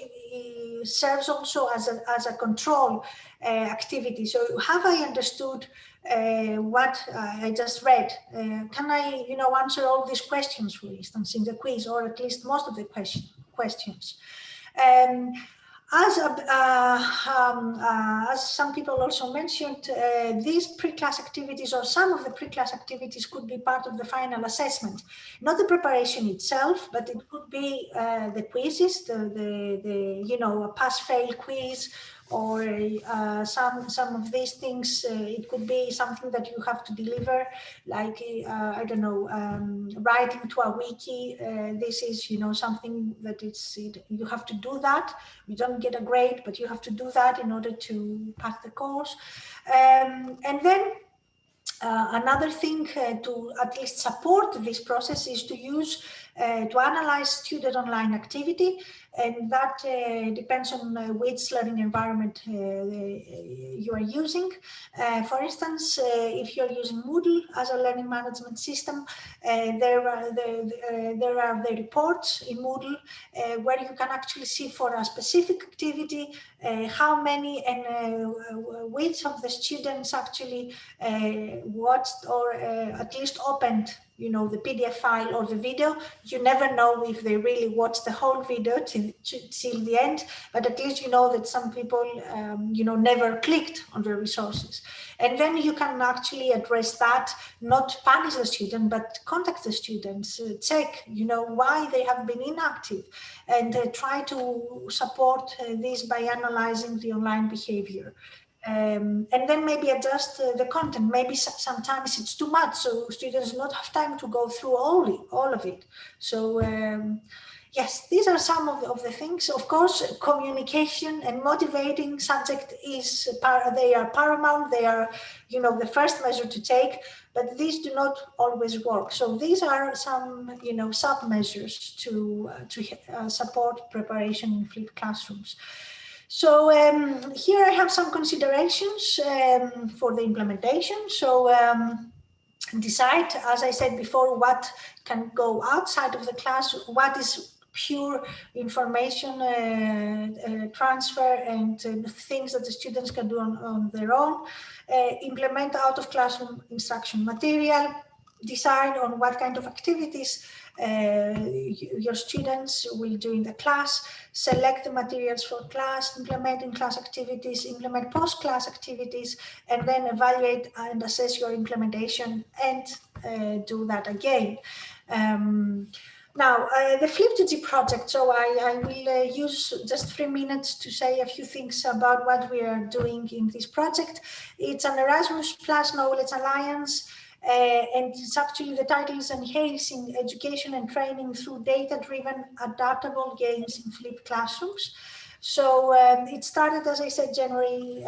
S12: serves also as a control activity. So have I understood what I just read? Can I, answer all these questions, for instance, in the quiz, or at least most of the questions? As some people also mentioned, these pre-class activities, or some of the pre-class activities, could be part of the final assessment. Not the preparation itself, but it could be the quizzes, a pass-fail quiz, or some of these things. It could be something that you have to deliver, like I don't know, writing to a wiki. This is something that you have to do that. You don't get a grade, but you have to do that in order to pass the course. And then another thing to at least support this process is to use to analyze student online activity, and that depends on which learning environment you are using. For instance, if you're using Moodle as a learning management system, there are the reports in Moodle where you can actually see for a specific activity how many and which of the students actually watched or at least opened the PDF file or the video. You never know if they really watched the whole video till the end, but at least you know that some people never clicked on the resources. And then you can actually address that, not punish the student, but contact the students, check why they have been inactive, and try to support this by analyzing the online behavior. And then maybe adjust the content. Maybe sometimes it's too much, so students do not have time to go through all of it. So yes, these are some of the things. Of course, communication and motivating subject they are paramount. They are the first measure to take, but these do not always work. So these are some sub measures to support preparation in flipped classrooms. So here I have some considerations for the implementation. So decide, as I said before, what can go outside of the class, what is pure information transfer and things that the students can do on their own. Implement out of classroom instruction material, decide on what kind of activities your students will do in the class, select the materials for class, implement in-class activities, implement post-class activities, and then evaluate and assess your implementation and do that again. Now, the Flip2G project, so I will use just 3 minutes to say a few things about what we are doing in this project. It's an Erasmus Plus Knowledge Alliance, and it's actually, the title is Enhancing Education and Training Through Data-Driven Adaptable Games in Flipped Classrooms. So it started, as I said, January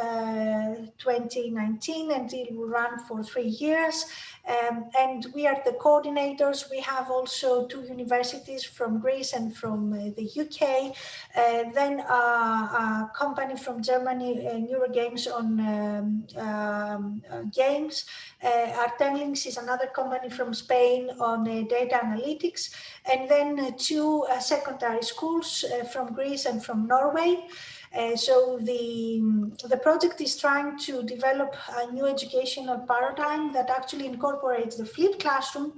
S12: 2019, and it will run for 3 years. And we are the coordinators. We have also 2 universities from Greece and from the UK. Then a company from Germany, Neurogames on games. Artenlinks is another company from Spain on data analytics. And then 2 secondary schools from Greece and from Norway. So the project is trying to develop a new educational paradigm that actually incorporates the flipped classroom.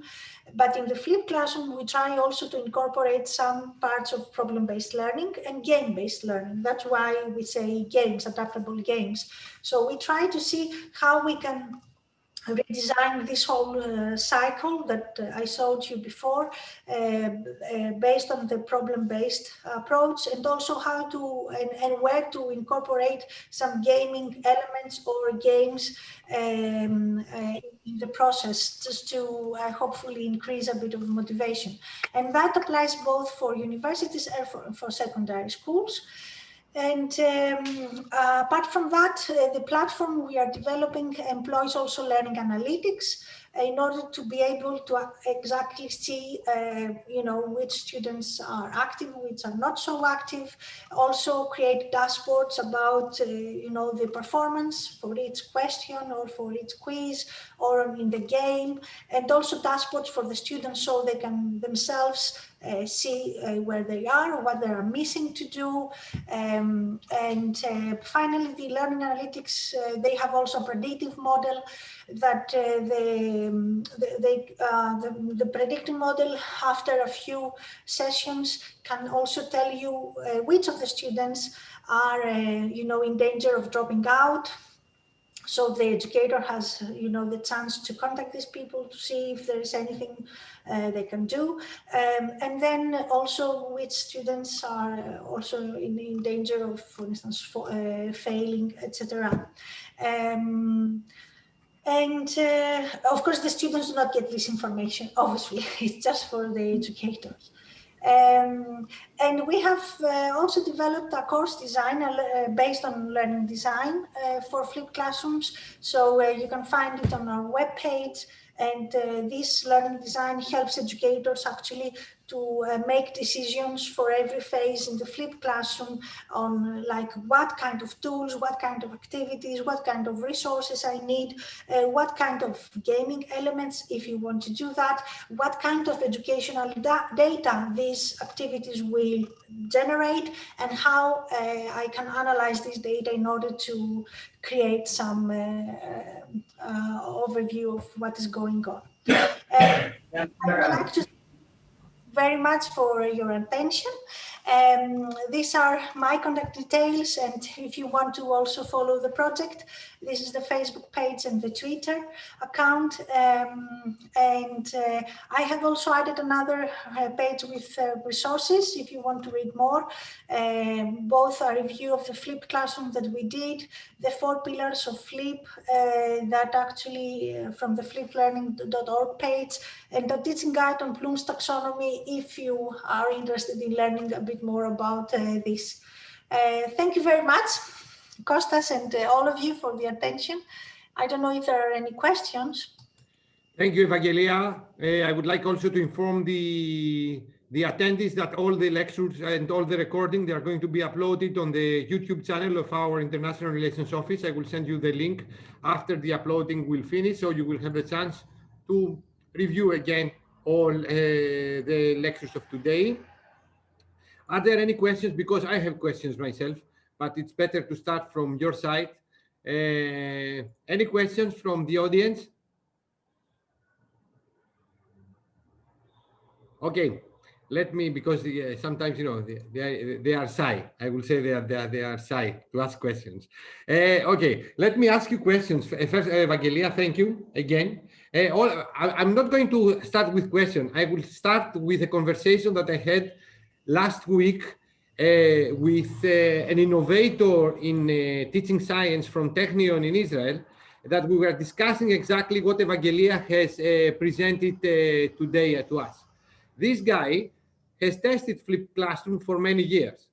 S12: But in the flipped classroom, we try also to incorporate some parts of problem-based learning and game-based learning. That's why we say games, adaptable games. So we try to see how we can redesign this whole cycle that I showed you before, based on the problem-based approach, and also how to and where to incorporate some gaming elements or games in the process, just to hopefully increase a bit of motivation. And that applies both for universities and for secondary schools. And apart from that, the platform we are developing employs also learning analytics in order to be able to exactly see, which students are active, which are not so active. Also create dashboards about, the performance for each question or for each quiz or in the game, and also dashboards for the students so they can themselves see where they are, what they are missing to do. And finally, the learning analytics, they have also a predictive model that the predictive model, after a few sessions, can also tell you which of the students are in danger of dropping out. So the educator has, the chance to contact these people to see if there is anything they can do. And then also which students are also in danger of, for instance, failing, etc. And of course, the students do not get this information, obviously. It's just for the educators. And we have also developed a course design based on learning design for flipped classrooms. So you can find it on our webpage. And this learning design helps educators actually to make decisions for every phase in the flipped classroom on like what kind of tools, what kind of activities, what kind of resources I need, what kind of gaming elements, if you want to do that, what kind of educational data these activities will generate, and how I can analyze this data in order to create some overview of what is going on. I would like to very much for your attention. These are my contact details, and if you want to also follow the project, this is the Facebook page and the Twitter account. And I have also added another page with resources if you want to read more. Both a review of the flipped classroom that we did, the 4 pillars of flip that actually from the fliplearning.org page, and a teaching guide on Bloom's taxonomy if you are interested in learning a bit more about this. Thank you very much, Kostas, and all of you for the attention. I don't know if there are any questions.
S1: Thank you, Evangelia. I would like also to inform the attendees that all the lectures and all the recording, they are going to be uploaded on the YouTube channel of our International Relations Office. I will send you the link after the uploading will finish, so you will have the chance to review again all the lectures of today. Are there any questions? Because I have questions myself, but it's better to start from your side. Any questions from the audience? Okay, let me, because sometimes, you know, they are shy. I will say they are shy to ask questions. Okay, let me ask you questions. First, Evangelia, thank you again. I'm not going to start with questions. I will start with a conversation that I had last week with an innovator in teaching science from Technion in Israel, that we were discussing exactly what Evangelia has presented today to us. This guy has tested flipped classroom for many years.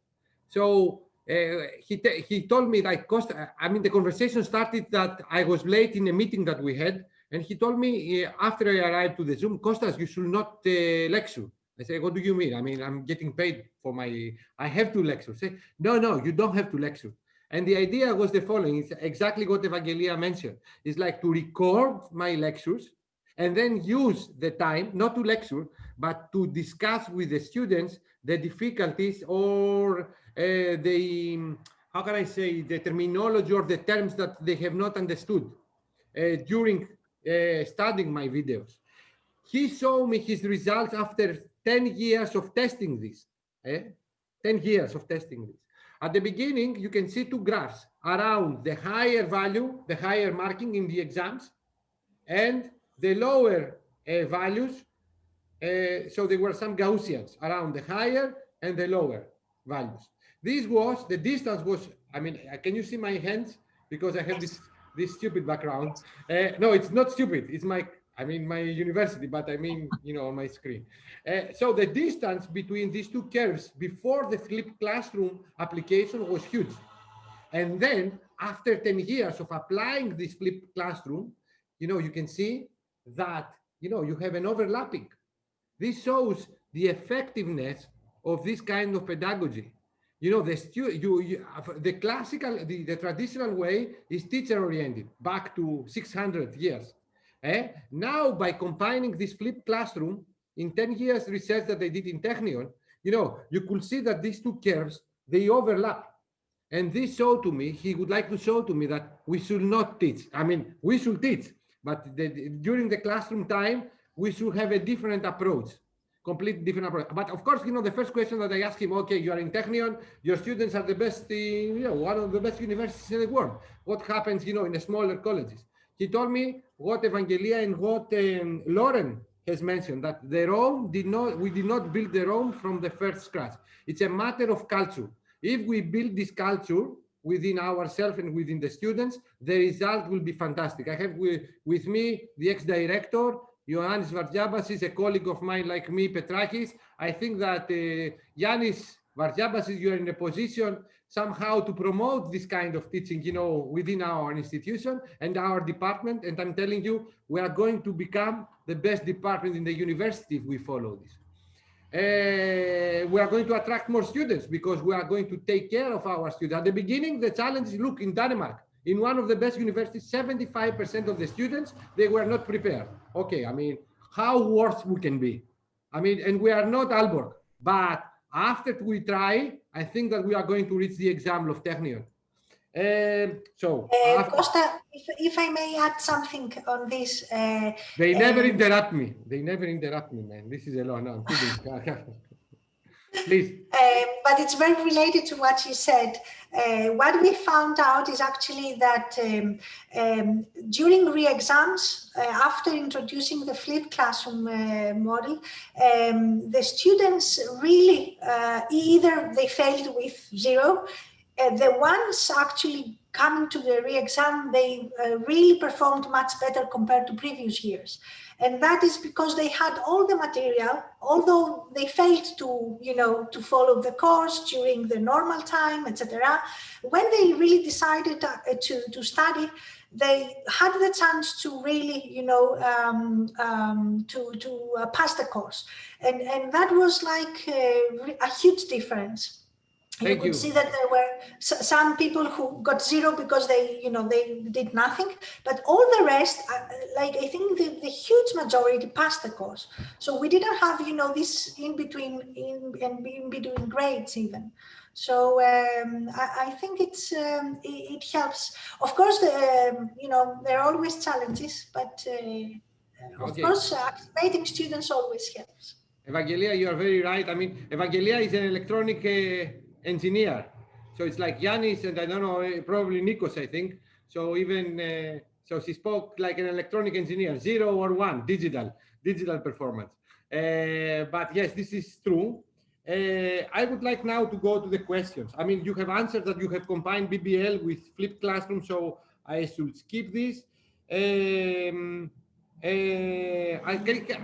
S1: So he told me, like, I mean, the conversation started that I was late in a meeting that we had, and he told me after I arrived to the Zoom, Kostas, you should not lecture. I say, what do you mean? I mean, I'm getting paid for I have to lecture. Say, no, you don't have to lecture. And the idea was the following. It's exactly what Evangelia mentioned. It's like to record my lectures and then use the time, not to lecture, but to discuss with the students the difficulties or how can I say, the terminology or the terms that they have not understood during studying my videos. He showed me his results after 10 years of testing this. 10 years of testing this. At the beginning, you can see two graphs around the higher value, the higher marking in the exams, and the lower values. So there were some Gaussians around the higher and the lower values. The distance was, I mean, can you see my hands? Because I have this stupid background. No, it's not stupid. It's my university, but I mean, you know, on my screen. So the distance between these two curves before the flipped classroom application was huge. And then after 10 years of applying this flipped classroom, you know, you can see that, you know, you have an overlapping. This shows the effectiveness of this kind of pedagogy. You know, the classical, the traditional way is teacher-oriented, back to 600 years. Now, by combining this flipped classroom, in 10 years research that they did in Technion, you know, you could see that these two curves, they overlap. And this showed to me, he would like to show to me that we should not teach. I mean, we should teach, but during the classroom time, we should have a different approach, completely different approach. But of course, you know, the first question that I asked him, okay, you are in Technion, your students are the best, you know, one of the best universities in the world. What happens, you know, in the smaller colleges? He told me what Evangelia and what Lauren has mentioned, that we did not build the Rome from the first scratch. It's a matter of culture. If we build this culture within ourselves and within the students, the result will be fantastic. I have with me the ex-director, Ioannis Vargiabas, is a colleague of mine like me, Petrakis. I think that Yannis Vargiabas, you are in a position somehow to promote this kind of teaching, you know, within our institution and our department. And I'm telling you, we are going to become the best department in the university if we follow this. We are going to attract more students because we are going to take care of our students. At the beginning, the challenge is, look, in Denmark, in one of the best universities, 75% of the students, they were not prepared. Okay, I mean, how worse we can be? I mean, and we are not Aalborg, but after we try, I think that we are going to reach the example of Technion.
S12: Costa, if I may add something on this.
S1: They never interrupt me. They never interrupt me, man. This is a lot. No, I'm kidding. Please.
S12: But it's very related to what you said. What we found out is actually that during re-exams, after introducing the flipped classroom model, the students really either they failed with 0. The ones actually coming to the re-exam, they really performed much better compared to previous years. And that is because they had all the material, although they failed to, you know, to follow the course during the normal time, etc. When they really decided to study, they had the chance to really, you know, to pass the course. And that was like a huge difference. You could see that there were some people who got 0 because they did nothing, but all the rest, like I think the huge majority passed the course. So we didn't have, this in between grades even. So I think it helps. Of course, there are always challenges, but of course, activating students always helps.
S1: Evangelia, you are very right. I mean, Evangelia is an electronic engineer. So it's like Yanis and I don't know, probably Nikos, I think. So even, so she spoke like an electronic engineer, 0 or 1, digital performance. But yes, this is true. I would like now to go to the questions. I mean, you have answered that you have combined BBL with flipped classroom, so I should skip this.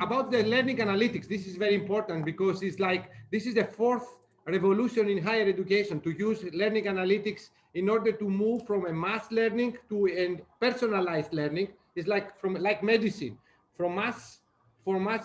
S1: About the learning analytics, this is very important because it's like, this is the 4th revolution in higher education to use learning analytics in order to move from a mass learning to a personalized learning. It's like from medicine, from mass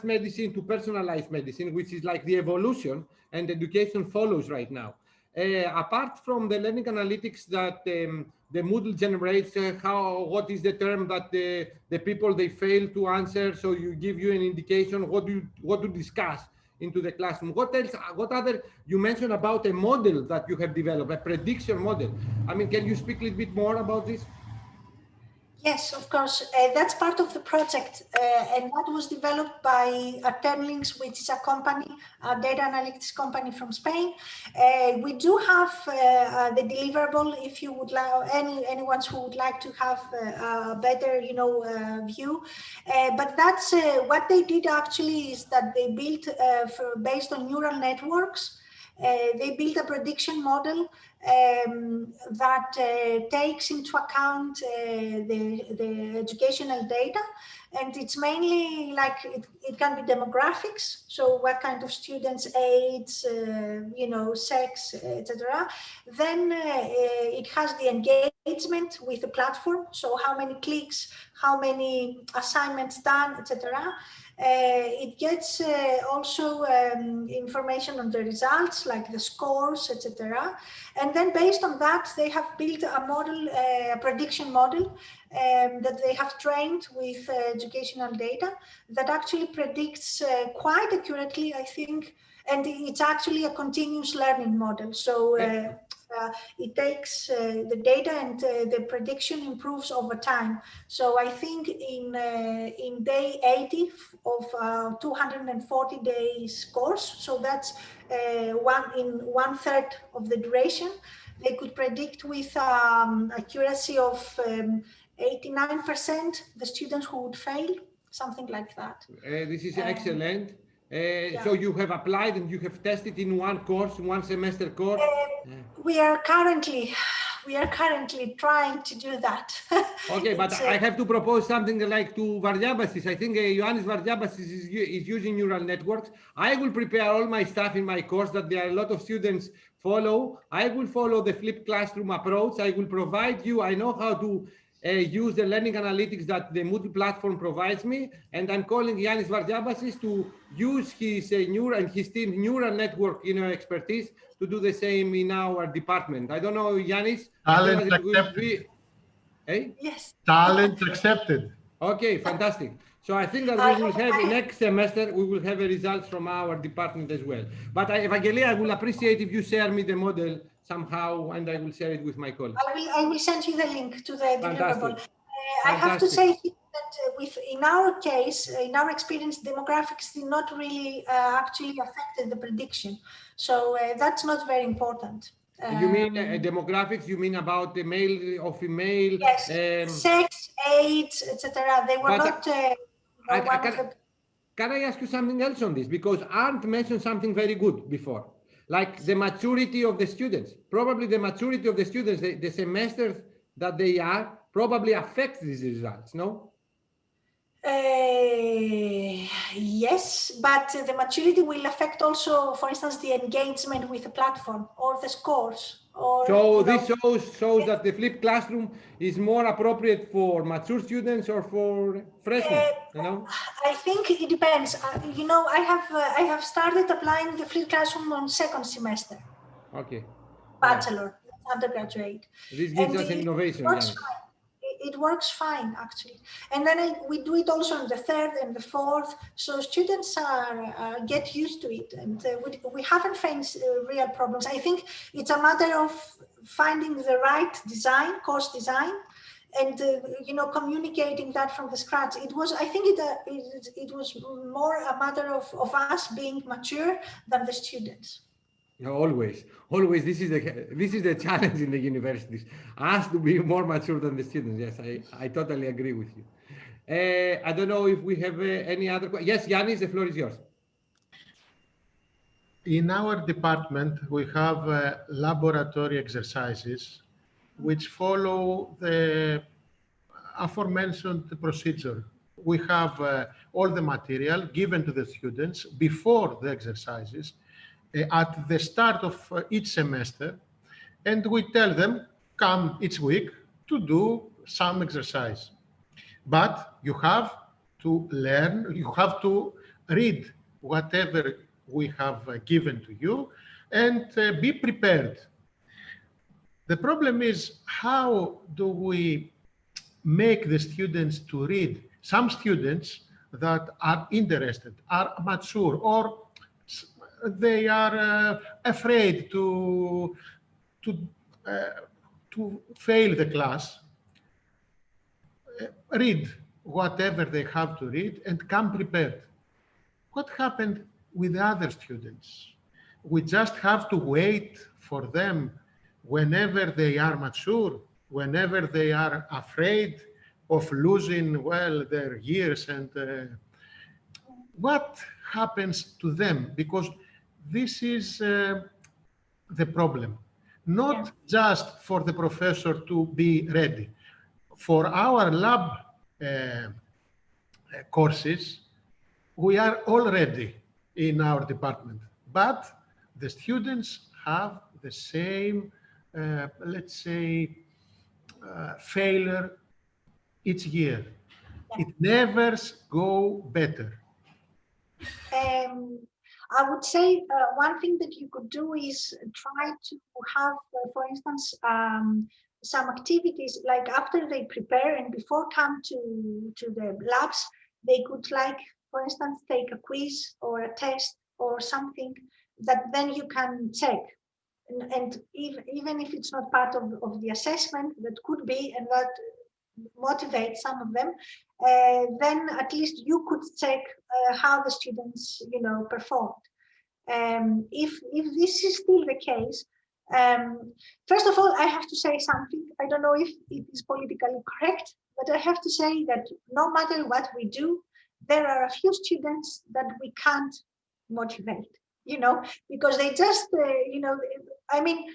S1: medicine to personalized medicine, which is like the evolution, and education follows right now. Apart from the learning analytics that the Moodle generates, what is the term that the people they fail to answer, so you give you an indication what to discuss into the classroom. What else? What other? You mentioned about a model that you have developed, a prediction model. I mean, can you speak a little bit more about this?
S12: Yes, of course. That's part of the project, and that was developed by Termlinks, which is a company, a data analytics company from Spain. We do have the deliverable. If you would like, anyone who would like to have a better, view, but that's what they did actually is that they built based on neural networks. They built a prediction model that takes into account the educational data, and it's mainly like it can be demographics, so what kind of students, age, sex, etc. Then it has the engagement with the platform, so how many clicks, how many assignments done, etc. It gets also information on the results, like the scores, etc. And then based on that, they have built a model, a prediction model that they have trained with educational data that actually predicts quite accurately, I think. And it's actually a continuous learning model. So it takes the data and the prediction improves over time. So I think in day 80 of 240 days course, so that's 1/3 of the duration, they could predict with accuracy of 89% the students who would fail, something like that.
S1: This is excellent. So you have applied and you have tested in one course, one semester course?
S12: We are currently trying to do that.
S1: Okay, but I have to propose something like to Vardiabasis. I think Ioannis Vardiabasis is using neural networks. I will prepare all my stuff in my course that there are a lot of students follow. I will follow the flipped classroom approach. I will provide you, I know how to use the learning analytics that the Moodle platform provides me, and I'm calling Ioannis Vardiabasis to use his team neural network expertise to do the same in our department. I don't know, Ioannis.
S8: Talent accepted.
S1: Hey?
S12: Yes.
S8: Talent accepted.
S1: Okay, fantastic. So I think that we will have next semester, we will have a results from our department as well. But Evangelia, I will appreciate if you share me the model somehow, and I will share it with my colleagues.
S12: I will send you the link to the deliverable. I have to say that in our case, in our experience, demographics did not really actually affect the prediction. So that's not very important.
S1: You mean demographics? You mean about the male or female?
S12: Yes, sex, age, etc. They were not.
S1: Can I ask you something else on this? Because Arndt mentioned something very good before, like the maturity of the students. Probably the maturity of the students, the semesters that they are, probably affects these results, no?
S12: Yes, but the maturity will affect also, for instance, the engagement with the platform or the scores.
S1: So this shows that the flipped classroom is more appropriate for mature students or for freshmen,
S12: I think it depends. I have started applying the flipped classroom on second semester.
S1: Okay.
S12: bachelor, undergraduate.
S1: This gives
S12: And
S1: us an innovation.
S12: It works
S1: Yes.
S12: fine. It works fine, actually. And then we do it also in the third and the fourth. So students get used to it, and we haven't faced real problems. I think it's a matter of finding the right design, course design, and you know, communicating that from the scratch. It was, I think, it was more a matter of us being mature than the students.
S1: Always, this is the challenge in the universities, us to be more mature than the students. Yes, I totally agree with you. I don't know if we have any other questions. Yes, Yannis, the floor is yours.
S8: In our department, we have laboratory exercises which follow the aforementioned procedure. We have all the material given to the students before the exercises at the start of each semester, and we tell them, come each week to do some exercise. But you have to learn, you have to read whatever we have given to you and be prepared. The problem is, how do we make the students to read? Some students that are interested, are mature, or they are afraid to fail the class, read whatever they have to read and come prepared. What happened with other students? We just have to wait for them whenever they are mature, whenever they are afraid of losing, well, their years, and what happens to them? Because this is the problem. Not just for the professor to be ready. For our lab courses, we are all ready in our department, but the students have the same, let's say, failure each year. It never goes better.
S12: I would say one thing that you could do is try to have, for instance, some activities like after they prepare and before come to the labs, they could, like, for instance, take a quiz or a test or something that then you can check. And even if it's not part of the assessment, that could be, and that motivates some of them, then at least you could check how the students, you know, performed. If this is still the case, first of all, I have to say something. I don't know if it is politically correct, but I have to say that no matter what we do, there are a few students that we can't motivate, you know, because they just, you know, I mean,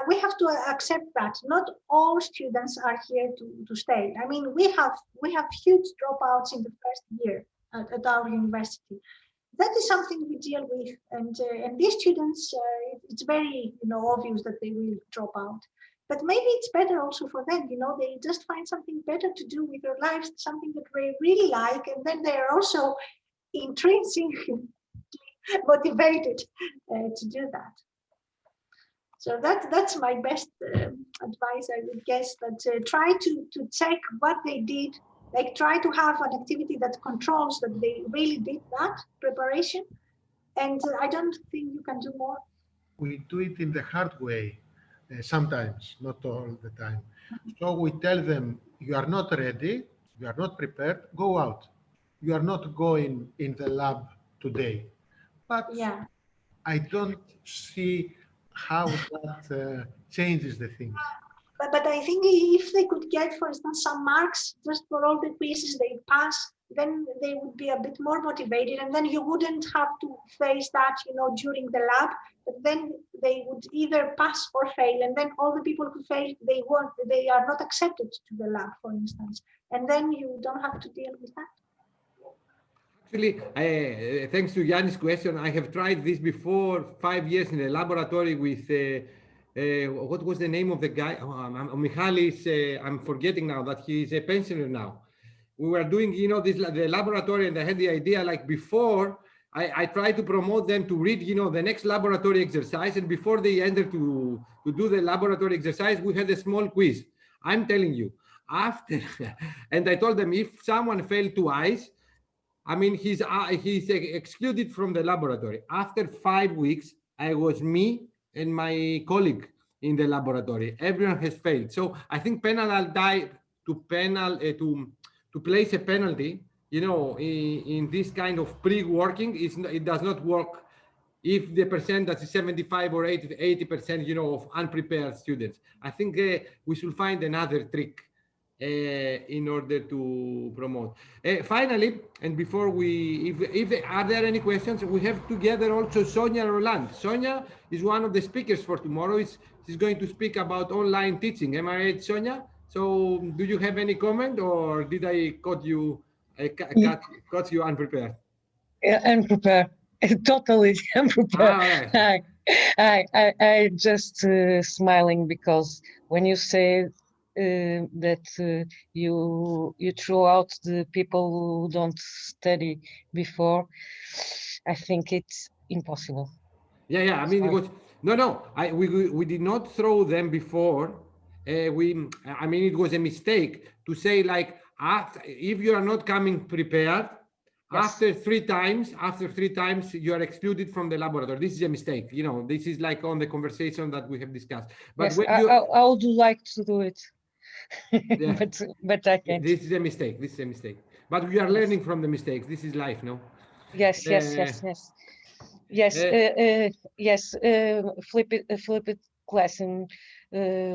S12: we have to accept that not all students are here to stay. I mean, we have huge dropouts in the first year at our university. That is something we deal with, and these students, it's very, you know, obvious that they will drop out. But maybe it's better also for them, you know, they just find something better to do with their lives, something that they really like, and then they are also intrinsically motivated to do that. So that's my best advice, I would guess, that try to check what they did, like try to have an activity that controls that they really did that preparation. And I don't think you can do more.
S8: We do it in the hard way, sometimes, not all the time. So we tell them, you are not ready, you are not prepared, go out. You are not going in the lab today. But yeah, I don't see how that changes the things.
S12: But I think if they could get, for instance, some marks just for all the quizzes they pass, then they would be a bit more motivated, and then you wouldn't have to face that, you know, during the lab. But then they would either pass or fail, and then all the people who fail, they are not accepted to the lab, for instance, and then you don't have to deal with that.
S1: Actually, thanks to Yannis' question, I have tried this before, 5 years in the laboratory with, what was the name of the guy? Michalis, I'm forgetting now that he is a pensioner now. We were doing, you know, the laboratory, and I had the idea, like before, I try to promote them to read, the next laboratory exercise. And before they enter to do the laboratory exercise, we had a small quiz. I'm telling you, after, and I told them if someone failed twice, I mean, he's excluded from the laboratory. After 5 weeks, I was me and my colleague in the laboratory. Everyone has failed. So I think to place a penalty, in this kind of pre-working, it does not work if the percent that is 75 or 80%, of unprepared students. I think we should find another trick in order to promote. Finally, and before are there any questions? We have together also Sonia Roland. Sonia is one of the speakers for tomorrow. She's going to speak about online teaching. Am I right, Sonia? So do you have any comment, or did I caught you unprepared?
S17: Unprepared. Totally unprepared.
S1: Right.
S17: I just smiling because when you say that you throw out the people who don't study before, I think it's impossible.
S1: Yeah. I mean, it was we did not throw them before. I mean, it was a mistake to say like if you are not coming prepared. Yes. After three times, you are excluded from the laboratory. This is a mistake. This is like on the conversation that we have discussed. But
S17: yes, I would like to do it,
S1: yeah.
S17: but I can't.
S1: This is a mistake. But we are learning from the mistakes. This is life, no?
S17: Yes. Flip it class, and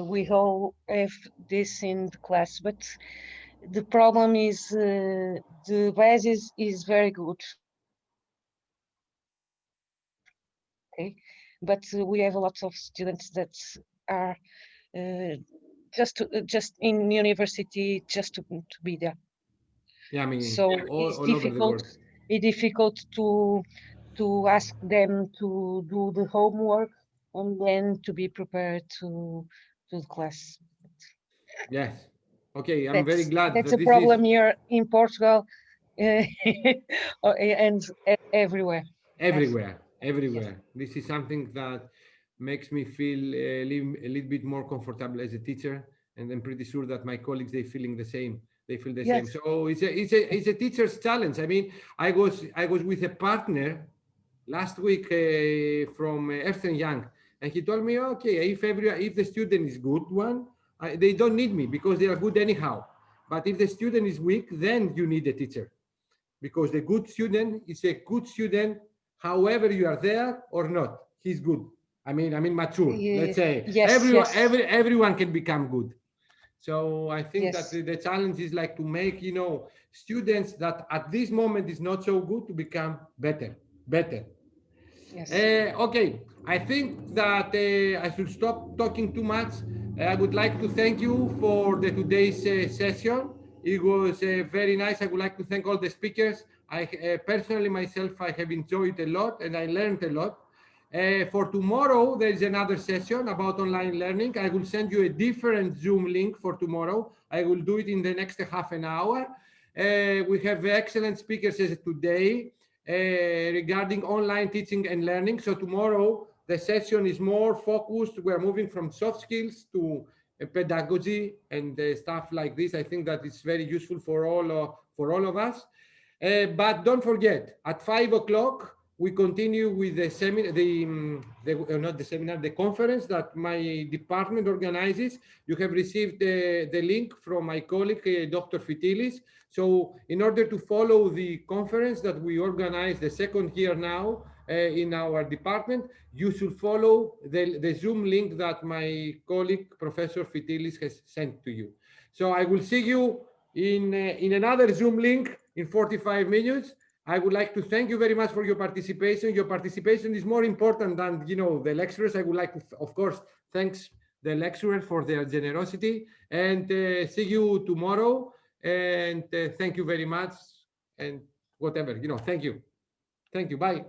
S17: we all have this in the class, but the problem is the basis is very good. Okay, but we have a lot of students that are just in university just to be there.
S1: Yeah, I mean,
S17: so it's difficult. It's difficult to ask them to do the homework and then to be prepared to the class.
S1: Yes. Okay, I'm very glad.
S17: That's a problem here in Portugal and everywhere.
S1: Everywhere.
S17: Yes.
S1: This is something that makes me feel a little bit more comfortable as a teacher, and I'm pretty sure that my colleagues, they feel the same. So it's a teacher's challenge. I mean, I was with a partner last week from Ernst & Young, and he told me, okay, if the student is good one, they don't need me because they are good anyhow. But if the student is weak, then you need a teacher, because the good student is a good student, however you are there or not. He's good. I mean, mature. Let's say everyone can become good. So I think that the challenge is like to make students that at this moment is not so good to become better. Yes. Okay, I think that I should stop talking too much. I would like to thank you for today's session. It was very nice. I would like to thank all the speakers. I personally myself, I have enjoyed a lot and I learned a lot. For tomorrow, there is another session about online learning. I will send you a different Zoom link for tomorrow. I will do it in the next half an hour. We have excellent speakers as today regarding online teaching and learning. So tomorrow, the session is more focused. We're moving from soft skills to pedagogy and stuff like this. I think that it's very useful for all of us. But don't forget, at 5 o'clock, we continue with the seminar, the conference that my department organizes. You have received the link from my colleague, Dr. Fitilis. So in order to follow the conference that we organize the second year now in our department, you should follow the Zoom link that my colleague, Professor Fitilis, has sent to you. So I will see you in another Zoom link in 45 minutes. I would like to thank you very much for your participation. Your participation is more important than the lecturers. I would like to, of course, thanks the lecturers for their generosity, and see you tomorrow. And thank you very much. And whatever, thank you. Bye.